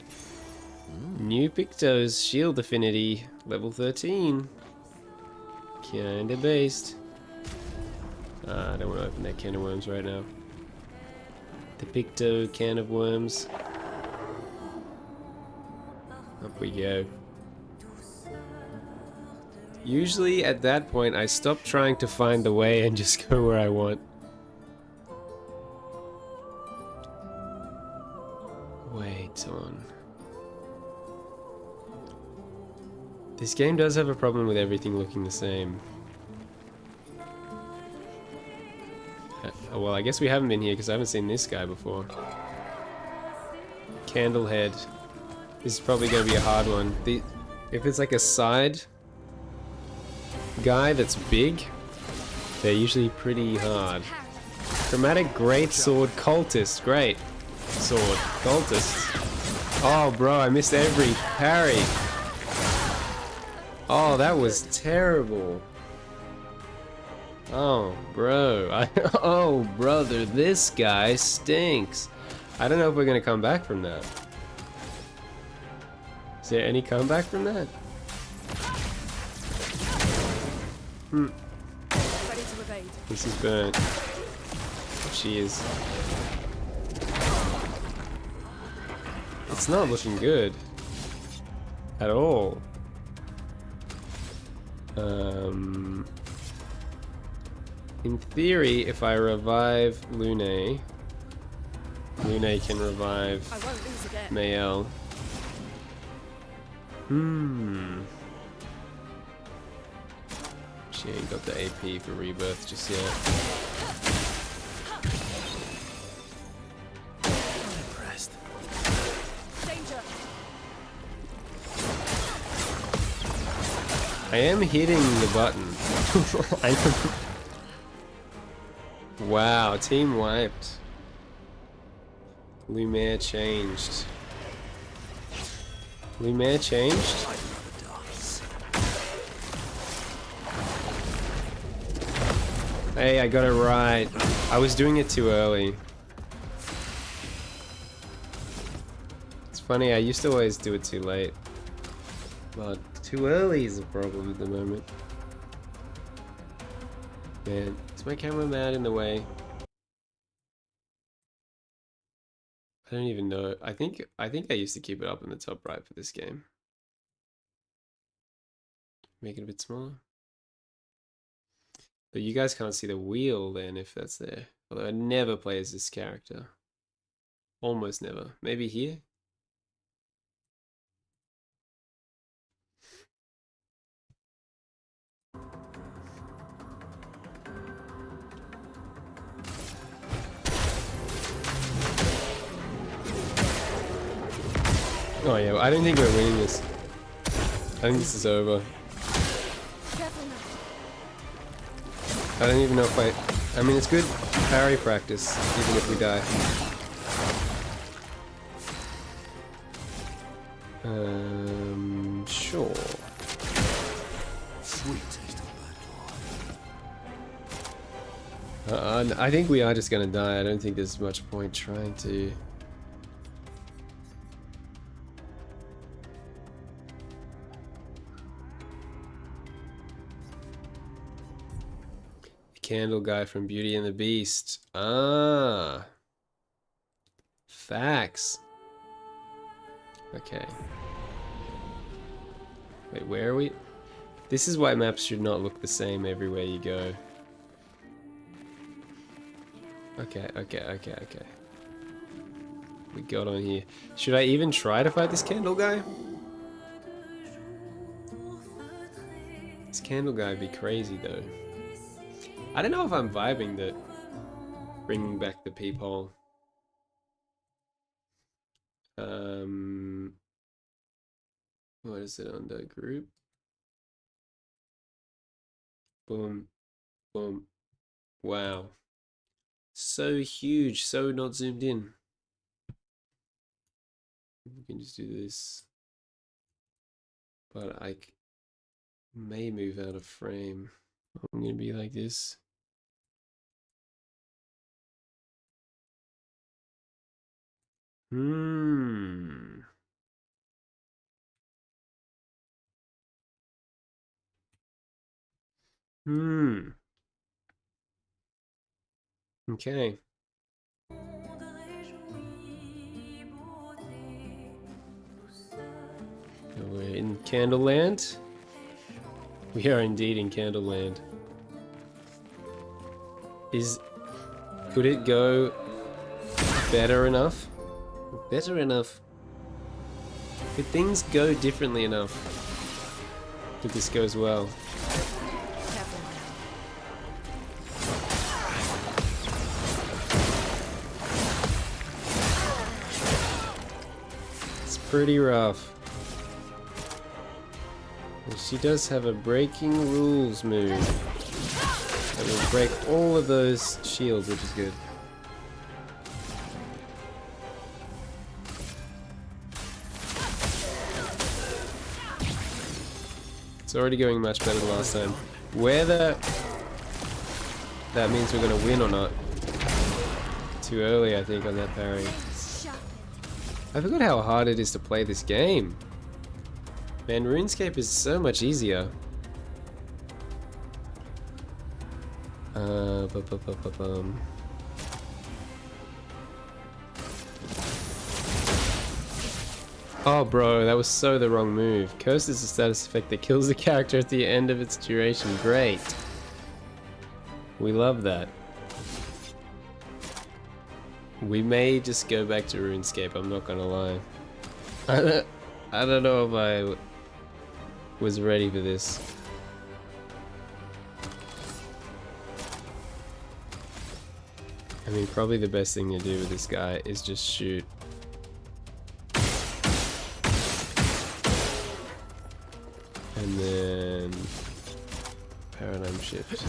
New Pictos Shield Affinity, level 13. Kinda based. I don't want to open that can of worms right now. The Picto can of worms. Up we go. Usually at that point I stop trying to find the way and just go where I want. Wait on. This game does have a problem with everything looking the same. Well, I guess we haven't been here because I haven't seen this guy before. Candlehead. This is probably going to be a hard one. If it's like a side guy that's big, they're usually pretty hard. Chromatic Greatsword Cultist. Great. Sword. Cultist. Oh, bro, I missed every parry. Oh, that was terrible. Oh, bro. Oh, brother, this guy stinks. I don't know if we're going to come back from that. Is there any comeback from that? Ready to evade. This is burnt. She is. It's not looking good. At all. In theory, if I revive Lune, Lune can revive I won't lose again. Mael. She ain't got the AP for rebirth just yet. I'm impressed. Danger. I am hitting the button. Wow, team wiped. Lumiere changed. Lumiere changed? Hey, I got it right. I was doing it too early. It's funny, I used to always do it too late. But too early is a problem at the moment. Man, is my camera mad in the way? I don't even know. I think I used to keep it up in the top right for this game. Make it a bit smaller. But you guys can't see the wheel then if that's there. Although I never play as this character. Almost never. Maybe here? Oh yeah, I don't think we're winning this. I think this is over. I don't even know if I mean, it's good parry practice, even if we die. Sure. Sweet taste of I think we are just gonna die. I don't think there's much point trying to. Candle guy from Beauty and the Beast. Ah. Facts. Okay. Wait, where are we? This is why maps should not look the same everywhere you go. Okay. We got on here. Should I even try to fight this candle guy? This candle guy would be crazy though. I don't know if I'm vibing that bringing back the peephole. What is it under group? Boom, boom. Wow, so huge, so not zoomed in. We can just do this, but I may move out of frame. I'm gonna be like this. Okay. We're in Candleland. We are indeed in Candleland. Could it go better enough? Better enough. Could things go differently enough that this goes well? It's pretty rough. And she does have a breaking rules move that will break all of those shields, which is good. It's already going much better than last time. Whether that means we're gonna win or not. Too early, I think, on that parry. I forgot how hard it is to play this game. Man, RuneScape is so much easier. Oh bro, that was so the wrong move. Curse is a status effect that kills the character at the end of its duration. Great. We love that. We may just go back to RuneScape, I'm not gonna lie. I don't know if I was ready for this. I mean, probably the best thing to do with this guy is just shoot. And then paradigm shift.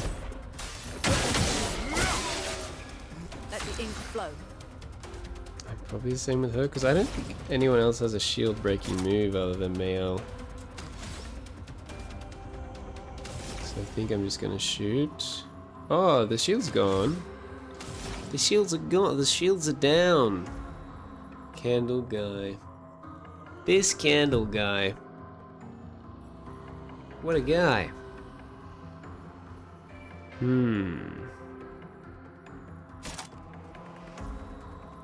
Let the ink flow. Probably the same with her, because I don't think anyone else has a shield breaking move other than Mael. So I think I'm just gonna shoot. Oh, the shield's gone. The shields are gone. The shields are down. Candle guy. This candle guy. What a guy.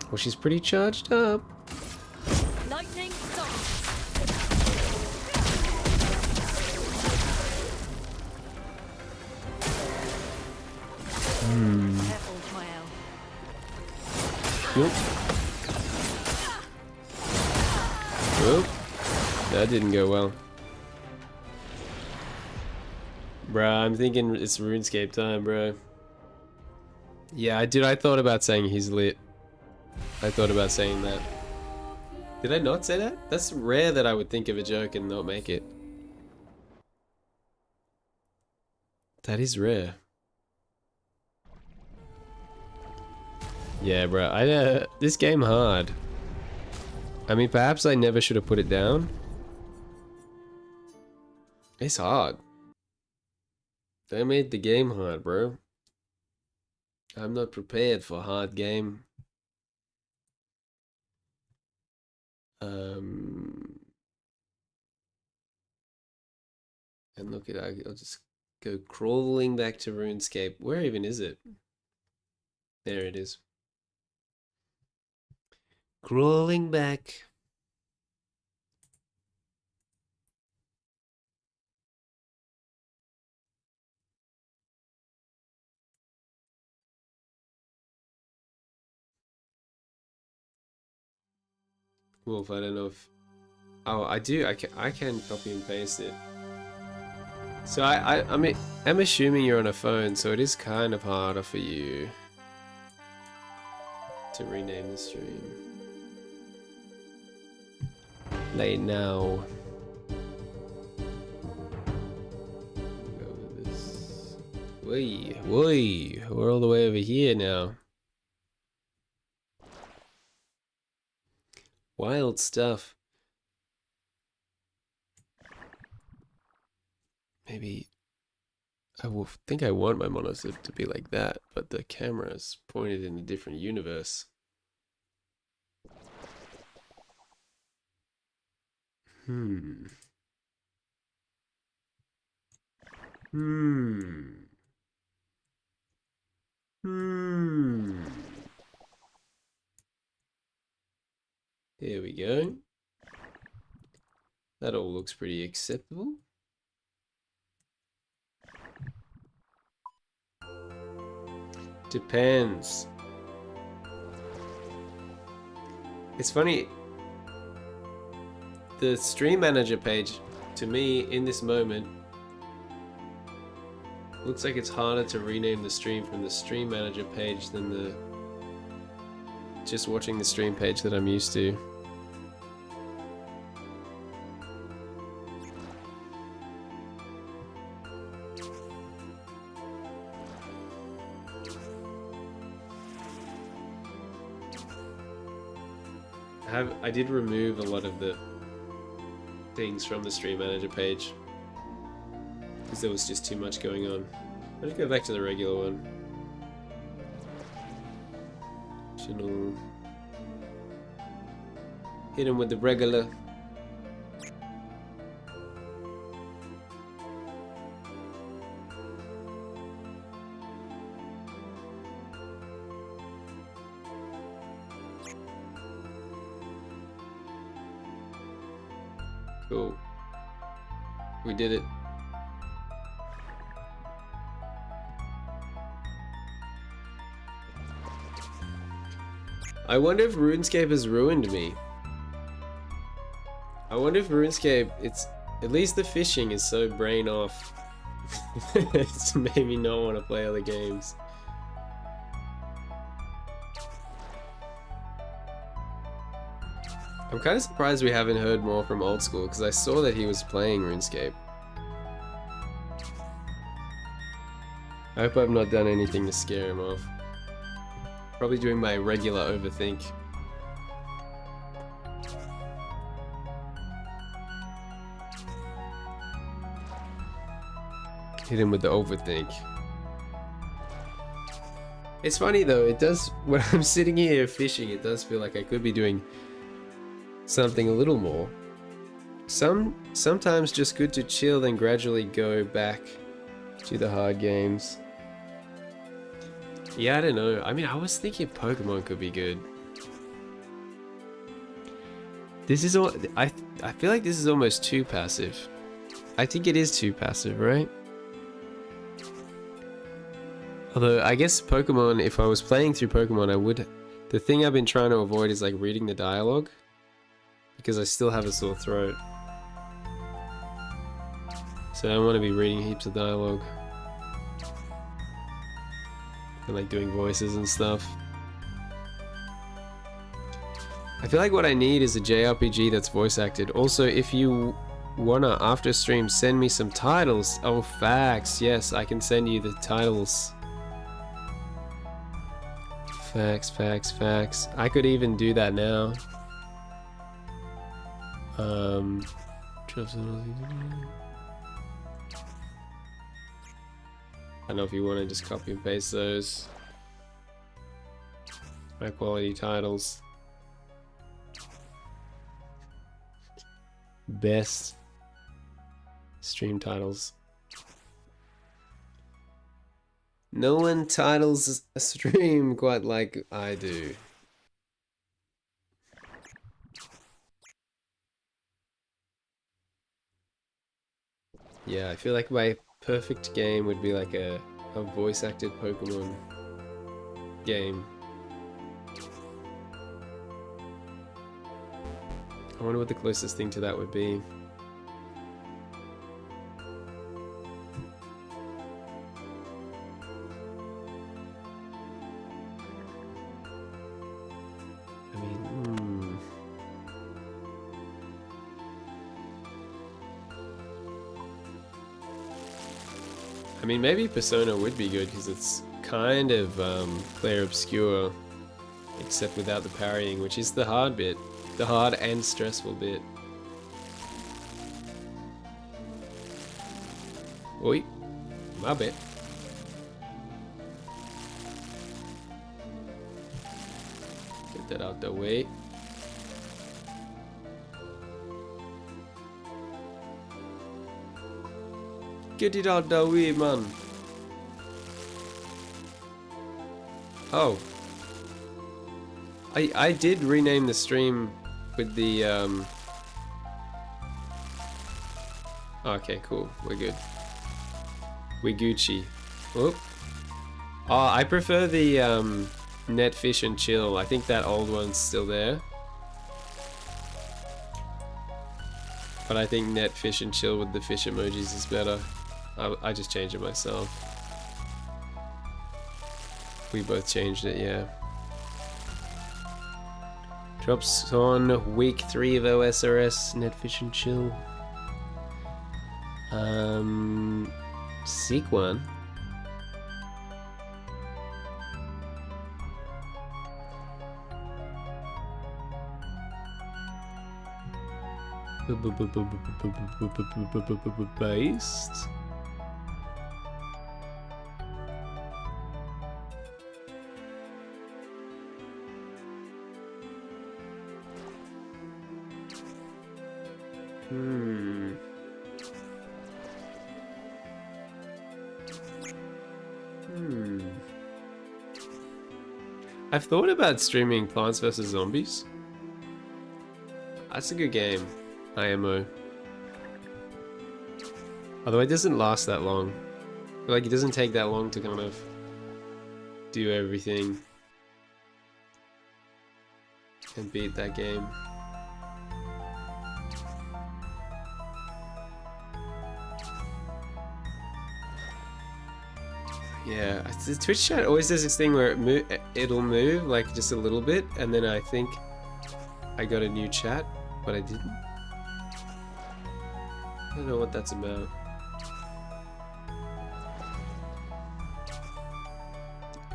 Well, she's pretty charged up. Lightning storm. Careful, Mael. Nope. Nope. That didn't go well. Bruh, I'm thinking it's RuneScape time, bro. Yeah, I thought about saying he's lit. I thought about saying that. Did I not say that? That's rare that I would think of a joke and not make it. That is rare. Yeah, bro. This game hard. I mean, perhaps I never should have put it down. It's hard. They made the game hard, bro. I'm not prepared for a hard game. And look at, I'll just go crawling back to RuneScape. Where even is it? There it is. Crawling back. Wolf, I don't know if... Oh, I do. I can copy and paste it. So I mean, I'm assuming you're on a phone, so it is kind of harder for you to rename the stream. Late now. Go with this. Whee, we're all the way over here now. Wild stuff. Maybe I will think I want my monitor to be like that, but the camera is pointed in a different universe. There we go. That all looks pretty acceptable. Depends. It's funny. The stream manager page, to me, in this moment, looks like it's harder to rename the stream from the stream manager page than the just watching the stream page that I'm used to. I did remove a lot of the things from the stream manager page because there was just too much going on. I'll just go back to the regular one. Channel. Hit him with the regular. Cool. We did it. I wonder if RuneScape has ruined me. I wonder if RuneScape, it's at least the fishing is so brain off. It's made me not want to play other games. I'm kind of surprised we haven't heard more from Old School because I saw that he was playing RuneScape. I hope I've not done anything to scare him off. Probably doing my regular overthink. Hit him with the overthink. It's funny though, it does, when I'm sitting here fishing, it does feel like I could be doing something a little more. Sometimes just good to chill, then gradually go back to the hard games. Yeah, I don't know. I mean, I was thinking Pokemon could be good. This is all. I feel like this is almost too passive. I think it is too passive, right? Although I guess Pokemon, if I was playing through Pokemon, I would. The thing I've been trying to avoid is like reading the dialogue, because I still have a sore throat. So I don't want to be reading heaps of dialogue and like doing voices and stuff. I feel like what I need is a JRPG that's voice acted. Also, if you wanna after stream send me some titles. Oh, facts. Yes, I can send you the titles. Facts, facts, facts. I could even do that now. I don't know if you want to just copy and paste those. High quality titles. Best stream titles. No one titles a stream quite like I do. Yeah, I feel like my perfect game would be like a voice acted Pokemon game. I wonder what the closest thing to that would be. I mean, I mean, maybe Persona would be good because it's kind of player obscure, except without the parrying, which is the hard bit. The hard and stressful bit. Oi, my bit. Get that out the way. Get it out the way, man. Oh. I did rename the stream with the okay, cool. We're good. We Gucci. Whoop. Oh, I prefer the Net Fish and Chill. I think that old one's still there. But I think Net Fish and Chill with the fish emojis is better. I just changed it myself. We both changed it, yeah. Drops on week 3 of OSRS, Net Fish and Chill. Seek one. Based. I've thought about streaming Plants vs Zombies. That's a good game. IMO. Although it doesn't last that long. Like, it doesn't take that long to kind of do everything and beat that game. Yeah, the Twitch chat always does this thing where it'll move like just a little bit, and then I think I got a new chat, but I didn't. I don't know what that's about.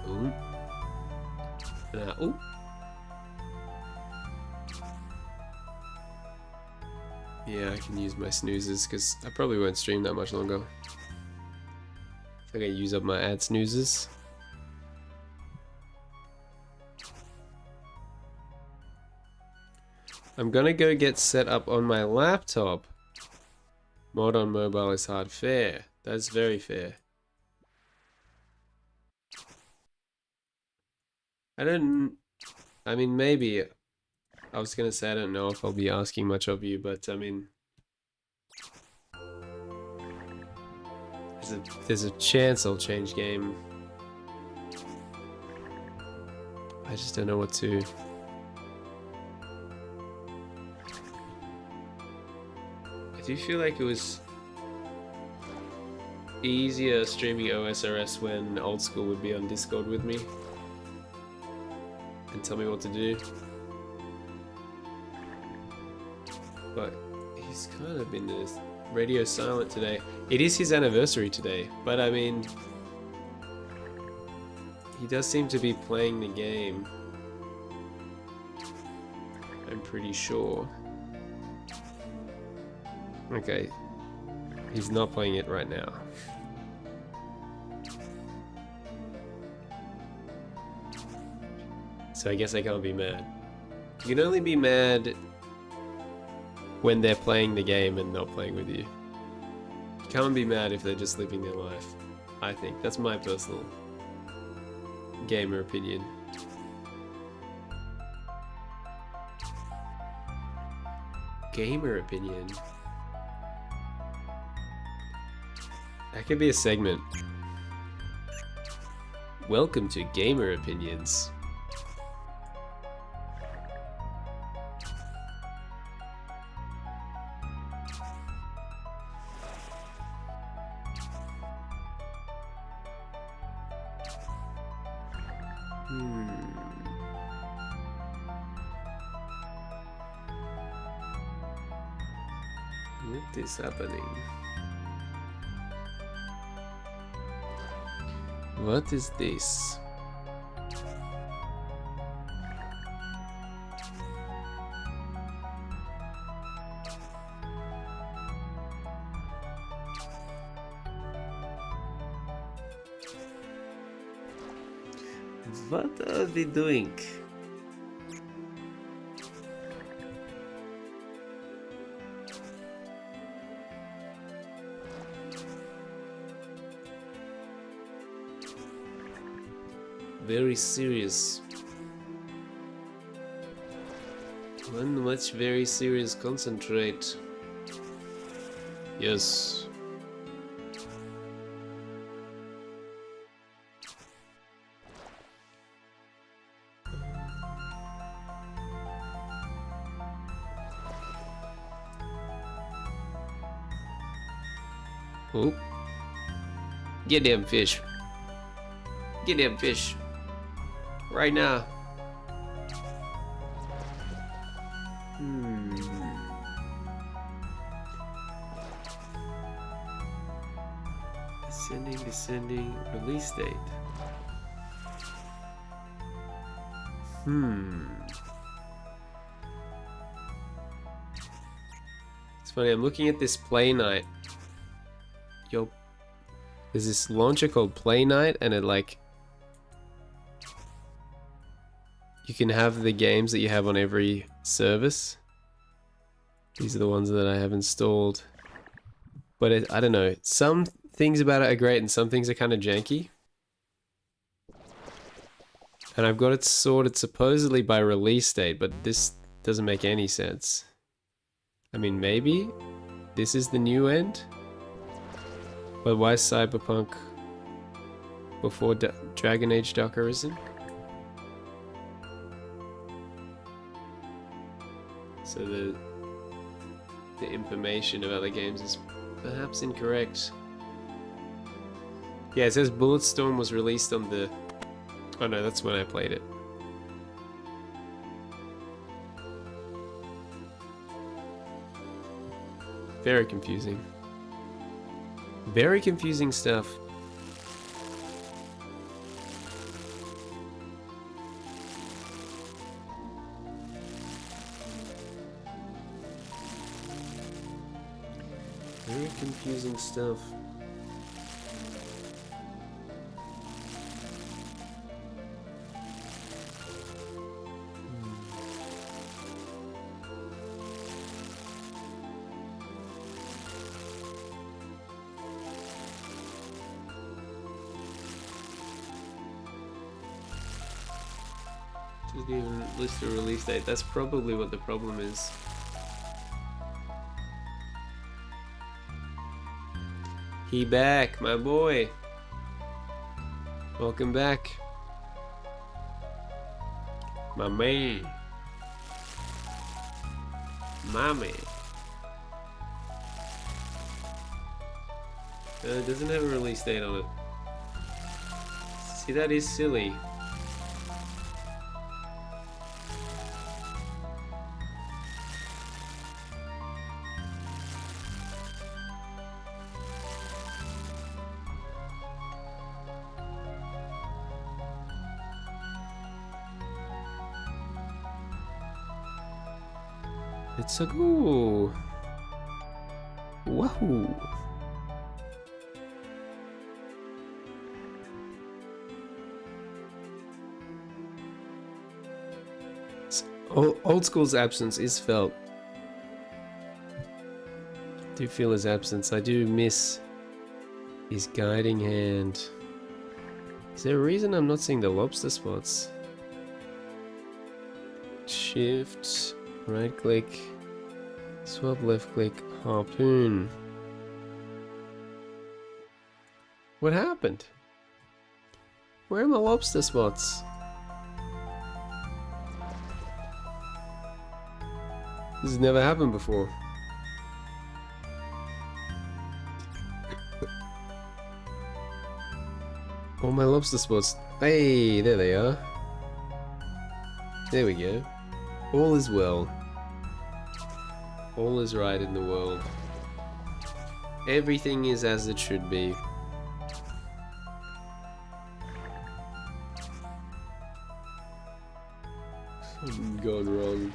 Ooh. Ooh. Yeah, I can use my snoozes because I probably won't stream that much longer. I gotta use up my ad snoozes. I'm gonna go get set up on my laptop. Mod on mobile is hard. Fair. That's very fair. I mean, maybe. I was gonna say I don't know if I'll be asking much of you, but I mean, there's a chance I'll change game. I just don't know what to. I do feel like it was easier streaming OSRS when Old School would be on Discord with me and tell me what to do. But he's kind of been radio silent today. It is his anniversary today, but I mean, he does seem to be playing the game. I'm pretty sure. Okay, he's not playing it right now. So I guess I can't be mad. You can only be mad when they're playing the game and not playing with you. You can't be mad if they're just living their life. I think. That's my personal gamer opinion. Gamer opinion? That could be a segment. Welcome to Gamer Opinions. What is happening? What is this? What are they doing? Very serious. One much very serious concentrate. Yes. Oh. Get them fish. Get them fish. Right now. Descending, release date. It's funny, I'm looking at this Play Night. Yo, there's this launcher called Play Night, and it like, you can have the games that you have on every service. These are the ones that I have installed. But I don't know, some things about it are great and some things are kind of janky. And I've got it sorted supposedly by release date, but this doesn't make any sense. I mean, maybe this is the new end? But why is Cyberpunk before Dragon Age Dark Arisen? So the information about the games is perhaps incorrect. Yeah, it says Bulletstorm was released on the... Oh no, that's when I played it. Very confusing. Very confusing stuff. Very confusing stuff. Doesn't even list a release date. That's probably what the problem is. He back, my boy. Welcome back. My man. My man. It doesn't have a release date on it. See, that is silly. It's a go. Wahoo. Old school's absence is felt. I do feel his absence. I do miss his guiding hand. Is there a reason I'm not seeing the lobster spots? Shift, right click, swap left click, harpoon. What happened? Where are my lobster spots? This has never happened before. All my lobster spots. Hey, there they are. There we go. All is well. All is right in the world. Everything is as it should be. Something gone wrong.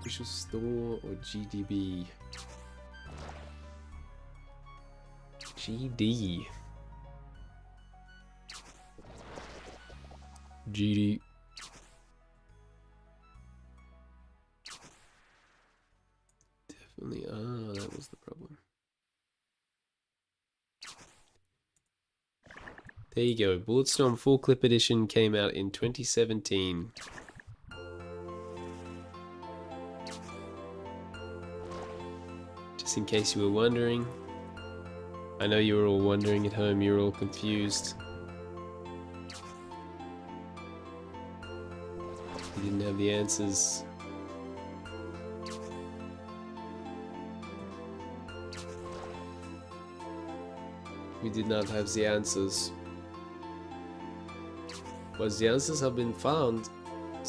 Official store or GDB? GD. GD. Definitely. Ah, that was the problem. There you go. Bulletstorm Full Clip Edition came out in 2017. Just in case you were wondering. I know you were all wondering at home, you were all confused. You didn't have the answers. We did not have the answers. But the answers have been found.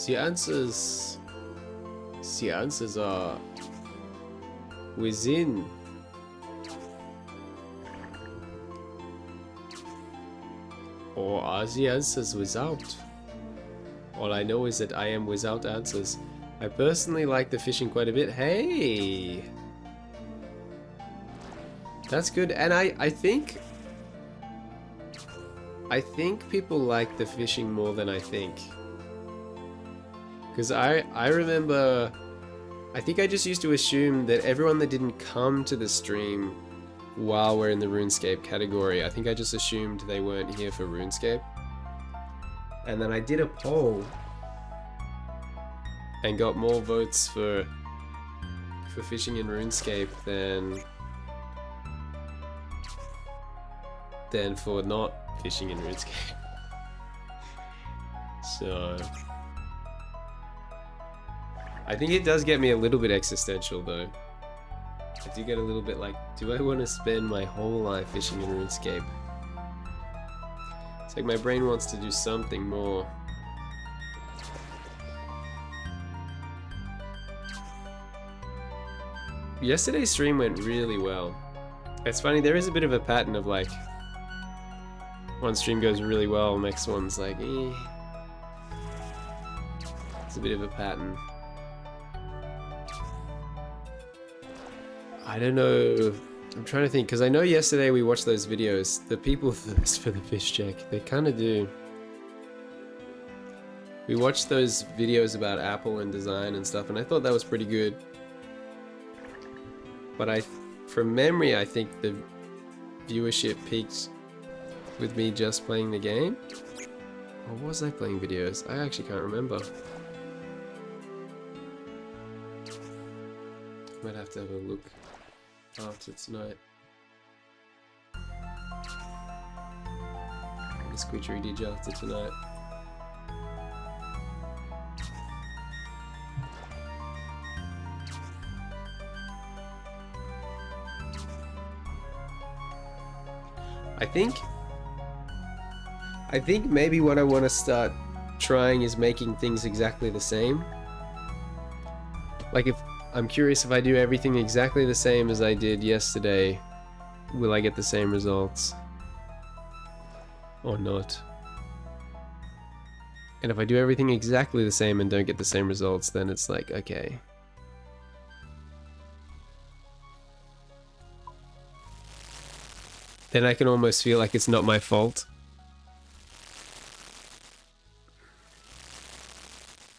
The answers are within. Or are the answers without? All I know is that I am without answers. I personally like the fishing quite a bit. Hey! That's good, and I think people like the fishing more than I think. Because I remember, I think I just used to assume that everyone that didn't come to the stream while we're in the RuneScape category, I think I just assumed they weren't here for RuneScape. And then I did a poll and got more votes for fishing in RuneScape than for not fishing in RuneScape. So I think it does get me a little bit existential though. I do get a little bit like, do I want to spend my whole life fishing in RuneScape? It's like my brain wants to do something more. Yesterday's stream went really well. It's funny, there is a bit of a pattern of like, one stream goes really well, next one's like, eh. It's a bit of a pattern. I don't know. I'm trying to think, because I know yesterday we watched those videos. The people thirst for the fish check. They kind of do. We watched those videos about Apple and design and stuff, and I thought that was pretty good. But from memory, I think the viewership peaked with me just playing the game. Or was I playing videos? I actually can't remember. Might have to have a look after tonight. The Squidgery did after tonight. I think maybe what I want to start trying is making things exactly the same. Like if I'm curious if I do everything exactly the same as I did yesterday, will I get the same results? Or not? And if I do everything exactly the same and don't get the same results, then it's like, okay. Then I can almost feel like it's not my fault.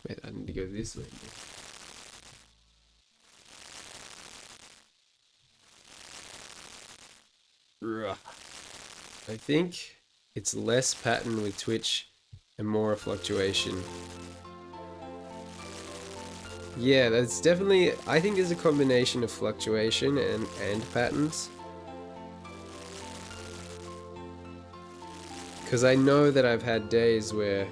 Wait, I need to go this way. I think it's less pattern with Twitch and more fluctuation. Yeah, that's definitely, I think there's a combination of fluctuation and patterns. Because I know that I've had days where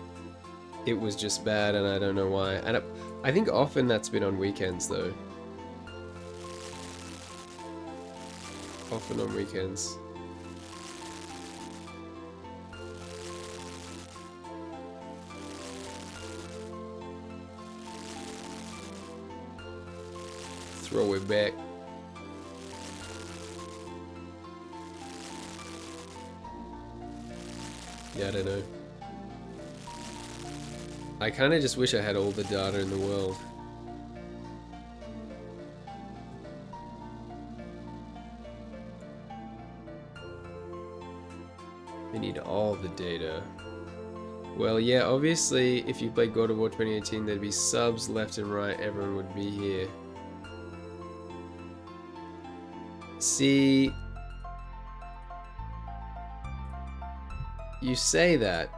it was just bad and I don't know why. And I think often that's been on weekends though. Often on weekends. Throw it back. Yeah, I don't know. I kind of just wish I had all the data in the world. We need all the data. Well, yeah, obviously, if you played God of War 2018, there'd be subs left and right. Everyone would be here. See, you say that,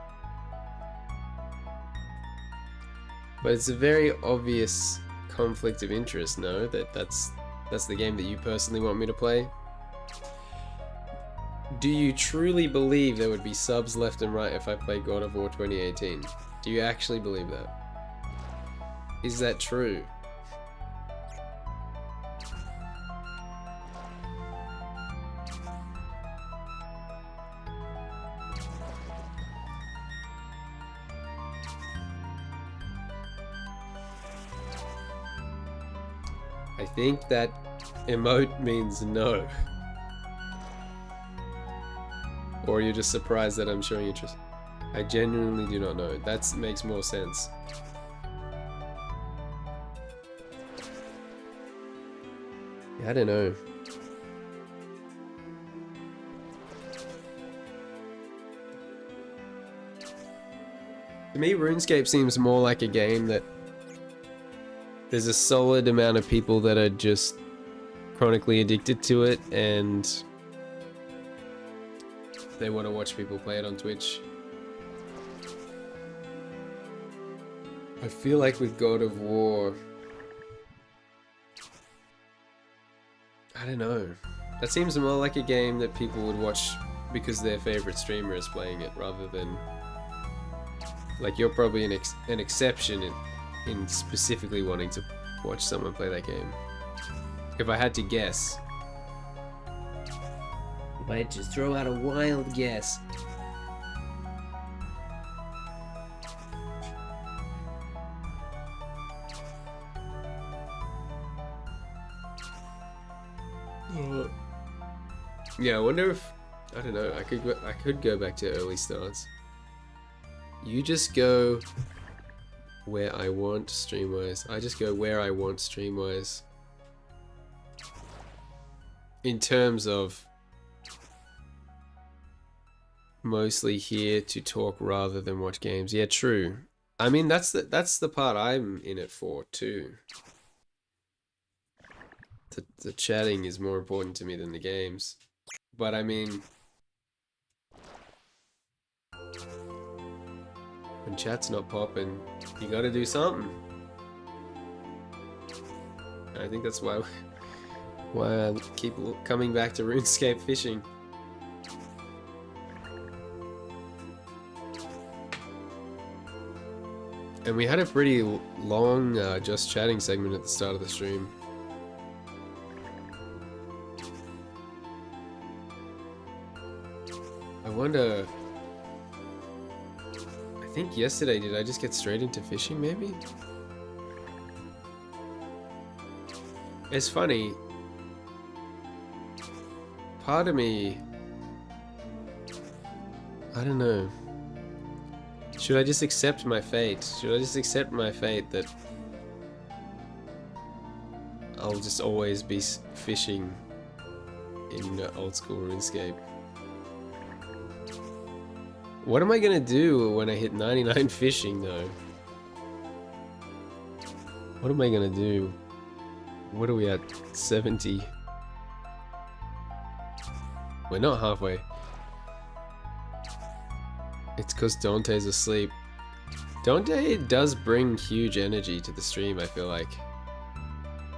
but it's a very obvious conflict of interest, no? That's the game that you personally want me to play? Do you truly believe there would be subs left and right if I played God of War 2018? Do you actually believe that? Is that true? I think that emote means no. Or you're just surprised that I'm showing interest. I genuinely do not know. That makes more sense. Yeah, I don't know. To me, RuneScape seems more like a game that there's a solid amount of people that are just chronically addicted to it and they want to watch people play it on Twitch. I feel like with God of War, I don't know. That seems more like a game that people would watch because their favorite streamer is playing it rather than... Like, you're probably an exception in specifically wanting to watch someone play that game. If I had to guess. If I had to throw out a wild guess. Yeah, I wonder if... I don't know, I could go back to early starts. You just go where I want stream-wise. I just go where I want stream-wise. In terms of mostly here to talk rather than watch games. Yeah, true. I mean, that's the part I'm in it for too. The chatting is more important to me than the games. But I mean, when chat's not popping, you gotta do something. And I think that's why I keep coming back to RuneScape fishing. And we had a pretty long just chatting segment at the start of the stream. I wonder... I think yesterday, did I just get straight into fishing maybe? It's funny. Part of me... I don't know. Should I just accept my fate? Should I just accept my fate that I'll just always be fishing in old school RuneScape? What am I gonna do when I hit 99 fishing though? What am I gonna do? What are we at? 70. We're not halfway. It's because Dante's asleep. Dante does bring huge energy to the stream, I feel like.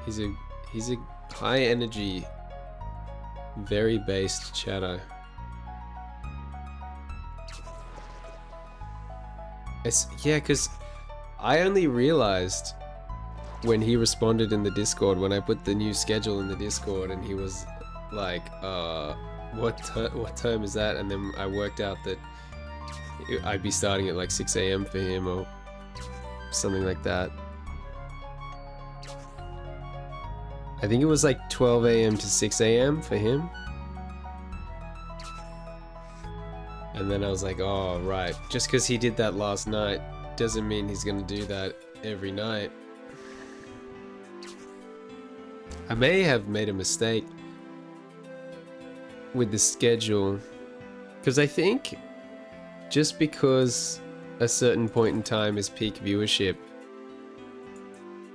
He's a high energy, very based chatter. Yeah, because I only realized when he responded in the Discord, when I put the new schedule in the Discord, and he was like, what time is that? And then I worked out that I'd be starting at like 6 AM for him or something like that. I think it was like 12 AM to 6 AM for him. And then I was like, oh, right. Just because he did that last night doesn't mean he's going to do that every night. I may have made a mistake with the schedule. Because I think just because a certain point in time is peak viewership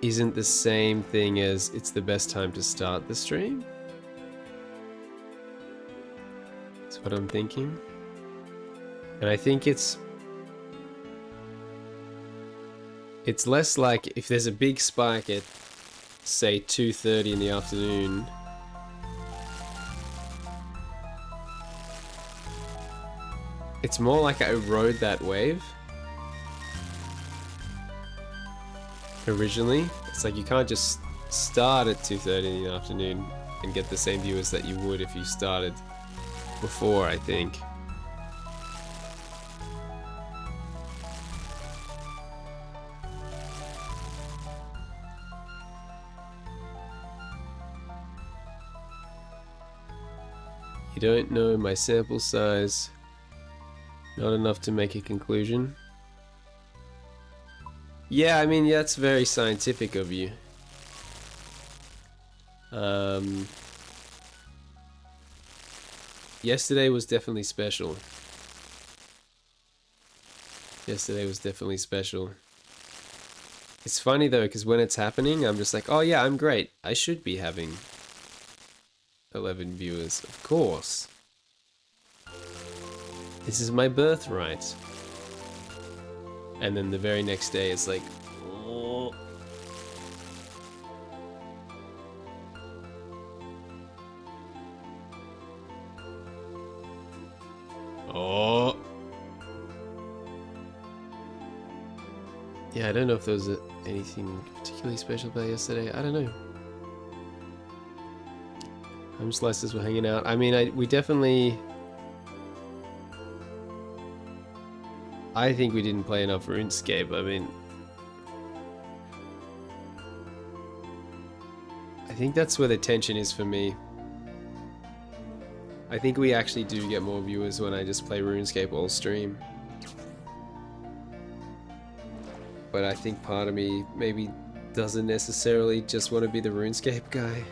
isn't the same thing as it's the best time to start the stream. That's what I'm thinking. And I think it's less like if there's a big spike at, say, 2:30 in the afternoon. It's more like I rode that wave. Originally. It's like you can't just start at 2:30 in the afternoon and get the same viewers that you would if you started before, I think. You don't know my sample size. Not enough to make a conclusion. Yeah, I mean, that's very scientific of you. Yesterday was definitely special. Yesterday was definitely special. It's funny though, because when it's happening, I'm just like, oh yeah, I'm great. I should be having 11 viewers, of course. This is my birthright. And then the very next day it's like, oh. Oh. Yeah, I don't know if there was anything particularly special about yesterday. I don't know. Home slices were hanging out. I mean, we definitely... I think we didn't play enough RuneScape. I mean... I think that's where the tension is for me. I think we actually do get more viewers when I just play RuneScape all stream. But I think part of me maybe doesn't necessarily just want to be the RuneScape guy.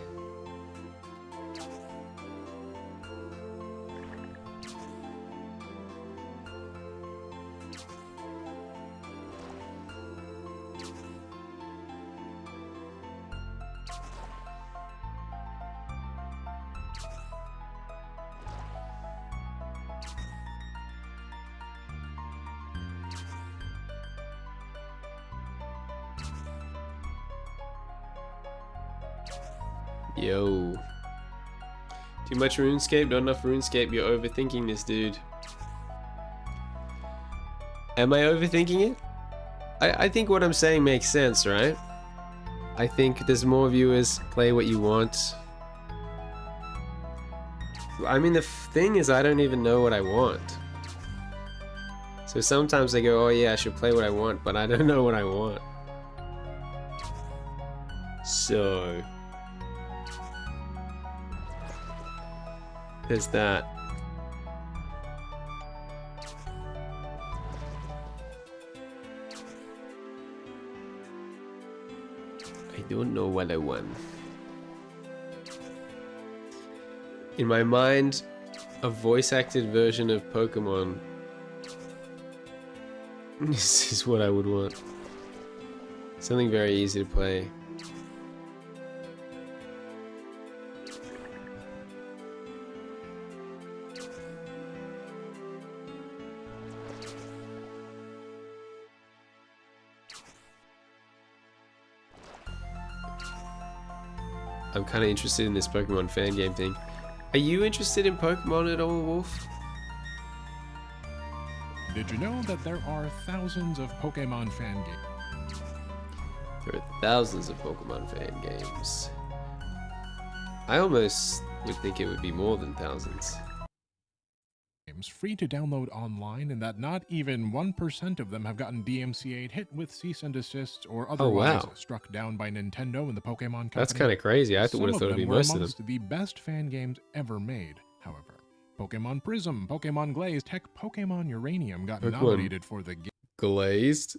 Yo. Too much RuneScape, not enough RuneScape. You're overthinking this, dude. Am I overthinking it? I think what I'm saying makes sense, right? I think there's more viewers, play what you want. I mean, the thing is, I don't even know what I want. So sometimes I go, oh yeah, I should play what I want, but I don't know what I want. So... there's that. I don't know what I want. In my mind, a voice-acted version of Pokemon. This is what I would want. Something very easy to play. I'm kind of interested in this Pokemon fan game thing. Are you interested in Pokemon at all, Wolf? Did you know that there are thousands of Pokemon fan games? There are thousands of Pokemon fan games. I almost would think it would be more than thousands. Games free to download online, and that not even 1% of them have gotten DMCA'd, hit with cease and desists, or otherwise struck down by Nintendo and the Pokemon Company. That's kind of crazy. I would have thought it'd be most of them. Some of them were amongst the best fan games ever made, however. Pokemon Prism, Pokemon Glazed, heck, Pokemon Uranium got nominated for the Glazed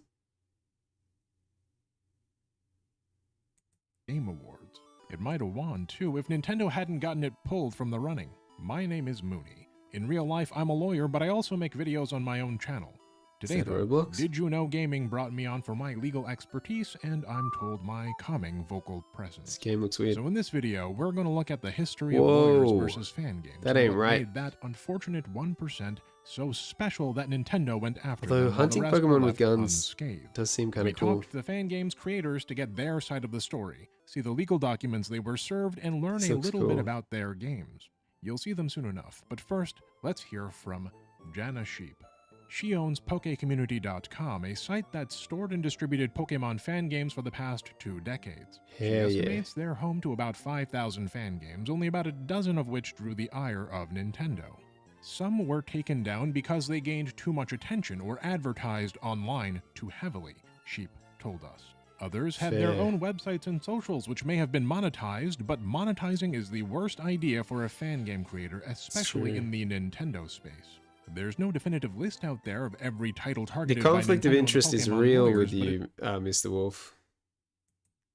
Game Awards. It might have won, too, if Nintendo hadn't gotten it pulled from the running. My name is Mooney. In real life, I'm a lawyer, but I also make videos on my own channel. Today, though, Did You Know Gaming brought me on for my legal expertise, and I'm told my calming vocal presence. This game looks weird. So in this video, we're going to look at the history of lawyers versus fan games. That ain't right. Made that unfortunate 1% so special that Nintendo went after Although them. hunting Pokemon with guns does seem kind of cool. We talked to the fan games creators to get their side of the story, see the legal documents they were served, and learn a little bit about their games. You'll see them soon enough, but first, let's hear from Jana Sheep. She owns PokeCommunity.com, a site that stored and distributed Pokemon fan games for the past 2 decades. She estimates they're home to about 5,000 fan games, only about a dozen of which drew the ire of Nintendo. Some were taken down because they gained too much attention or advertised online too heavily, Sheep told us. Others had their own websites and socials which may have been monetized, but monetizing is the worst idea for a fan game creator, especially in the Nintendo space. There's no definitive list out there of every title targeted by Nintendo. The conflict of interest is real with you, Mr. Wolf.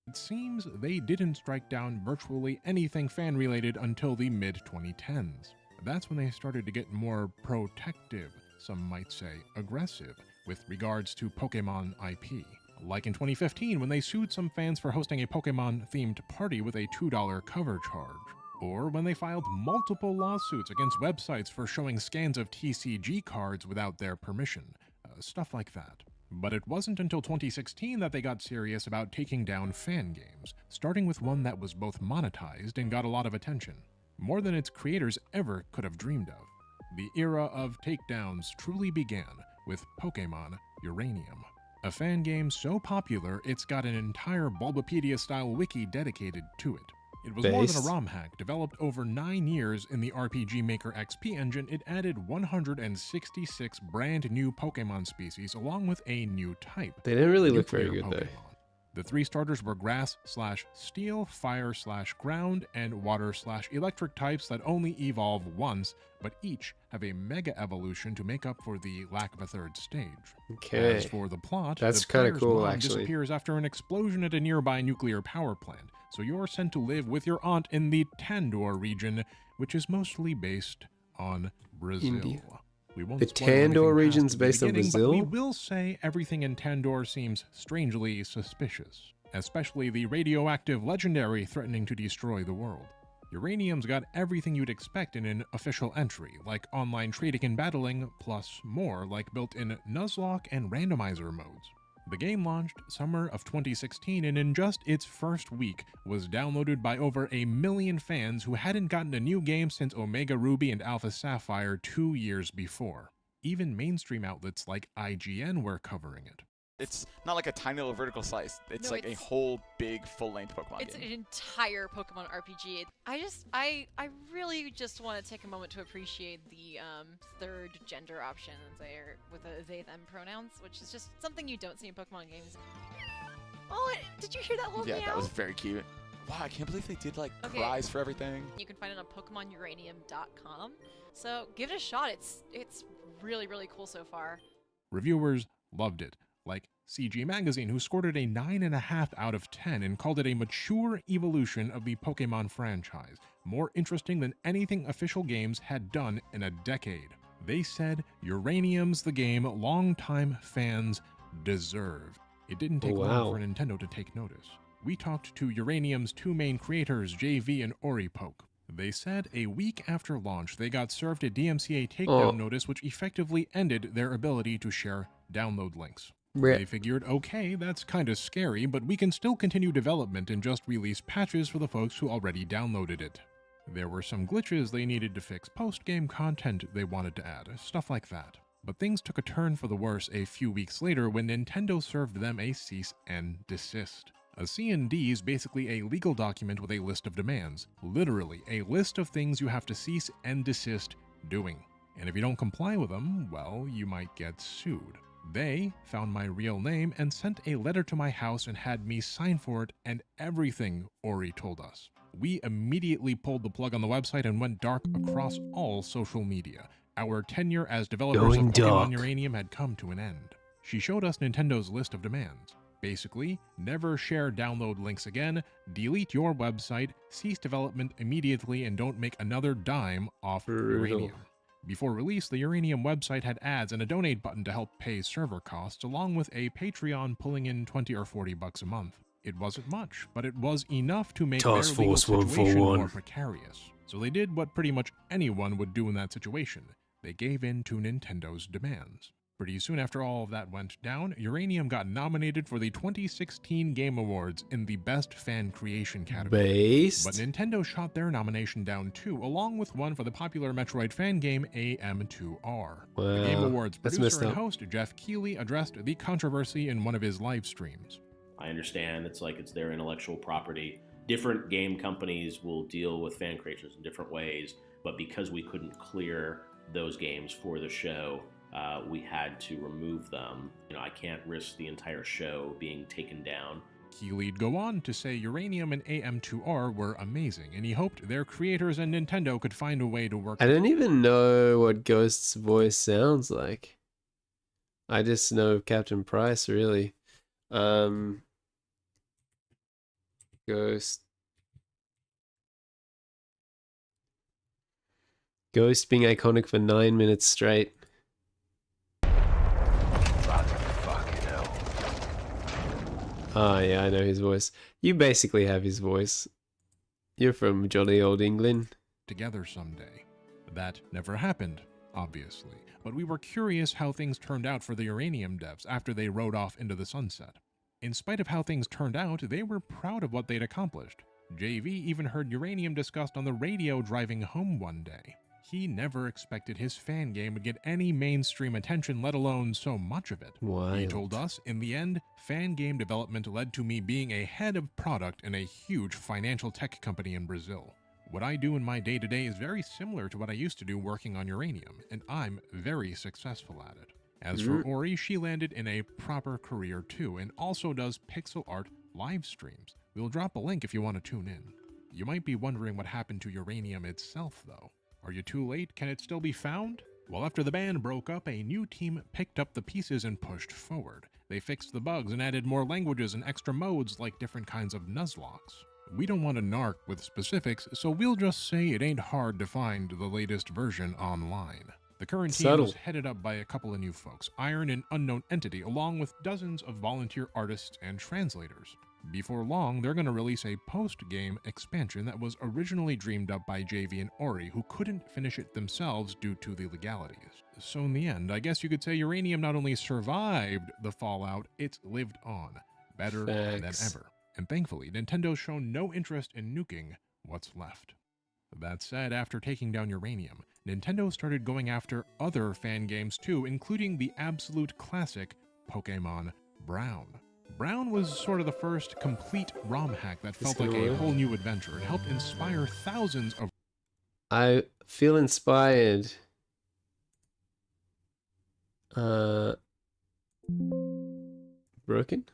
It seems they didn't strike down virtually anything fan-related until the mid-2010s. That's when they started to get more protective, some might say aggressive, with regards to Pokemon IP. Like in 2015 when they sued some fans for hosting a Pokemon-themed party with a $2 cover charge. Or when they filed multiple lawsuits against websites for showing scans of TCG cards without their permission. Stuff like that. But it wasn't until 2016 that they got serious about taking down fan games, starting with one that was both monetized and got a lot of attention. More than its creators ever could have dreamed of. The era of takedowns truly began with Pokemon Uranium. A fan game so popular, it's got an entire Bulbapedia-style wiki dedicated to it. It was more than a ROM hack. Developed over 9 years in the RPG Maker XP engine, it added 166 brand new Pokemon species along with a new type. They didn't really look very good, though. The 3 starters were grass/steel, fire/ground, and water/electric types that only evolve once, but each have a mega evolution to make up for the lack of a 3rd stage. Okay. As for the plot, that's kind of cool, mom actually. Disappears after an explosion at a nearby nuclear power plant, so you're sent to live with your aunt in the Tandor region, which is mostly based on Brazil. India. We won't the spoil anything Tandor past region's the based on beginning, Brazil? But we will say everything in Tandor seems strangely suspicious, especially the radioactive legendary threatening to destroy the world. Uranium's got everything you'd expect in an official entry, like online trading and battling, plus more, like built-in Nuzlocke and randomizer modes. The game launched summer of 2016 and in just its first week was downloaded by over 1 million fans who hadn't gotten a new game since Omega Ruby and Alpha Sapphire 2 years before. Even mainstream outlets like IGN were covering it. It's not like a tiny little vertical slice. It's No, like it's- a whole big full-length Pokemon It's game. an entire Pokemon RPG. I really just want to take a moment to appreciate the third gender option there with the they/them pronouns, which is just something you don't see in Pokemon games. Oh, did you hear that little Yeah, meow? that was very cute. Wow, I can't believe they did like Okay. cries for everything. You can find it on PokemonUranium.com. So give it a shot. It's really, really cool so far. Reviewers loved it, like CG Magazine, who scored it a 9.5 out of 10 and called it a mature evolution of the Pokemon franchise, more interesting than anything official games had done in a decade. They said Uranium's the game longtime fans deserve. It didn't take long for Nintendo to take notice. We talked to Uranium's 2 main creators, JV and Oripoke. They said a week after launch, they got served a DMCA takedown notice which effectively ended their ability to share download links. They figured, okay, that's kinda scary, but we can still continue development and just release patches for the folks who already downloaded it. There were some glitches they needed to fix, post-game content they wanted to add, stuff like that. But things took a turn for the worse a few weeks later when Nintendo served them a cease and desist. A C&D is basically a legal document with a list of demands, literally a list of things you have to cease and desist doing. And if you don't comply with them, well, you might get sued. They found my real name and sent a letter to my house and had me sign for it and everything, Ori told us. We immediately pulled the plug on the website and went dark across all social media. Our tenure as developers Going of Pokemon dark. Uranium had come to an end. She showed us Nintendo's list of demands. Basically, never share download links again, delete your website, cease development immediately, and don't make another dime off Uranium. Before release, the Uranium website had ads and a donate button to help pay server costs, along with a Patreon pulling in $20 or $40 a month. It wasn't much, but it was enough to make their Task legal Force situation 141. more precarious. So they did what pretty much anyone would do in that situation. They gave in to Nintendo's demands. Pretty soon after all of that went down, Uranium got nominated for the 2016 Game Awards in the Best Fan Creation category. But Nintendo shot their nomination down too, along with one for the popular Metroid fan game AM2R. The Game Wow, Awards that's producer and messed up. host Jeff Keighley addressed the controversy in one of his live streams. I understand it's their intellectual property. Different game companies will deal with fan creators in different ways, but because we couldn't clear those games for the show, we had to remove them. I can't risk the entire show being taken down. Keighley'd go on to say Uranium and AM2R were amazing, and he hoped their creators and Nintendo could find a way to work. I don't even know what Ghost's voice sounds like. I just know Captain Price, really. Ghost. Ghost being iconic for 9 minutes straight. Oh yeah, I know his voice. You basically have his voice. You're from jolly old England. Together someday. That never happened, obviously, but we were curious how things turned out for the Uranium devs after they rode off into the sunset. In spite of how things turned out, they were proud of what they'd accomplished. JV even heard Uranium discussed on the radio driving home one day. He never expected his fan game would get any mainstream attention, let alone so much of it. He Wild. told us, in the end, fan game development led to me being a head of product in a huge financial tech company in Brazil. What I do in my day-to-day is very similar to what I used to do working on Uranium, and I'm very successful at it. As for Ori, she landed in a proper career too, and also does pixel art live streams. We'll drop a link if you want to tune in. You might be wondering what happened to Uranium itself, though. Are you too late? Can it still be found? Well, after the band broke up, a new team picked up the pieces and pushed forward. They fixed the bugs and added more languages and extra modes like different kinds of Nuzlockes. We don't want to narc with specifics, so we'll just say it ain't hard to find the latest version online. The current team Subtle. is headed up by a couple of new folks, Iron and Unknown Entity, along with dozens of volunteer artists and translators. Before long, they're going to release a post-game expansion that was originally dreamed up by JV and Ori, who couldn't finish it themselves due to the legalities. So in the end, I guess you could say uranium not only survived the fallout, it's lived on, better than Facts. ever. And thankfully, Nintendo's shown no interest in nuking what's left. That said, after taking down uranium, Nintendo started going after other fan games too, including the absolute classic Pokemon Brown. Brown was sort of the first complete ROM hack that felt like a whole new adventure and helped inspire thousands of... I feel inspired. Broken?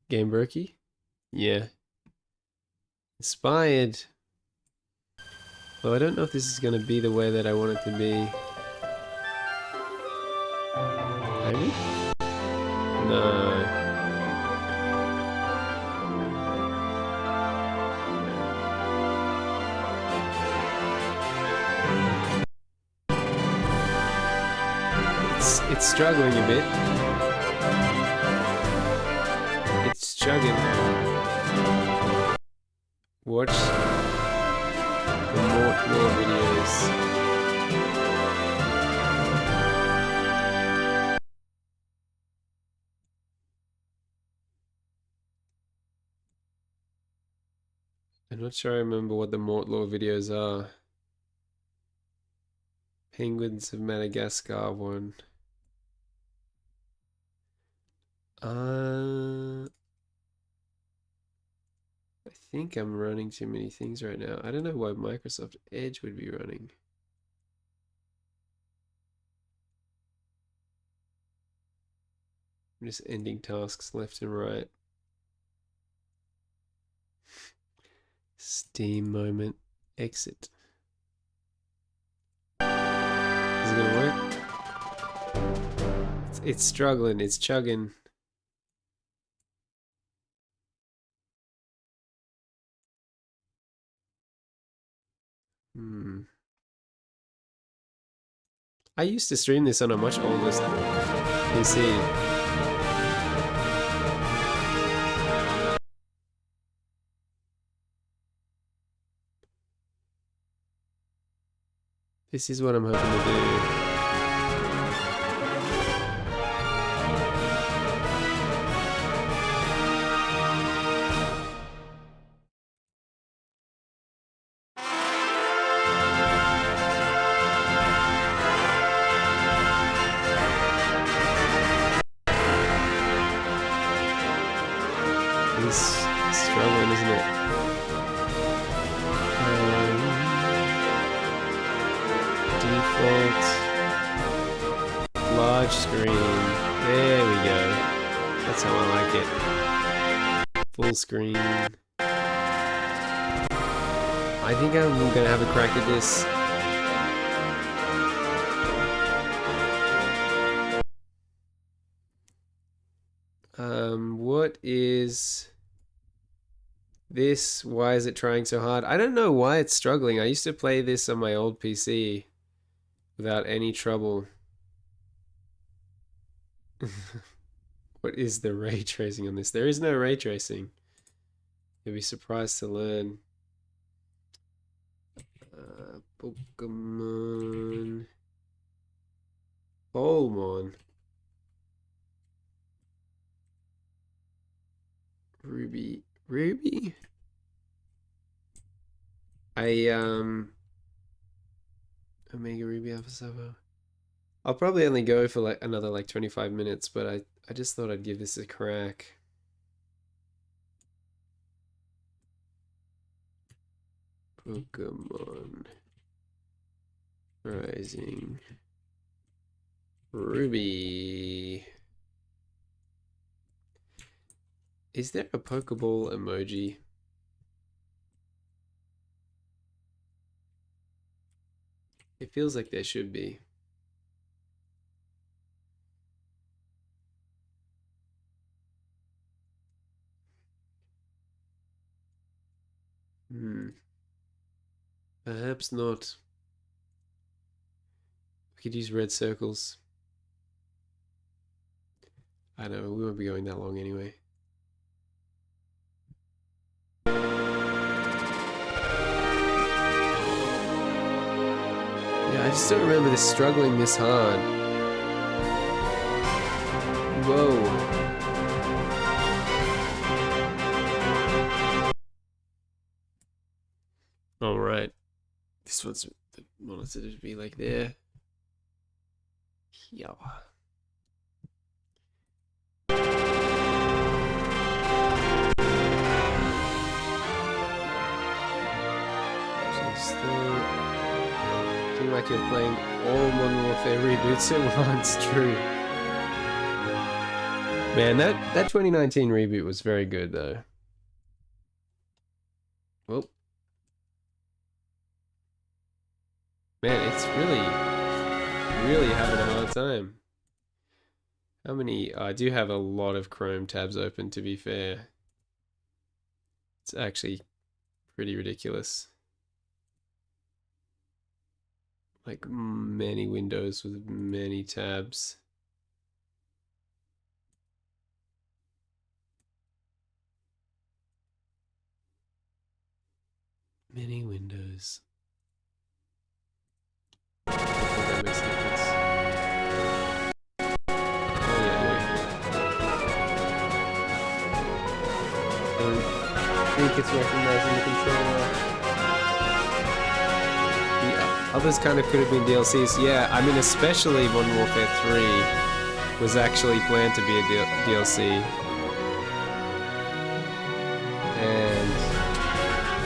Game Brokey? Yeah. Inspired. Well, I don't know if this is going to be the way that I want it to be. Maybe? No. It's struggling a bit. It's chugging. Watch the more videos. I'm not sure I remember what the Mortlaw videos are. Penguins of Madagascar one. I think I'm running too many things right now. I don't know why Microsoft Edge would be running. I'm just ending tasks left and right. Steam moment. Exit. Is it gonna work? It's struggling. It's chugging. I used to stream this on a much older PC. This is what I'm hoping to do. Struggling, isn't it? Default large screen. There we go. That's how I like it. Full screen. I think I'm gonna have a crack at this. What is this? Why is it trying so hard? I don't know why it's struggling. I used to play this on my old PC without any trouble. What is the ray tracing on this? There is no ray tracing. You'll be surprised to learn. Pokemon. Polmon. Ruby. Omega Ruby Alpha Savo. I'll probably only go for like another 25 minutes, but I just thought I'd give this a crack. Pokemon Rising Ruby. Is there a Pokeball emoji? It feels like there should be. Perhaps not. We could use red circles. I don't know, we won't be going that long anyway. Yeah, I just don't remember this struggling this hard. Whoa. Alright. This one's the monitor to be like there. Yeah. Still seem like you're playing all Modern Warfare reboots at once. True. Man, that 2019 reboot was very good though. Well, man, it's really having a hard time. How many? I do have a lot of Chrome tabs open, to be fair. It's actually pretty ridiculous. Like many windows with many tabs. Many windows. I think that makes a difference. Oh yeah. I think it's recognizing the controller. Others kind of could have been DLCs. Yeah, I mean, especially Modern Warfare 3 was actually planned to be a DLC. And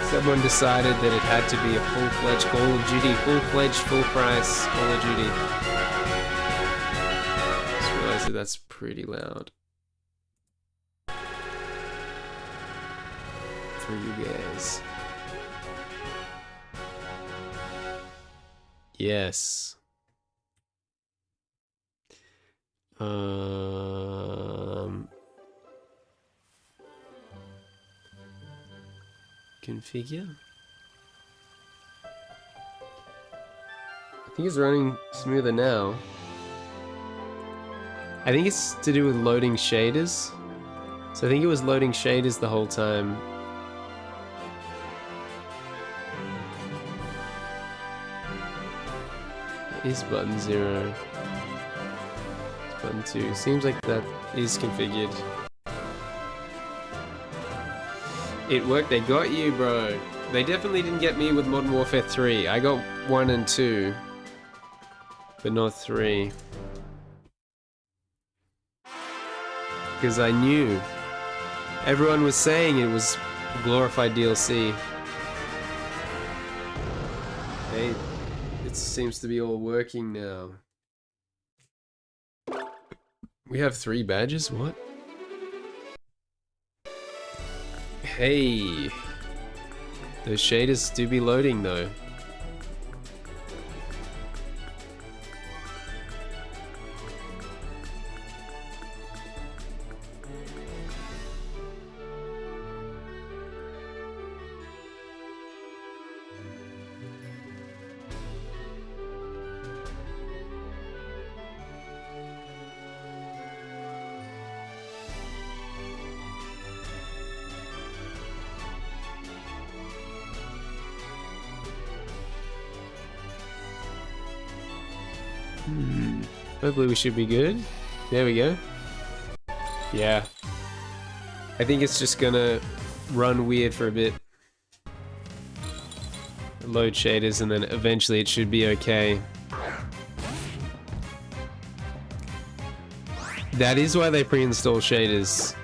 someone decided that it had to be a full-fledged Call of Duty, full-fledged, full-price Call of Duty. Just realized that that's pretty loud. For you guys. Yes. Configure. I think it's running smoother now. I think it's to do with loading shaders. So I think it was loading shaders the whole time. Is button 0. Button 2. Seems like that is configured. It worked. They got you, bro. They definitely didn't get me with Modern Warfare 3. I got 1 and 2. But not 3. Because I knew. Everyone was saying it was glorified DLC. Hey. It seems to be all working now. We have 3 badges? What? Hey! Those shaders do be loading though. Hopefully we should be good. There we go. Yeah. I think it's just gonna run weird for a bit. Load shaders and then eventually it should be okay. That is why they pre-install shaders.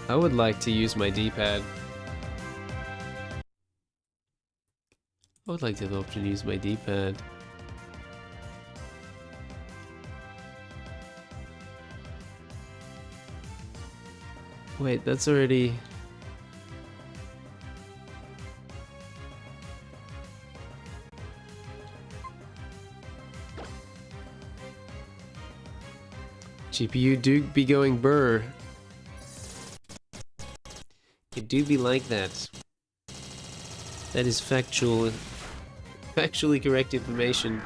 I would like to use my D-pad. I would like to have the option to use my D-pad. Wait, that's already... GPU do be going burr. It do be like that. That is factually correct information.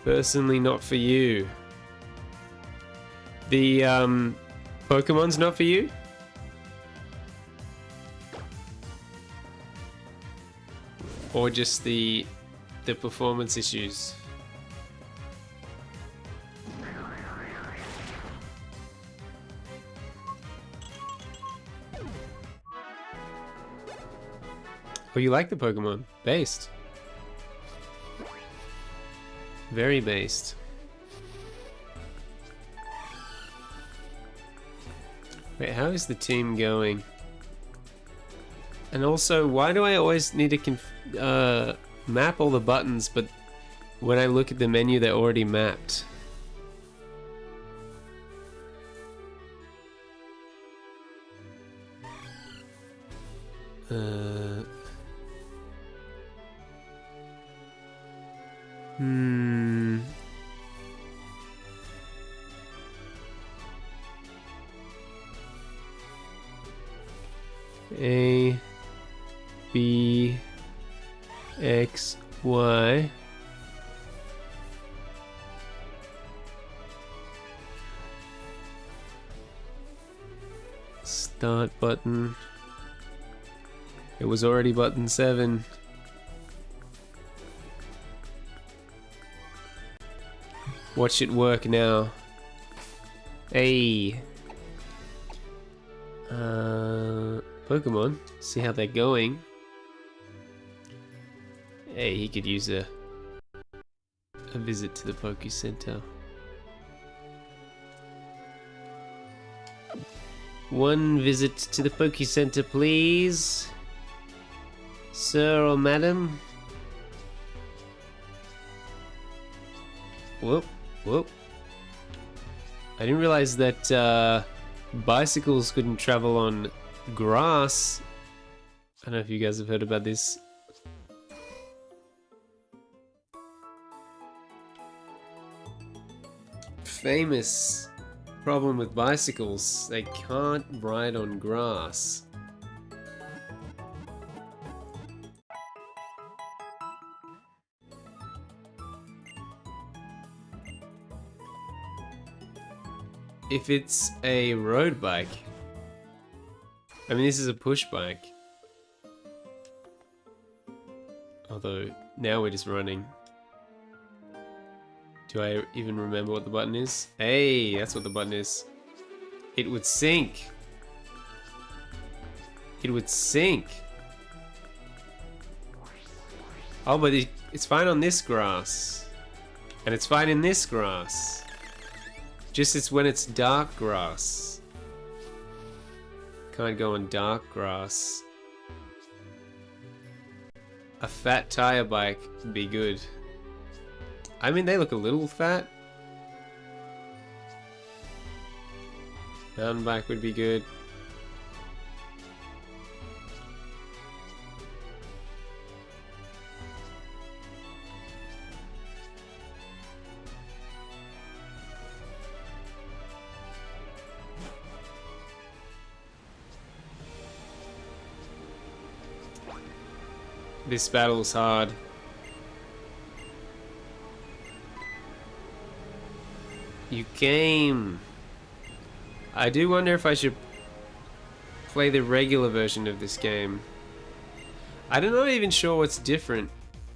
Personally, not for you. The Pokemon's not for you? Or just the performance issues? Oh, you like the Pokemon? Based. Very based. Wait, how is the team going? And also, why do I always need to map all the buttons, but when I look at the menu, they're already mapped? A, B, X, Y. Start button. It was already button 7. Watch it work now. Hey. Pokemon. See how they're going. Hey, he could use a visit to the Poke Center. One visit to the Poke Center, please. Sir or madam? Whoop, whoop. I didn't realize that bicycles couldn't travel on grass. I don't know if you guys have heard about this. Famous problem with bicycles. They can't ride on grass. If it's a road bike, I mean, this is a push bike. Although, now we're just running. Do I even remember what the button is? Hey, that's what the button is. It would sink. It would sink. Oh, but it's fine on this grass. And it's fine in this grass. Just it's when it's dark grass. Can't go on dark grass. A fat tire bike would be good. I mean, they look a little fat. Mountain bike would be good. This battle's hard. You came. I do wonder if I should play the regular version of this game. I'm not even sure what's different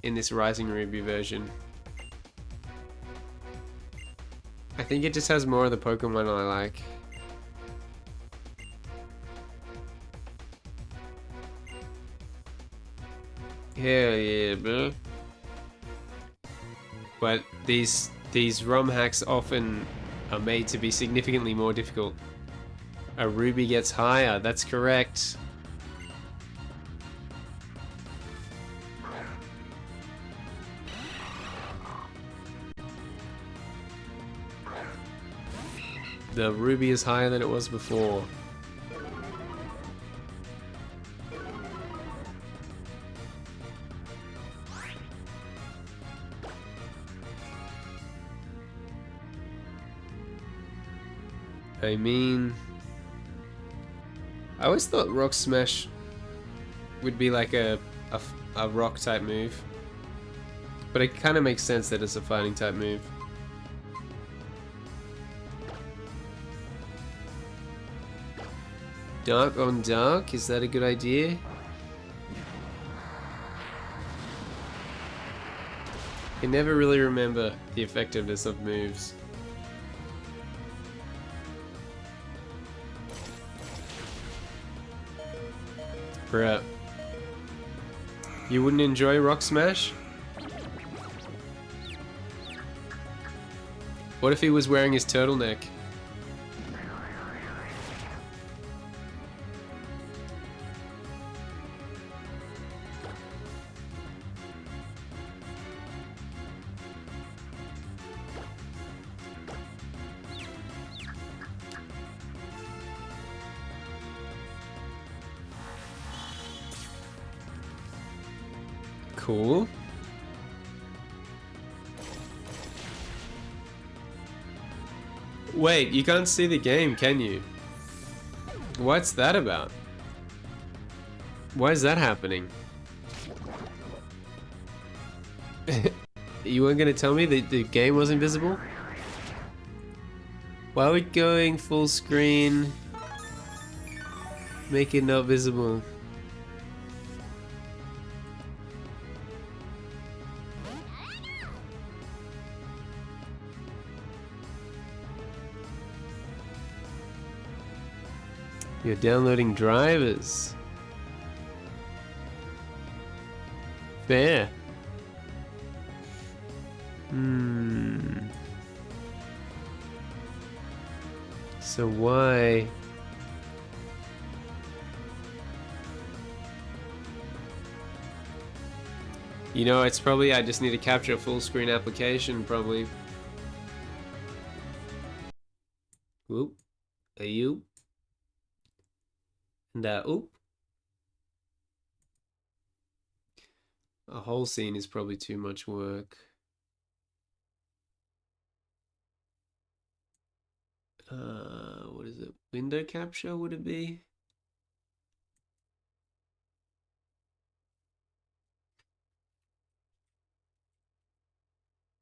in this Rising Ruby version. I think it just has more of the Pokemon I like. Hell yeah, bro. But these ROM hacks often are made to be significantly more difficult. A ruby gets higher, that's correct. The ruby is higher than it was before. I mean, I always thought Rock Smash would be like a rock type move. But it kind of makes sense that it's a fighting type move. Dark on dark, is that a good idea? I never really remember the effectiveness of moves. Bruh. You wouldn't enjoy Rock Smash? What if he was wearing his turtleneck? Cool. Wait, you can't see the game, can you? What's that about? Why is that happening? You weren't gonna tell me that the game was invisible? Why are we going full screen? Make it not visible. You're downloading drivers. Fair. So why? You know, it's probably I just need to capture a full screen application, probably. Whoop. Are you? And oop. A whole scene is probably too much work. What is it? Window capture, would it be?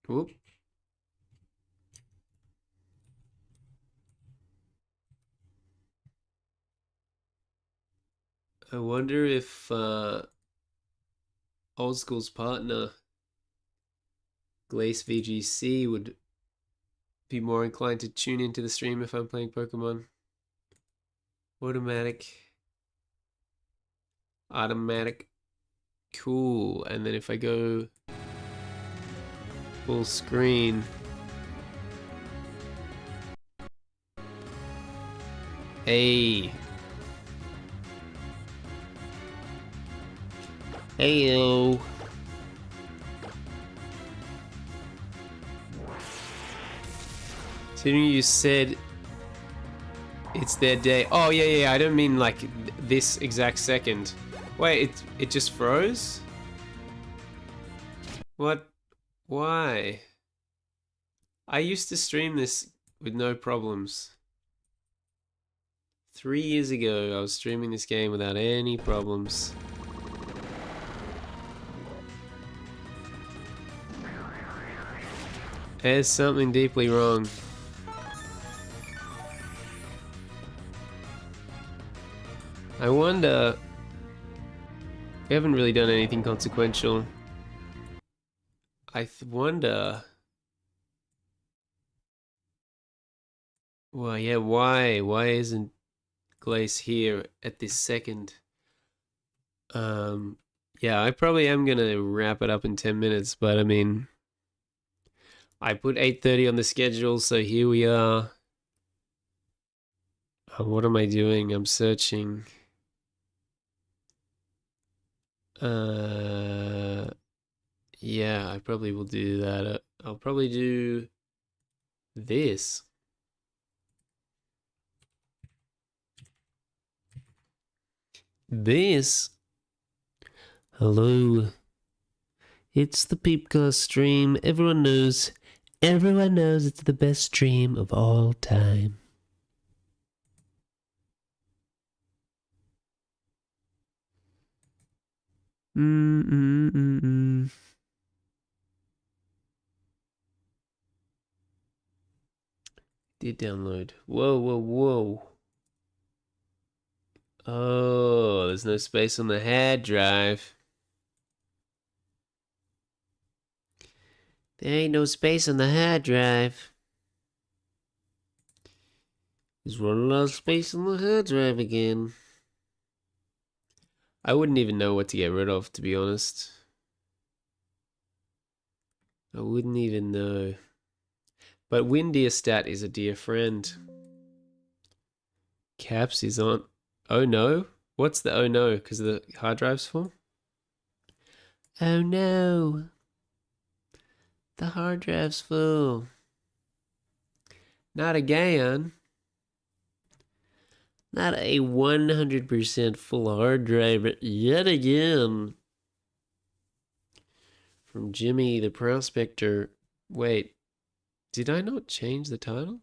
Whoop. I wonder if Old School's partner, Glace VGC, would be more inclined to tune into the stream if I'm playing Pokemon. Automatic. Cool. And then if I go full screen. Hey. Heyo. So you said it's their day. Oh yeah, I don't mean like this exact second. Wait, it just froze? What? Why? I used to stream this with no problems. 3 years ago, I was streaming this game without any problems. There's something deeply wrong. I wonder... We haven't really done anything consequential. I wonder... Well, yeah, why? Why isn't Glace here at this second? Yeah, I probably am gonna wrap it up in 10 minutes, but I mean... I put 8:30 on the schedule, so here we are. What am I doing? I'm searching. Yeah, I probably will do that. I'll probably do this. This. Hello. It's the Peepcast stream. Everyone knows it's the best stream of all time. did download. Whoa, whoa, whoa. Oh, there's no space on the hard drive. There ain't no space on the hard drive. There's running out of space on the hard drive again. I wouldn't even know what to get rid of, to be honest. I wouldn't even know. But WinDearStat is a dear friend. Caps is on. Oh no? What's the oh no? Because the hard drive's full? Oh no. The hard drive's full. Not again. Not a 100% full hard drive yet again. From Jimmy the Prospector. Wait, did I not change the title?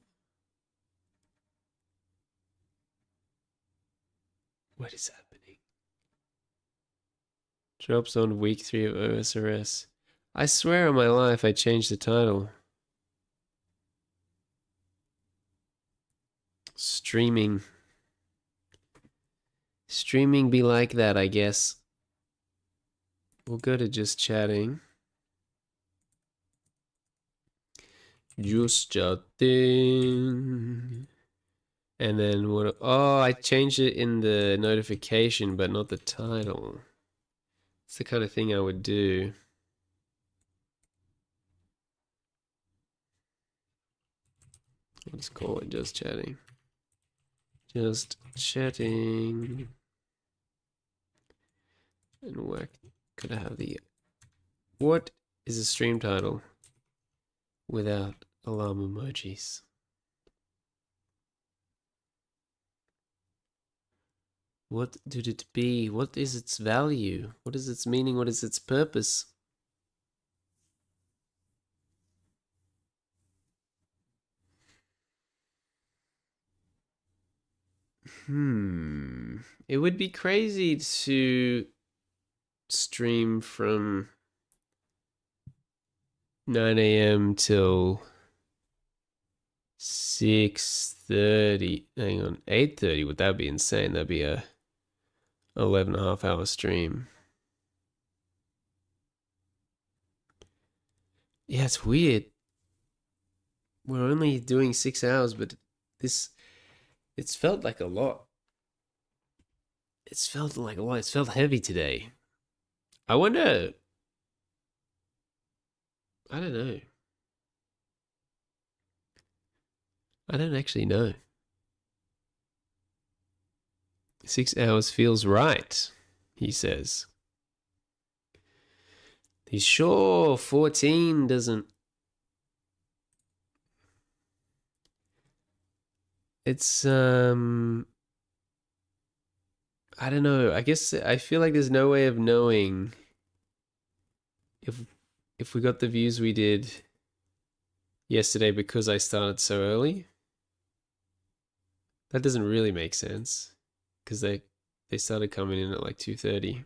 What is happening? Drops on week 3 of OSRS. I swear on my life I changed the title. Streaming. Streaming be like that, I guess. We'll go to just chatting. Just chatting. And then what? Oh, I changed it in the notification, but not the title. It's the kind of thing I would do. Let's call it just chatting. Just chatting. And where could I have the... What is a stream title without alarm emojis? What did it be? What is its value? What is its meaning? What is its purpose? It would be crazy to stream from 9 a.m. till 6:30. Hang on, 8:30. Would that be insane? That'd be a 11.5-hour stream. Yeah, it's weird. We're only doing 6 hours, but it's felt like a lot. It's felt like a lot. It's felt heavy today. I wonder... I don't know. I don't actually know. 6 hours feels right, he says. He's sure 14 doesn't... It's, I don't know. I guess I feel like there's no way of knowing if we got the views we did yesterday because I started so early. That doesn't really make sense because they started coming in at like 2:30.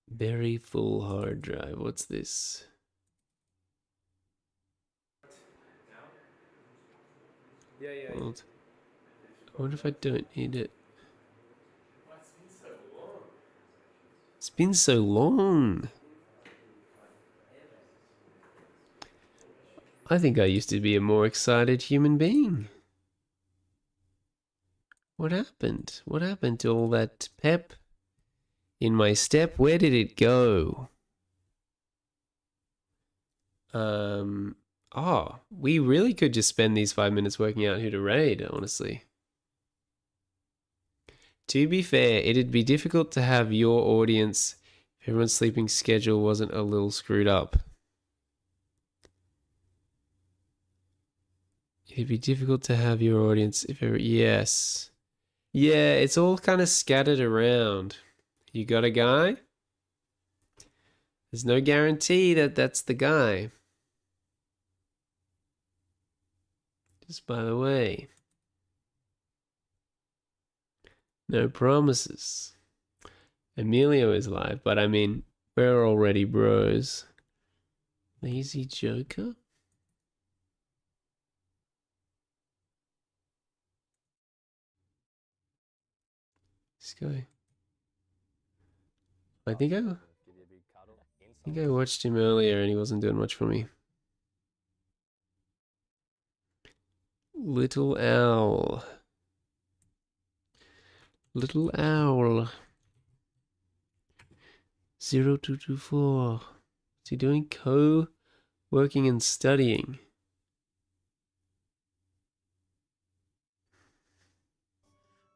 Very full hard drive. What's this? Hold. I wonder if I don't need it. It's been so long. I think I used to be a more excited human being. What happened? What happened to all that pep in my step? Where did it go? Oh, we really could just spend these 5 minutes working out who to raid, honestly. To be fair, it'd be difficult to have your audience if everyone's sleeping schedule wasn't a little screwed up. It'd be difficult to have your audience if yes. Yeah, it's all kind of scattered around. You got a guy? There's no guarantee that that's the guy. Just by the way. No promises. Emilio is live, but I mean, we're already bros. Lazy Joker? This guy. I think I watched him earlier and he wasn't doing much for me. Little Owl. Little Owl. 0224. What's he doing? Co-working and studying.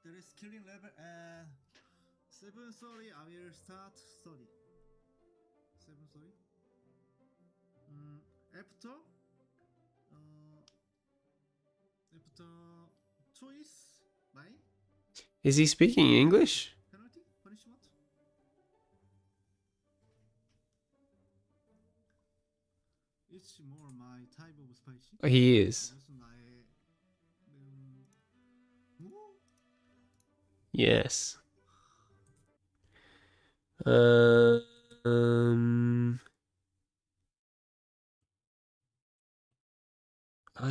There is killing level 7 story. I will start story. 7 story. After choice 9. Is he speaking English? Penalty punishment. It's more my type of spicy. Oh, he is. Yes. I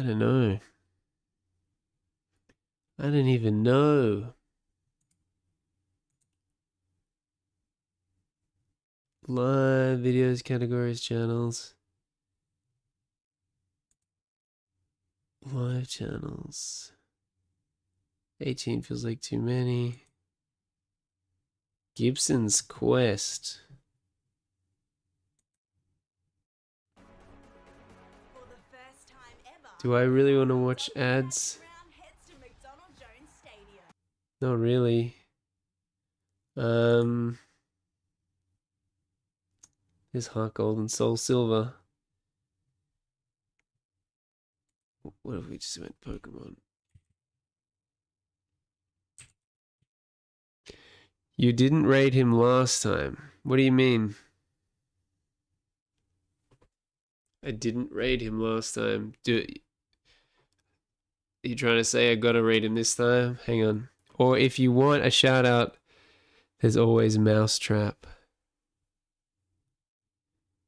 don't know. I don't even know. Live videos, categories, channels. Live channels. 18 feels like too many. Gibson's Quest. Do I really want to watch ads? Not really. There's Heart Gold and Soul Silver. What if we just went Pokemon? You didn't raid him last time. What do you mean? I didn't raid him last time. Are you trying to say I gotta raid him this time? Hang on. Or if you want a shout out, there's always Mousetrap.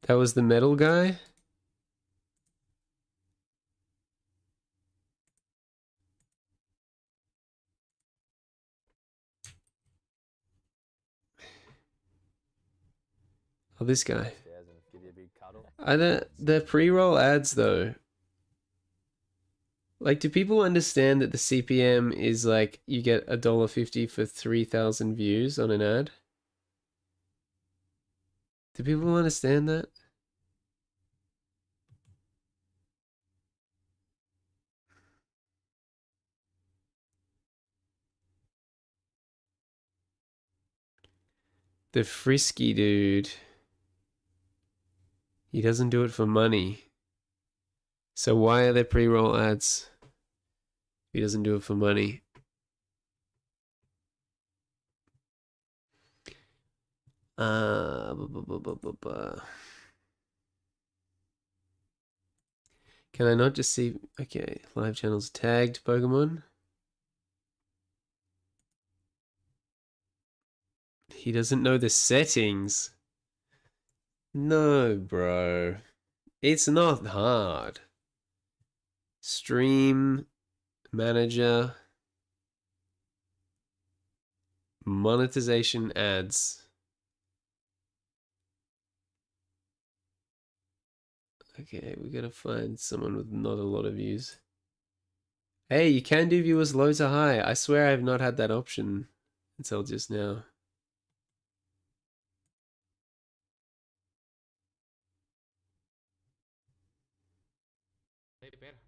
That was the metal guy? Oh, this guy. The pre-roll ads though. Like, do people understand that the CPM is like you get $1.50 for 3,000 views on an ad? Do people understand that? The frisky dude. He doesn't do it for money. So why are there pre-roll ads? He doesn't do it for money. Can I not just see? Okay, live channels tagged Pokemon. He doesn't know the settings. No, bro. It's not hard. Stream manager. Monetization ads. Okay, we gotta find someone with not a lot of views. Hey, you can do viewers low to high. I swear I have not had that option until just now.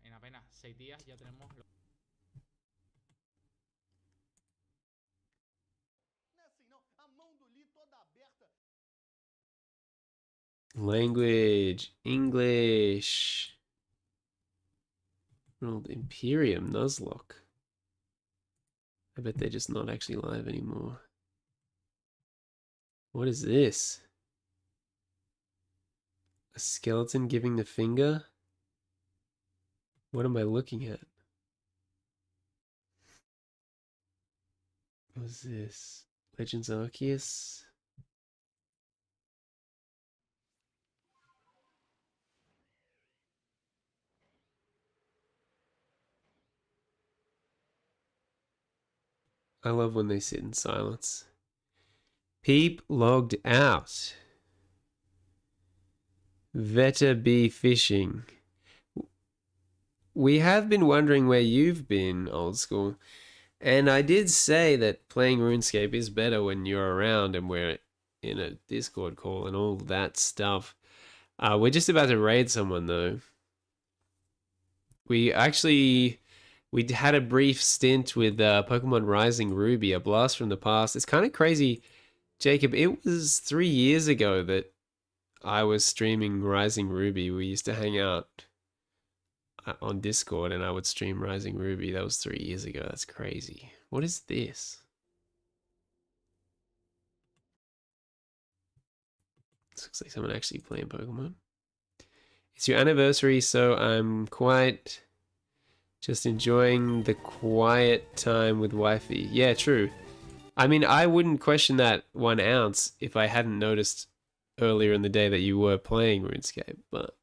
En apenas 6 días ya tenemos Language, English. Ronald Imperium, Nuzlocke. I bet they're just not actually live anymore. What is this? A skeleton giving the finger? What am I looking at? What was this? Legends Arceus? I love when they sit in silence. Peep logged out. Veta be fishing. We have been wondering where you've been, old school. And I did say that playing RuneScape is better when you're around and we're in a Discord call and all that stuff. We're just about to raid someone though. We had a brief stint with Pokemon Rising Ruby, a blast from the past. It's kind of crazy, Jacob. It was 3 years ago that I was streaming Rising Ruby. We used to hang out on Discord and I would stream Rising Ruby. That was 3 years ago. That's crazy. What is this? This looks like someone actually playing Pokemon. It's your anniversary, so I'm quite just enjoying the quiet time with wifey. Yeah, true. I mean, I wouldn't question that 1 ounce if I hadn't noticed earlier in the day that you were playing RuneScape, but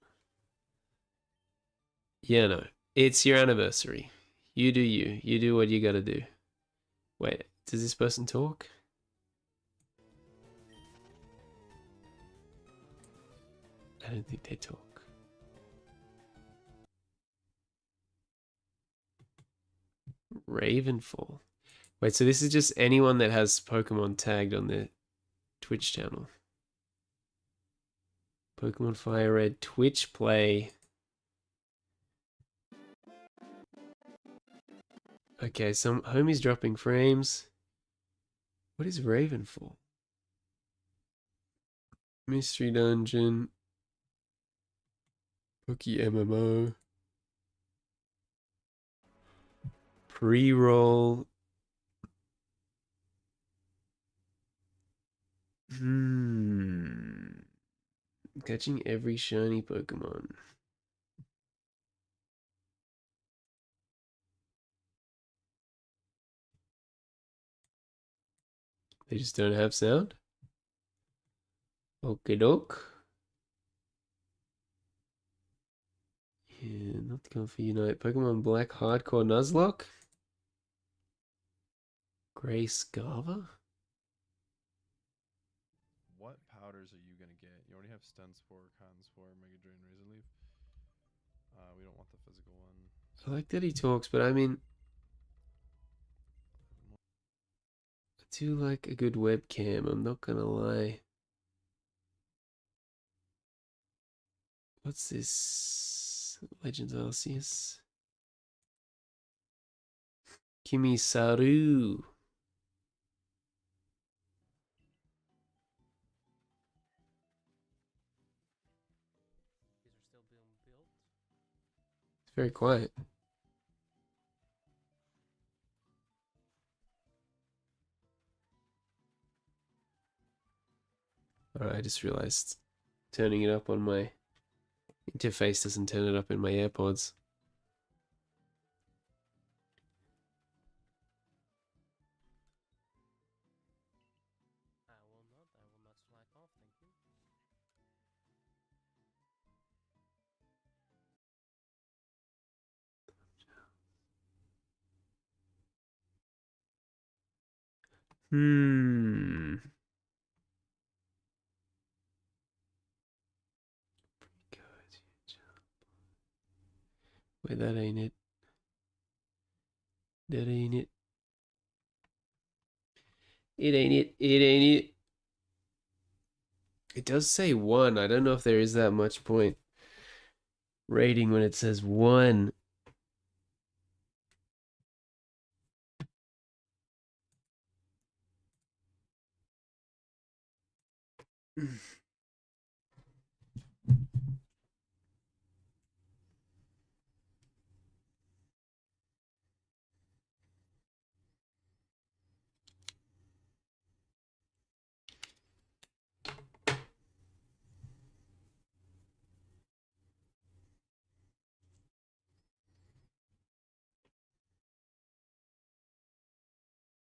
yeah, no. It's your anniversary. You do you. You do what you gotta do. Wait, does this person talk? I don't think they talk. Ravenfall. Wait, so this is just anyone that has Pokemon tagged on their Twitch channel. Pokemon Fire Red Twitch play. Okay, some homies dropping frames. What is Ravenfall? Mystery Dungeon. Poke MMO. Pre-roll. Catching every shiny Pokemon. They just don't have sound? Okie doke. Yeah, not going for Unite. Pokemon Black Hardcore Nuzlocke? Grey Scarver? What powders are you gonna get? You already have Stenspore, Cottonspore, Mega Drain, Razor Leaf. We don't want the physical one. I like that he talks, but I mean, I do like a good webcam, I'm not gonna lie. What's this? Legends Arceus. Kimisaru. It's very quiet. Alright, I just realized turning it up on my interface doesn't turn it up in my AirPods. I will not slack off, thank you. Wait, that ain't it. That ain't it. It ain't it. It ain't it. It does say 1. I don't know if there is that much point rating when it says 1.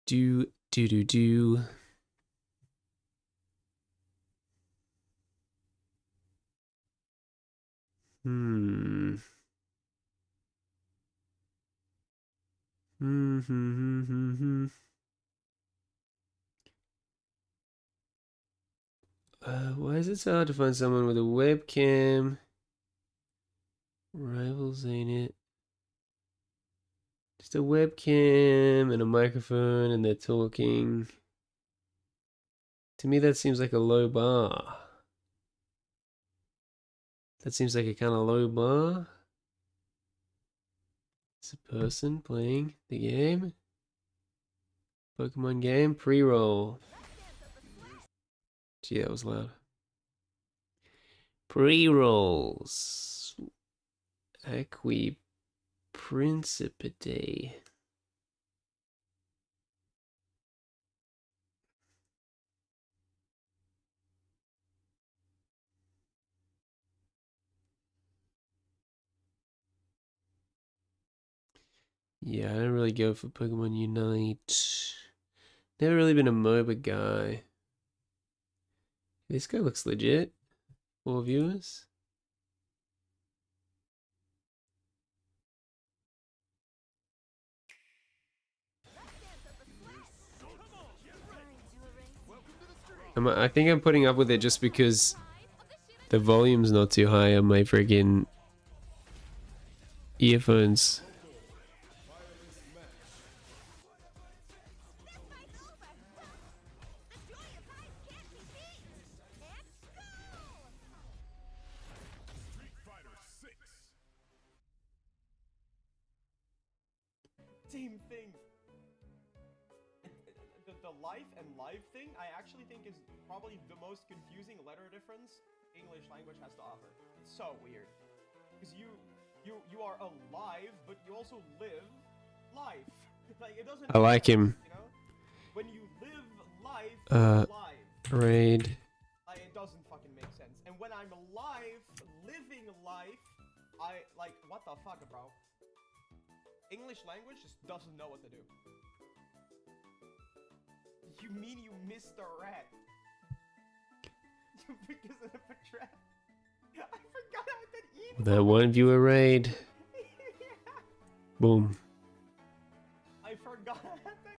Do. Hmm. Why is it so hard to find someone with a webcam? Rivals, ain't it? Just a webcam and a microphone and they're talking. To me, that seems like a low bar. That seems like a kind of low bar. It's a person playing the game. Pokemon game pre-roll. Gee, that was loud. Pre-rolls. Acqui Principate. Yeah, I don't really go for Pokemon Unite. Never really been a MOBA guy. This guy looks legit. 4 viewers. I think I'm putting up with it just because the volume's not too high on my friggin' earphones. Same thing. The life and live thing, I actually think is probably the most confusing letter difference English language has to offer. It's so weird. Because you are alive, but you also live life. Like, it doesn't I like him. you know? When you live life, you're alive. Raid. Like, it doesn't fucking make sense. And when I'm alive, living life, I, like, what the fuck, bro? English language just doesn't know what to do. You mean you missed a rat? Because of the trap? I forgot I could eat That one viewer raid. Boom.